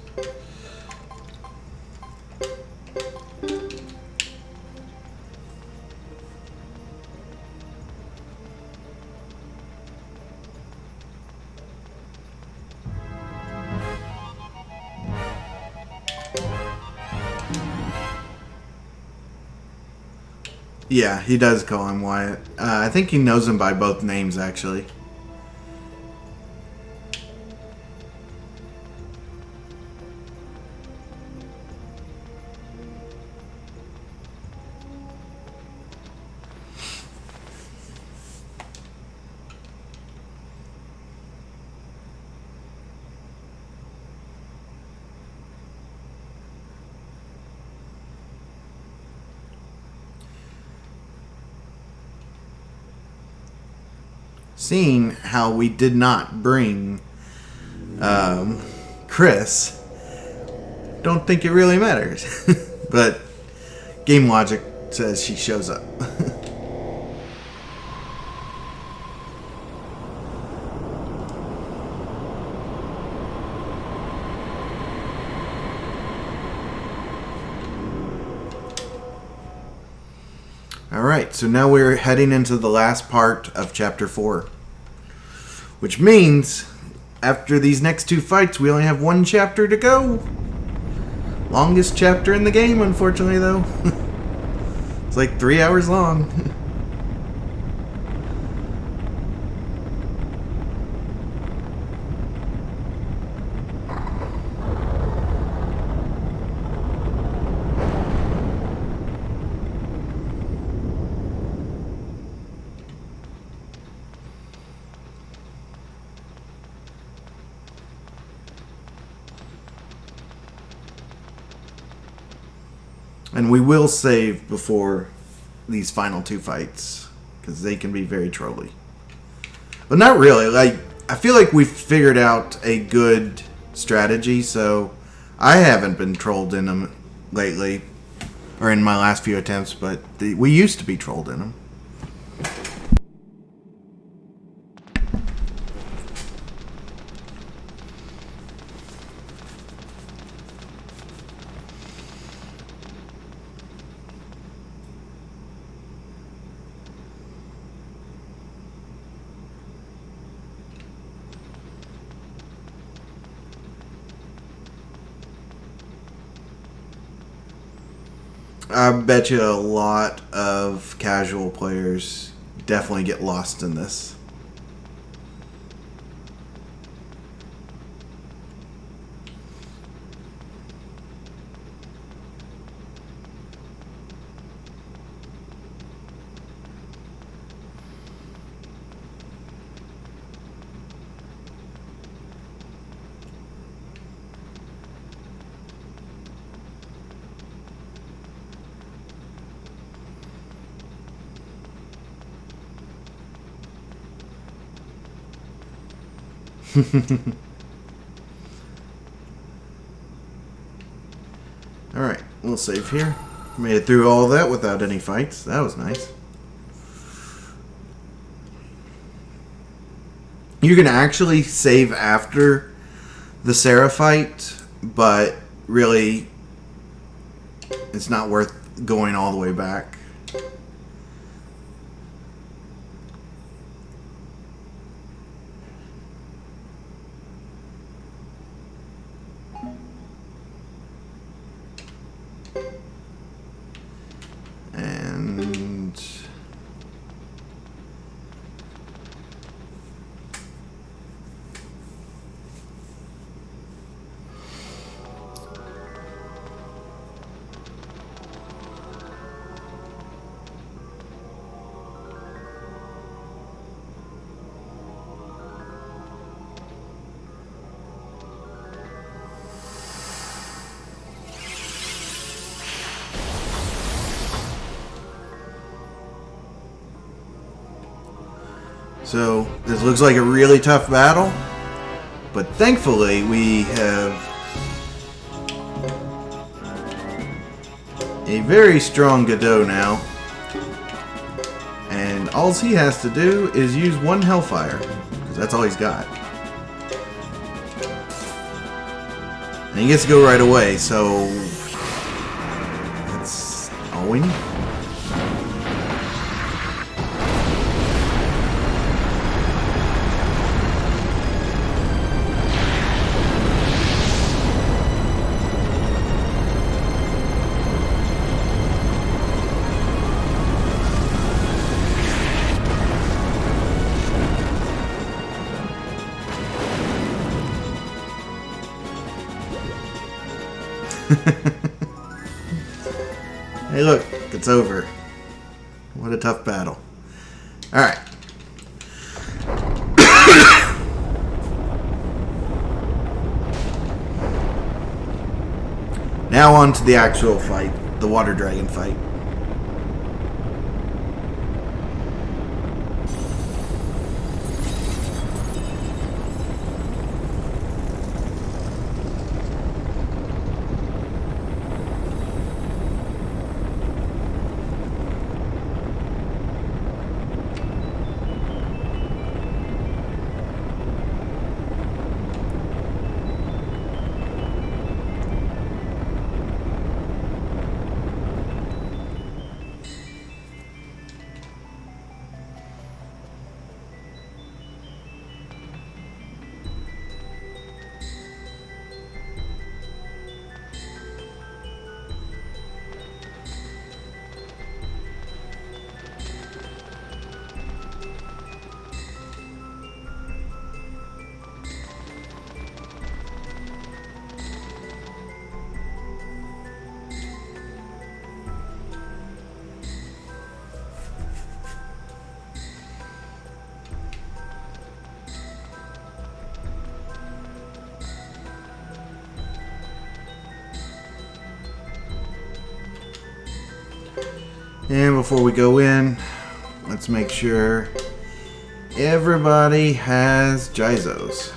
[SPEAKER 1] Yeah, he does call him Wyatt. I think he knows him by both names, actually. seeing how we did not bring Chris, don't think it really matters. But game logic says she shows up. Alright, so now we're heading into the last part of Chapter 4. Which means, after these next two fights, we only have one chapter to go. Longest chapter in the game, unfortunately, though. It's like 3 hours long. And we will save before these final two fights, because they can be very trolly. But not really. Like, I feel like we've figured out a good strategy, so I haven't been trolled in them lately, or in my last few attempts, but we used to be trolled in them. I bet you a lot of casual players definitely get lost in this. Alright, we'll save here. Made it through all that without any fights. That was nice. You can actually save after the Sarah fight, but really it's not worth going all the way back. And so this looks like a really tough battle, but thankfully we have a very strong Godot now, and all he has to do is use one Hellfire, because that's all he's got. And he gets to go right away, so that's all we need. Hey look, it's over. What a tough battle. Alright. Now on to the actual fight, the water dragon fight. And before we go in, let's make sure everybody has Jizos.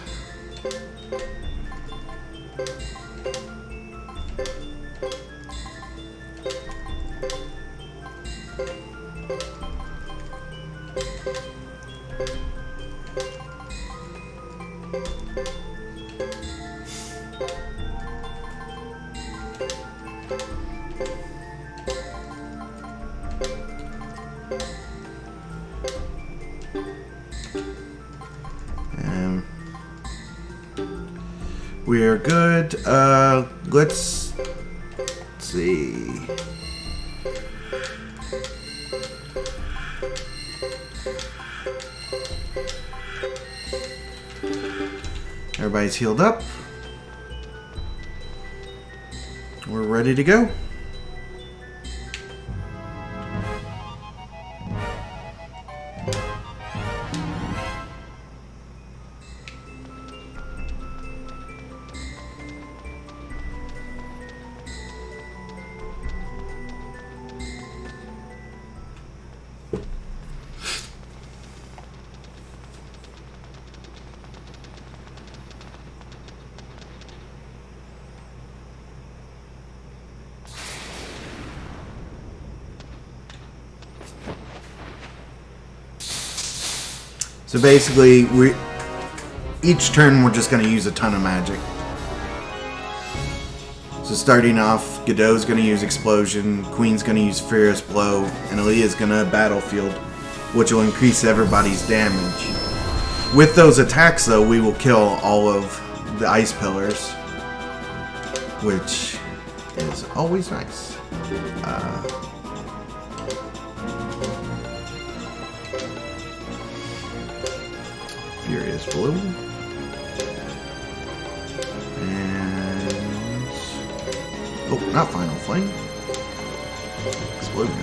[SPEAKER 1] We are good. Let's see. Everybody's healed up. We're ready to go. So basically, each turn we're just going to use a ton of magic. So starting off, Godot's going to use Explosion, Queen's going to use Furious Blow, and Aaliyah's going to Battlefield, which will increase everybody's damage. With those attacks, though, we will kill all of the Ice Pillars, which is always nice. Furious Blue. And... oh, not Final Flame. Explosion.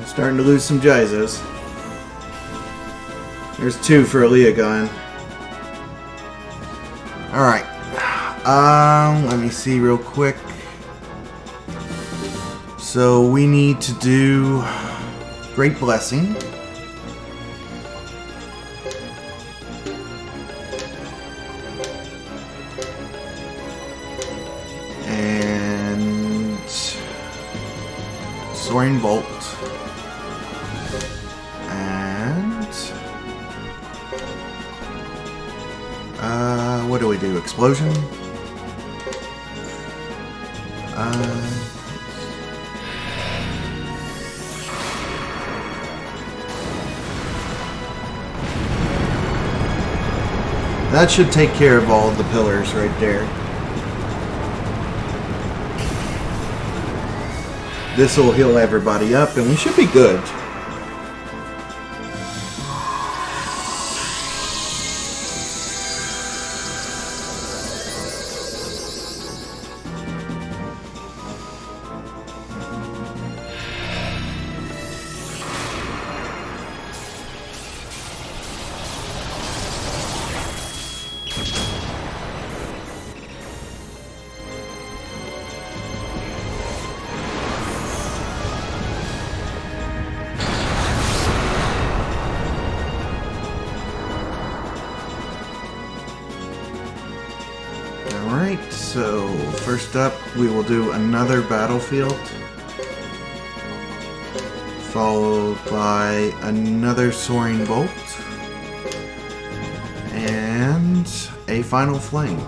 [SPEAKER 1] Starting to lose some Jizos. There's 2 for Aaliyah gone. Alright. Let me see real quick. So we need to do Great Blessing. And Soaring Bolt. What do we do? Explosion? That should take care of all the pillars right there. This will heal everybody up and we should be good. So, first up, we will do another battlefield, followed by another soaring bolt, and a final flame.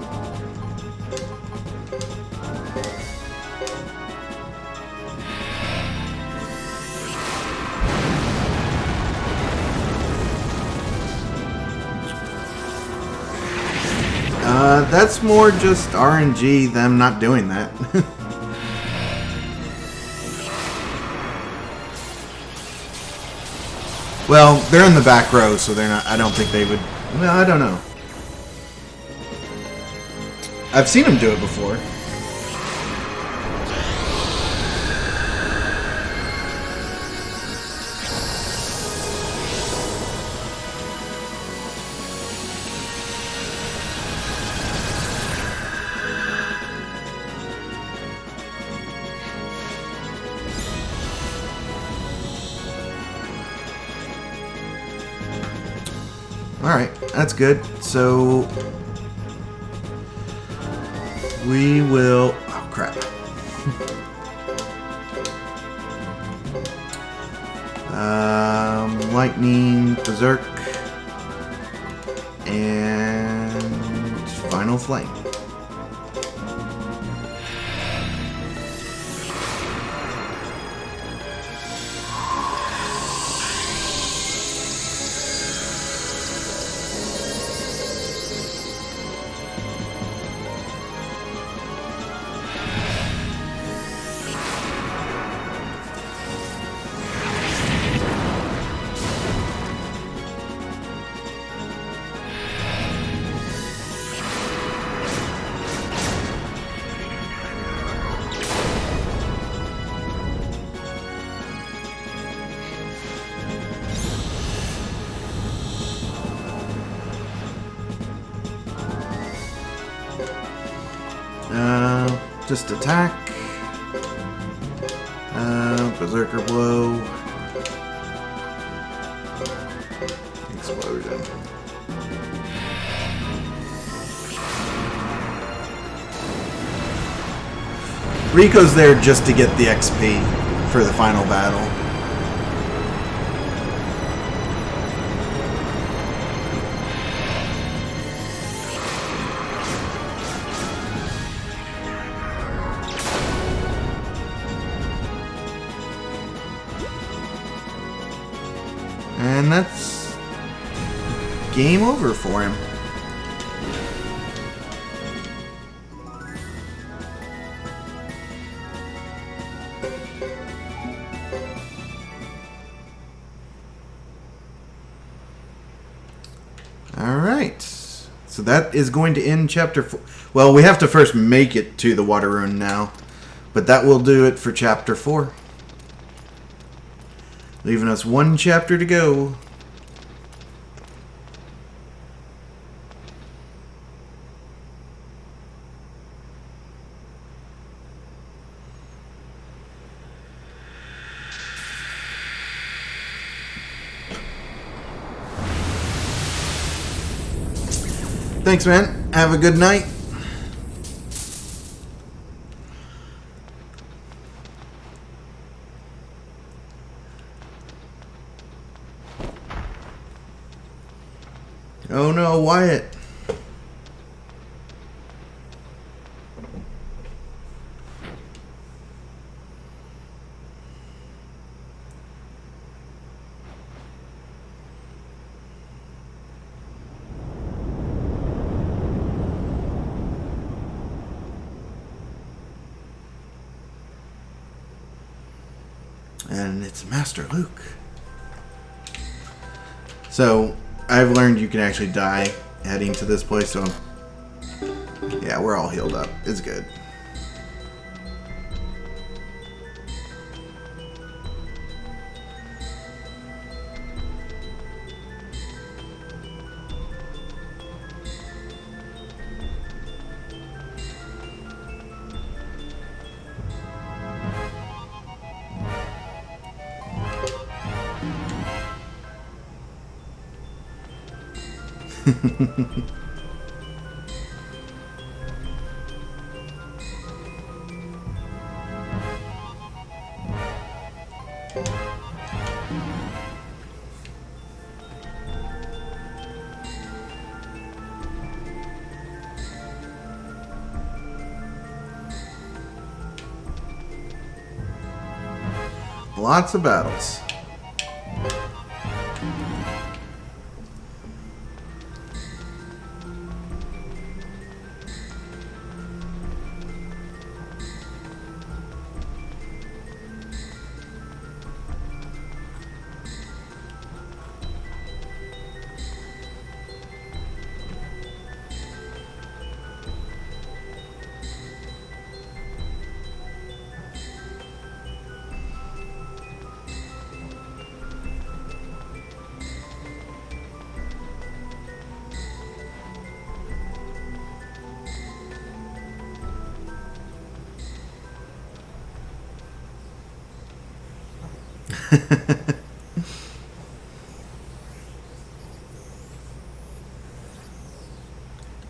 [SPEAKER 1] That's more just RNG, them not doing that. Well, they're in the back row, so they're not. I don't think they would. Well, I don't know. I've seen them do it before. Alright, that's good. So we will... Oh, crap. Lightning, Berserk, and Final Flame. Just attack. Berserker blow. Explosion. Rico's there just to get the XP for the final battle. And that's game over for him. Alright. So that is going to end chapter 4. Well, we have to first make it to the water rune now. But that will do it for chapter 4. Leaving us one chapter to go. Thanks, man. Have a good night. Oh no, Wyatt. And it's Master Luke. So, I've learned you can actually die heading to this place, so yeah, we're all healed up. It's good. Lots of battles.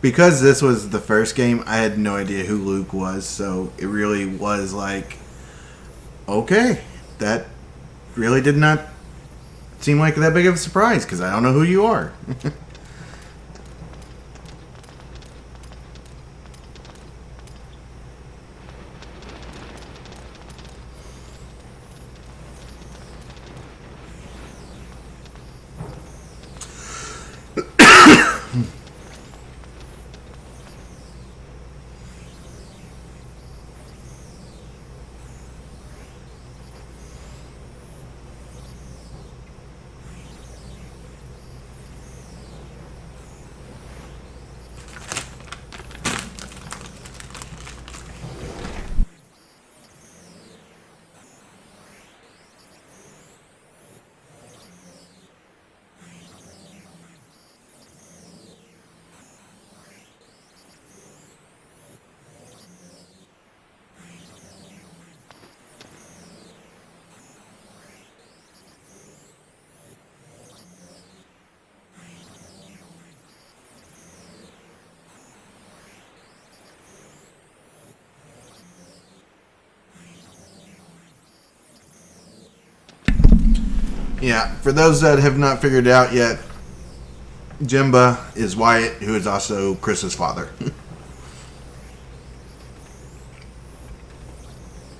[SPEAKER 1] Because this was the first game, I had no idea who Luke was, so it really was like, okay, that really did not seem like that big of a surprise, because I don't know who you are. Yeah, for those that have not figured it out yet, Jimba is Wyatt, who is also Chris's father.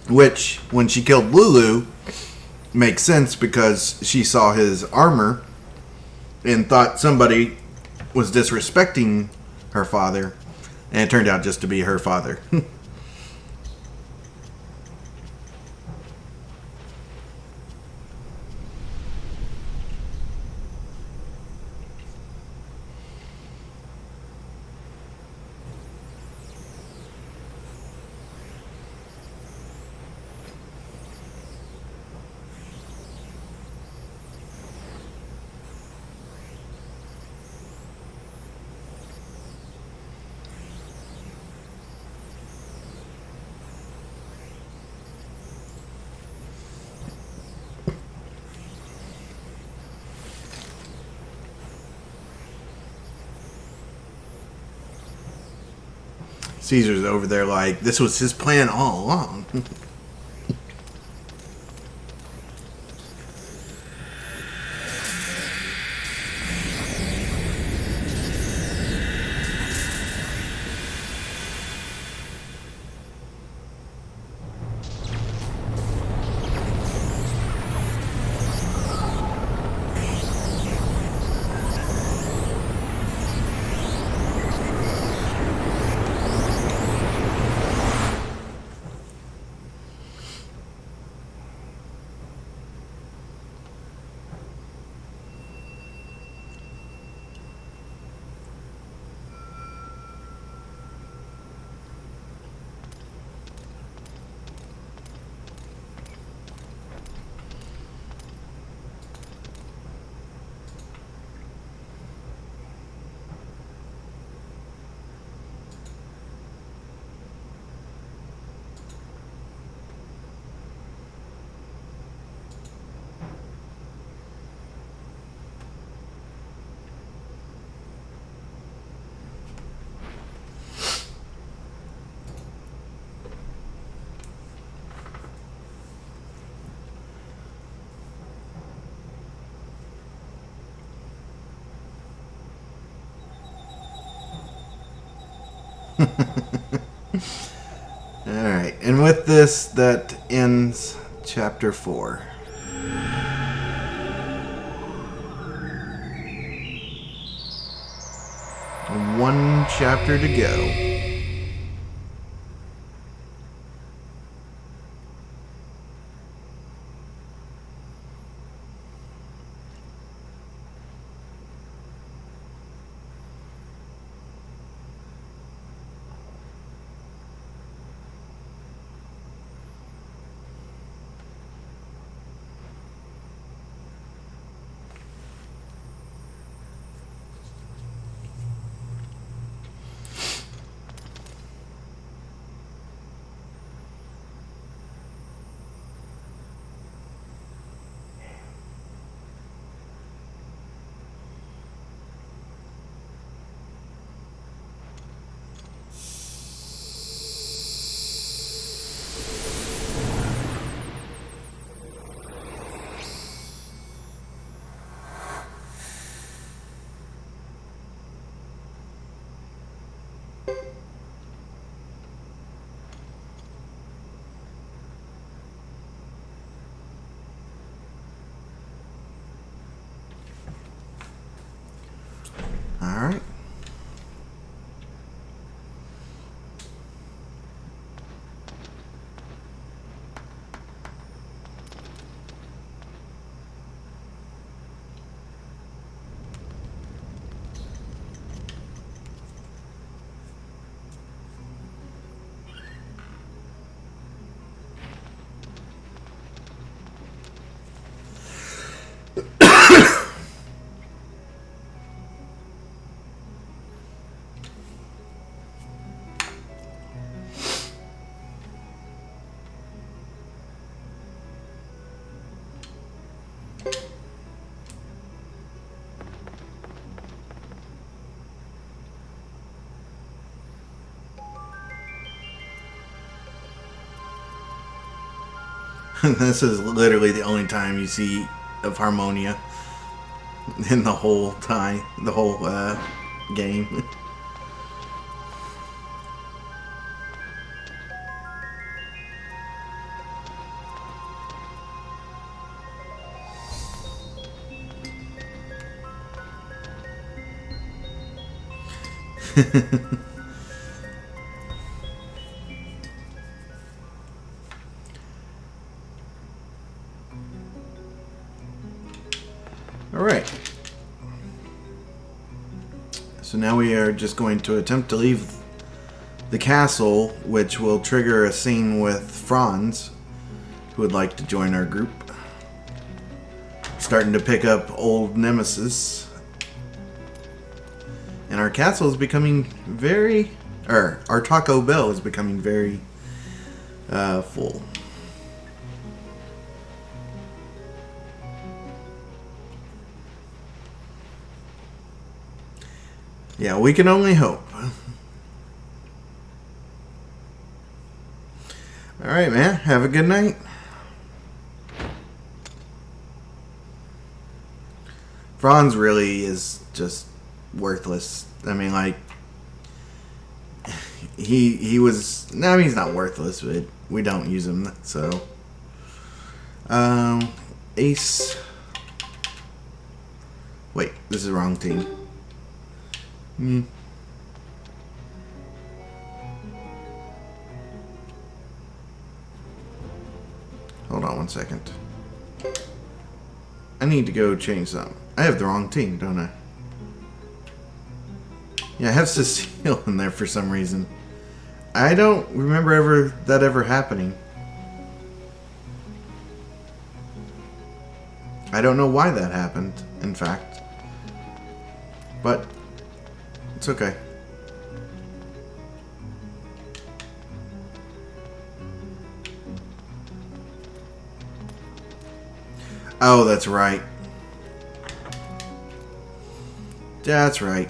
[SPEAKER 1] Which, when she killed Lulu, makes sense because she saw his armor and thought somebody was disrespecting her father, and it turned out just to be her father. Caesar's over there like, this was his plan all along. Alright, and with this, that ends chapter 4. One chapter to go. Alright. This is literally the only time you see of Harmonia in the whole game. Alright. So now we are just going to attempt to leave the castle, which will trigger a scene with Franz, who would like to join our group. Starting to pick up old nemesis. And our castle is becoming very... our Taco Bell is becoming very full. Yeah, we can only hope. Alright, man. Have a good night. Franz really is just worthless. I mean, like... He was... No, I mean, he's not worthless, but we don't use him, so... Ace... Wait, this is the wrong team. Hold on one second. I need to go change something. I have the wrong team, don't I? Yeah, I have Cecile in there for some reason. I don't remember that ever happening. I don't know why that happened, in fact. But it's okay. Oh, that's right. That's right.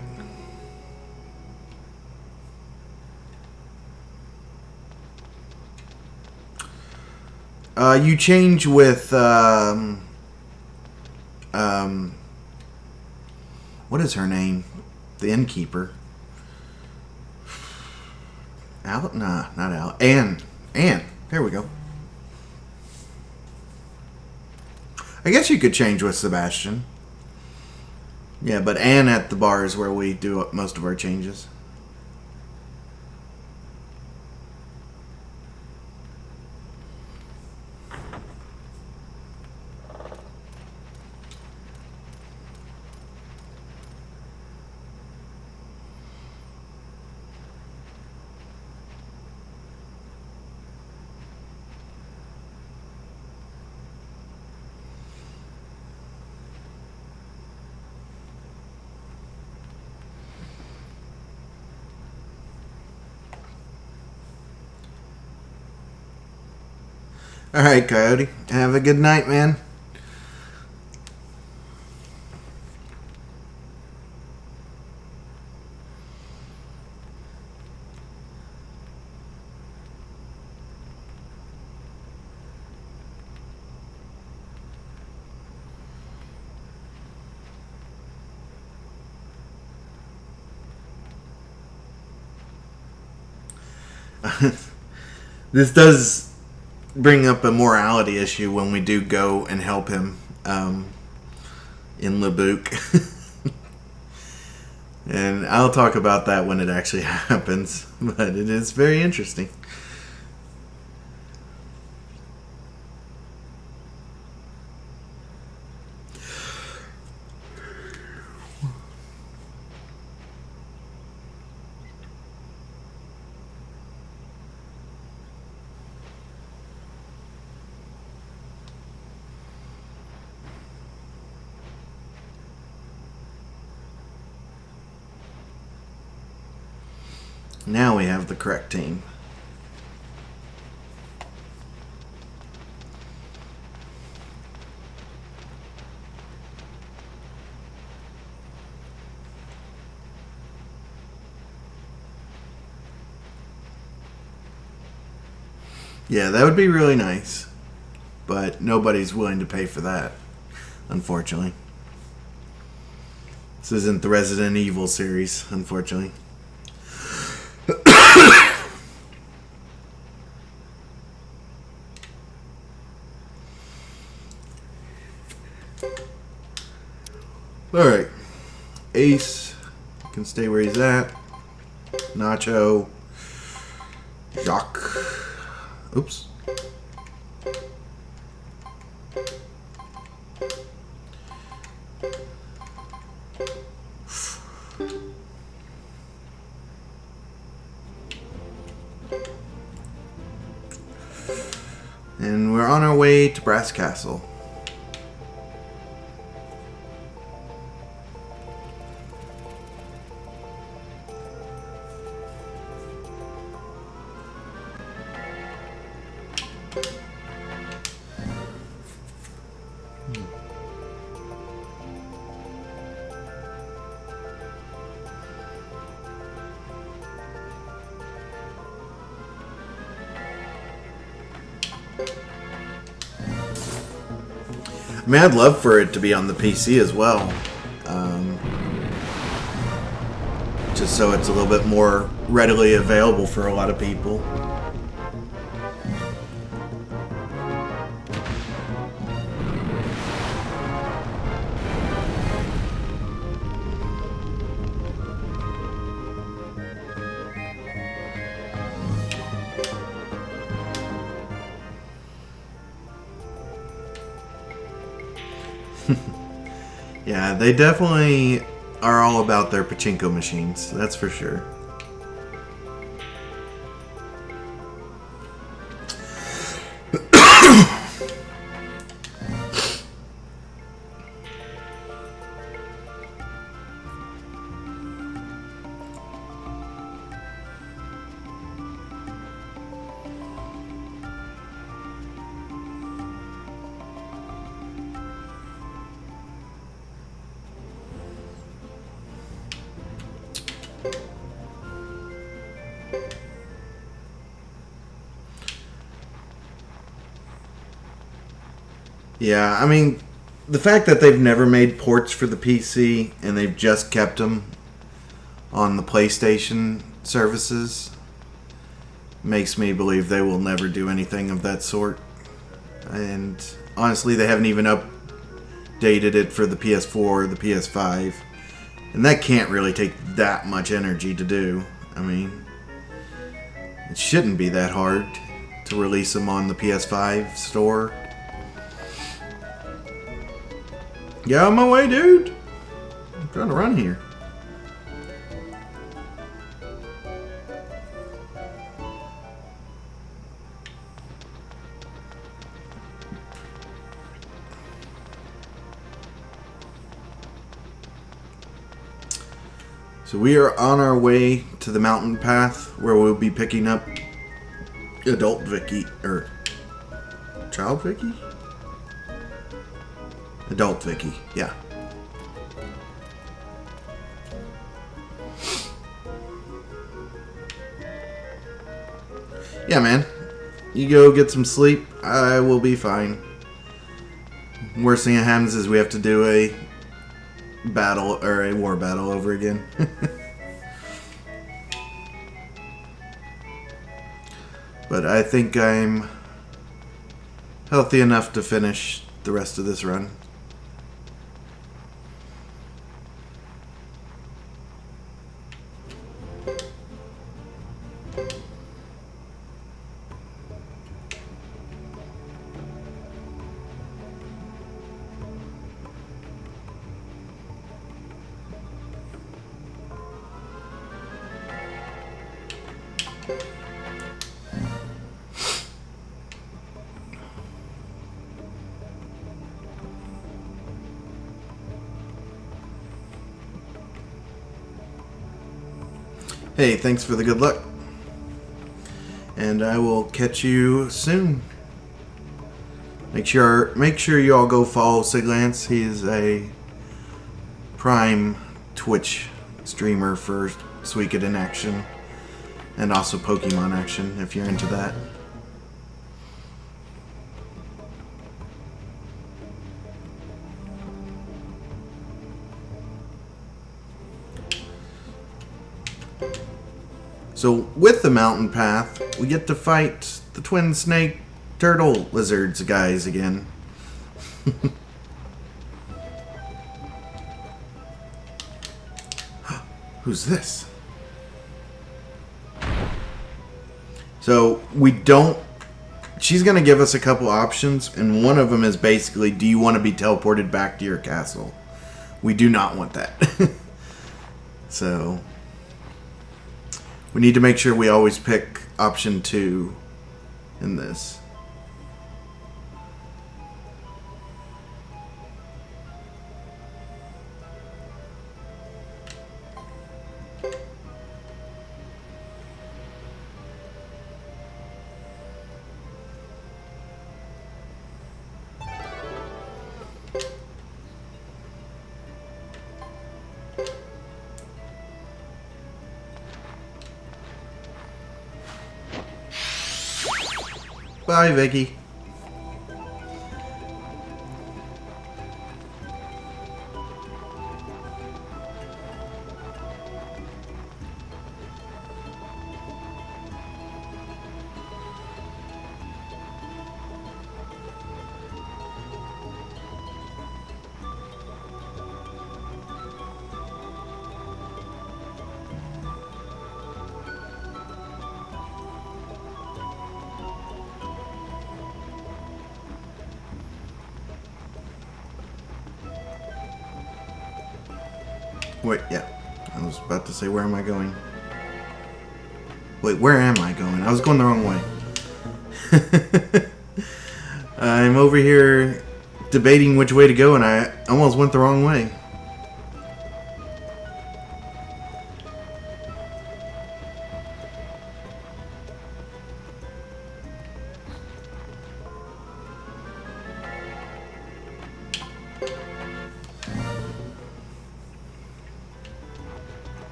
[SPEAKER 1] You change with what is her name? The innkeeper. Al? Nah, not Al. Anne. There we go. I guess you could change with Sebastian. Yeah, but and at the bar is where we do most of our changes. All right, Coyote. Have a good night, man. This does bring up a morality issue when we do go and help him in Lebuc. And I'll talk about that when it actually happens. But it is very interesting. Now we have the correct team. Yeah, that would be really nice. But nobody's willing to pay for that, unfortunately. This isn't the Resident Evil series, unfortunately. Alright. Ace can stay where he's at. Nacho. Jacques. Oops. And we're on our way to Brass Castle. I mean, I'd love for it to be on the PC as well. Just so it's a little bit more readily available for a lot of people. Yeah, they definitely are all about their pachinko machines, that's for sure. Yeah, I mean, the fact that they've never made ports for the PC and they've just kept them on the PlayStation services makes me believe they will never do anything of that sort. And honestly, they haven't even updated it for the PS4 or the PS5. And that can't really take that much energy to do. I mean, it shouldn't be that hard to release them on the PS5 store. Get out of my way, dude! I'm trying to run here. So we are on our way to the mountain path where we'll be picking up adult Vicky, or child Vicky? Adult Vicky, yeah. Yeah, man. You go get some sleep. I will be fine. Worst thing that happens is we have to do a battle, or a war battle over again. But I think I'm healthy enough to finish the rest of this run. Hey, thanks for the good luck. And I will catch you soon. Make sure you all go follow Siglance. He is a prime Twitch streamer for Suikoden action and also Pokemon action if you're into that. So with the mountain path, we get to fight the twin snake turtle lizards guys again. Who's this? So we don't... She's going to give us a couple options, and one of them is basically, do you want to be teleported back to your castle? We do not want that. So... we need to make sure we always pick option 2 in this. Bye, Vicky. Wait, yeah. I was about to say, where am I going? Wait, where am I going? I was going the wrong way. I'm over here debating which way to go, and I almost went the wrong way.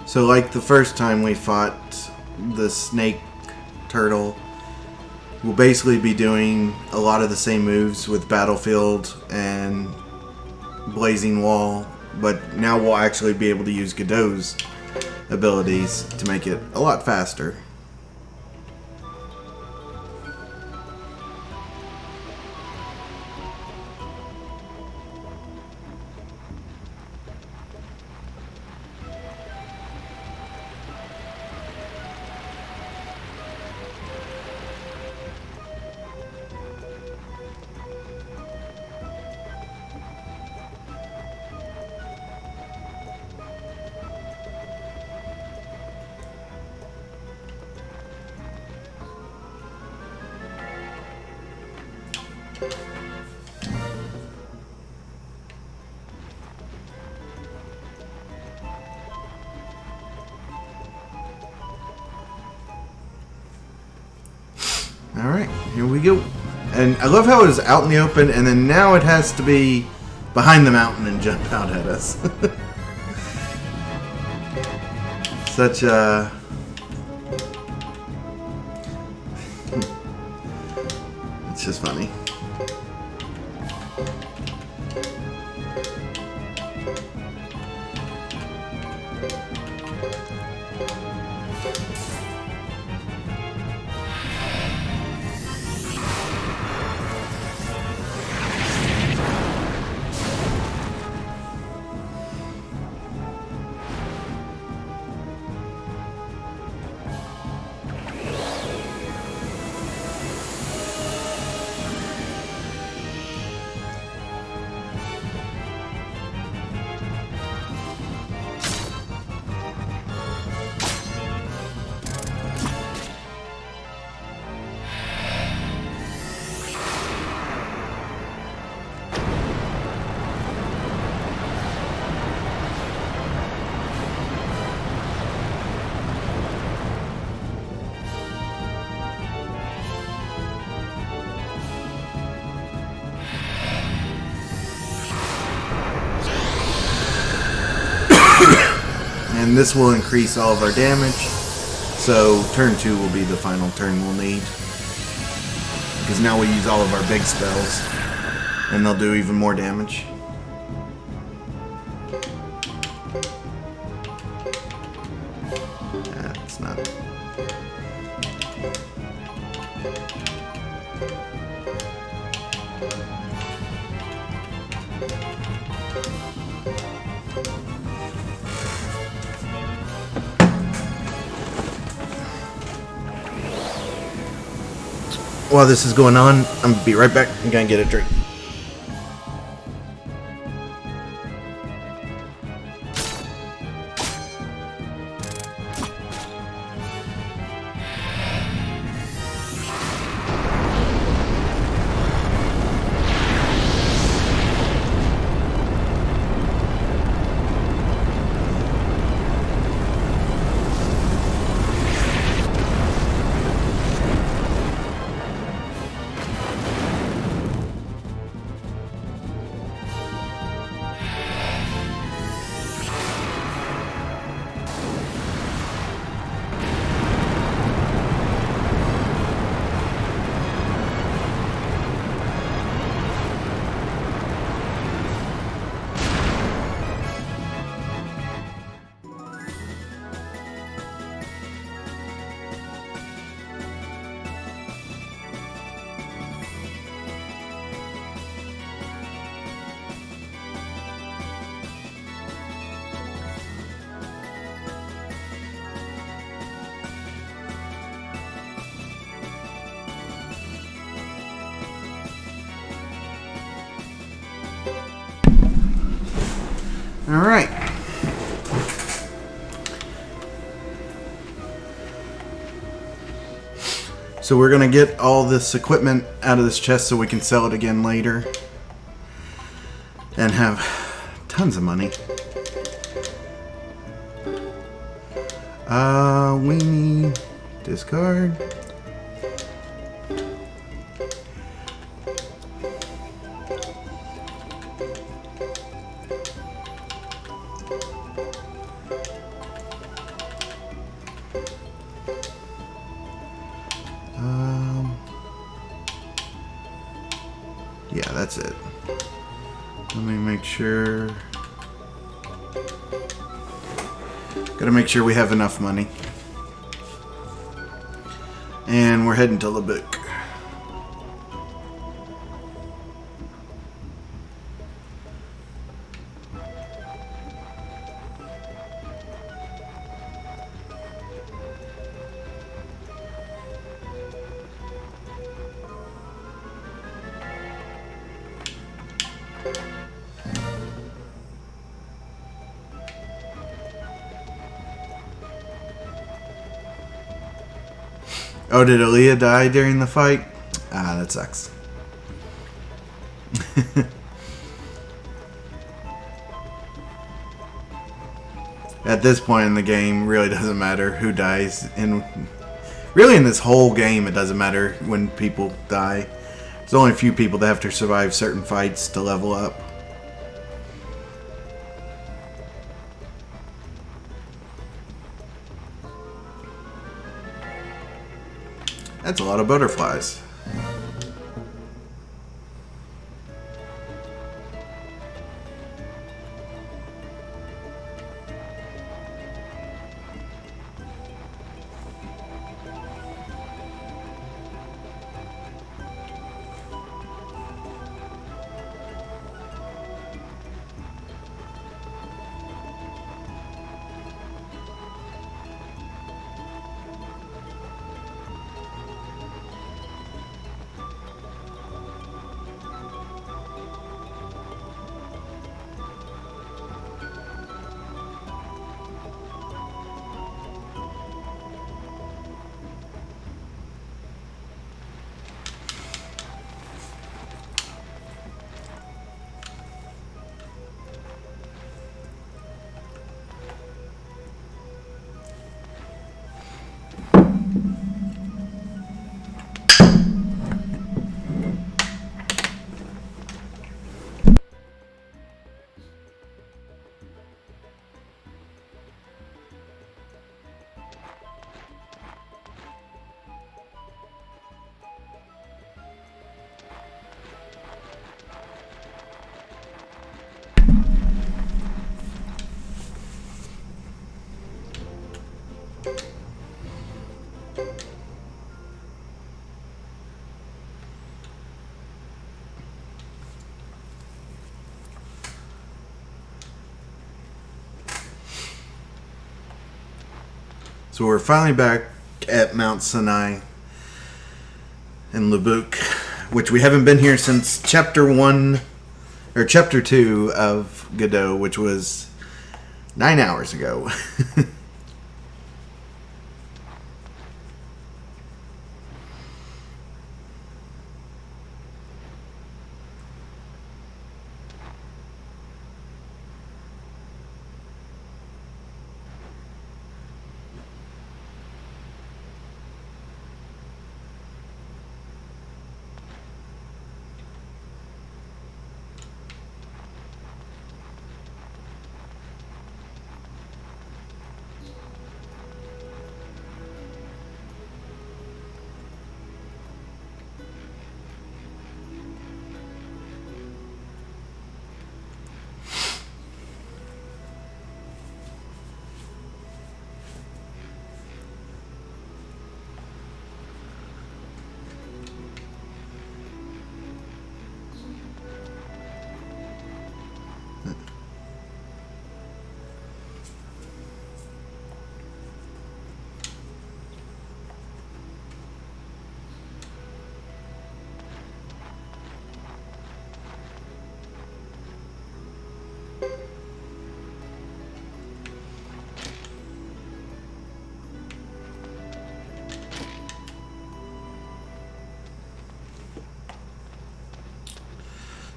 [SPEAKER 1] So like the first time we fought the snake turtle, we'll basically be doing a lot of the same moves with Battlefield and Blazing Wall, but now we'll actually be able to use Godot's abilities to make it a lot faster. Alright, here we go. And I love how it was out in the open, and then now it has to be behind the mountain and jump out at us. Such a... It's just funny. And this will increase all of our damage. So turn 2 will be the final turn we'll need. Because now we use all of our big spells. And they'll do even more damage. That's not... While this is going on, I'm going to be right back. I'm going to get a drink. Alright. So we're going to get all this equipment out of this chest so we can sell it again later. And have tons of money. We need discard. Yeah, that's it. Let me make sure. Gotta make sure we have enough money. And we're heading to Lubbock. Oh, did Aaliyah die during the fight? Ah, that sucks. At this point in the game, really doesn't matter who dies. And really in this whole game, it doesn't matter when people die. There's only a few people that have to survive certain fights to level up. That's a lot of butterflies. So we're finally back at Mount Sinai in Lubbock, which we haven't been here since chapter 1 or chapter 2 of Godot, which was 9 hours ago.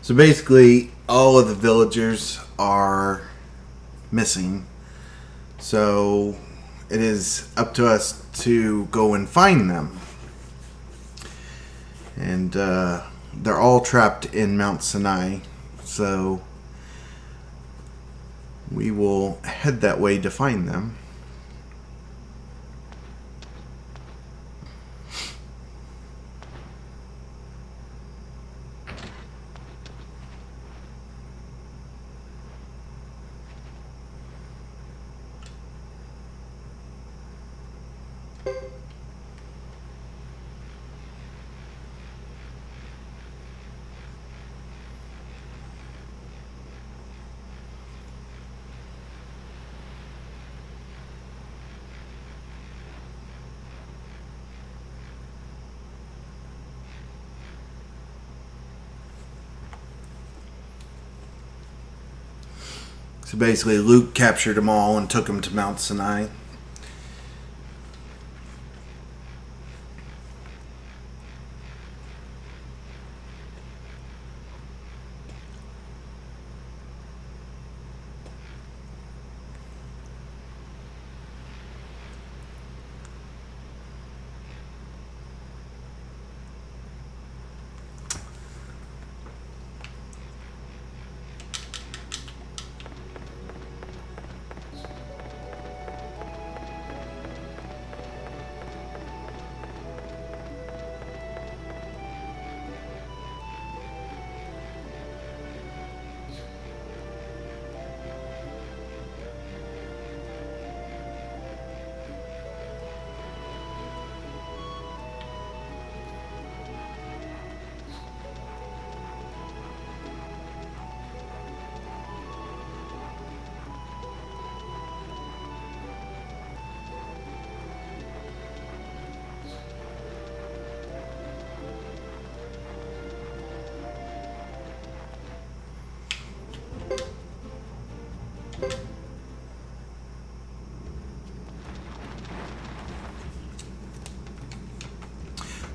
[SPEAKER 1] So basically, all of the villagers are missing. So it is up to us to go and find them. And they're all trapped in Mount Sinai. So we will head that way to find them. So basically, Luke captured them all and took them to Mount Sinai.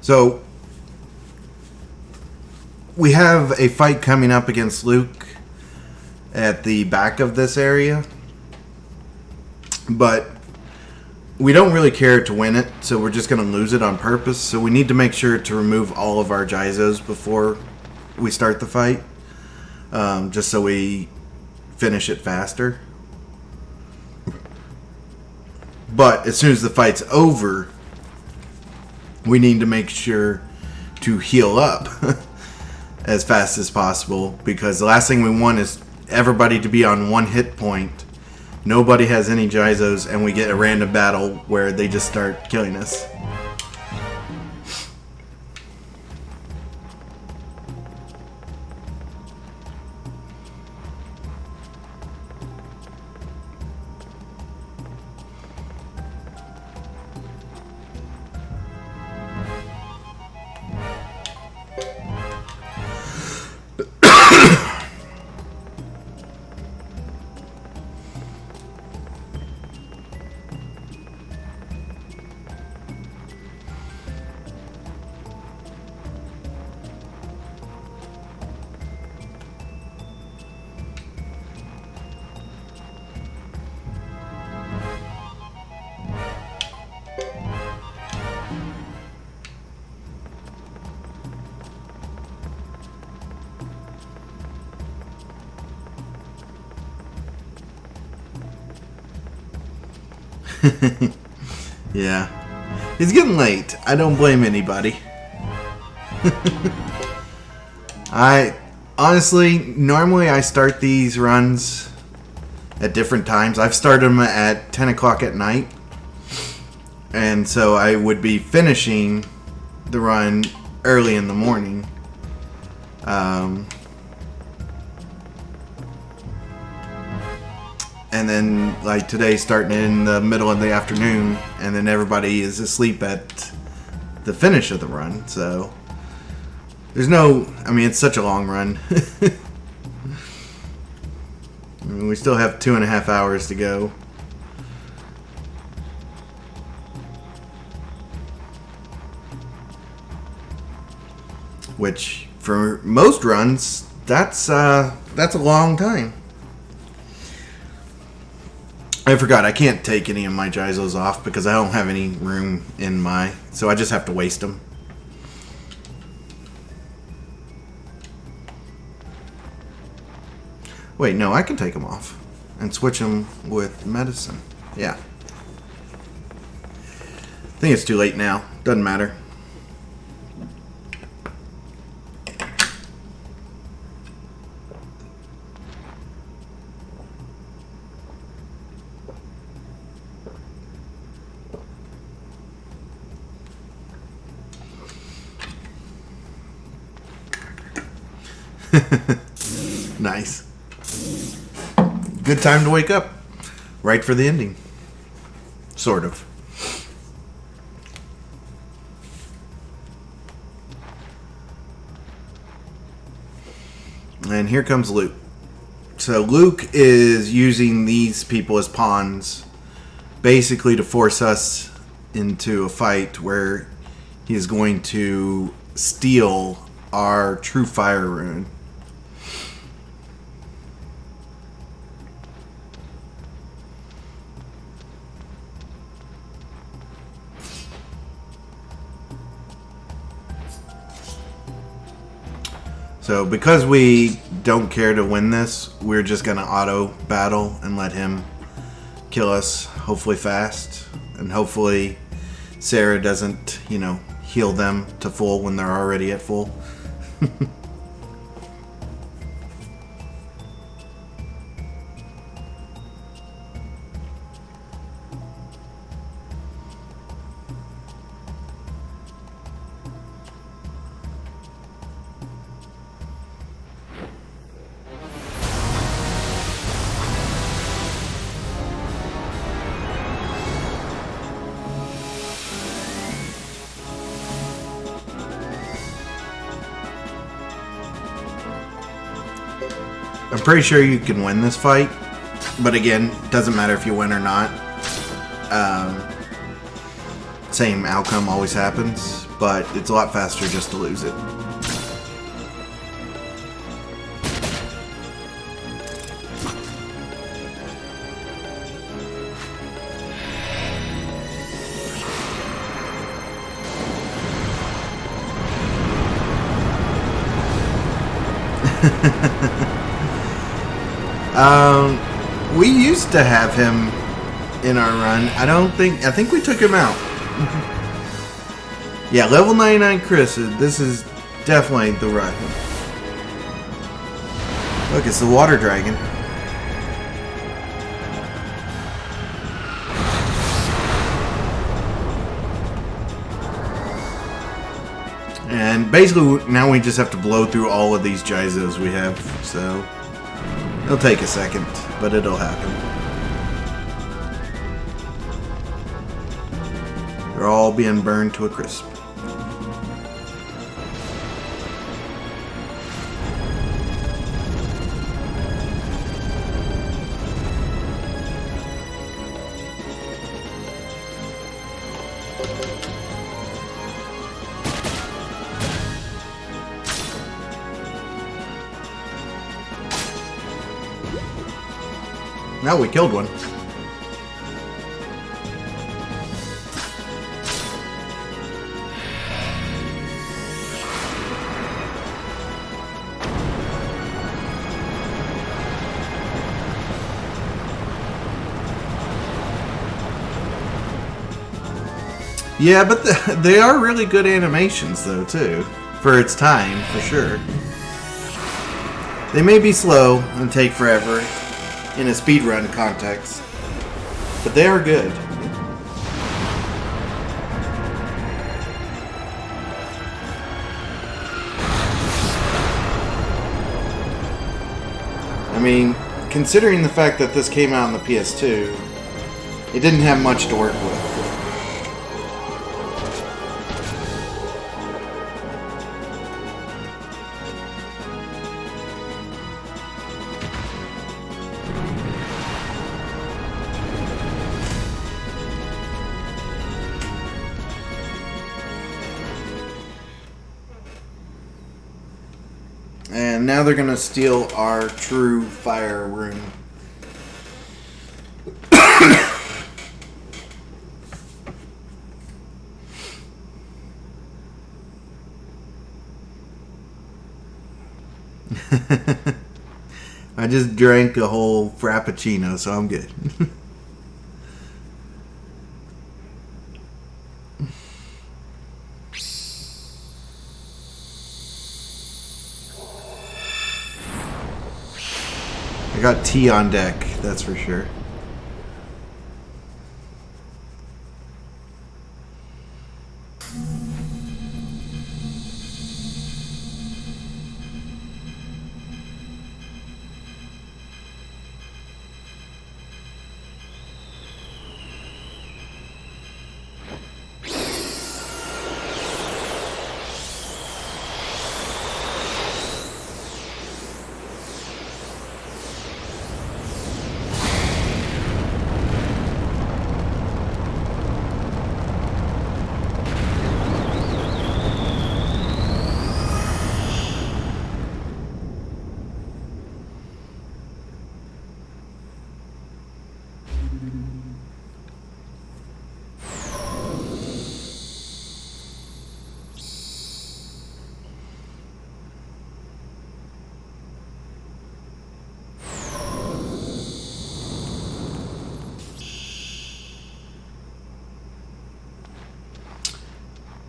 [SPEAKER 1] So we have a fight coming up against Luke at the back of this area, but we don't really care to win it, so we're just going to lose it on purpose. So we need to make sure to remove all of our Jizos before we start the fight, just so we finish it faster. But as soon as the fight's over, we need to make sure to heal up as fast as possible, because the last thing we want is everybody to be on one hit point. Nobody has any Jizos, and we get a random battle where they just start killing us. Yeah. It's getting late. I don't blame anybody. Normally I start these runs at different times. I've started them at 10 o'clock at night. And so I would be finishing the run early in the morning. And then, like today, starting in the middle of the afternoon, and then everybody is asleep at the finish of the run. So, it's such a long run. We still have 2.5 hours to go. Which, for most runs, that's a long time. I forgot, I can't take any of my Jizos off because I don't have any room in so I just have to waste them. Wait, no, I can take them off and switch them with medicine. Yeah. I think it's too late now. Doesn't matter. Nice. Good time to wake up. Right for the ending. Sort of. And here comes Luke. So Luke is using these people as pawns, basically to force us into a fight where he's going to steal our true fire rune. So because we don't care to win this, we're just going to auto battle and let him kill us, hopefully fast. And hopefully Sarah doesn't, heal them to full when they're already at full. I'm pretty sure you can win this fight, but again, doesn't matter if you win or not. Same outcome always happens, but it's a lot faster just to lose it. We used to have him in our run. I think we took him out. Yeah, level 99 Chris. This is definitely the run. Look, it's the water dragon. And basically now we just have to blow through all of these Jizos we have, so it'll take a second, but it'll happen. They're all being burned to a crisp. Now we killed one. Yeah, but they are really good animations, though, too. For its time, for sure. They may be slow and take forever in a speedrun context, but they are good. I mean, considering the fact that this came out on the PS2, it didn't have much to work with. And now they're gonna steal our true fire rune. I just drank a whole frappuccino, so I'm good. I got tea on deck, that's for sure.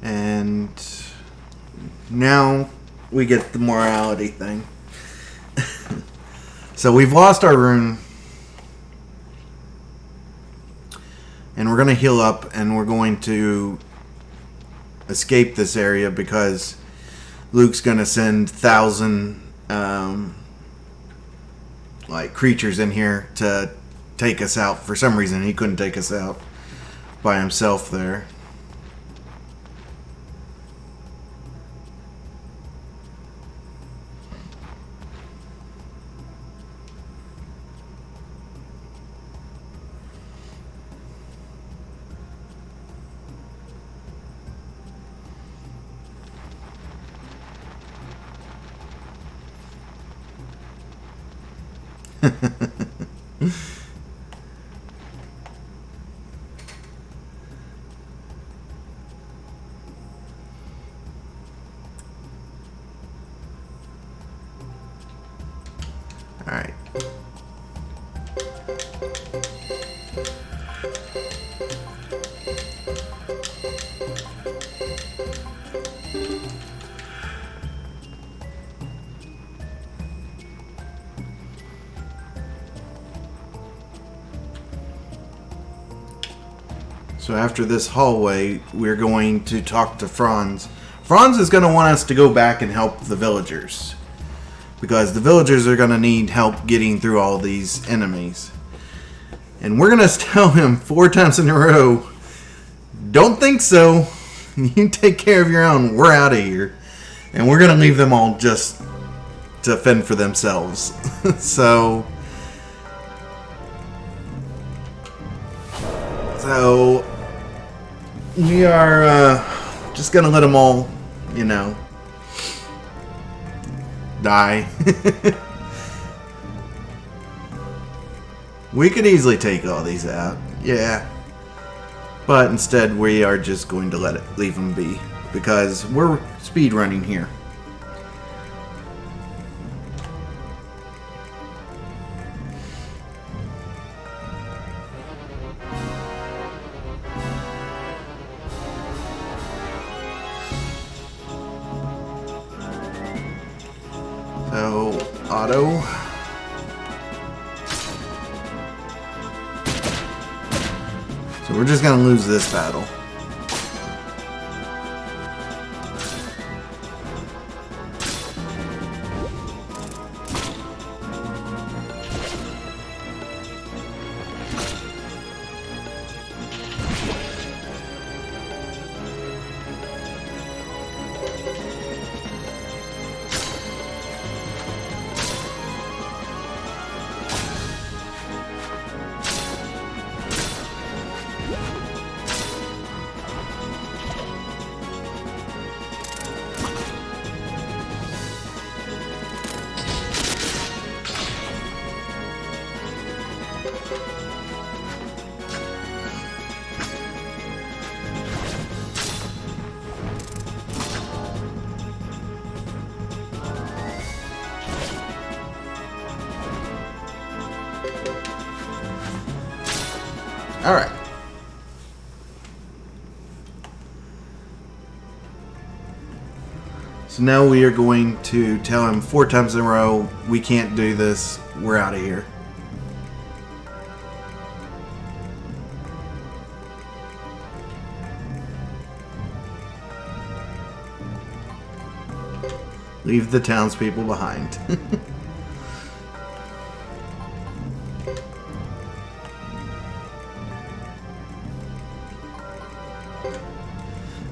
[SPEAKER 1] And now we get the morality thing. So we've lost our rune. And we're going to heal up and we're going to escape this area because Luke's going to send 1,000 creatures in here to take us out. For some reason he couldn't take us out by himself there. All right. So after this hallway, we're going to talk to Franz. Franz is going to want us to go back and help the villagers. Because the villagers are going to need help getting through all these enemies. And we're going to tell him 4 times in a row, don't think so. You take care of your own. We're out of here. And we're going to leave them all just to fend for themselves. So we are just going to let them all, die. We could easily take all these out, yeah, but instead we are just going to leave them be because we're speed running here. So, auto. So we're just going to lose this battle. All right. So now we are going to tell him 4 times in a row, we can't do this, we're out of here. Leave the townspeople behind.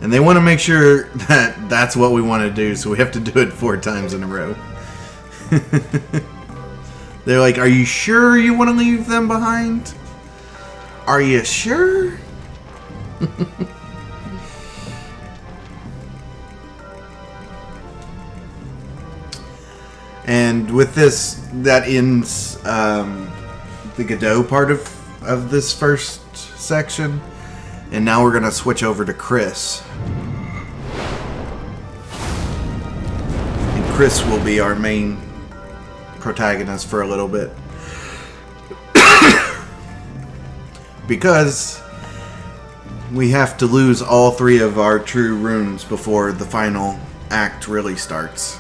[SPEAKER 1] And they want to make sure that that's what we want to do, so we have to do it 4 times in a row. They're like, are you sure you want to leave them behind? Are you sure? And with this, that ends the Godot part of this first section. And now we're going to switch over to Chris. And Chris will be our main protagonist for a little bit. we have to lose all 3 of our true runes before the final act really starts.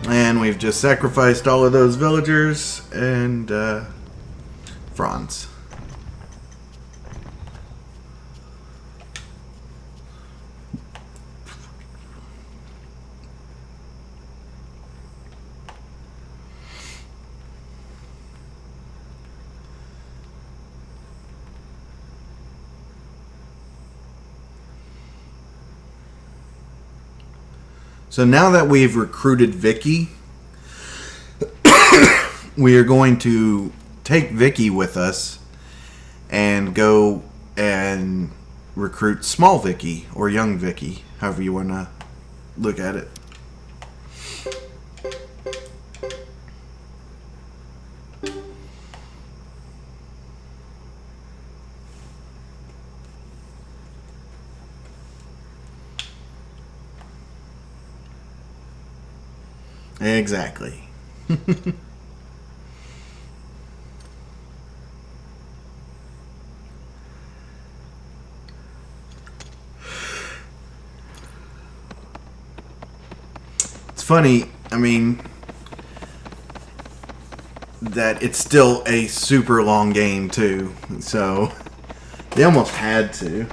[SPEAKER 1] And we've just sacrificed all of those villagers and Franz. So now that we've recruited Vicky, we are going to take Vicky with us and go and recruit small Vicky or young Vicky, however you want to look at it. Exactly. It's funny, I mean, that it's still a super long game too, so they almost had to.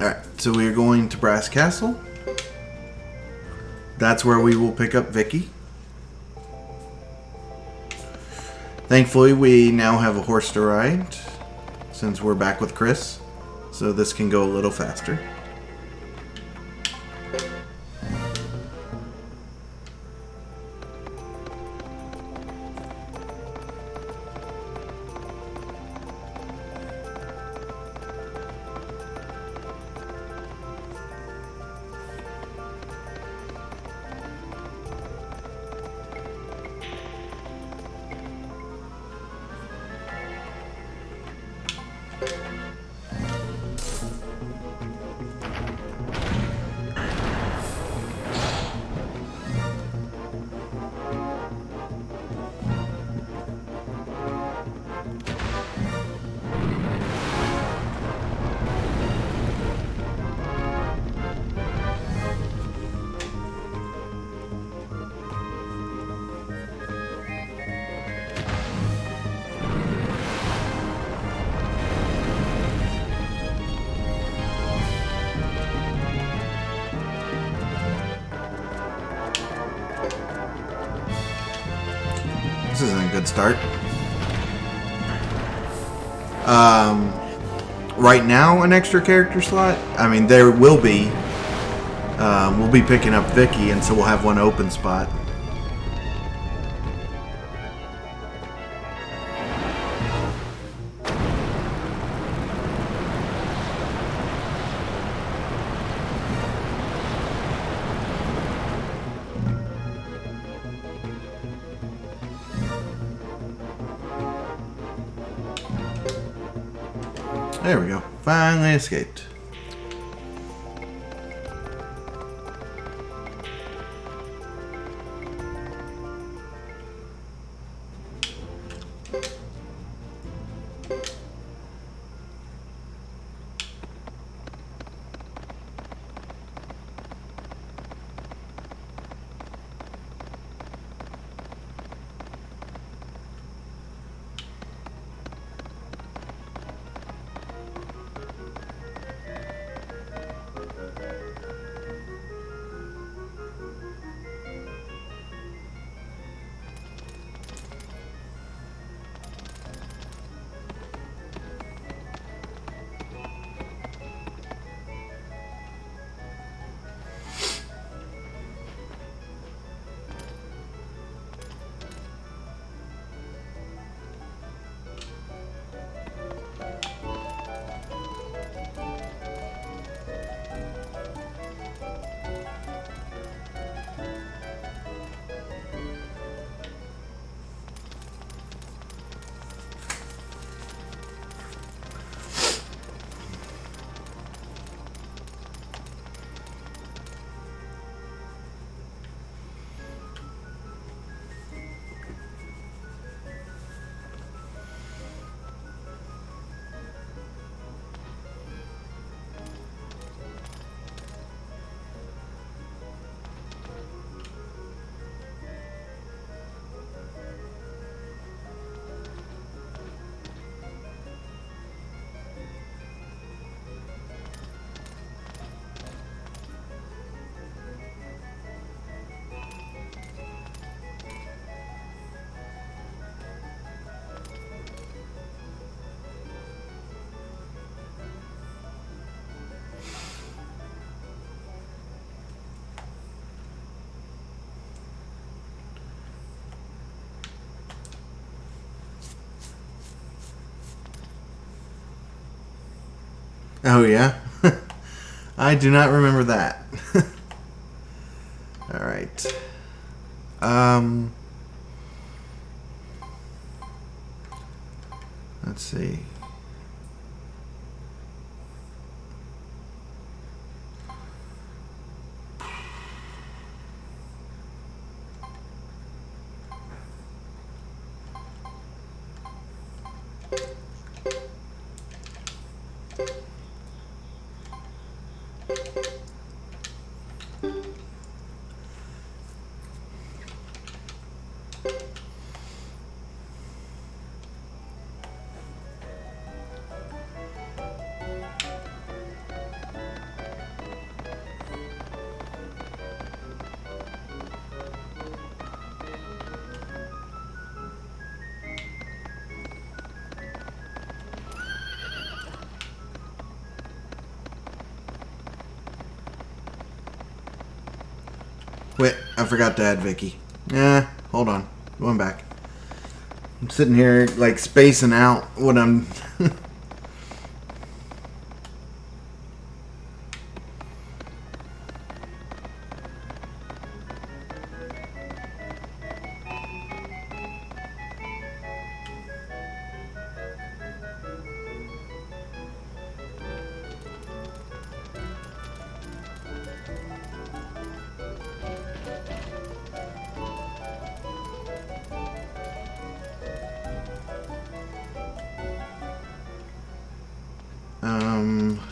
[SPEAKER 1] Alright, so we are going to Brass Castle. That's where we will pick up Vicky. Thankfully, we now have a horse to ride, since we're back with Chris. So this can go a little faster. This isn't a good start. Right now, an extra character slot. I mean, there will be. We'll be picking up Vicky, and so we'll have one open spot. There we go. Finally escaped. Oh, yeah? I do not remember that. Alright. Let's see. Wait, I forgot to add Vicky. Hold on. Going back. I'm sitting here like spacing out what I'm...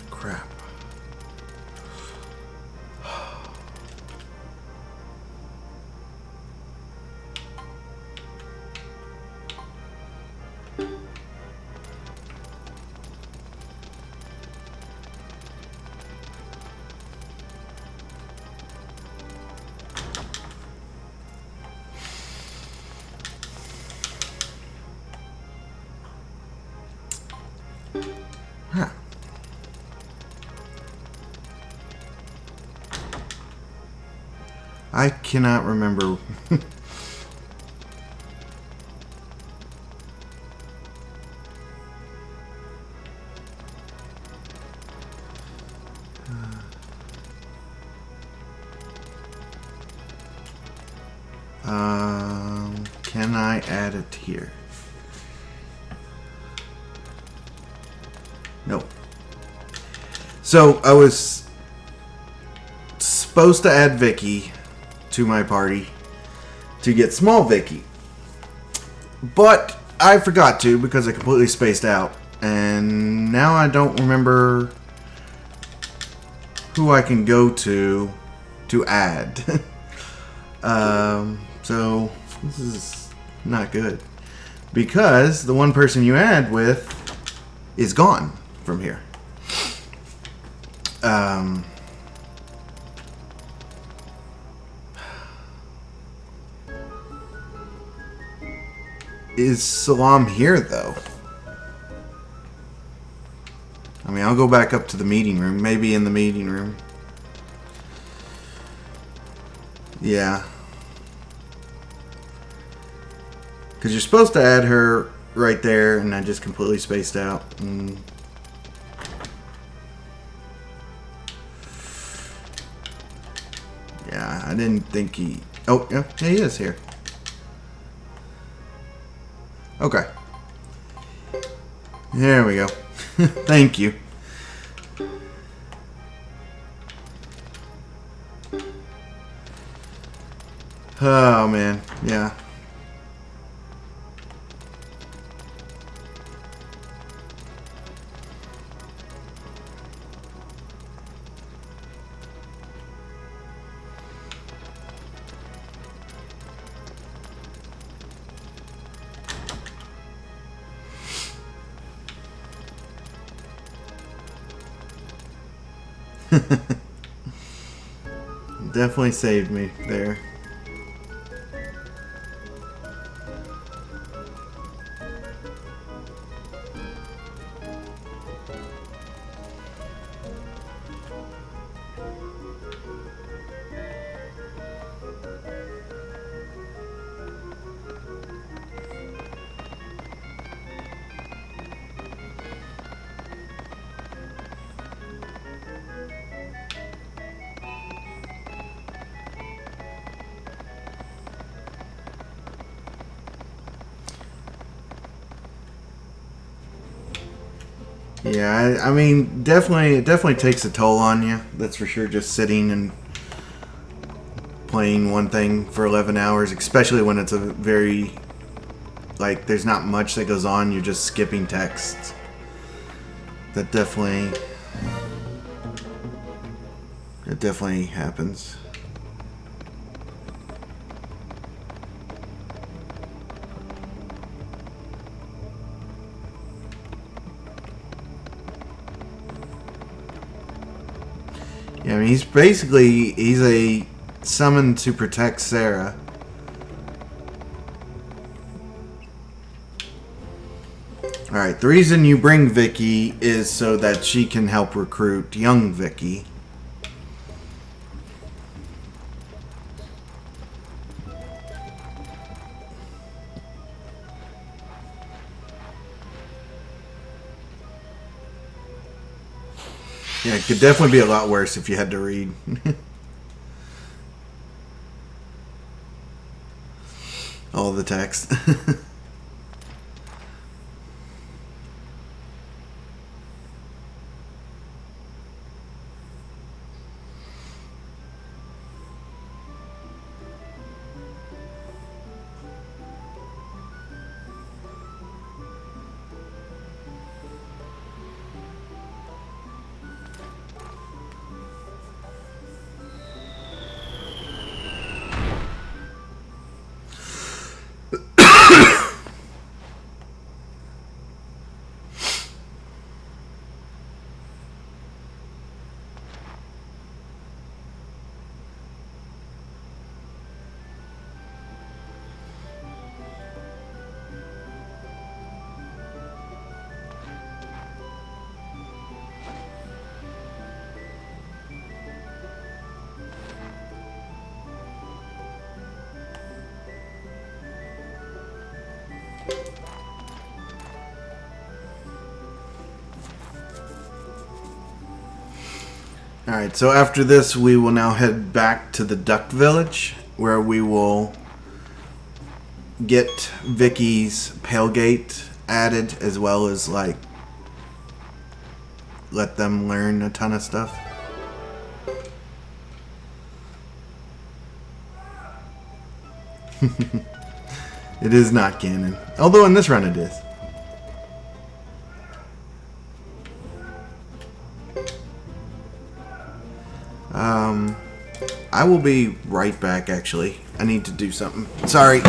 [SPEAKER 1] crap. Huh. I cannot remember. Can I add it here? No. So I was supposed to add Vicky to my party to get small Vicky, but I forgot to because I completely spaced out, and now I don't remember who I can go to add. So this is not good because the one person you add with is gone from here. Is Salam here, though? I mean, I'll go back up to the meeting room. Maybe in the meeting room. Yeah. Because you're supposed to add her right there, and I just completely spaced out. Yeah, I didn't think he... Oh, yeah, he is here. Okay. There we go. Thank you. Oh, man. Yeah. Definitely saved me there. Yeah, I mean, definitely, it definitely takes a toll on you. That's for sure. Just sitting and playing one thing for 11 hours, especially when it's a very, like, there's not much that goes on. You're just skipping text. That definitely happens. Yeah, I mean, he's a summoned to protect Sarah. Alright, the reason you bring Vicky is so that she can help recruit young Vicky. Yeah, it could definitely be a lot worse if you had to read. All the text. Alright, so after this, we will now head back to the Duck Village, where we will get Vicky's Pale Gate added, as well as, like, let them learn a ton of stuff. It is not canon. Although in this run it is. I will be right back, actually. I need to do something. Sorry.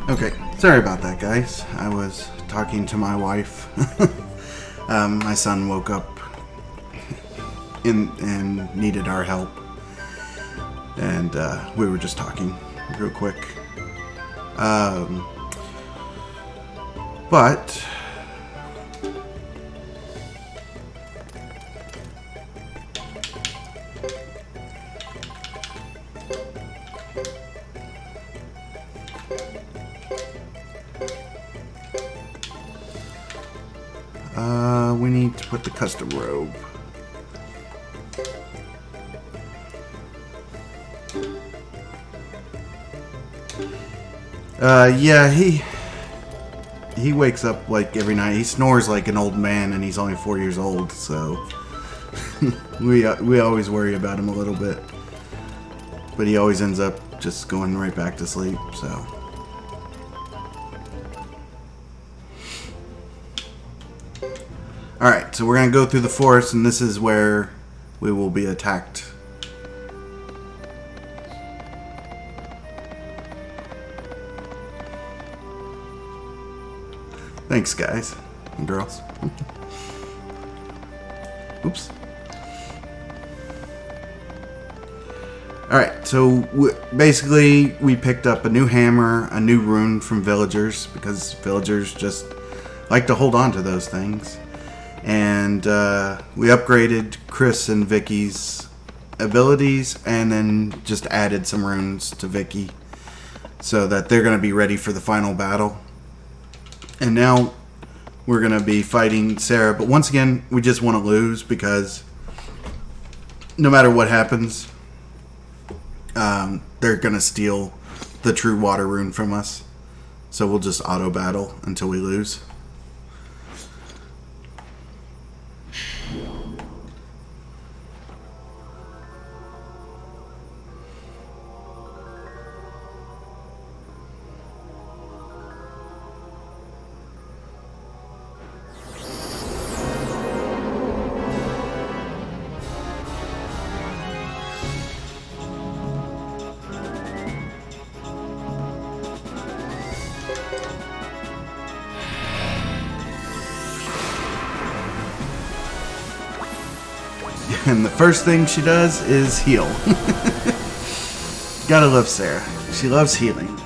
[SPEAKER 1] Okay, sorry about that, guys. I was talking to my wife. My son woke up and needed our help. And we were just talking real quick. But we need to put the custom robe. Yeah, he wakes up like every night. He snores like an old man, and he's only 4 years old, so we always worry about him a little bit. But he always ends up just going right back to sleep, so. Alright, so we're going to go through the forest, and this is where we will be attacked. Thanks, guys and girls. Oops. Alright, so basically we picked up a new hammer, a new rune from villagers, because villagers just like to hold on to those things. And we upgraded Chris and Vicky's abilities, and then just added some runes to Vicky so that they're going to be ready for the final battle. And now we're going to be fighting Sarah. But once again, we just want to lose, because no matter what happens, they're going to steal the true water rune from us. So we'll just auto battle until we lose. And the first thing she does is heal. Gotta love Sarah. She loves healing.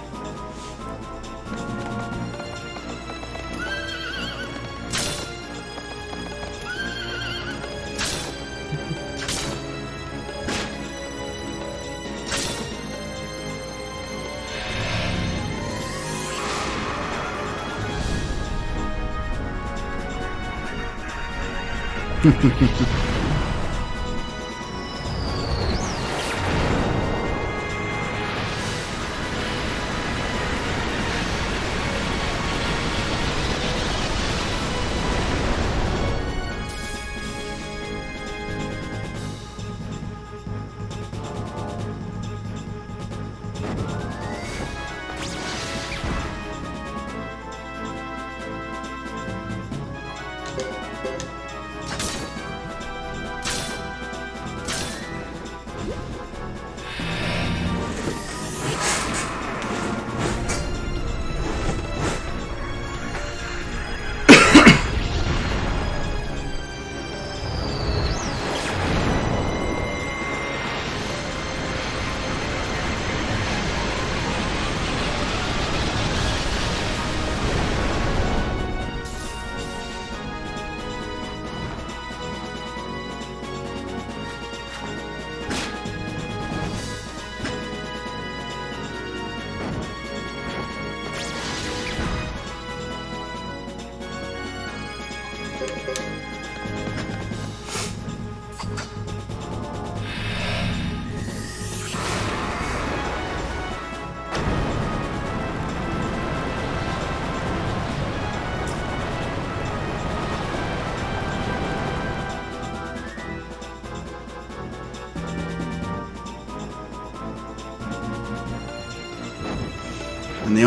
[SPEAKER 1] And the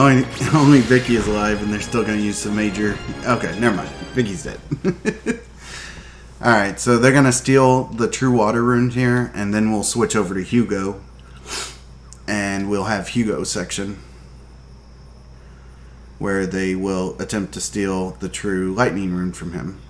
[SPEAKER 1] only Vicky is alive, and they're still going to use some major... Okay, never mind. Vicky's dead. Alright, so they're going to steal the true water rune here, and then we'll switch over to Hugo. And we'll have Hugo's section, where they will attempt to steal the true lightning rune from him.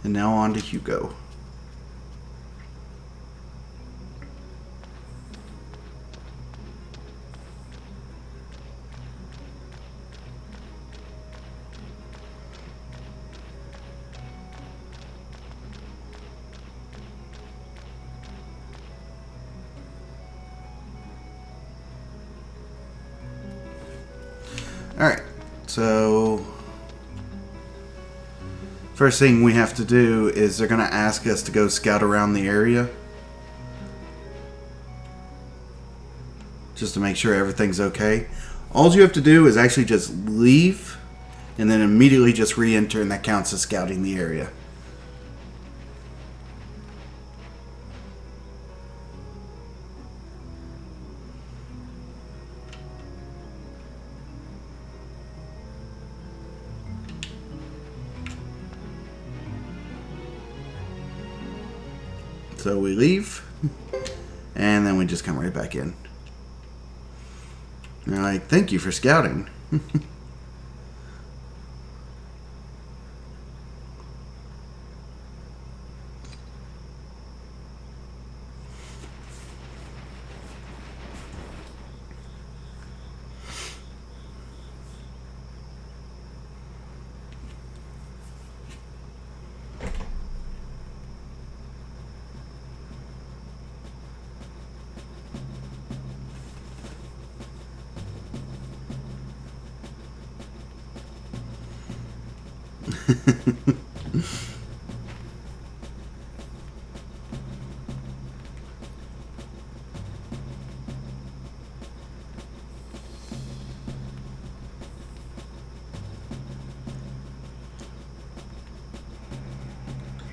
[SPEAKER 1] And now on to Hugo. Alright, so first thing we have to do is they're going to ask us to go scout around the area. Just to make sure everything's okay. All you have to do is actually just leave and then immediately just re-enter, and that counts as scouting the area. So we leave, and then we just come right back in. And they're like, thank you for scouting.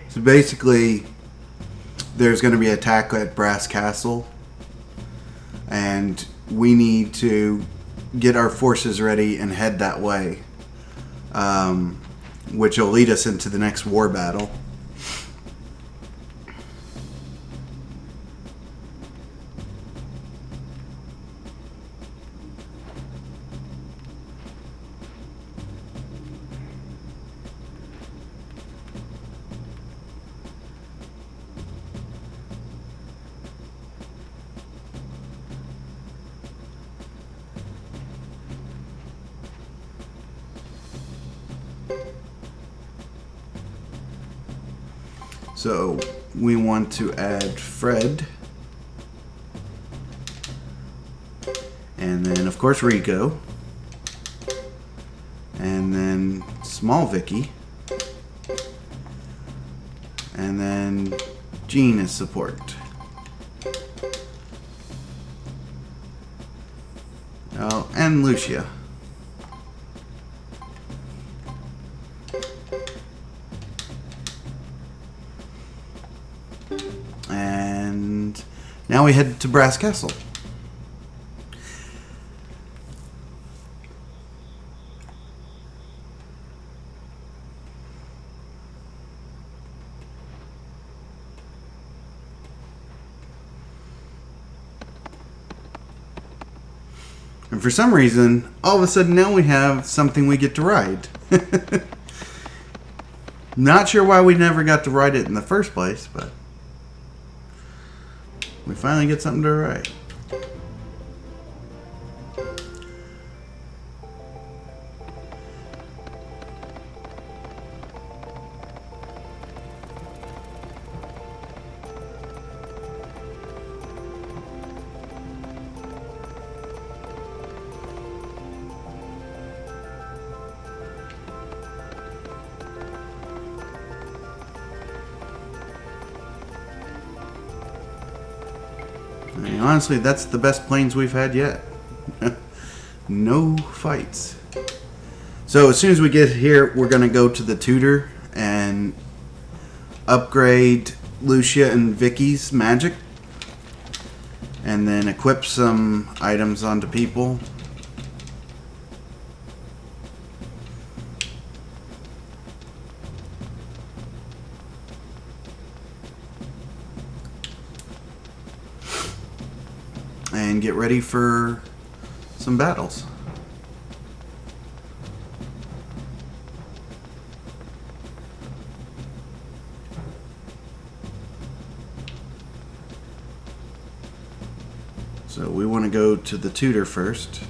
[SPEAKER 1] So basically, there's going to be an attack at Brass Castle, and we need to get our forces ready and head that way, which will lead us into the next war battle. So we want to add Fred, and then of course Rico, and then Small Vicky, and then Jean as support. Oh, and Lucia. And now we head to Brass Castle. And for some reason, all of a sudden now we have something we get to ride. Not sure why we never got to ride it in the first place, but we finally get something to ride. I mean, honestly, that's the best planes we've had yet. No fights. So as soon as we get here, we're going to go to the tutor and upgrade Lucia and Vicky's magic. And then equip some items onto people. And get ready for some battles. So we want to go to the tutor first.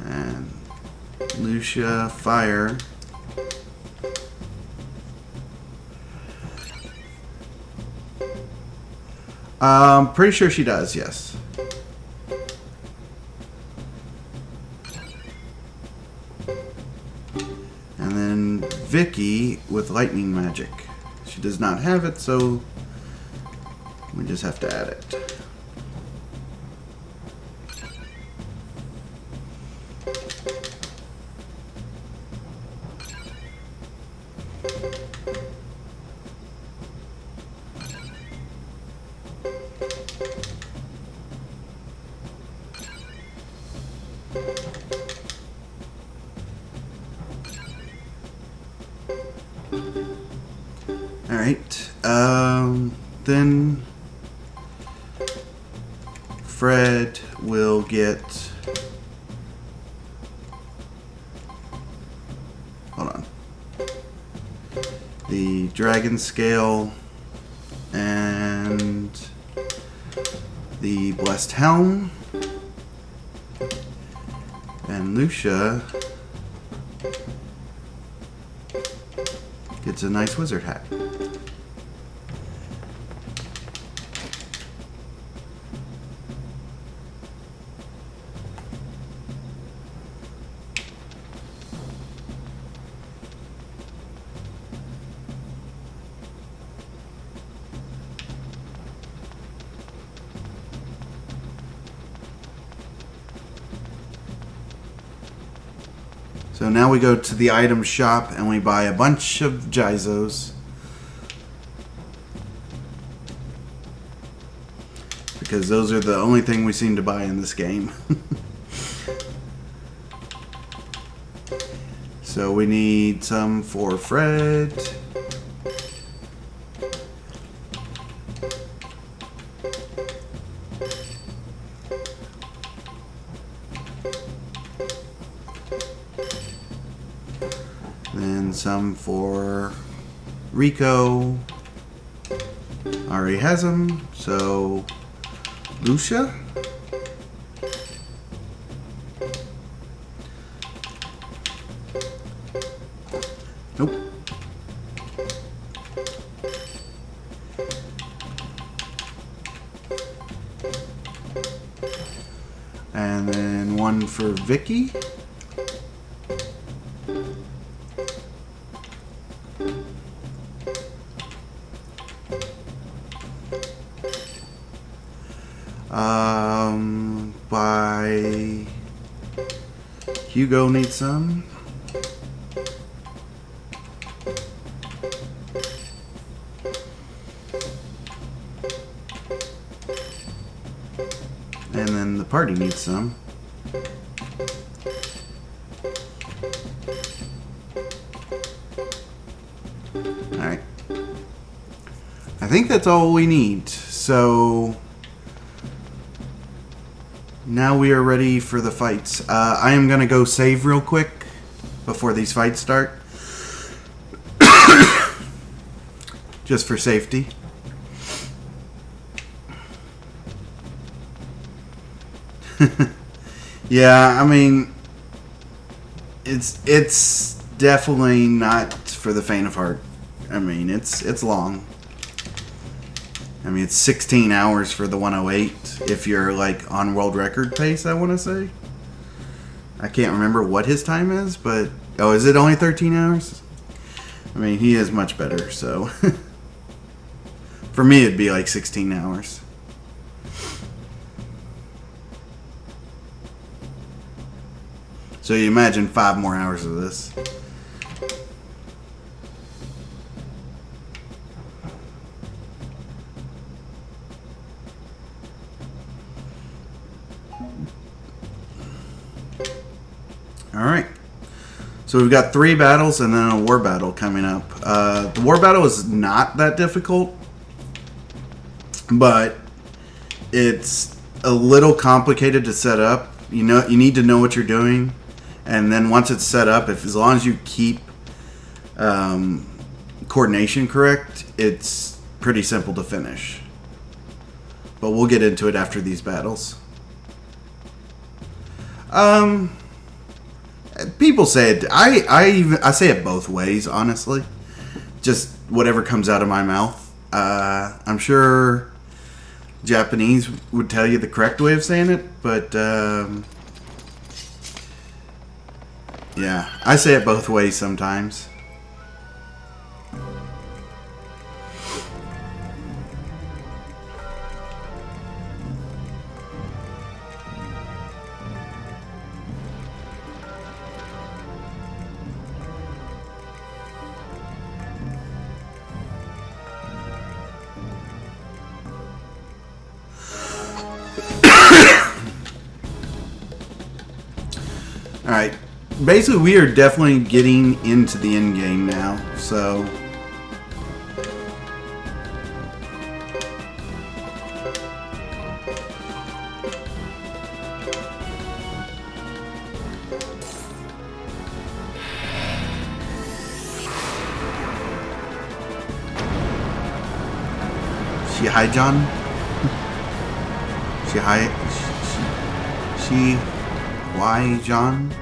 [SPEAKER 1] And Lucia, fire. Pretty sure she does, yes. And then Vicky with lightning magic. She does not have it, so we just have to add it. Alright, then Fred will get, hold on, the dragon scale and the blessed helm, and Lucia gets a nice wizard hat. So now we go to the item shop and we buy a bunch of Jizos. Because those are the only thing we seem to buy in this game. So we need some for Fred. Then some for Rico. Already has them, so Lucia. Nope. And then one for Vicky. By Hugo needs some. And then the party needs some. Alright. I think that's all we need. So now we are ready for the fights. I am going to go save real quick before these fights start. Just for safety. Yeah, I mean, it's definitely not for the faint of heart. I mean, it's long. I mean, it's 16 hours for the 108 if you're like on world record pace, I want to say. I can't remember what his time is, but oh, is it only 13 hours? I mean, he is much better, so for me it'd be like 16 hours. So you imagine 5 more hours of this. Alright. So we've got 3 battles and then a war battle coming up. The war battle is not that difficult, but it's a little complicated to set up. You know, you need to know what you're doing, and then once it's set up, if as long as you keep coordination correct, it's pretty simple to finish. But we'll get into it after these battles. People say it. I say it both ways, honestly. Just whatever comes out of my mouth. I'm sure Japanese would tell you the correct way of saying it, but yeah, I say it both ways sometimes. Alright, basically we are definitely getting into the end game now, so... Shihai-John? Shihai-John?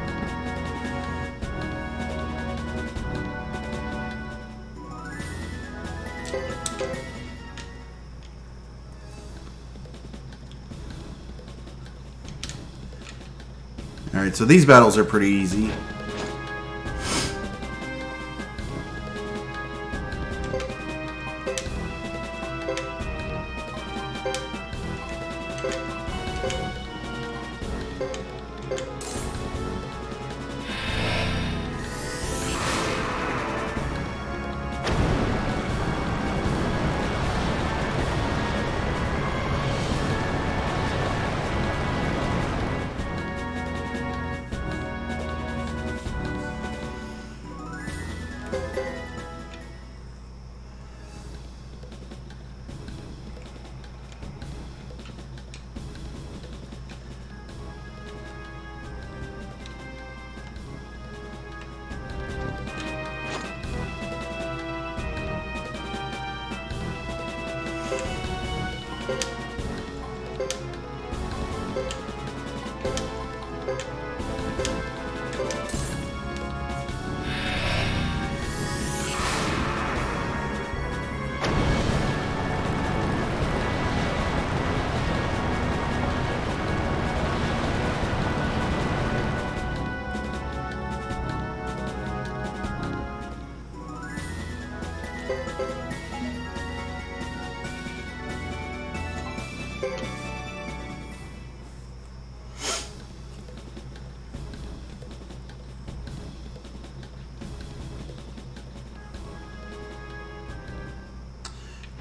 [SPEAKER 1] Alright, so these battles are pretty easy.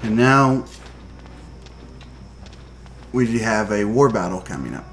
[SPEAKER 1] And now we have a war battle coming up.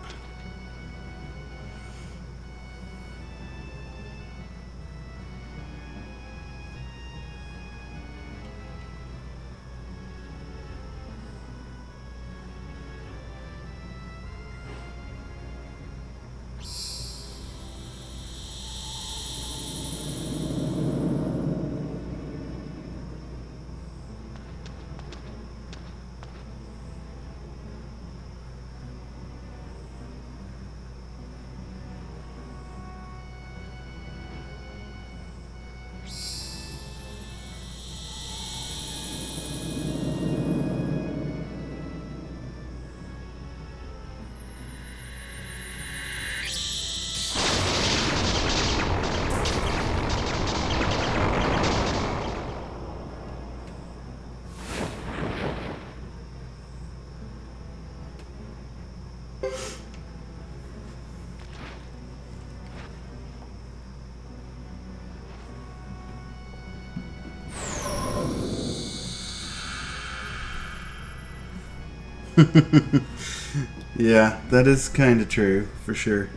[SPEAKER 1] Yeah, that is kind of true, for sure.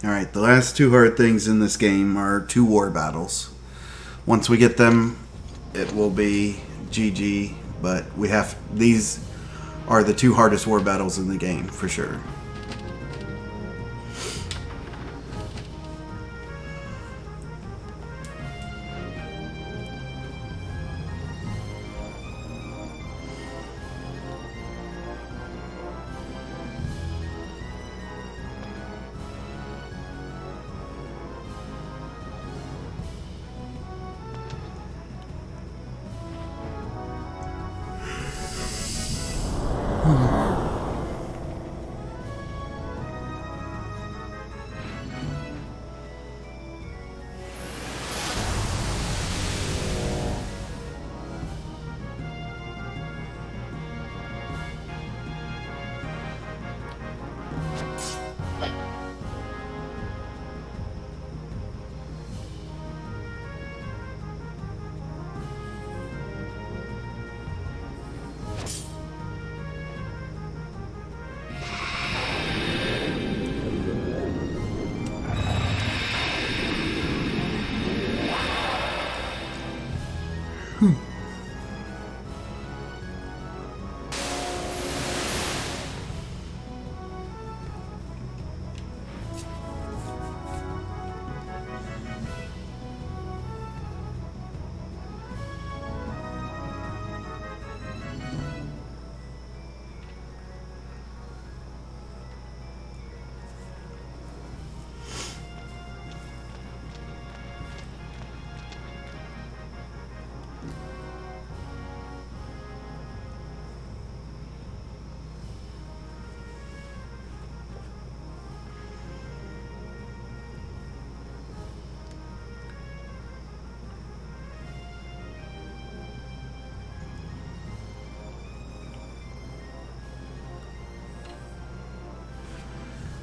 [SPEAKER 1] Alright, the last two hard things in this game are 2 war battles. Once we get them, it will be GG, but these are the 2 hardest war battles in the game, for sure.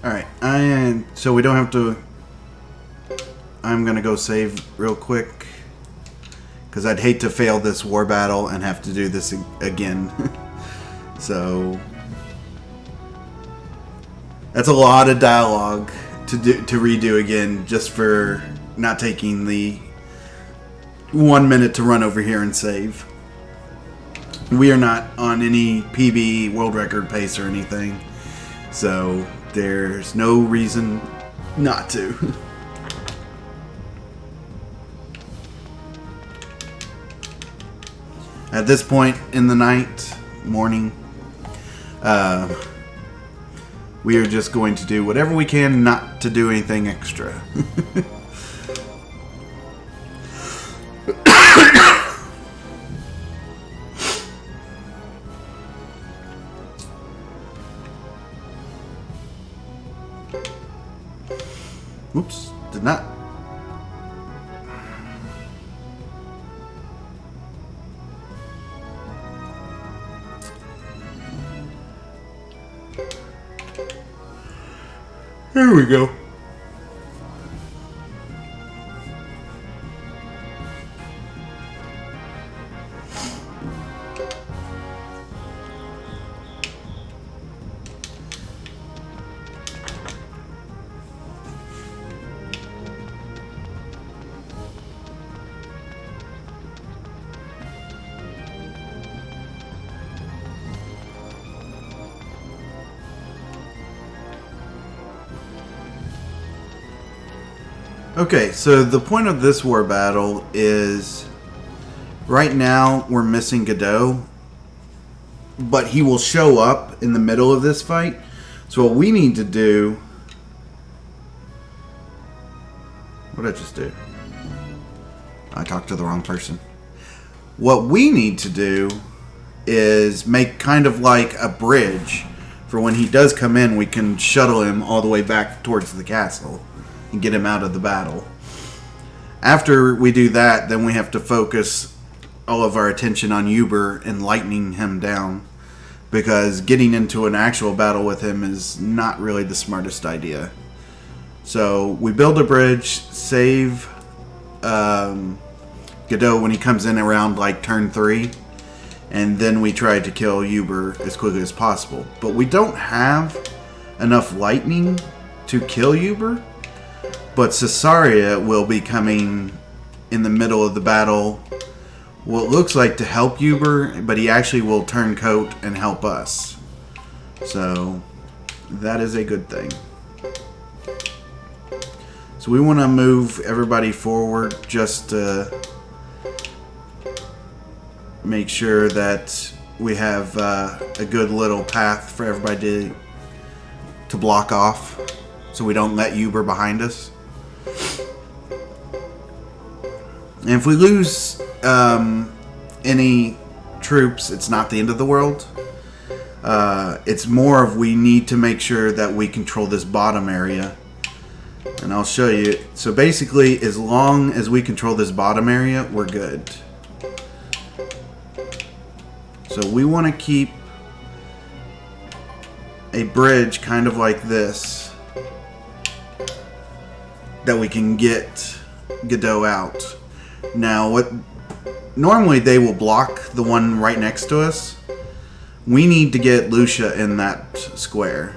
[SPEAKER 1] Alright, so we don't have to... I'm gonna go save real quick, because I'd hate to fail this war battle and have to do this again. So... that's a lot of dialogue to redo again, just for not taking the 1 minute to run over here and save. We are not on any PB world record pace or anything, so there's no reason not to. At this point in the morning, we are just going to do whatever we can not to do anything extra. Oops, did not. There we go. Okay, so the point of this war battle is right now we're missing Godot, but he will show up in the middle of this fight. So what we need to do... What did I just do? I talked to the wrong person. What we need to do is make kind of like a bridge for when he does come in, we can shuttle him all the way back towards the castle and get him out of the battle. After we do that, then we have to focus all of our attention on Uber and lightening him down, because getting into an actual battle with him is not really the smartest idea. So we build a bridge, save Godot when he comes in around like turn 3, and then we try to kill Uber as quickly as possible. But we don't have enough lightning to kill Uber, but Cesaria will be coming in the middle of the battle, what looks like to help Uber, but he actually will turn coat and help us. So that is a good thing. So we want to move everybody forward just to make sure that we have a good little path for everybody to block off, so we don't let Uber behind us. And if we lose any troops, it's not the end of the world. It's more of we need to make sure that we control this bottom area. And I'll show you. So basically, as long as we control this bottom area, we're good. So we want to keep a bridge kind of like this that we can get Godot out. Now, what normally they will block the one right next to us. We need to get Lucia in that square.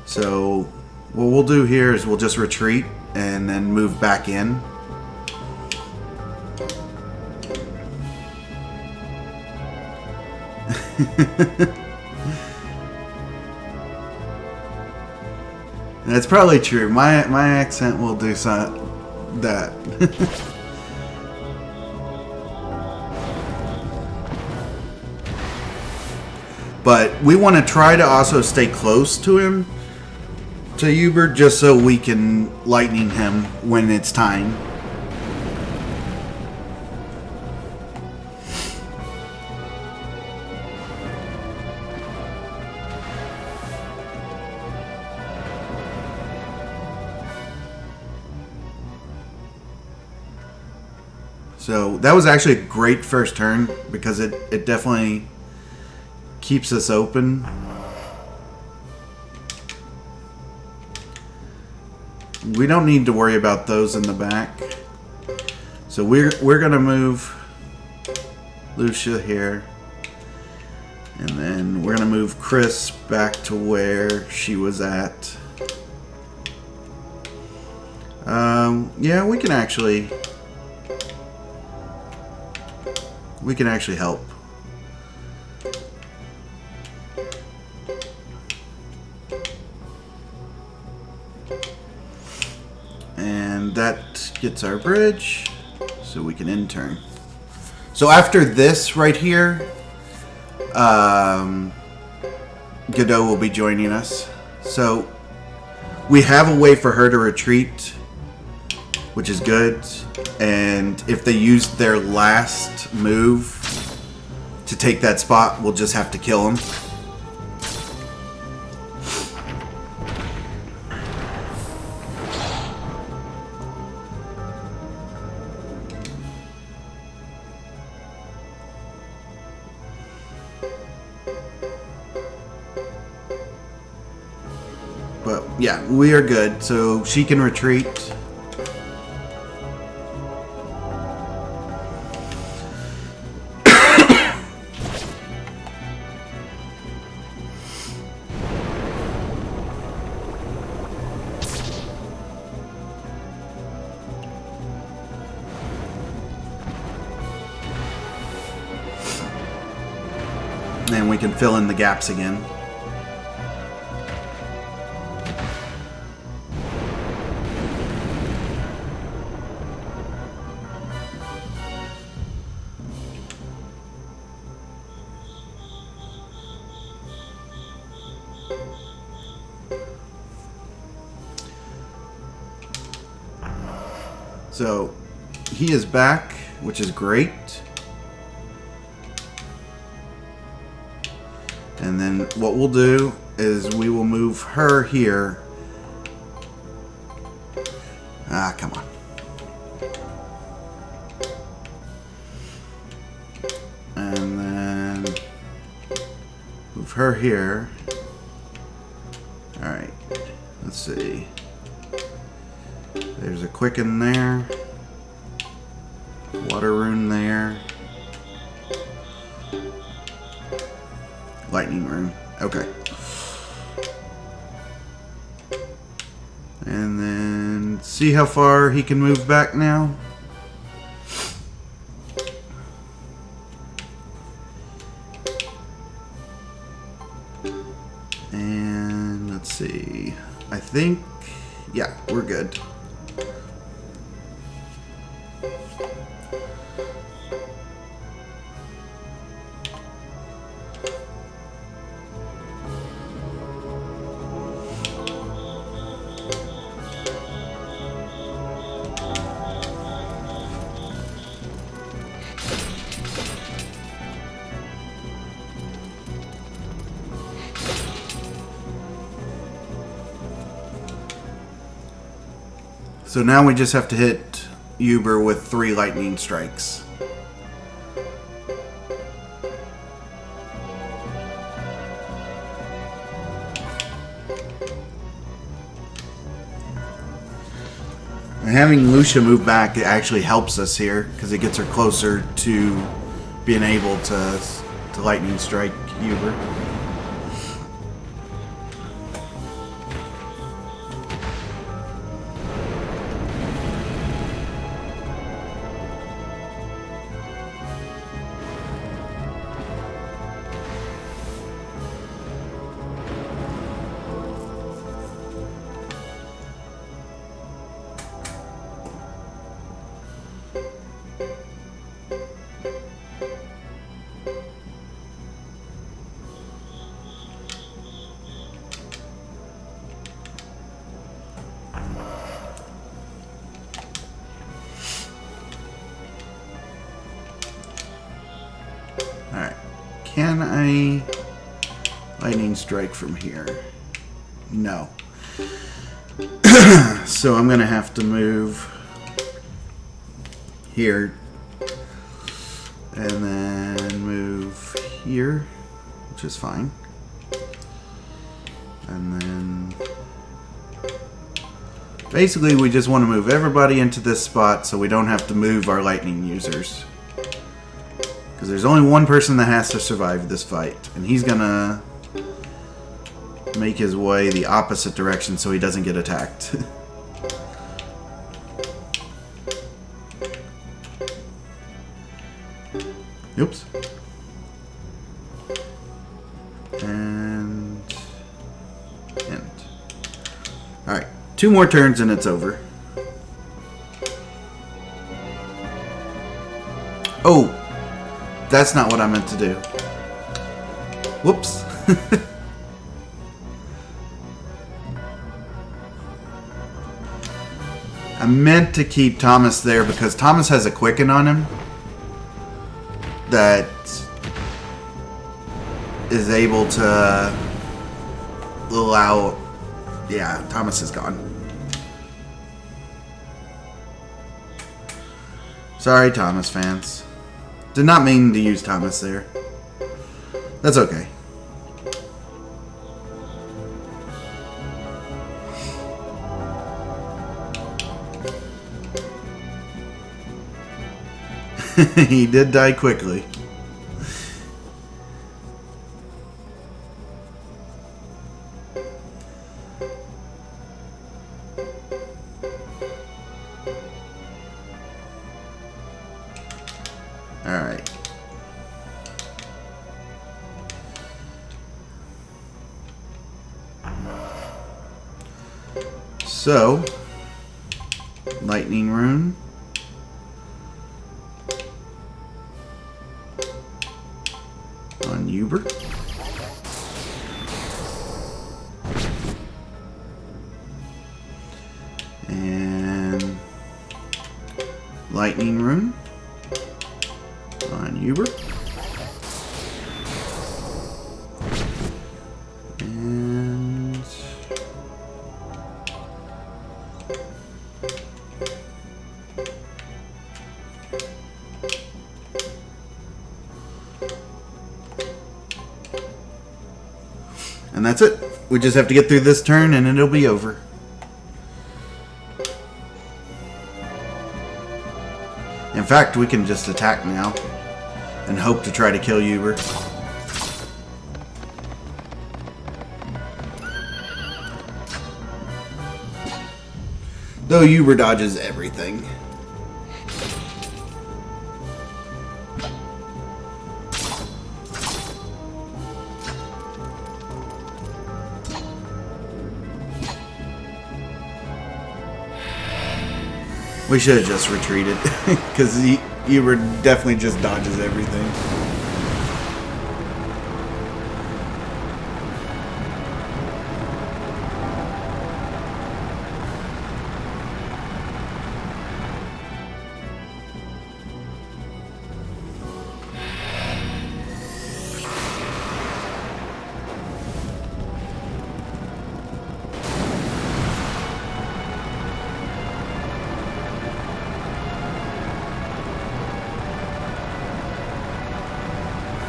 [SPEAKER 1] So what we'll do here is we'll just retreat and then move back in. That's probably true. My accent will do that. But we want to try to also stay close to him, to Uber, just so we can lightning him when it's time. So that was actually a great first turn, because it definitely keeps us open. We don't need to worry about those in the back. So we're gonna move Lucia here, and then we're gonna move Chris back to where she was at. Yeah, we can actually help. And that gets our bridge, so we can end turn. So after this right here, Godot will be joining us. So we have a way for her to retreat, which is good. And if they use their last move to take that spot, we'll just have to kill them. But yeah, we are good. So she can retreat. And we can fill in the gaps again. So he is back, which is great. And then what we'll do is we will move her here. Ah, come on. And then move her here. Alright. Let's see. There's a quicken there. Water rune there. Lightning rune. Okay. And then see how far he can move back now. And let's see. I think, yeah, we're good. So now we just have to hit Uber with 3 lightning strikes. And having Lucia move back, it actually helps us here because it gets her closer to being able to lightning strike Uber. Alright. Can I lightning strike from here? No. So I'm going to have to move here. And then move here, which is fine. And then basically we just want to move everybody into this spot so we don't have to move our lightning users. Because there's only one person that has to survive this fight. And he's gonna make his way the opposite direction so he doesn't get attacked. Oops. And end. Alright. 2 more turns and it's over. Oh! That's not what I meant to do. Whoops. I meant to keep Thomas there because Thomas has a quicken on him that is able to allow... Yeah, Thomas is gone. Sorry, Thomas fans. Did not mean to use Thomas there. That's okay. He did die quickly. Alright. So, lightning rune. On Uber. And lightning rune on Uber. And that's it. We just have to get through this turn and it'll be over. In fact, we can just attack now and hope to try to kill Uber. Though Uber dodges everything. We should have just retreated, because Uber definitely just dodges everything.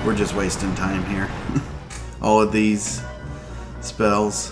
[SPEAKER 1] We're just wasting time here. All of these spells.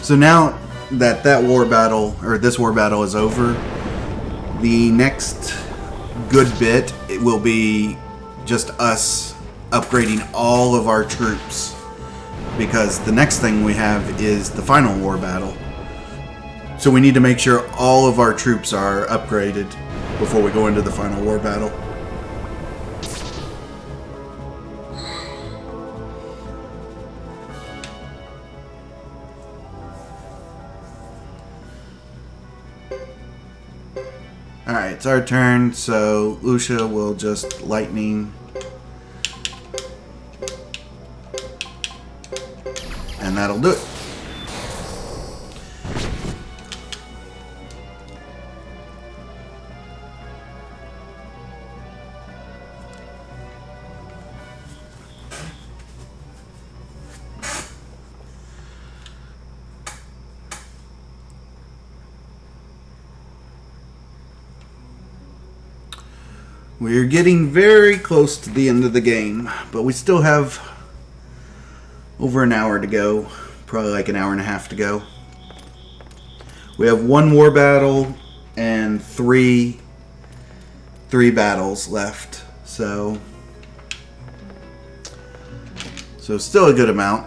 [SPEAKER 1] So now that war battle, or this war battle is over, the next good bit, it will be just us upgrading all of our troops. Because the next thing we have is the final war battle. So we need to make sure all of our troops are upgraded before we go into the final war battle. Alright, it's our turn, so Lucia will just lightning. And that'll do it. We're getting very close to the end of the game, but we still have over an hour to go. Probably like an hour and a half to go. We have one war battle and three battles left. So still a good amount.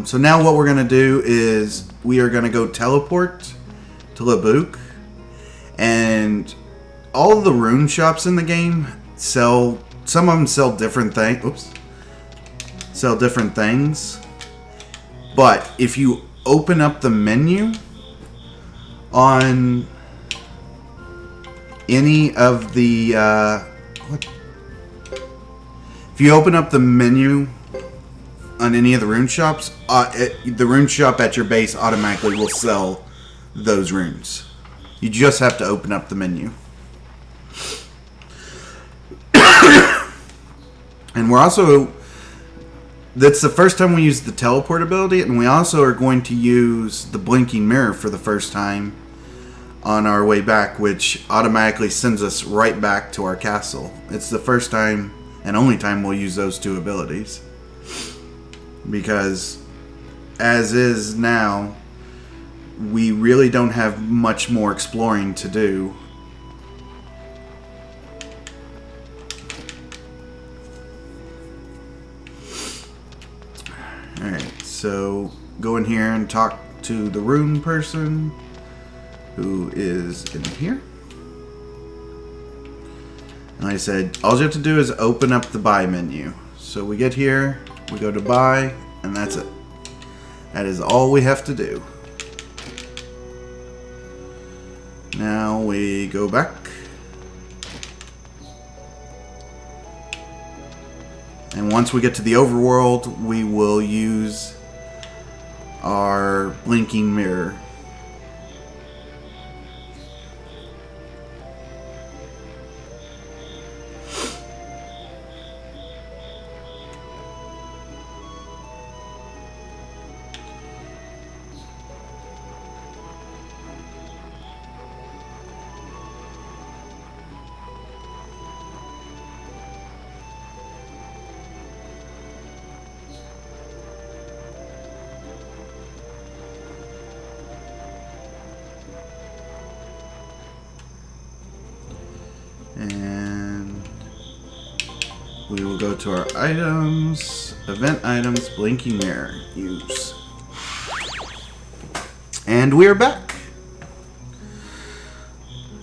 [SPEAKER 1] So now what we're going to do is we are going to go teleport to Labuk, and all of the rune shops in the game some of them sell different things. Oops. Sell different things. But if you open up the menu on any of the if you open up the menu on any of the rune shops, the rune shop at your base automatically will sell those runes. You just have to open up the menu. And we're also, that's the first time we use the teleport ability, and we also are going to use the blinking mirror for the first time on our way back, which automatically sends us right back to our castle. It's the first time and only time we'll use those two abilities. Because as is now, we really don't have much more exploring to do. Alright, so go in here and talk to the rune person who is in here. And like I said, all you have to do is open up the buy menu. So we get here, we go to buy, and that's it. That is all we have to do. Now we go back. And once we get to the overworld, we will use our blinking mirror. And we will go to our items, event items, blinking mirror, use. And we are back.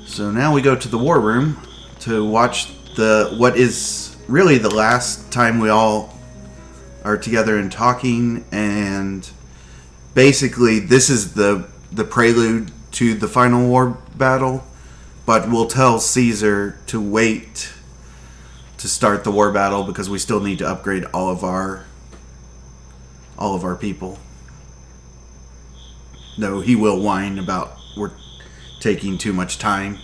[SPEAKER 1] So now we go to the war room to watch what is really the last time we all are together and talking, and basically this is the prelude to the final war battle. But we'll tell Caesar to wait to start the war battle because we still need to upgrade all of our people. Though he will whine about we're taking too much time.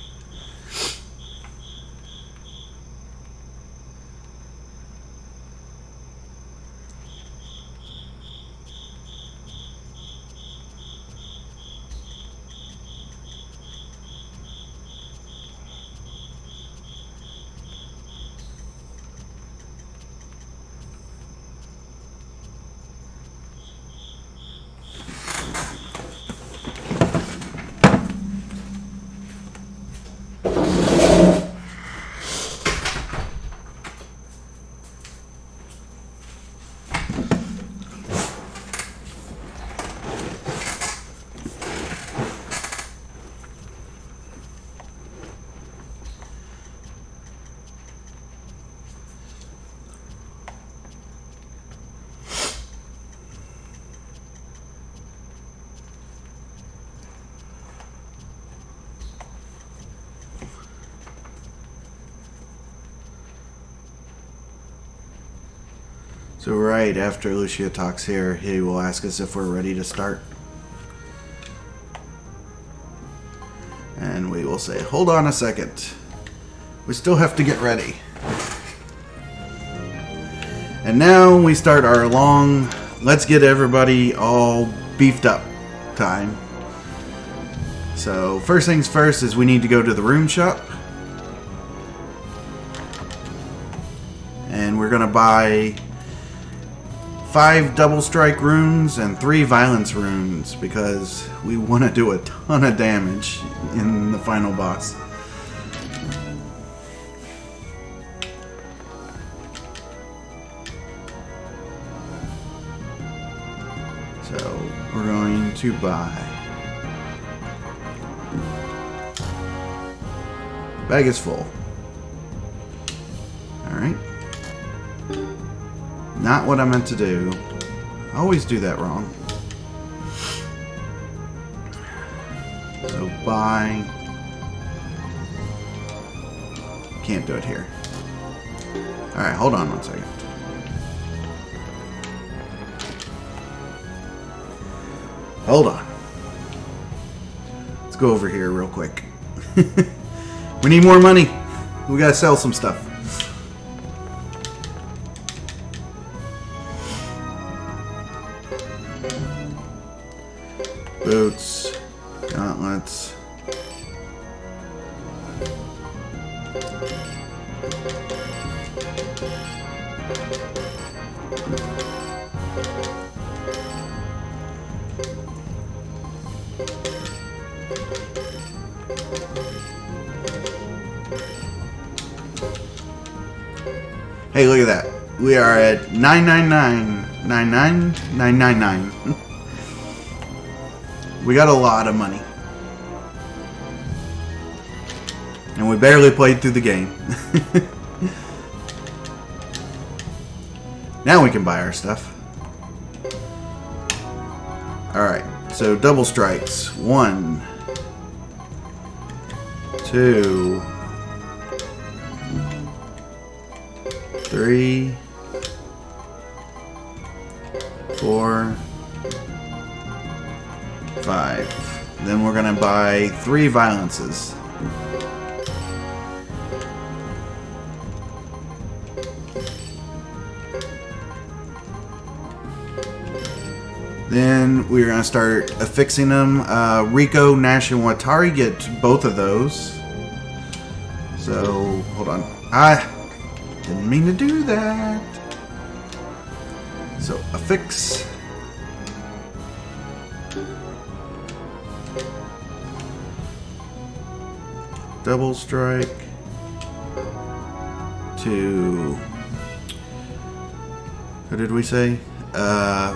[SPEAKER 1] So right after Lucia talks here, he will ask us if we're ready to start. And we will say, hold on a second. We still have to get ready. And now we start our long, let's get everybody all beefed up time. So first things first is we need to go to the rune shop. And we're going to buy 5 double strike runes and 3 violence runes because we want to do a ton of damage in the final boss. So we're going to buy. Bag is full. Alright. Not what I meant to do. I always do that wrong. So buy. Can't do it here. Alright, hold on 1 second. Hold on. Let's go over here real quick. We need more money. We gotta sell some stuff. Boots, gauntlets, Hey, look at that. We are at 999,99999. We got a lot of money. And we barely played through the game. Now we can buy our stuff. Alright, so double strikes. 1, 2, 3, 4, 5. Then we're gonna buy 3 violences. Then we're gonna start affixing them. Rico, Nash, and Watari get both of those. So hold on. Didn't mean to do that. So affix. Double strike to, what did we say?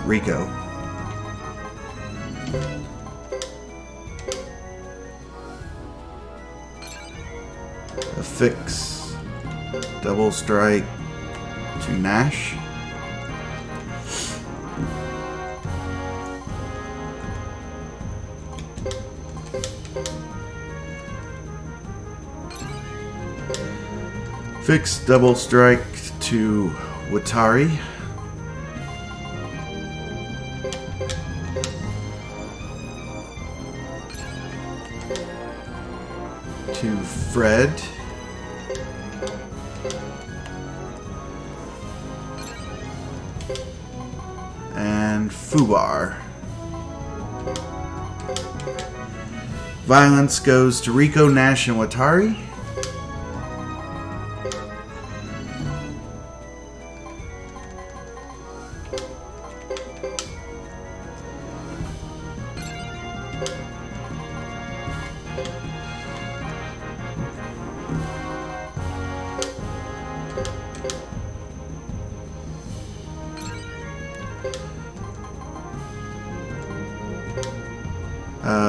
[SPEAKER 1] Rico. Affix. Double strike to Nash. Fix double strike to Watari. To Fred. And Fubar. Violence goes to Rico, Nash, and Watari.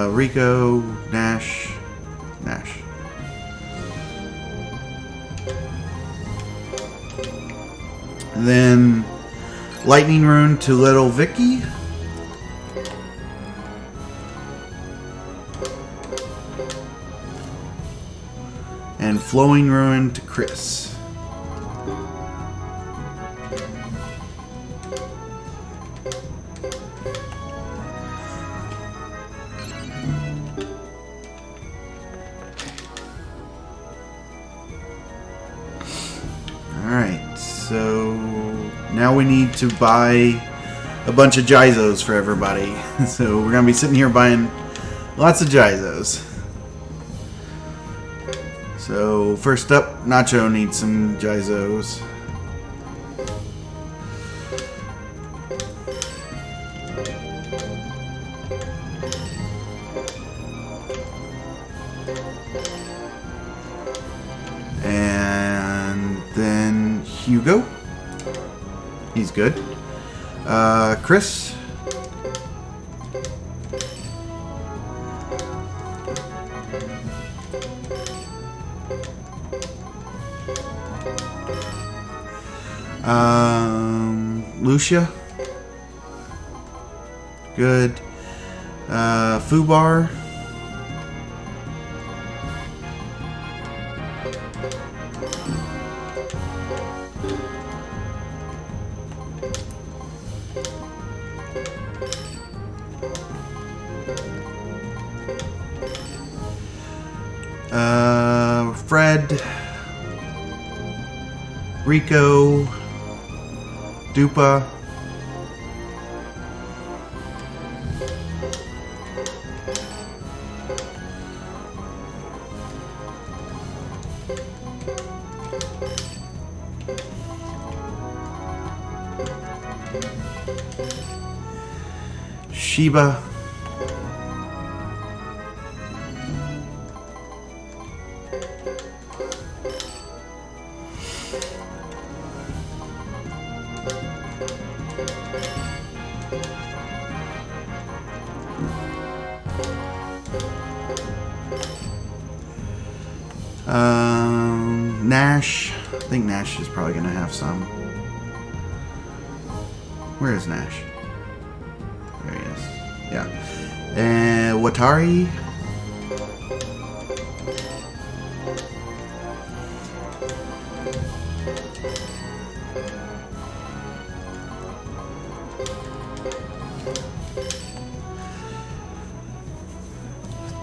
[SPEAKER 1] Rico, Nash. And then Lightning Rune to Little Vicky. And Flowing Ruin to Chris. Alright, so now we need to buy a bunch of Jizos for everybody. So we're going to be sitting here buying lots of Jizos. So first up, Nacho needs some Jizos. And then Hugo. He's good. Chris. Lucia. Good. Fubar. Fred. Rico. Dupa. Shiba. Nash. I think Nash is probably going to have some. Where is Nash? There he is. Yeah. And Watari.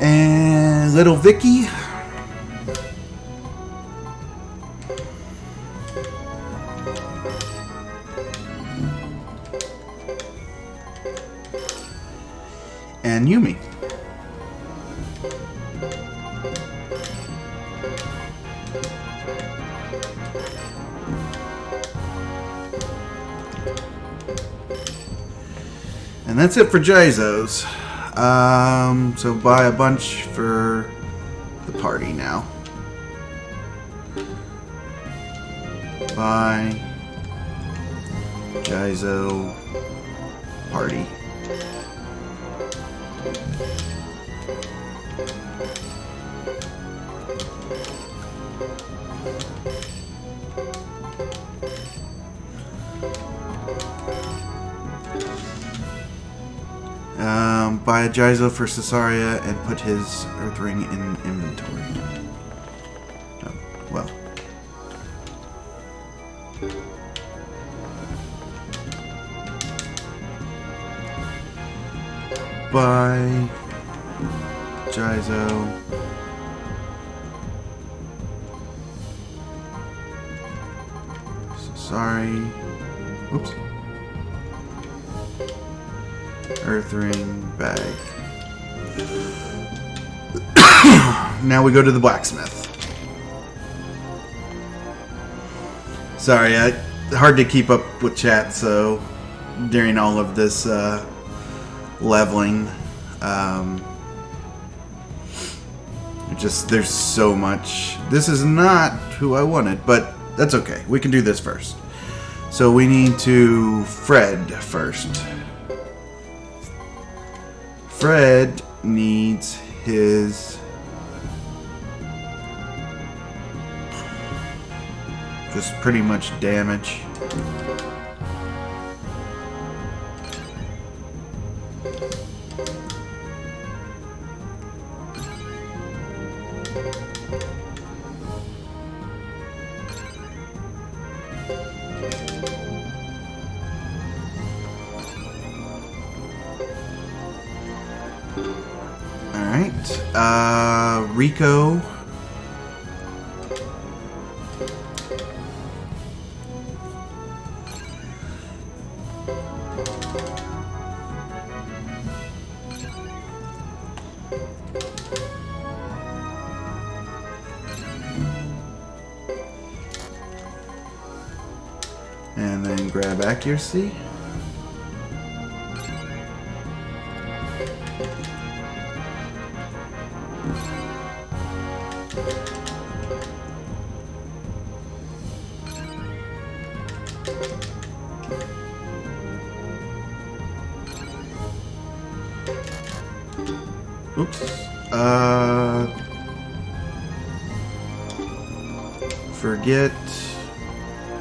[SPEAKER 1] And Little Vicky. And Yumi. And that's it for Jaizo's. So buy a bunch for the party now. Buy Jaizo party. Buy a Jaizo for Cesaria and put his Earth Ring in inventory. Oh, well. Buy Jaizo. Sorry. Oops. Earth Ring bag. Now we go to the blacksmith. Sorry, hard to keep up with chat, so during all of this leveling, there's so much. This is not who I wanted, but that's okay. We can do this first. So we need to Fred first. Fred needs his just pretty much damage. Rico. And then grab accuracy. Oops. Forget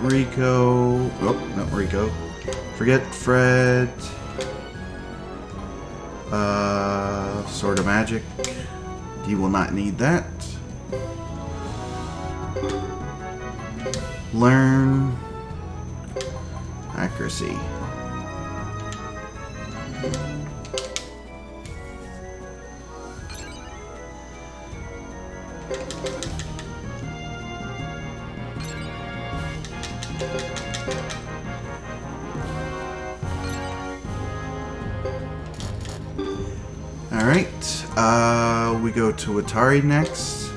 [SPEAKER 1] Rico. Oh, not Rico. Forget Fred. Sword of Magic. He will not need that. Learn accuracy. Alright, we go to Atari next.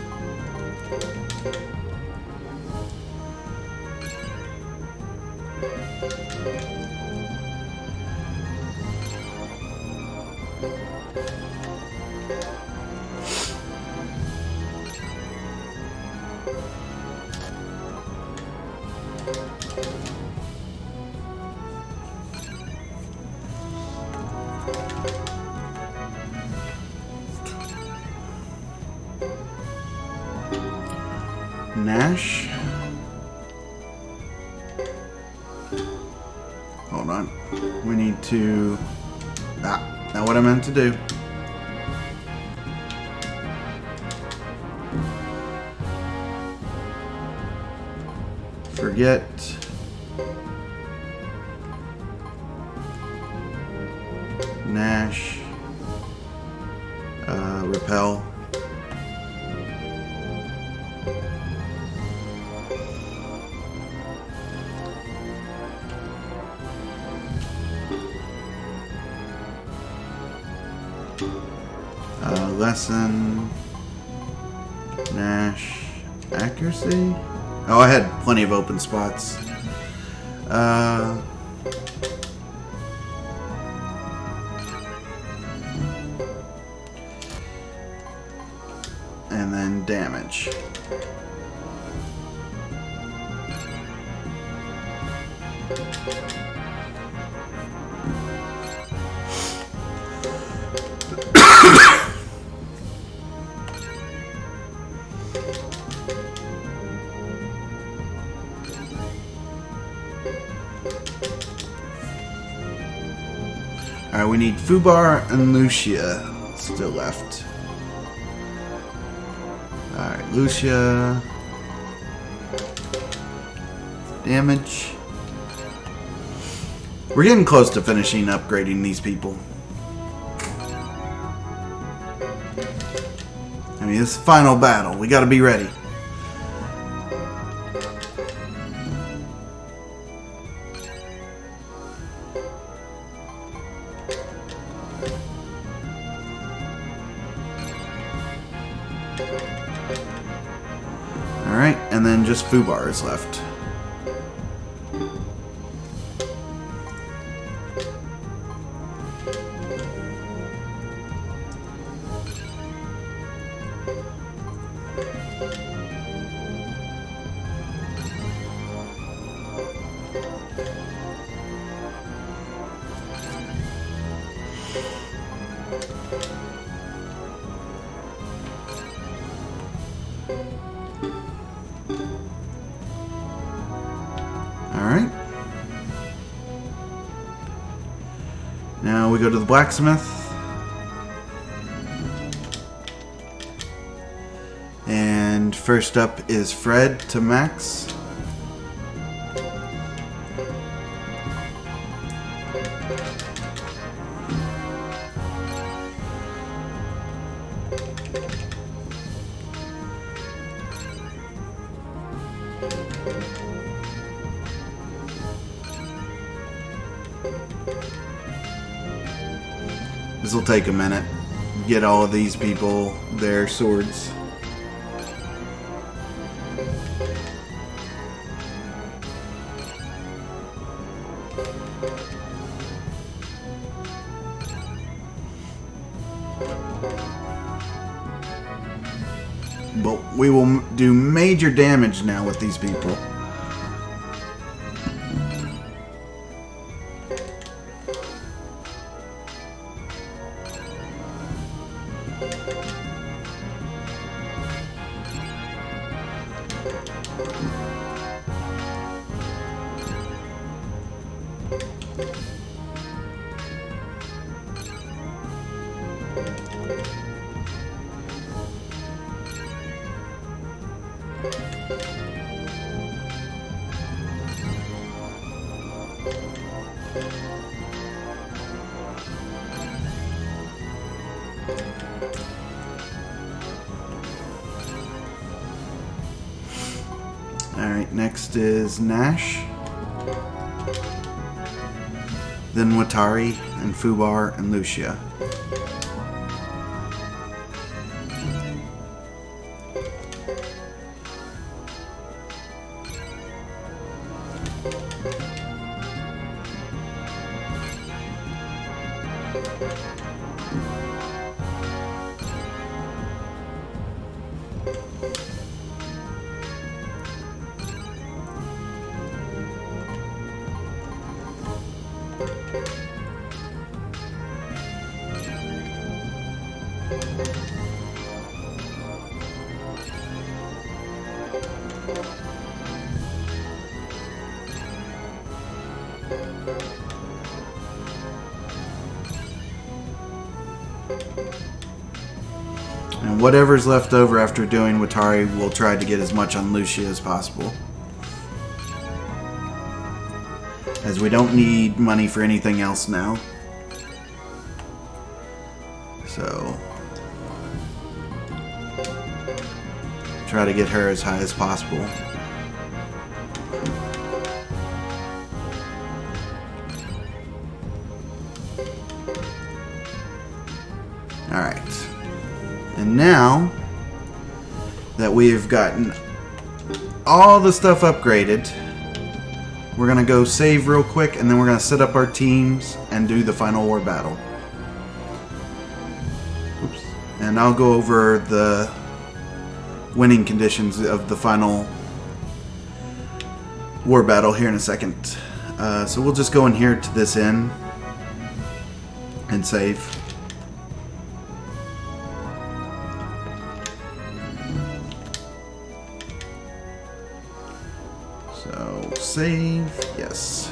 [SPEAKER 1] Nash. Hold on. We need to... not what I meant to do. Forget. Nash. Repel. Lesson. Nash. Accuracy. Oh, I had plenty of open spots. And then damage. Alright, we need Fubar and Lucia still left. Alright, Lucia. Damage. We're getting close to finishing upgrading these people. I mean, this is the final battle. We gotta be ready. Alright, and then just Fubar is left. Alright. Now we go to the blacksmith. And first up is Fred to max. This will take a minute. Get all of these people their swords. But we will do major damage now with these people. Alright, next is Nash. Then Watari and Fubar and Lucia. And whatever's left over after doing Watari, we'll try to get as much on Lucia as possible. As we don't need money for anything else now. So try to get her as high as possible. Alright. And now that we've gotten all the stuff upgraded, we're going to go save real quick, and then we're going to set up our teams and do the final war battle. Oops. And I'll go over the winning conditions of the final war battle here in a second. So we'll just go in here to this inn and save. So save, yes.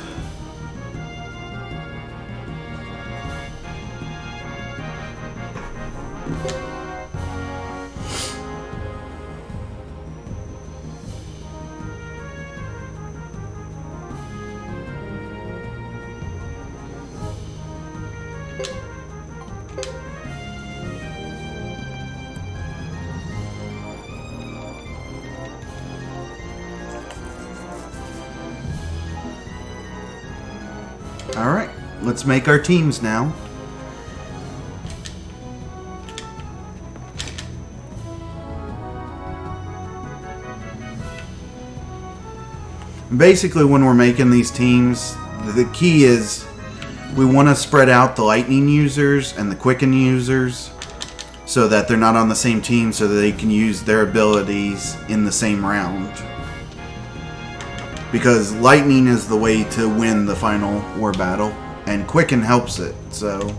[SPEAKER 1] Alright, let's make our teams now. Basically, when we're making these teams, the key is we want to spread out the lightning users and the quicken users so that they're not on the same team, so that they can use their abilities in the same round. Because lightning is the way to win the final war battle, and quicken helps it. So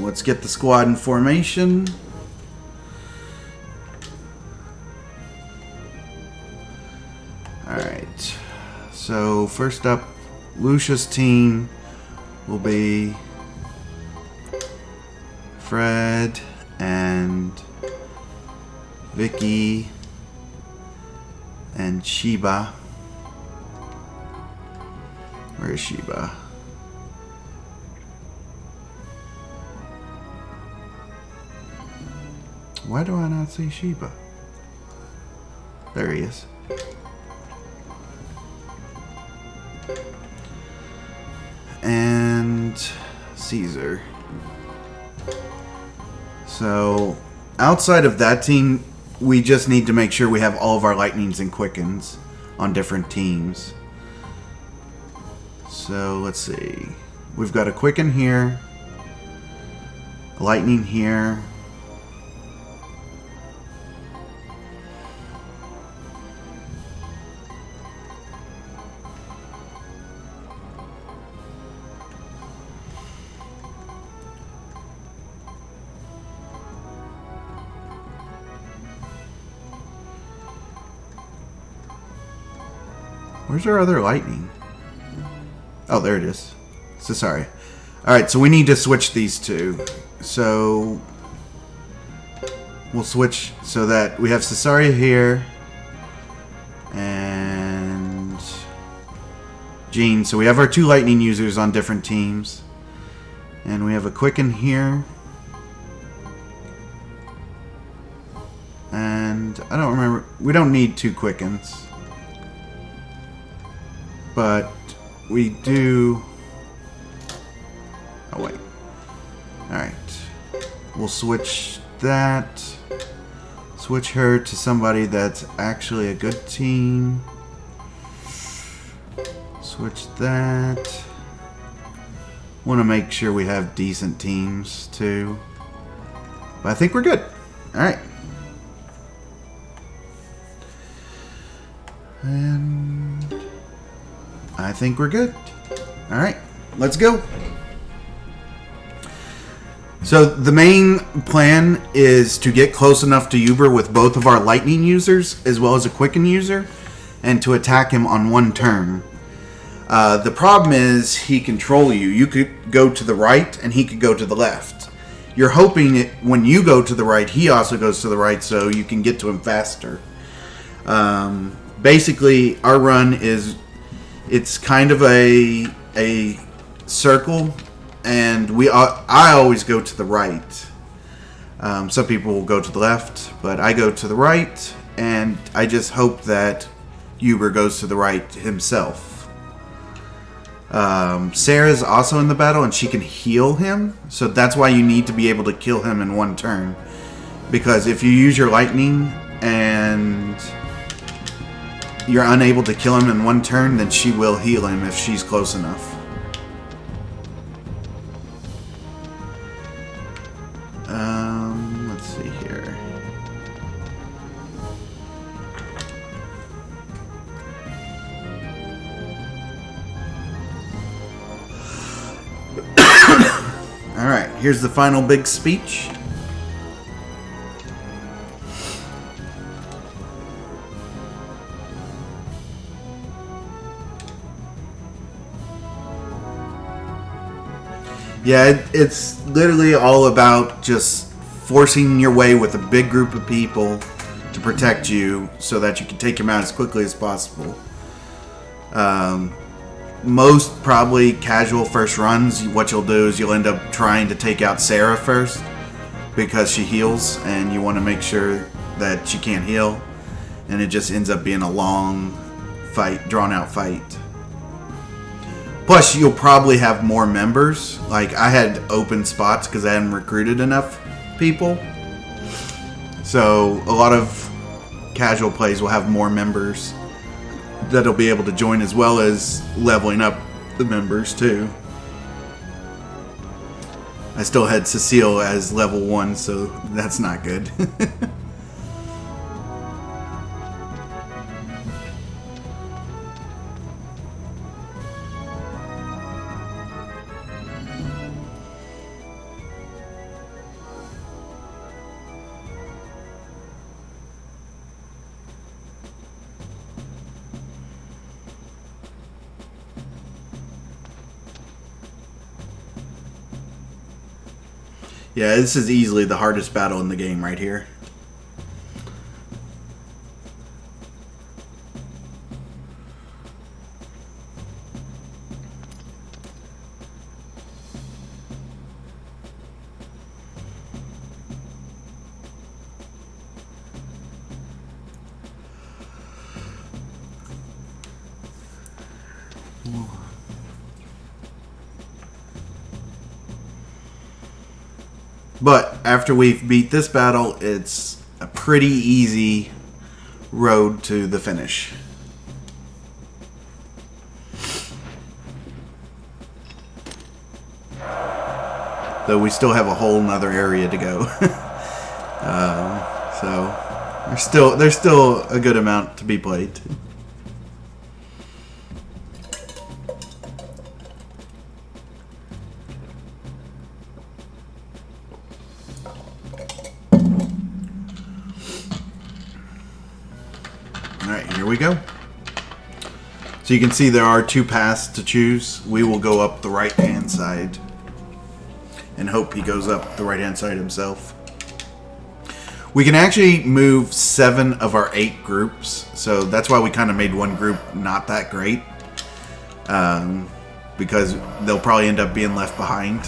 [SPEAKER 1] let's get the squad in formation. Alright, so first up, Lucia's team will be Fred and Vicky and Sheba. Where is Sheba? Why do I not see Sheba? There he is. And Caesar. So outside of that team, we just need to make sure we have all of our lightnings and quickens on different teams. So let's see. We've got a quicken here, a lightning here, where's our other lightning? Oh, there it is. So sorry. Alright, so we need to switch these two. So we'll switch so that we have Cesaria here and Jean. So we have our two lightning users on different teams. And we have a quicken here. And I don't remember. We don't need two quickens. But we do... Oh, wait. Alright. We'll switch that. Switch her to somebody that's actually a good team. Switch that. Want to make sure we have decent teams, too. But I think we're good. Alright. And... I think we're good. Alright, let's go. So the main plan is to get close enough to Uber with both of our lightning users as well as a quicken user, and to attack him on one turn. The problem is he control you. You could go to the right and he could go to the left. You're hoping that when you go to the right, he also goes to the right so you can get to him faster. Basically, our run is, it's kind of a circle, and I always go to the right. Some people will go to the left, but I go to the right, and I just hope that Uber goes to the right himself. Sarah's also in the battle, and she can heal him, so that's why you need to be able to kill him in one turn. Because if you use your lightning and you're unable to kill him in one turn, then she will heal him if she's close enough. Let's see here. Alright, here's the final big speech. Yeah, it's literally all about just forcing your way with a big group of people to protect you so that you can take him out as quickly as possible. Most probably casual first runs, what you'll do is you'll end up trying to take out Sarah first because she heals and you want to make sure that she can't heal, and it just ends up being a long fight, drawn out fight. Plus, you'll probably have more members. Like, I had open spots because I hadn't recruited enough people. So, a lot of casual plays will have more members that'll be able to join, as well as leveling up the members, too. I still had Cecile as level 1, so that's not good. Yeah, this is easily the hardest battle in the game right here. But after we've beat this battle, it's a pretty easy road to the finish. Though we still have a whole nother area to go. So there's still a good amount to be played. Here we go. So you can see there are two paths to choose. We will go up the right hand side and hope he goes up the right hand side himself. We can actually move 7 of our 8 groups, so that's why we kind of made one group not that great, because they'll probably end up being left behind.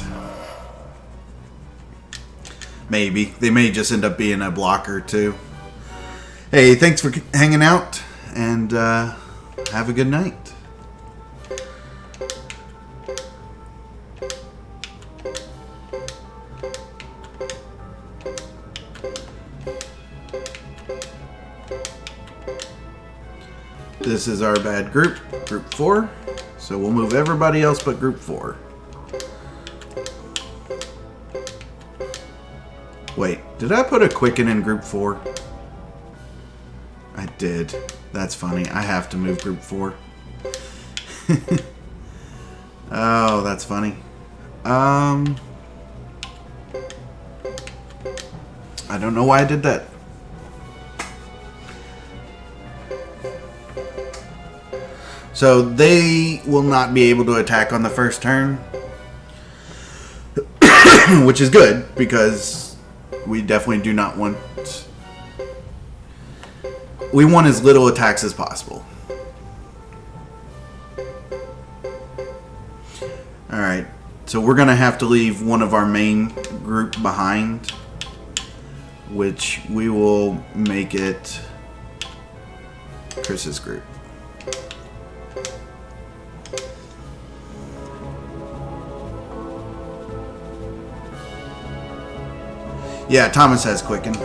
[SPEAKER 1] Maybe they may just end up being a blocker too. Hey, thanks for hanging out, and have a good night. This is our bad group, Group 4. So we'll move everybody else but Group 4. Wait, did I put a Quicken in Group 4? I did. That's funny. I have to move Group 4. Oh, that's funny. I don't know why I did that. So they will not be able to attack on the first turn. Which is good, because we definitely do not want... We want as little attacks as possible. Alright, so we're going to have to leave one of our main group behind, which we will make it Chris's group. Yeah, Thomas has Quicken.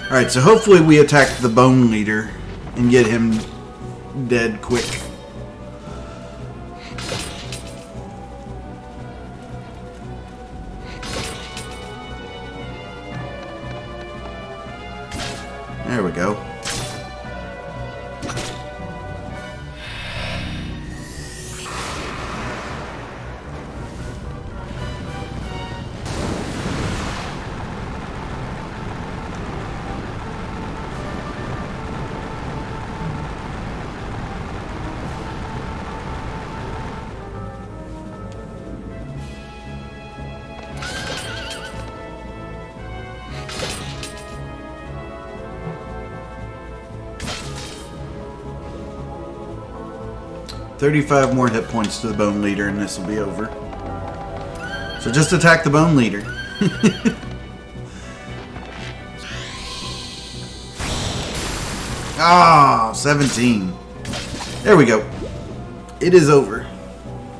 [SPEAKER 1] Alright, so hopefully we attack the Bone Leader and get him dead quick. There we go. $35 more hit points to the Bone Leader, and this will be over. So just attack the Bone Leader. Ah, 17. There we go. It is over.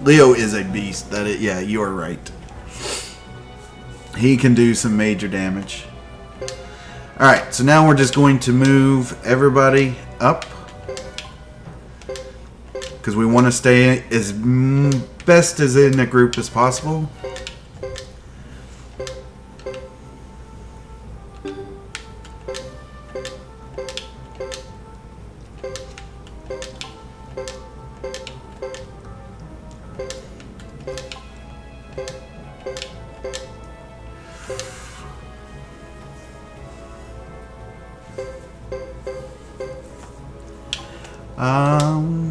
[SPEAKER 1] Leo is a beast. Yeah, you are right. He can do some major damage. Alright, so now we're just going to move everybody up. Because we want to stay as best as in a group as possible.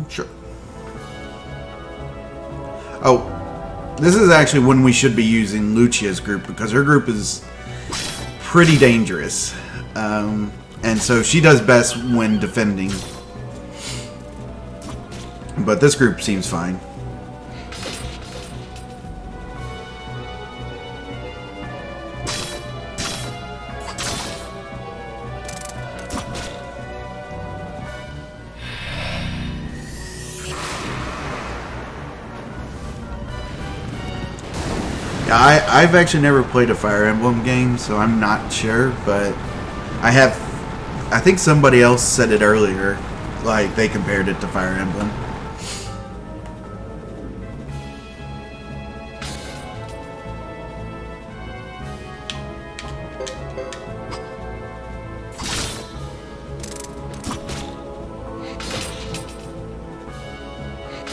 [SPEAKER 1] Sure. Oh, this is actually when we should be using Lucia's group, because her group is pretty dangerous. And so she does best when defending. But this group seems fine. I've actually never played a Fire Emblem game, so I'm not sure, but I think somebody else said it earlier, like they compared it to Fire Emblem.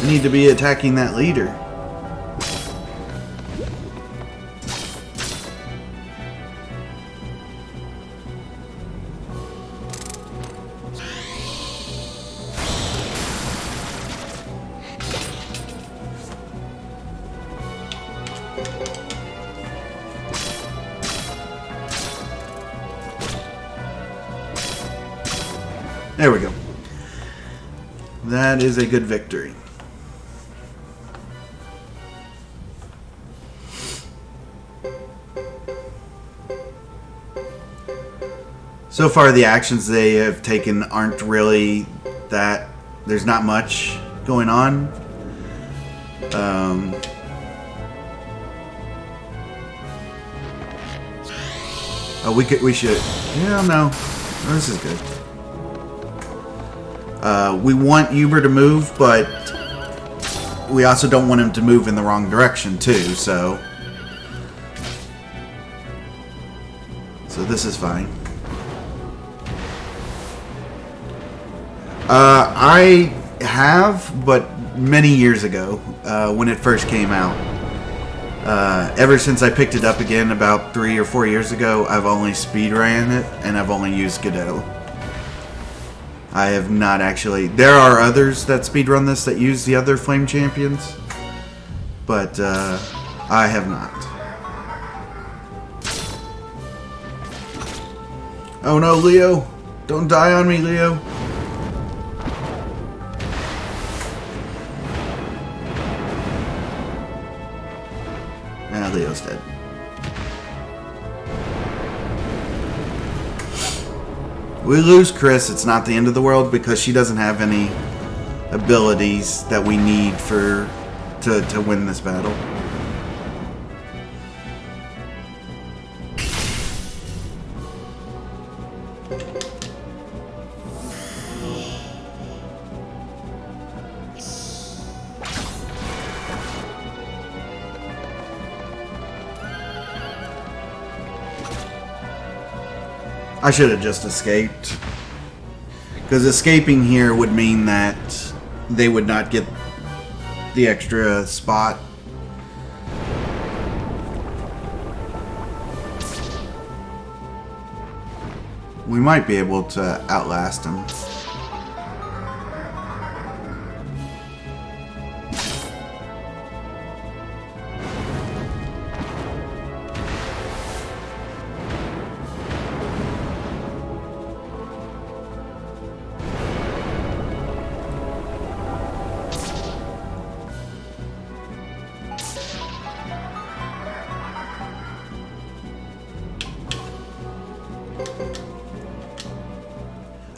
[SPEAKER 1] We need to be attacking that leader. There we go. That is a good victory. So far, the actions they have taken aren't really that... There's not much going on. Oh, we should... Yeah, no. This is good. We want Uber to move, but we also don't want him to move in the wrong direction, too, so this is fine. I have, but many years ago, when it first came out. Ever since I picked it up again about 3 or 4 years ago, I've only speedran it, and I've only used Godot. I have not actually. There are others that speedrun this that use the other Flame Champions, but I have not. Oh no, Leo! Don't die on me, Leo! Ah, Leo's dead. We lose Chris, it's not the end of the world because she doesn't have any abilities that we need to win this battle. I should have just escaped. Because escaping here would mean that they would not get the extra spot. We might be able to outlast them.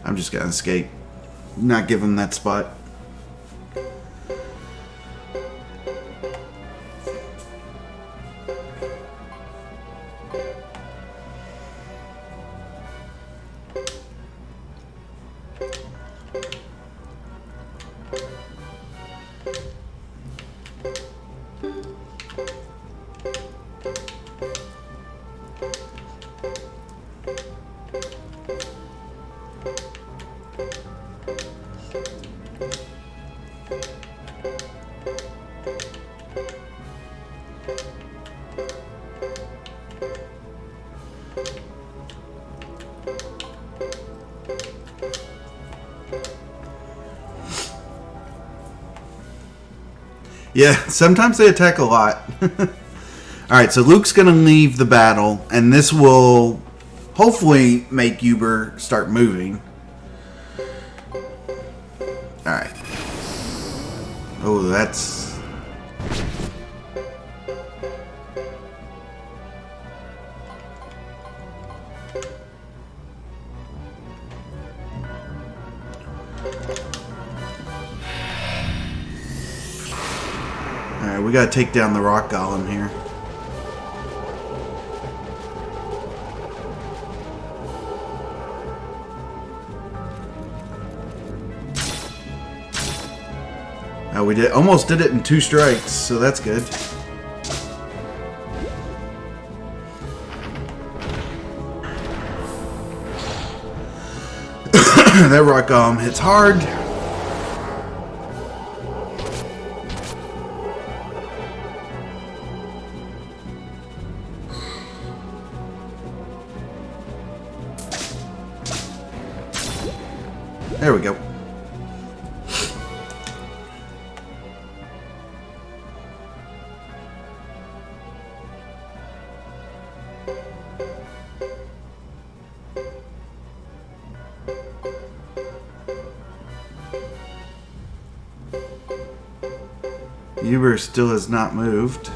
[SPEAKER 1] I'm just gonna escape. Not give him that spot. Yeah, sometimes they attack a lot. Alright, so Luke's going to leave the battle, and this will hopefully make Uber start moving. Alright. Oh, that's... Alright, we gotta take down the rock golem here. We almost did it in 2 strikes, so that's good. That rock golem hits hard. There we go. Uber still has not moved.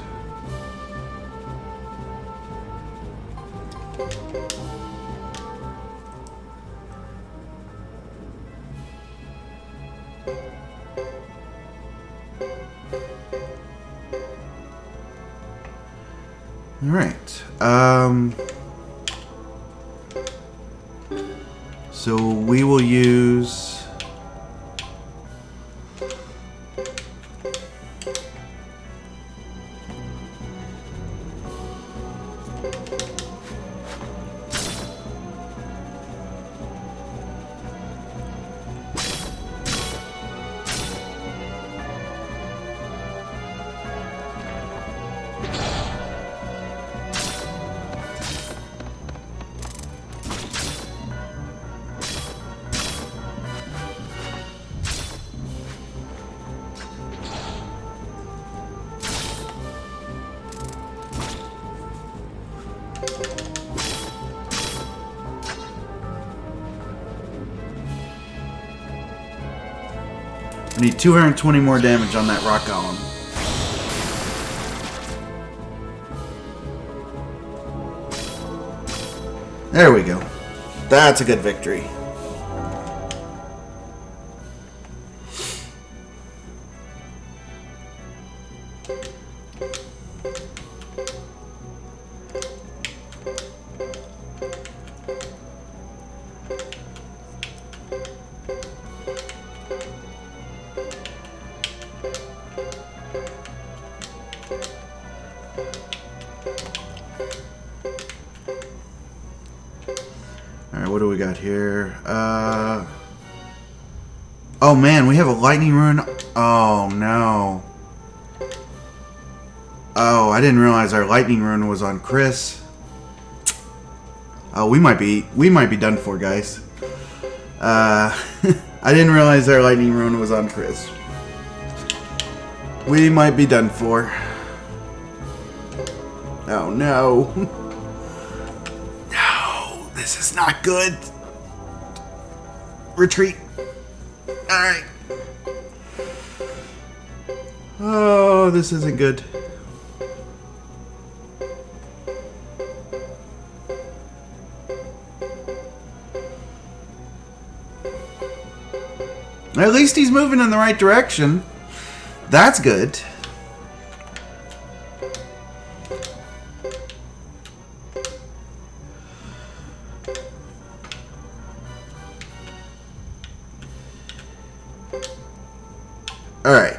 [SPEAKER 1] All right. So we will use... We need 220 more damage on that rock golem. There we go. That's a good victory. Alright, what do we got here? Oh man, we have a lightning rune. Oh no. Oh, I didn't realize our lightning rune was on Chris. Oh, we might be done for, guys. I didn't realize our lightning rune was on Chris. We might be done for. Oh no. No, this is not good. Retreat. Alright. Oh, this isn't good. At least he's moving in the right direction. That's good. All right.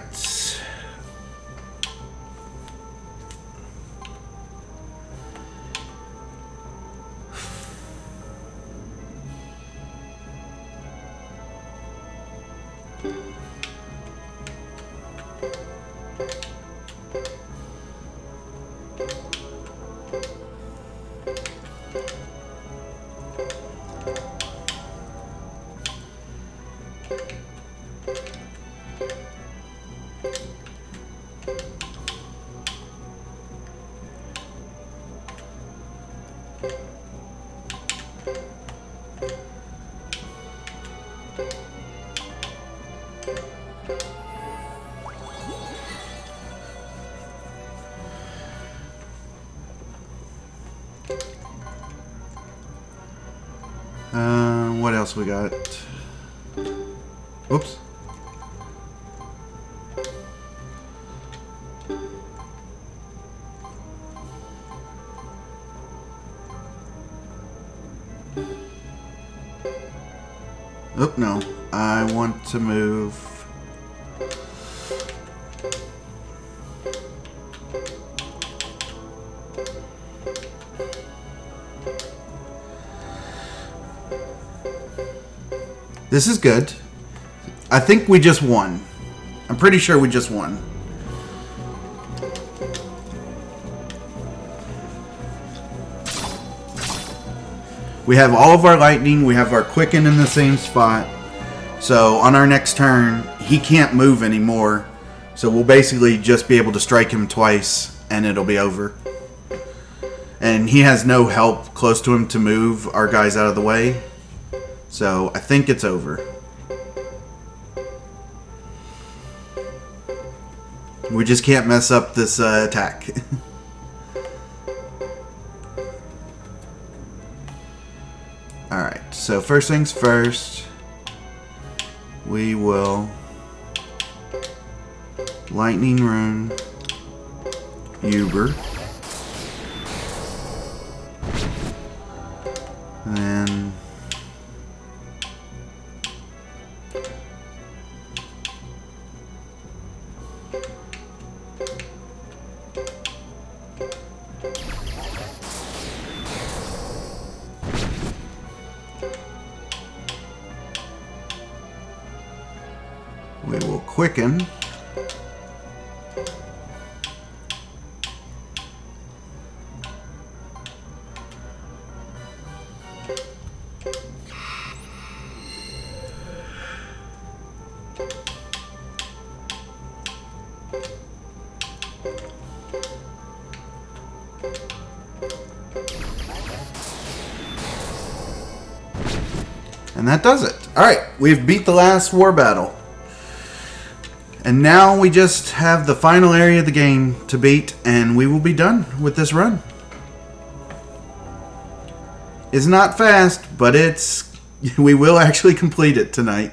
[SPEAKER 1] What else we got? Oops. Oh, no. I want to move. This is good. I think we just won. I'm pretty sure we just won. We have all of our lightning. We have our quicken in the same spot. So on our next turn, he can't move anymore. So we'll basically just be able to strike him twice and it'll be over. And he has no help close to him to move our guys out of the way. So I think it's over. We just can't mess up this attack. Alright, so first things first, we will lightning rune Uber. And then we will quicken. And that does it. Alright, we've beat the last war battle. And now we just have the final area of the game to beat, and we will be done with this run. It's not fast, but we will actually complete it tonight.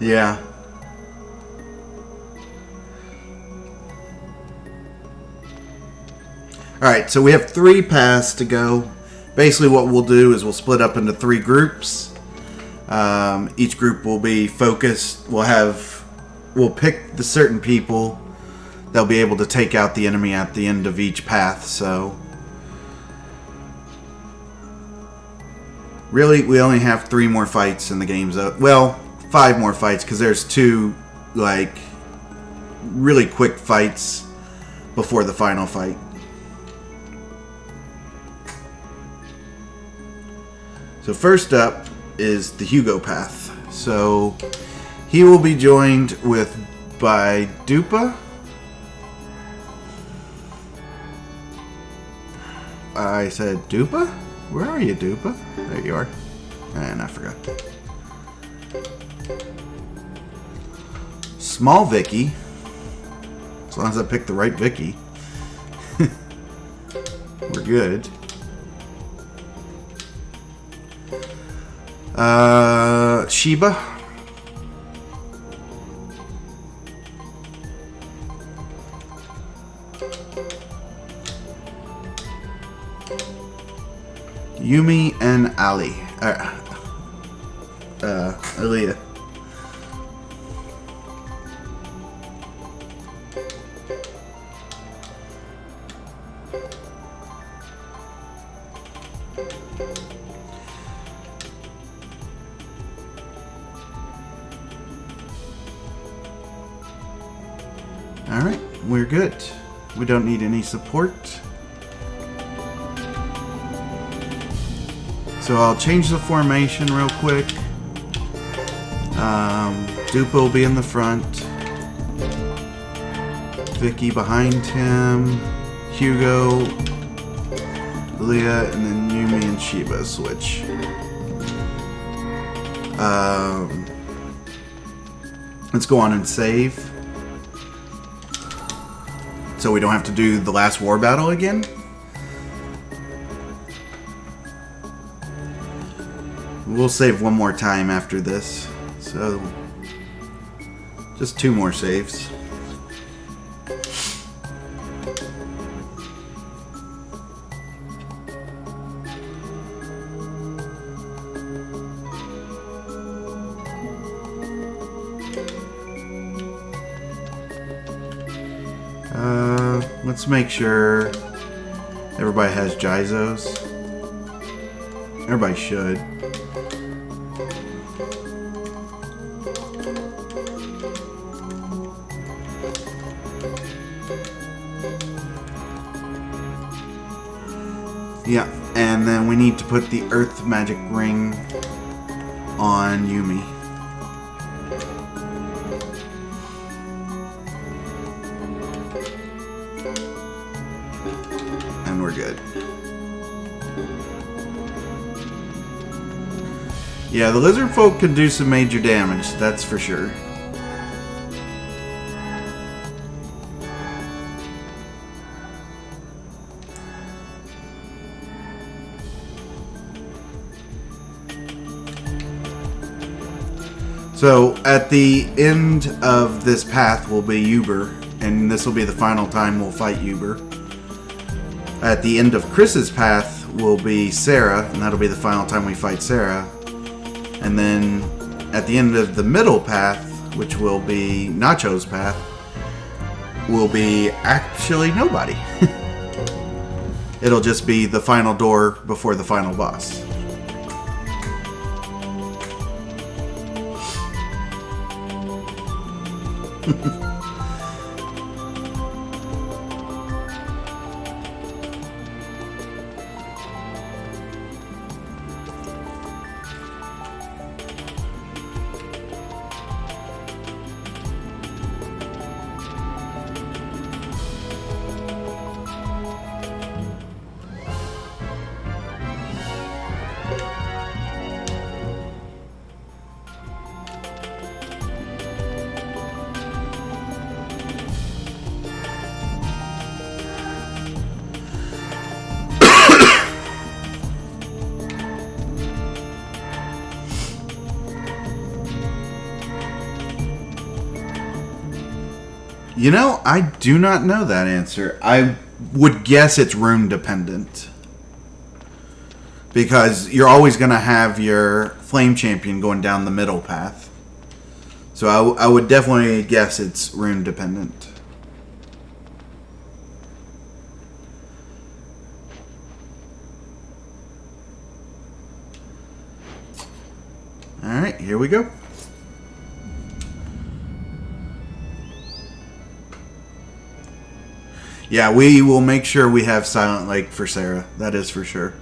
[SPEAKER 1] Yeah. Alright, so we have 3 paths to go. Basically what we'll do is we'll split up into 3 groups. Each group will be focused. We'll pick the certain people. They'll be able to take out the enemy at the end of each path, so... Really, we only have 3 more fights in the game's up. Well, 5 more fights, because there's 2, like, really quick fights before the final fight. So first up is the Hugo path. So he will be joined by Dupa. I said Dupa? Where are you, Dupa? There you are. And I forgot. Small Vicky. As long as I pick the right Vicky. We're good. Sheba. Yumi and Ali. Aaliyah. Alright, we're good. We don't need any support. So I'll change the formation real quick. Dupa will be in the front. Vicky behind him. Hugo, Leah, and then Yumi and Sheba switch. Let's go on and save. So we don't have to do the last war battle again. We'll save one more time after this. So just 2 more saves. Let's make sure everybody has Jizos. Everybody should. Yeah, and then we need to put the Earth Magic Ring on Yumi. And we're good. Yeah, the lizard folk can do some major damage, that's for sure. So, at the end of this path will be Uber, and this will be the final time we'll fight Uber. At the end of Chris's path will be Sarah, and that'll be the final time we fight Sarah. And then, at the end of the middle path which will be Nacho's path, will be actually nobody. It'll just be the final door before the final boss. You know, I do not know that answer. I would guess it's room dependent. Because you're always going to have your flame champion going down the middle path. So I would definitely guess it's room dependent. Alright, here we go. Yeah, we will make sure we have Silent Lake for Sarah. That is for sure.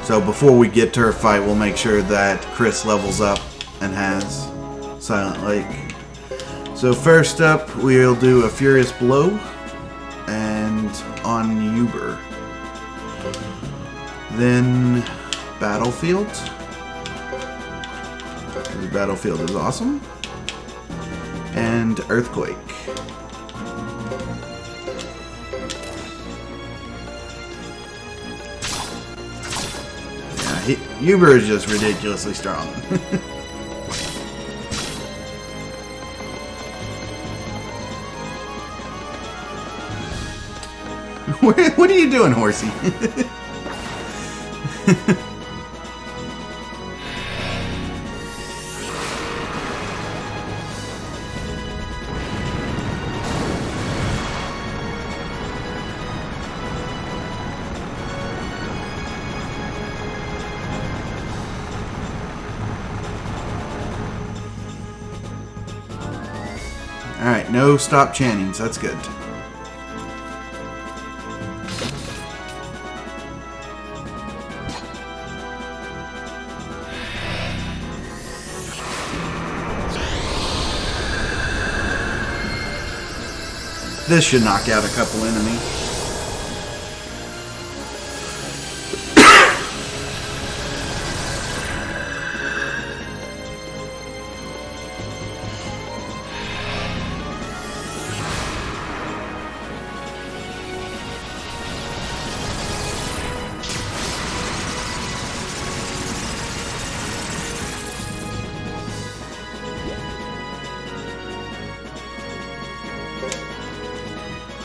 [SPEAKER 1] So before we get to her fight, we'll make sure that Chris levels up and has Silent Lake. So first up, we'll do a Furious Blow and on Uber. Then Battlefield. The Battlefield is awesome. And Earthquake. Yeah, Uber is just ridiculously strong. What are you doing, horsey? Alright, no stop channings. That's good. This should knock out a couple enemies.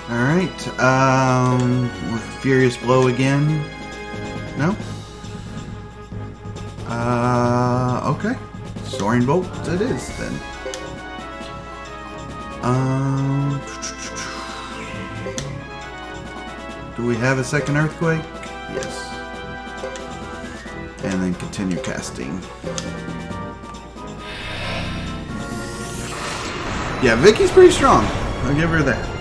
[SPEAKER 1] Alright, Furious Blow again. No? Okay. Soaring Bolt it is, then. Do we have a second Earthquake? Yes. And then continue casting. Yeah, Vicky's pretty strong. I'll give her that.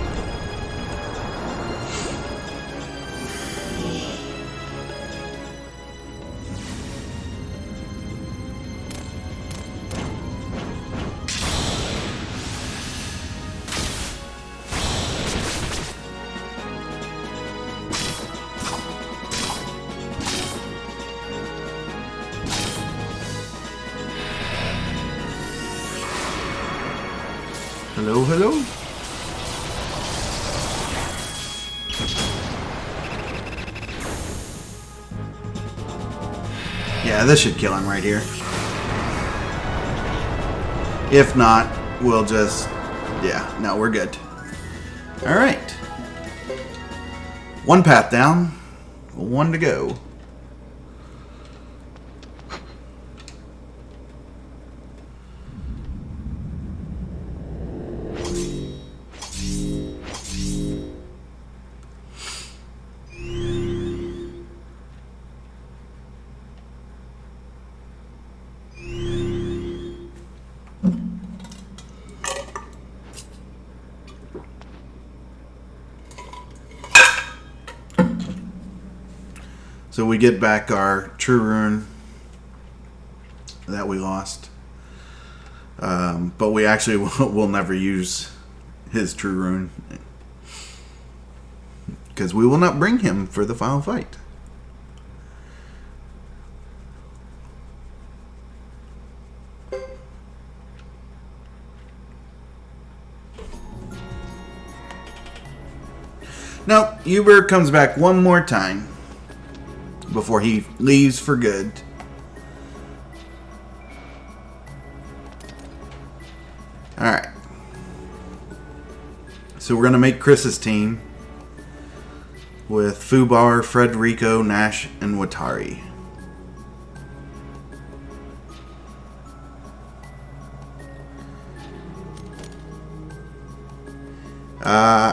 [SPEAKER 1] Hello, hello. Yeah, this should kill him right here. If not, we'll just... Yeah, no, we're good. Alright. One path down. One to go. So we get back our true rune that we lost. But we actually will never use his true rune. Because we will not bring him for the final fight. Now, Uber comes back one more time before he leaves for good. Alright. So we're going to make Chris's team with Fubar, Frederico, Nash, and Watari.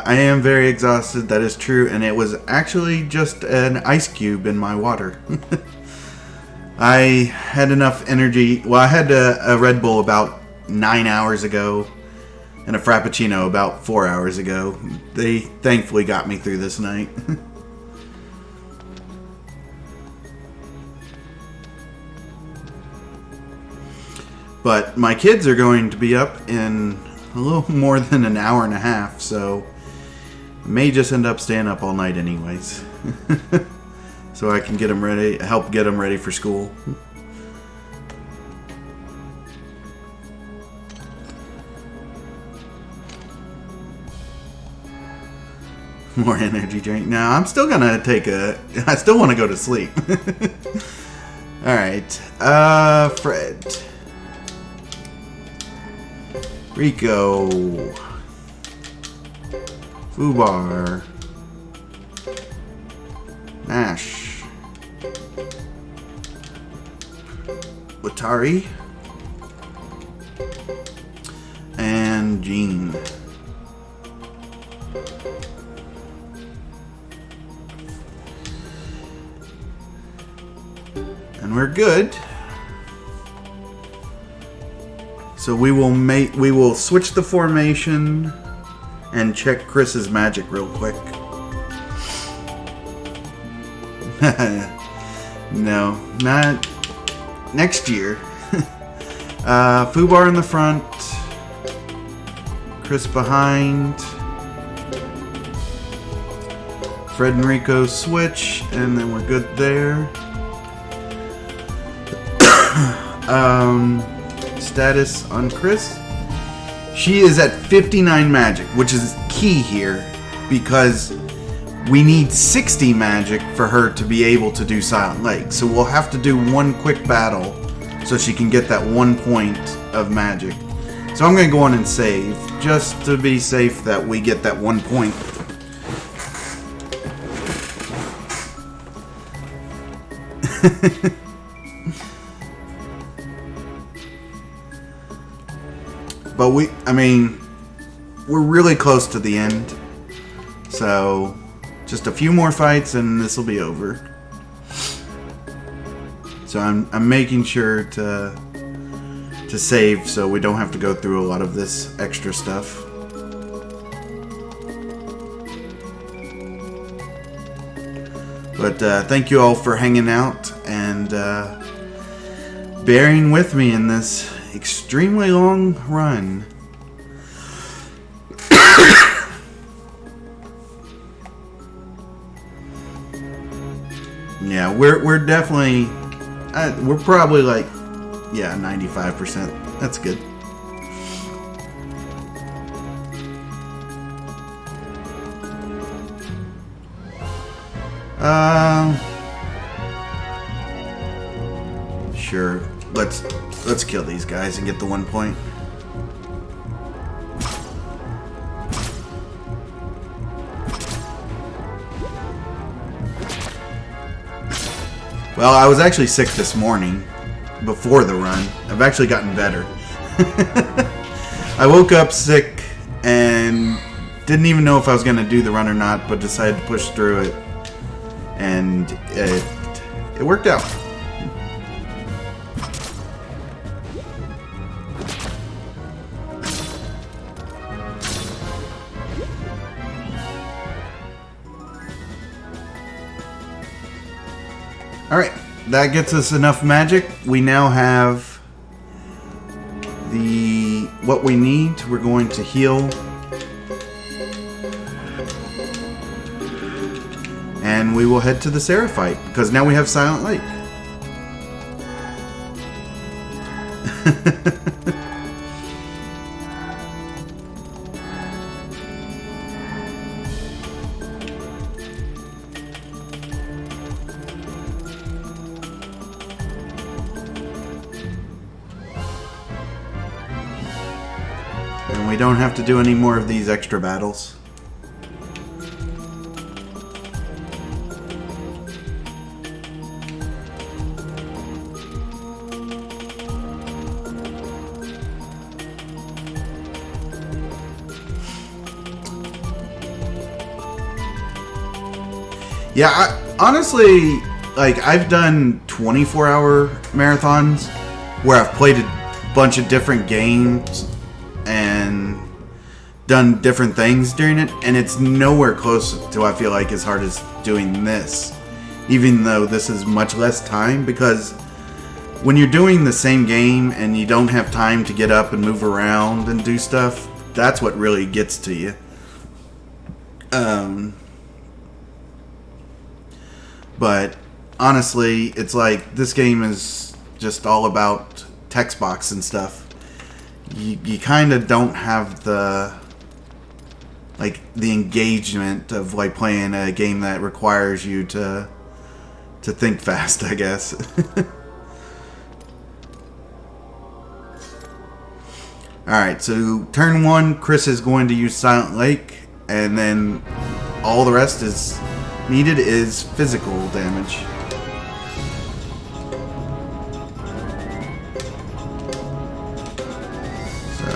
[SPEAKER 1] I am very exhausted, that is true, and it was actually just an ice cube in my water. I had enough energy. Well, I had a Red Bull about 9 hours ago and a Frappuccino about 4 hours ago. They thankfully got me through this night. But my kids are going to be up in a little more than an hour and a half, so I may just end up staying up all night anyways. So I can get them ready, help get them ready for school. More energy drink. Now I'm still gonna I still want to go to sleep. Alright, Fred. Rico, Fubar, Nash, Watari, and Jean. And we're good. So we will switch the formation and check Chris's magic real quick. No, not next year. Fubar in the front, Chris behind, Fred and Rico switch, and then we're good there. Status on Chris. She is at 59 magic, which is key here because we need 60 magic for her to be able to do Silent Lake. So we'll have to do one quick battle so she can get that 1 point of magic. So I'm going to go on and save just to be safe that we get that 1 point. But we're really close to the end. So, just a few more fights and this will be over. So I'm making sure to save so we don't have to go through a lot of this extra stuff. But thank you all for hanging out and bearing with me in this extremely long run. Yeah, we're definitely we're probably like 95%. That's good. Sure. Let's kill these guys and get the 1 point. Well, I was actually sick this morning before the run. I've actually gotten better. I woke up sick and didn't even know if I was going to do the run or not, but decided to push through it. And it worked out. Alright, that gets us enough magic. We now have what we need. We're going to heal. And we will head to the Sarah fight, because now we have Silent Lake. And we don't have to do any more of these extra battles. Yeah, honestly, like, I've done 24-hour marathons where I've played a bunch of different games and done different things during it, and it's nowhere close to, I feel like, as hard as doing this, even though this is much less time, because when you're doing the same game and you don't have time to get up and move around and do stuff, that's what really gets to you. But honestly, it's like this game is just all about text box and stuff. You kind of don't have the engagement of like playing a game that requires you to think fast, I guess. Alright, so turn 1, Chris is going to use Silent Lake, and then all the rest is needed is physical damage. So,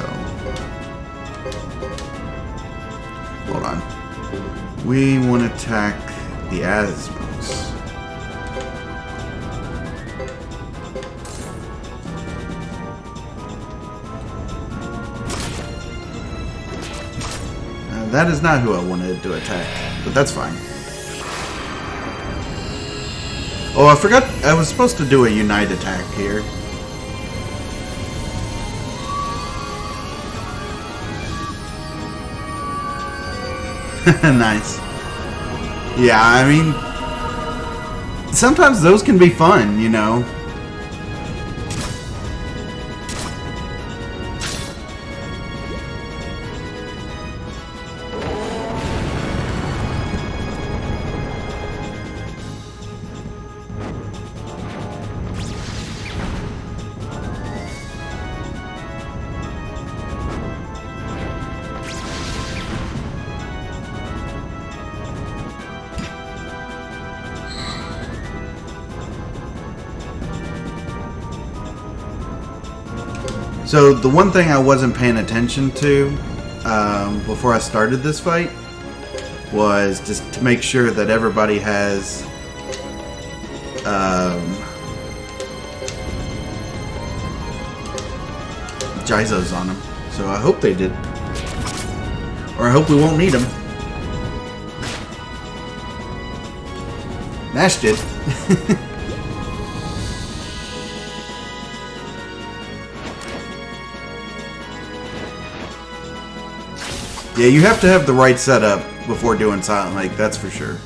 [SPEAKER 1] hold on. We want to attack the Asmos. That is not who I wanted to attack, but that's fine. Oh, I forgot I was supposed to do a unite attack here. Nice. Yeah, I mean, sometimes those can be fun, you know. So the one thing I wasn't paying attention to before I started this fight was just to make sure that everybody has Jizos on them. So I hope they did. Or I hope we won't need them. Nash did. Yeah, you have to have the right setup before doing Silent Lake, that's for sure.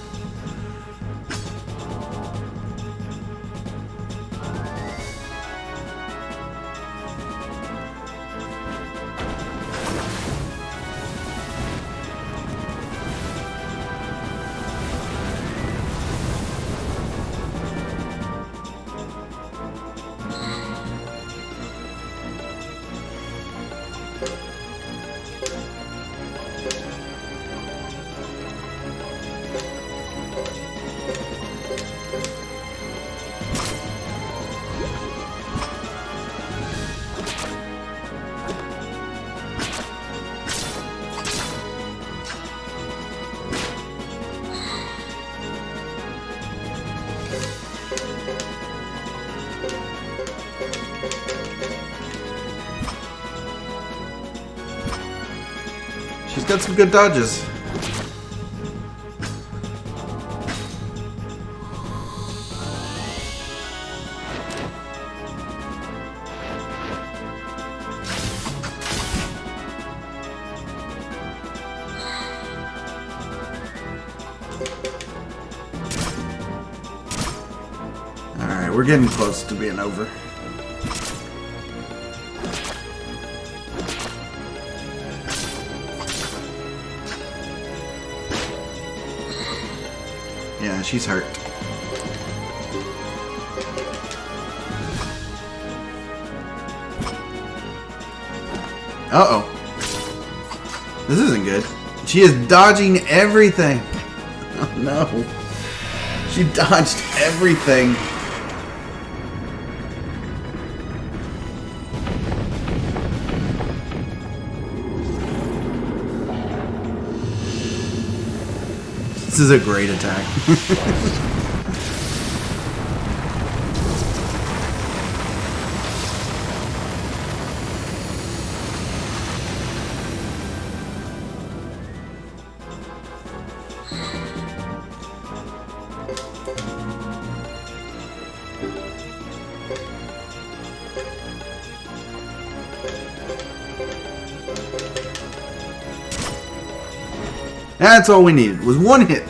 [SPEAKER 1] She's got some good dodges. Alright, we're getting close to being over. Yeah, she's hurt. Uh-oh. This isn't good. She is dodging everything. Oh no. She dodged everything. This is a great attack. That's all we needed, was one hit.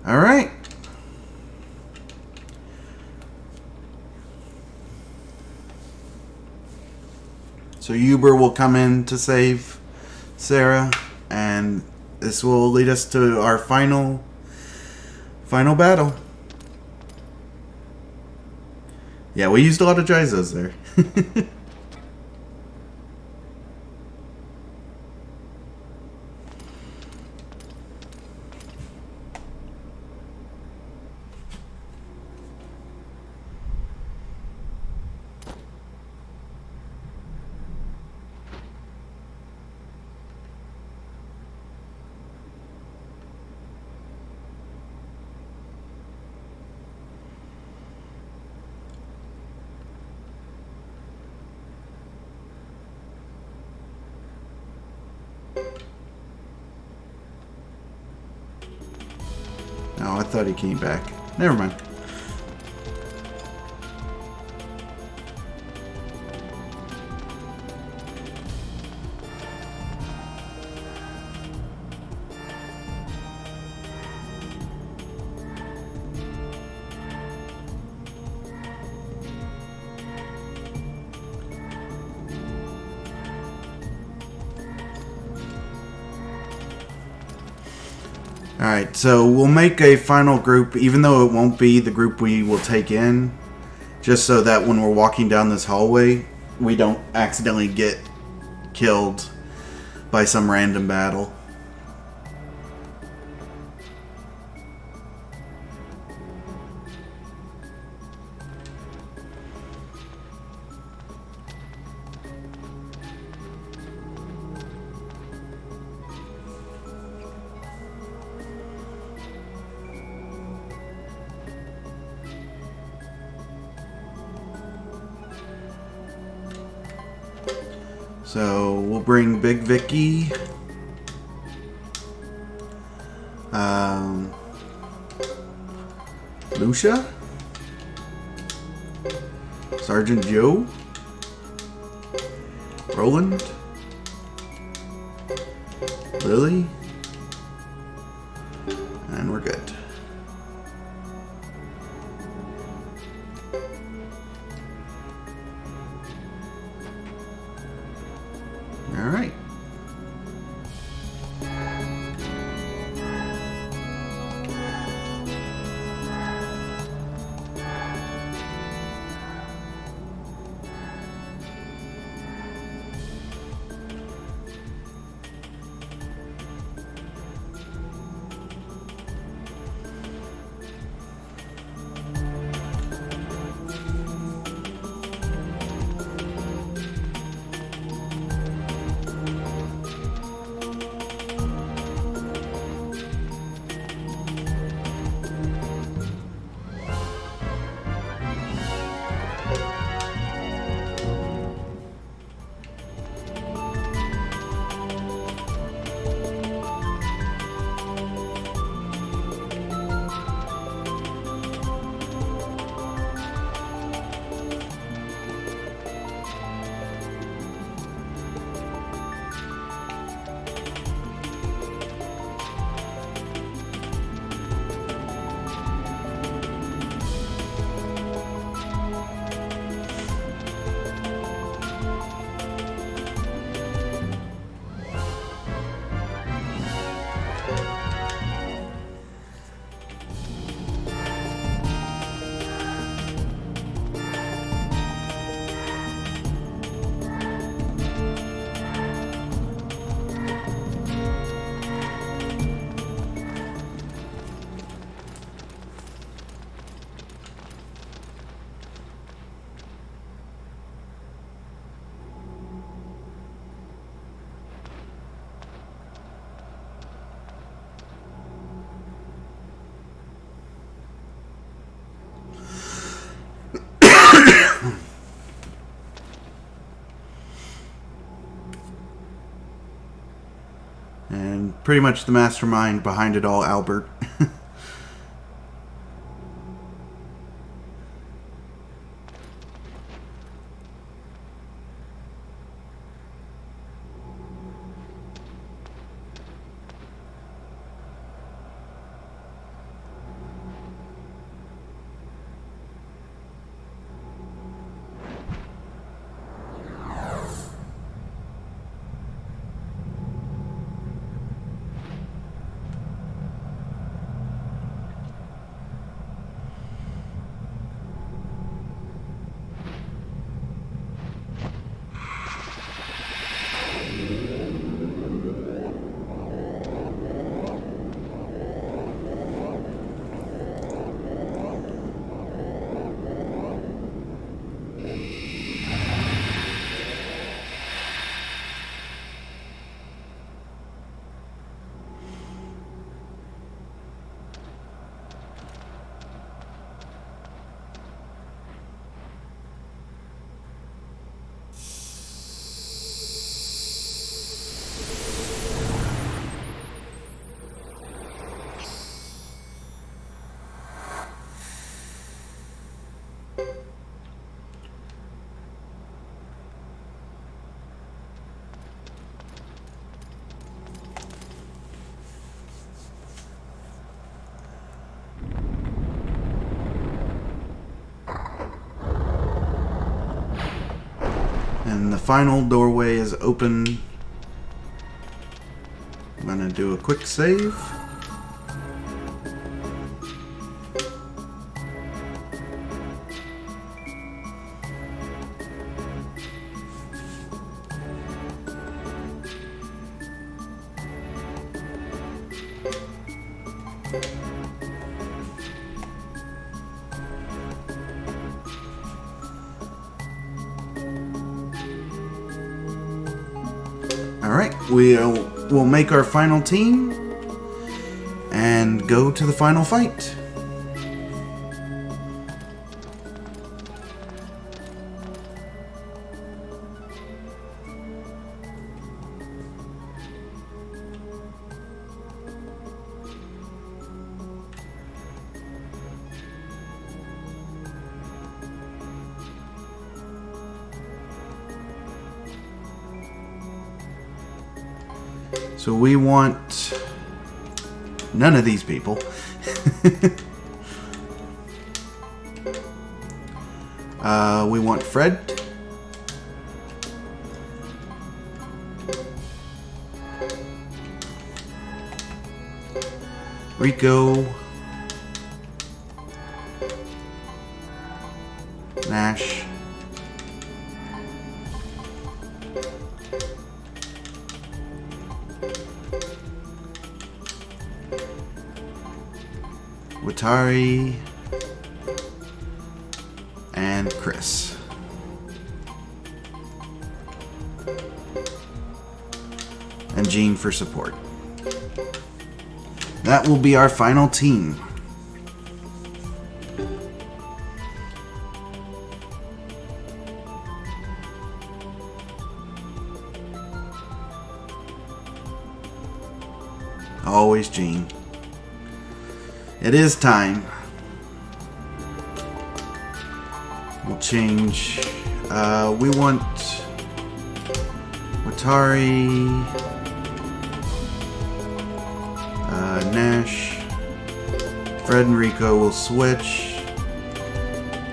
[SPEAKER 1] Alright. So Uber will come in to save Sarah, and this will lead us to our final battle. Yeah, we used a lot of Jizos there. Oh, I thought he came back. Never mind. Alright, so we'll make a final group, even though it won't be the group we will take in, just so that when we're walking down this hallway, we don't accidentally get killed by some random battle. So we'll bring Big Vicky, Lucia, Sergeant Joe, Roland, Lily, and we're good. All right. pretty much the mastermind behind it all, Albert. And the final doorway is open. I'm gonna do a quick save. Alright, we'll make our final team and go to the final fight. So we want none of these people. We want Fred. Rico. Nash. Watari and Chris. And Jean for support. That will be our final team. Always Jean. It is time. We'll change. We want Watari, Nash, Fred and Rico will switch,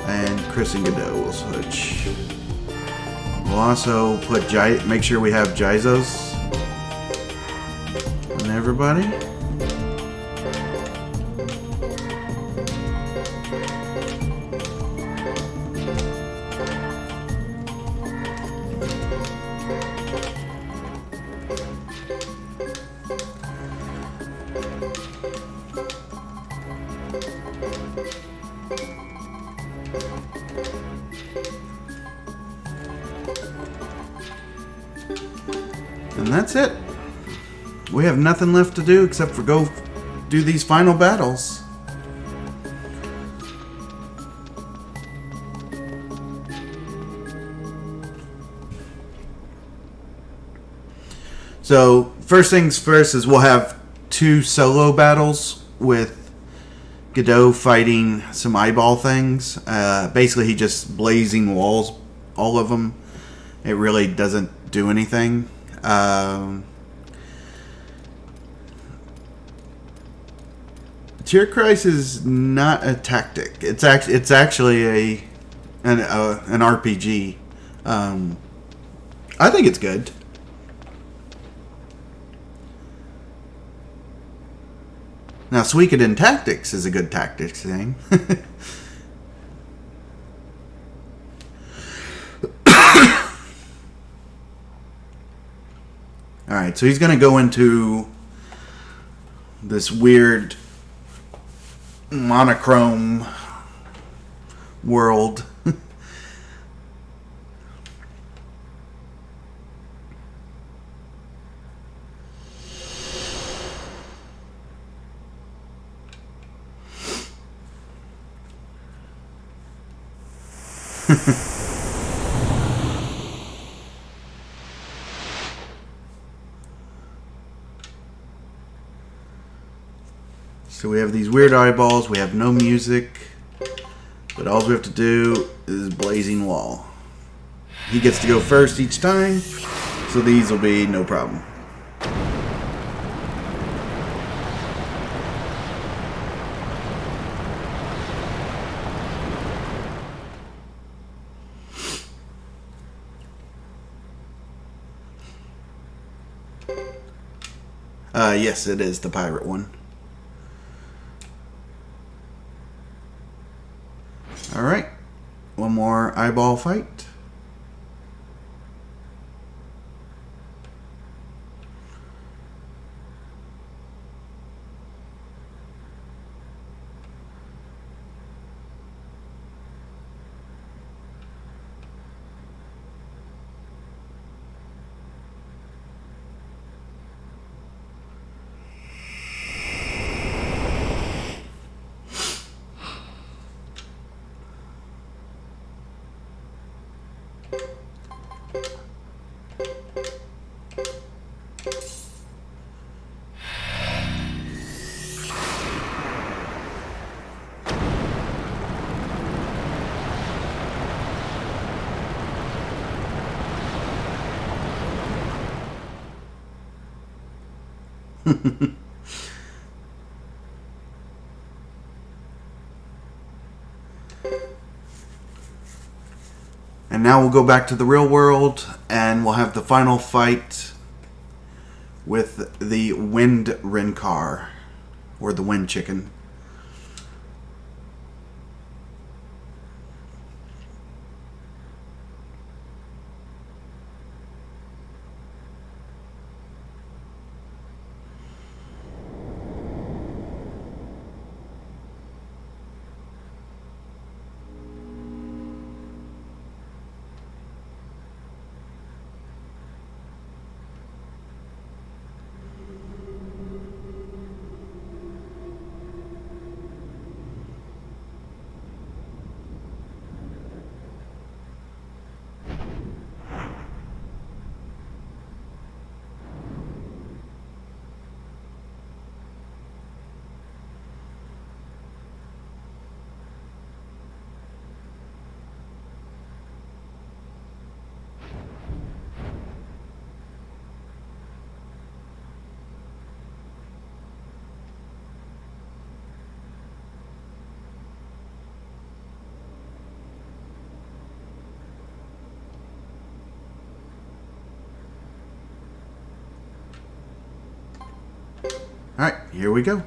[SPEAKER 1] and Chris and Godot will switch. We'll also put make sure we have Jizos on everybody. And that's it. We have nothing left to do except for go do these final battles. So first things first is we'll have 2 solo battles with Godot fighting some eyeball things. Basically, he just blazing walls, all of them. It really doesn't do anything. Tierkreis is not a tactic. It's actually an RPG. I think it's good. Now, Suikoden Tactics is a good tactics thing. Alright, so he's going to go into this weird monochrome world. So we have these weird eyeballs. We have no music. But all we have to do is blazing wall. He gets to go first each time. So these will be no problem. Yes, it is the pirate one. Alright, one more eyeball fight. And now we'll go back to the real world and we'll have the final fight with the Wind Renkar, or the Wind Chicken. Alright, here we go.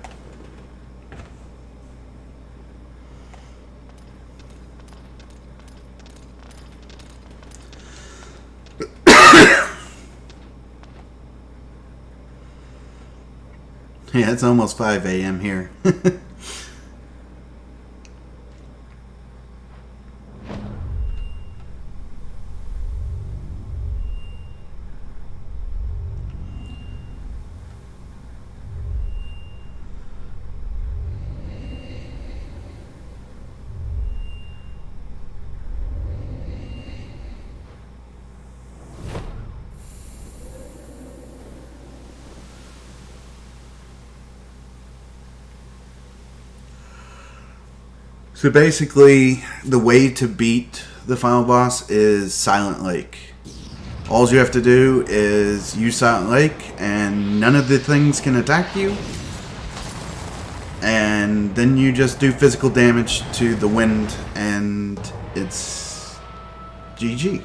[SPEAKER 1] Yeah, it's almost 5 a.m. here. So basically, the way to beat the final boss is Silent Lake. All you have to do is use Silent Lake, and none of the things can attack you. And then you just do physical damage to the wind, and it's GG.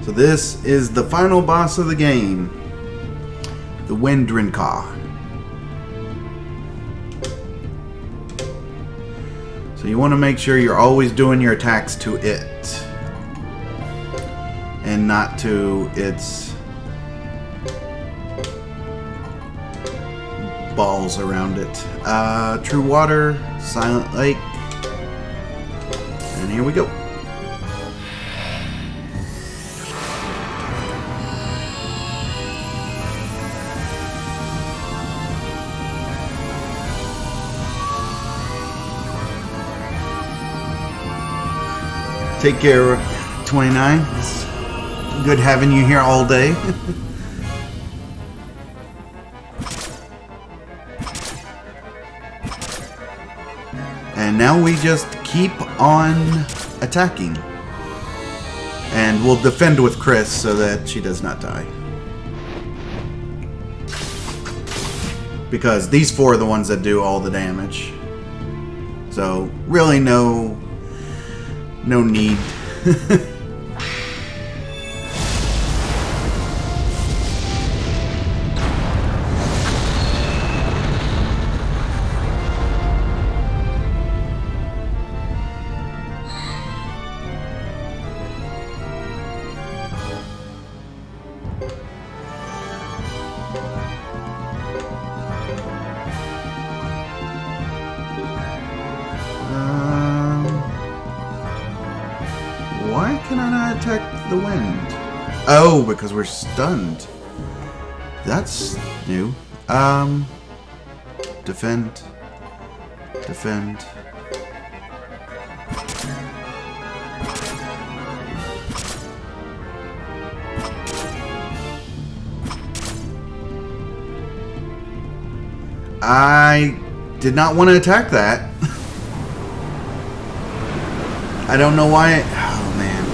[SPEAKER 1] So this is the final boss of the game, the Wind Rinka. So you want to make sure you're always doing your attacks to it, and not to its balls around it. True Water, Silent Lake, and here we go. Take care, 29. It's good having you here all day. And now we just keep on attacking. And we'll defend with Chris so that she does not die. Because these four are the ones that do all the damage. So, really no need. Why can I not attack the wind? Oh, because we're stunned. That's new. Defend. Defend. I did not want to attack that. I don't know why. Oh man.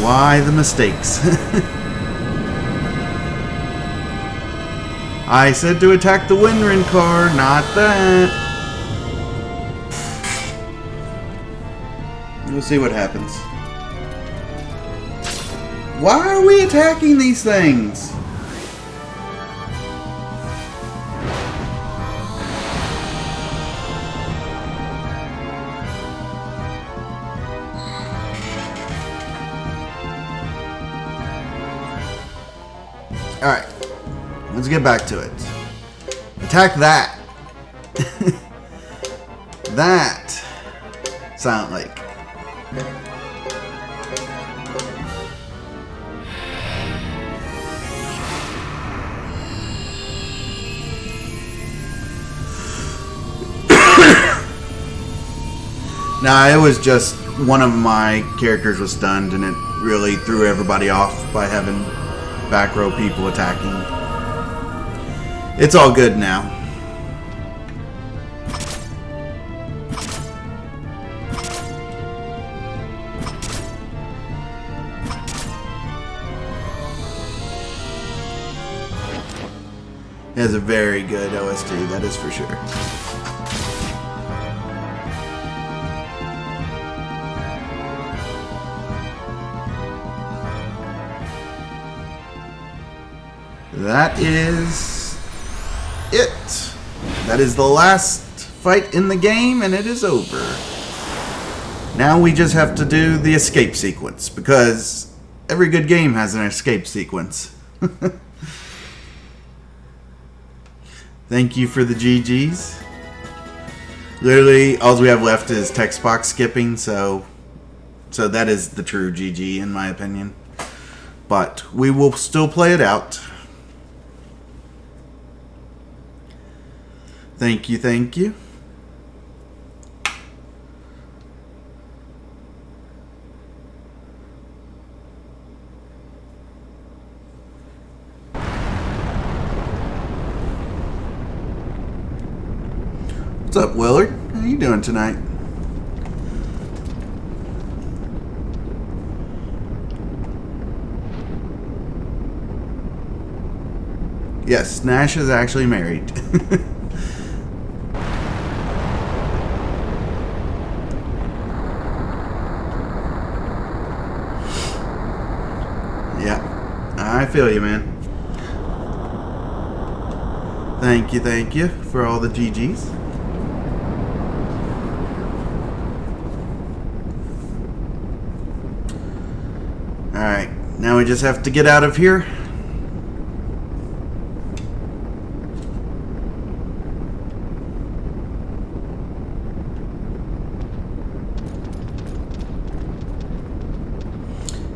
[SPEAKER 1] Why the mistakes? I said to attack the Windrin car, not that. We'll see what happens. Why are we attacking these things? Alright, let's get back to it. Attack that. That. Silent Lake. Now, it was just one of my characters was stunned, and it really threw everybody off by having back row people attacking. It's all good now. It has a very good OST, that is for sure. That is it. That is the last fight in the game, and it is over. Now we just have to do the escape sequence, because every good game has an escape sequence. Thank you for the GGs. Literally, all we have left is text box skipping, so that is the true GG in my opinion. But we will still play it out. Thank you, thank you. What's up, Willard? How you doing tonight? Yes, Nash is actually married. Yeah, I feel you, man. Thank you for all the GGs. Alright, now we just have to get out of here.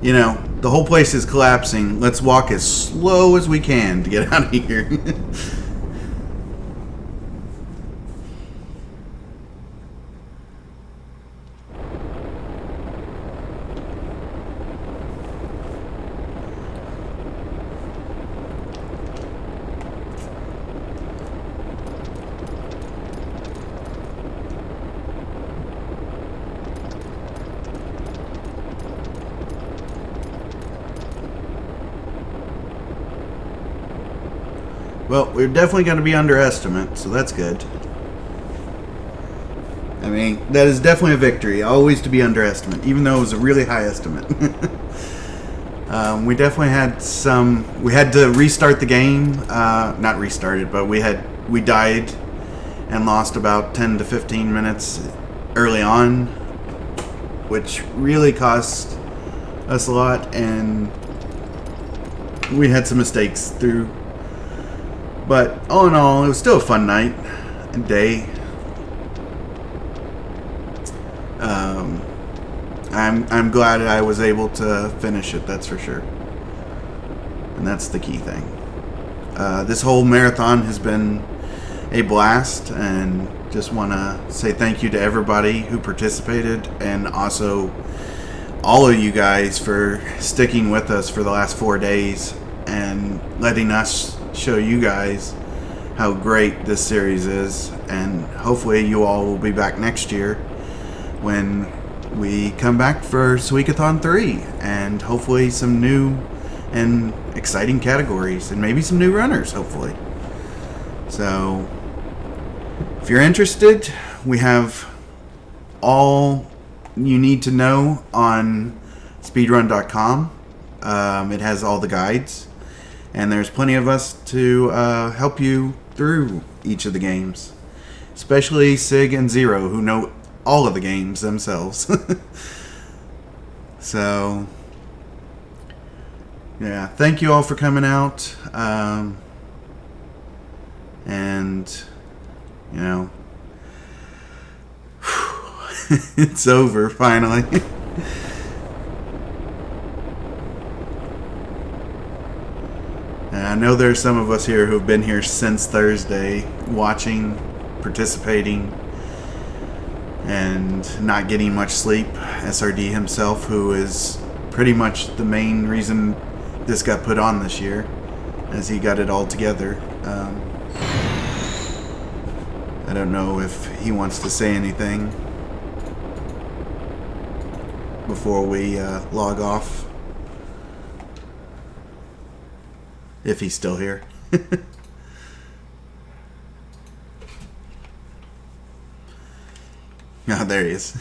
[SPEAKER 1] You know, the whole place is collapsing. Let's walk as slow as we can to get out of here. Well, we're definitely going to be underestimate, so that's good. I mean, that is definitely a victory. Always to be underestimate, even though it was a really high estimate. We definitely had some... We had to restart the game. Not restarted, but we died and lost about 10 to 15 minutes early on, which really cost us a lot, and we had some mistakes through. But all in all, it was still a fun night and day. I'm glad I was able to finish it, that's for sure. And that's the key thing. This whole marathon has been a blast, and just want to say thank you to everybody who participated, and also all of you guys for sticking with us for the last 4 days and letting us show you guys how great this series is. And hopefully you all will be back next year when we come back for Suikothon 3, and hopefully some new and exciting categories, and maybe some new runners, hopefully. So if you're interested, we have all you need to know on speedrun.com. It has all the guides, and there's plenty of us to help you through each of the games, especially Sig and Zero, who know all of the games themselves. So yeah, thank you all for coming out, and you know, it's over finally. And I know there's some of us here who've been here since Thursday, watching, participating, and not getting much sleep. SRD himself, who is pretty much the main reason this got put on this year, as he got it all together. I don't know if he wants to say anything before we log off, if he's still here. Oh, there he is.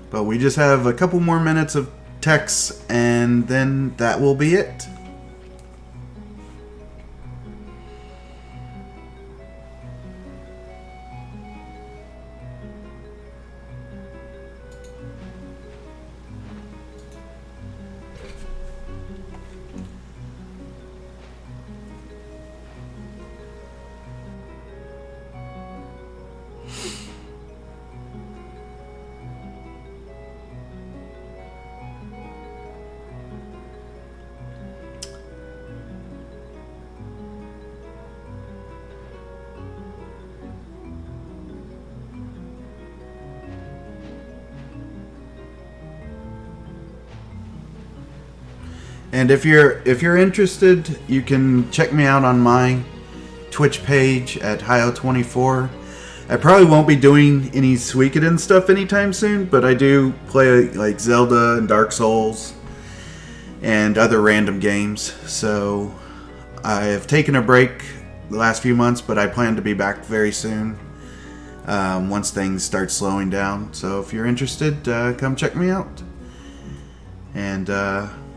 [SPEAKER 1] But we just have a couple more minutes of text, and then that will be it. And if you're interested, you can check me out on my Twitch page at Hyo24. I probably won't be doing any Suikoden stuff anytime soon, but I do play like Zelda and Dark Souls and other random games. So I have taken a break the last few months, but I plan to be back very soon once things start slowing down. So if you're interested, come check me out. And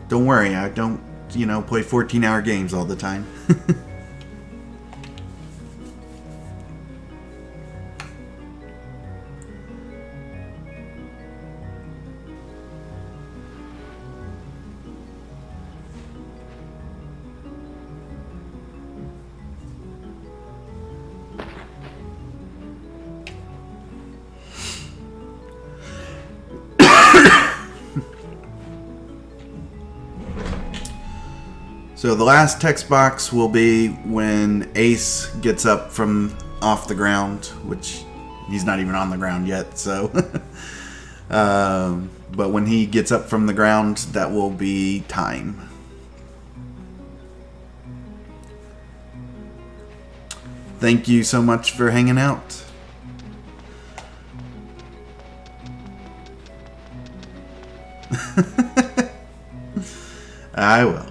[SPEAKER 1] don't worry, I don't, play 14-hour games all the time. So the last text box will be when Ace gets up from off the ground, which he's not even on the ground yet, so. But when he gets up from the ground, that will be time. Thank you so much for hanging out. I will.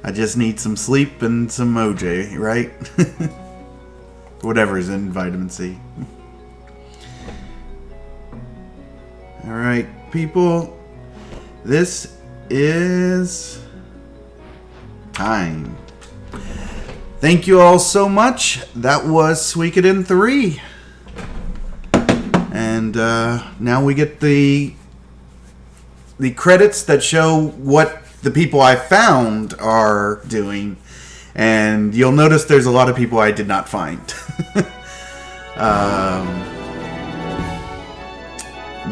[SPEAKER 1] I just need some sleep and some OJ, right? Whatever's in vitamin C. Alright, people. This is time. Thank you all so much. That was Suikoden 3. And now we get the credits that show what the people I found are doing, and you'll notice there's a lot of people I did not find.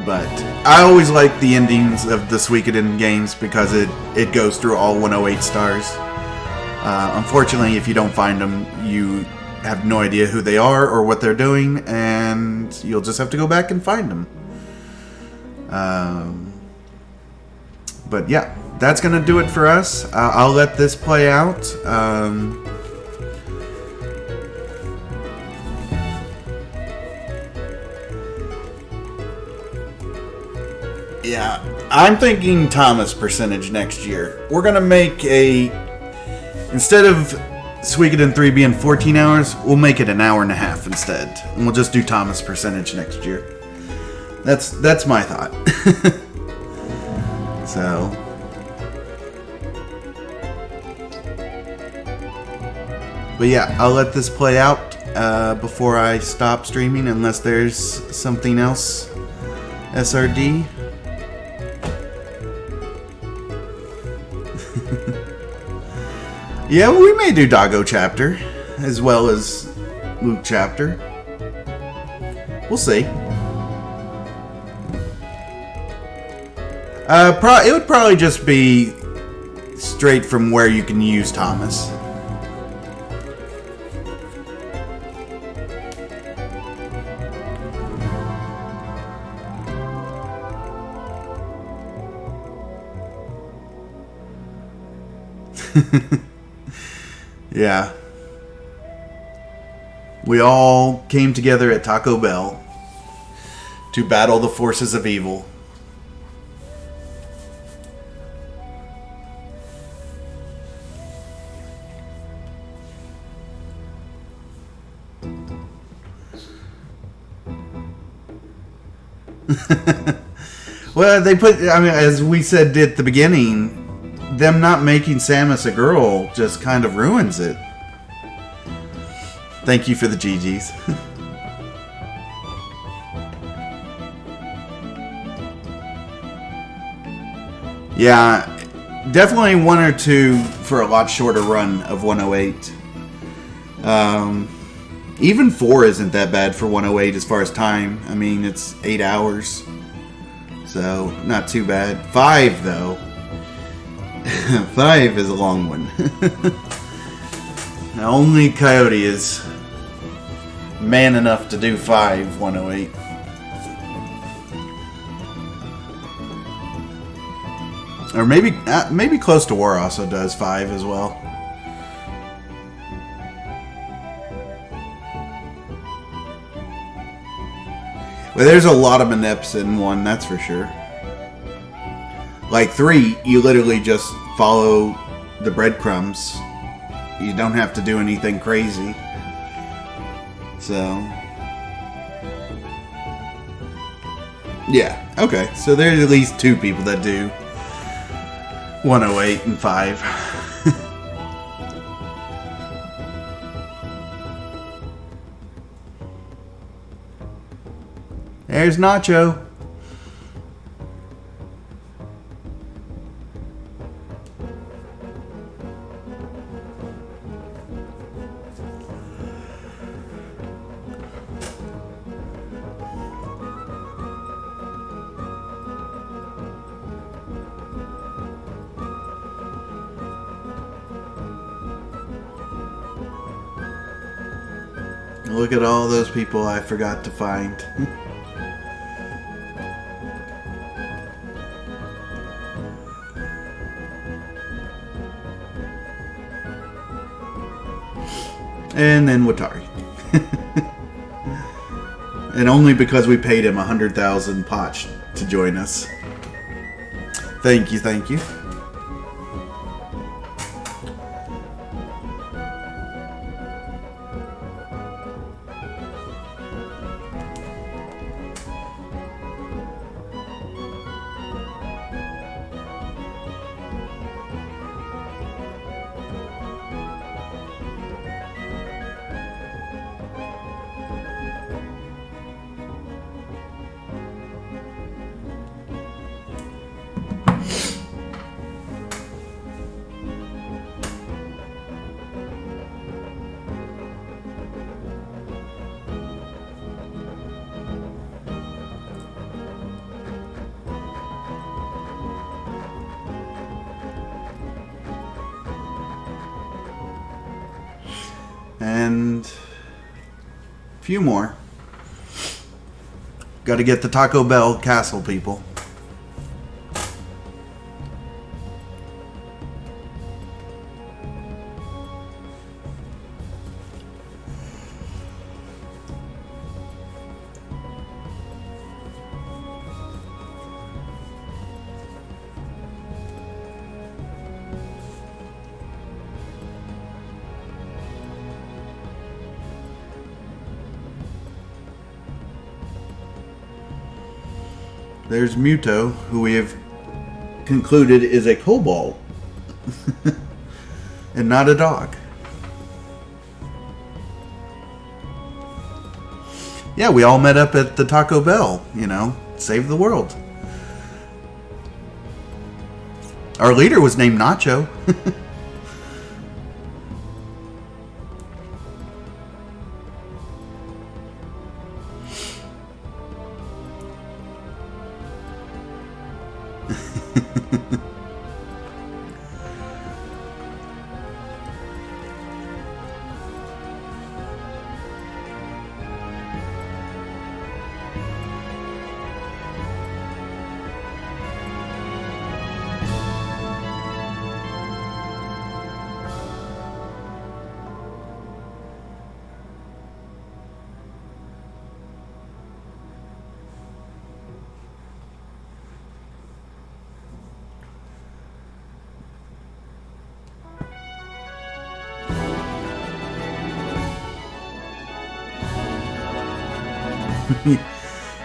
[SPEAKER 1] But I always like the endings of the Suikoden games because it goes through all 108 stars. Unfortunately, if you don't find them, you have no idea who they are or what they're doing, and you'll just have to go back and find them. But yeah, that's going to do it for us. I'll let this play out. Yeah, I'm thinking Thomas percentage next year. We're going to make instead of Suikoden 3 being 14 hours, we'll make it an hour and a half instead. And we'll just do Thomas percentage next year. That's my thought. So, but yeah, I'll let this play out before I stop streaming, unless there's something else. SRD. Yeah, we may do Doggo chapter as well as Luke chapter. We'll see. It would probably just be straight from where you can use Thomas. Yeah. We all came together at Taco Bell to battle the forces of evil. Well, as we said at the beginning, them not making Samus a girl just kind of ruins it. Thank you for the GGs. Yeah, definitely one or two for a lot shorter run of 108. Even 4 isn't that bad for 108 as far as time. I mean, it's 8 hours. So, not too bad. 5, though. 5 is a long one. Now, only Coyote is man enough to do 5 108. Or maybe Close to War also does 5 as well. Well, there's a lot of manips in 1, that's for sure. Like 3, you literally just follow the breadcrumbs. You don't have to do anything crazy. So, yeah, okay. So there's at least 2 people that do 108 and 5. There's Nacho. Look at all those people I forgot to find. And then Watari. And only because we paid him 100,000 potch to join us. Thank you, thank you. And a few more. Got to get the Taco Bell Castle people. There's Muto, who we have concluded is a kobold. And not a dog. Yeah, we all met up at the Taco Bell, you know, save the world. Our leader was named Nacho.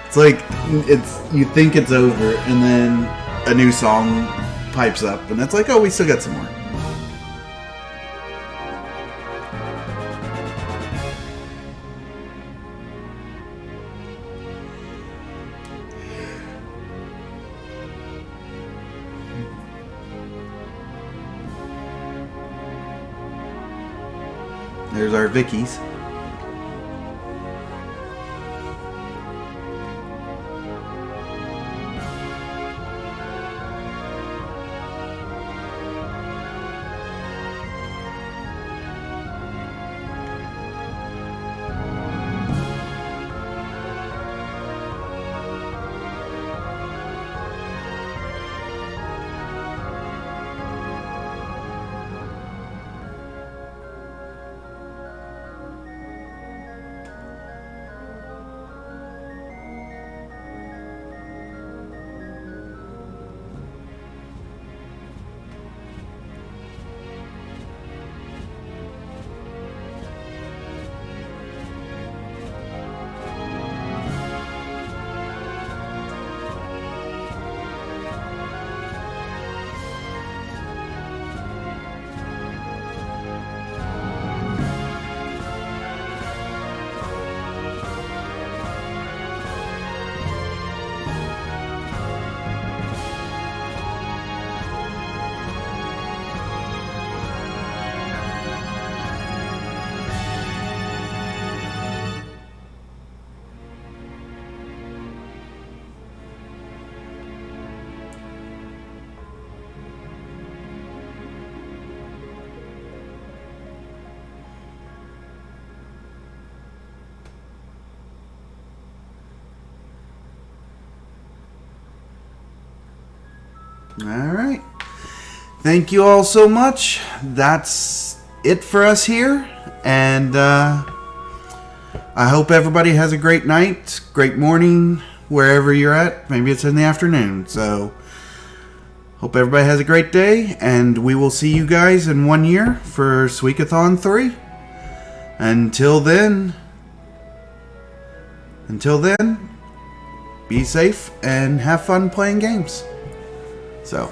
[SPEAKER 1] It's like you think it's over, and then a new song pipes up, and it's like, oh, we still got some more. There's our Vickies. Alright. Thank you all so much. That's it for us here. And I hope everybody has a great night, great morning, wherever you're at. Maybe it's in the afternoon. So, hope everybody has a great day. And we will see you guys in 1 year for Suikothon 3. Until then, be safe and have fun playing games. So.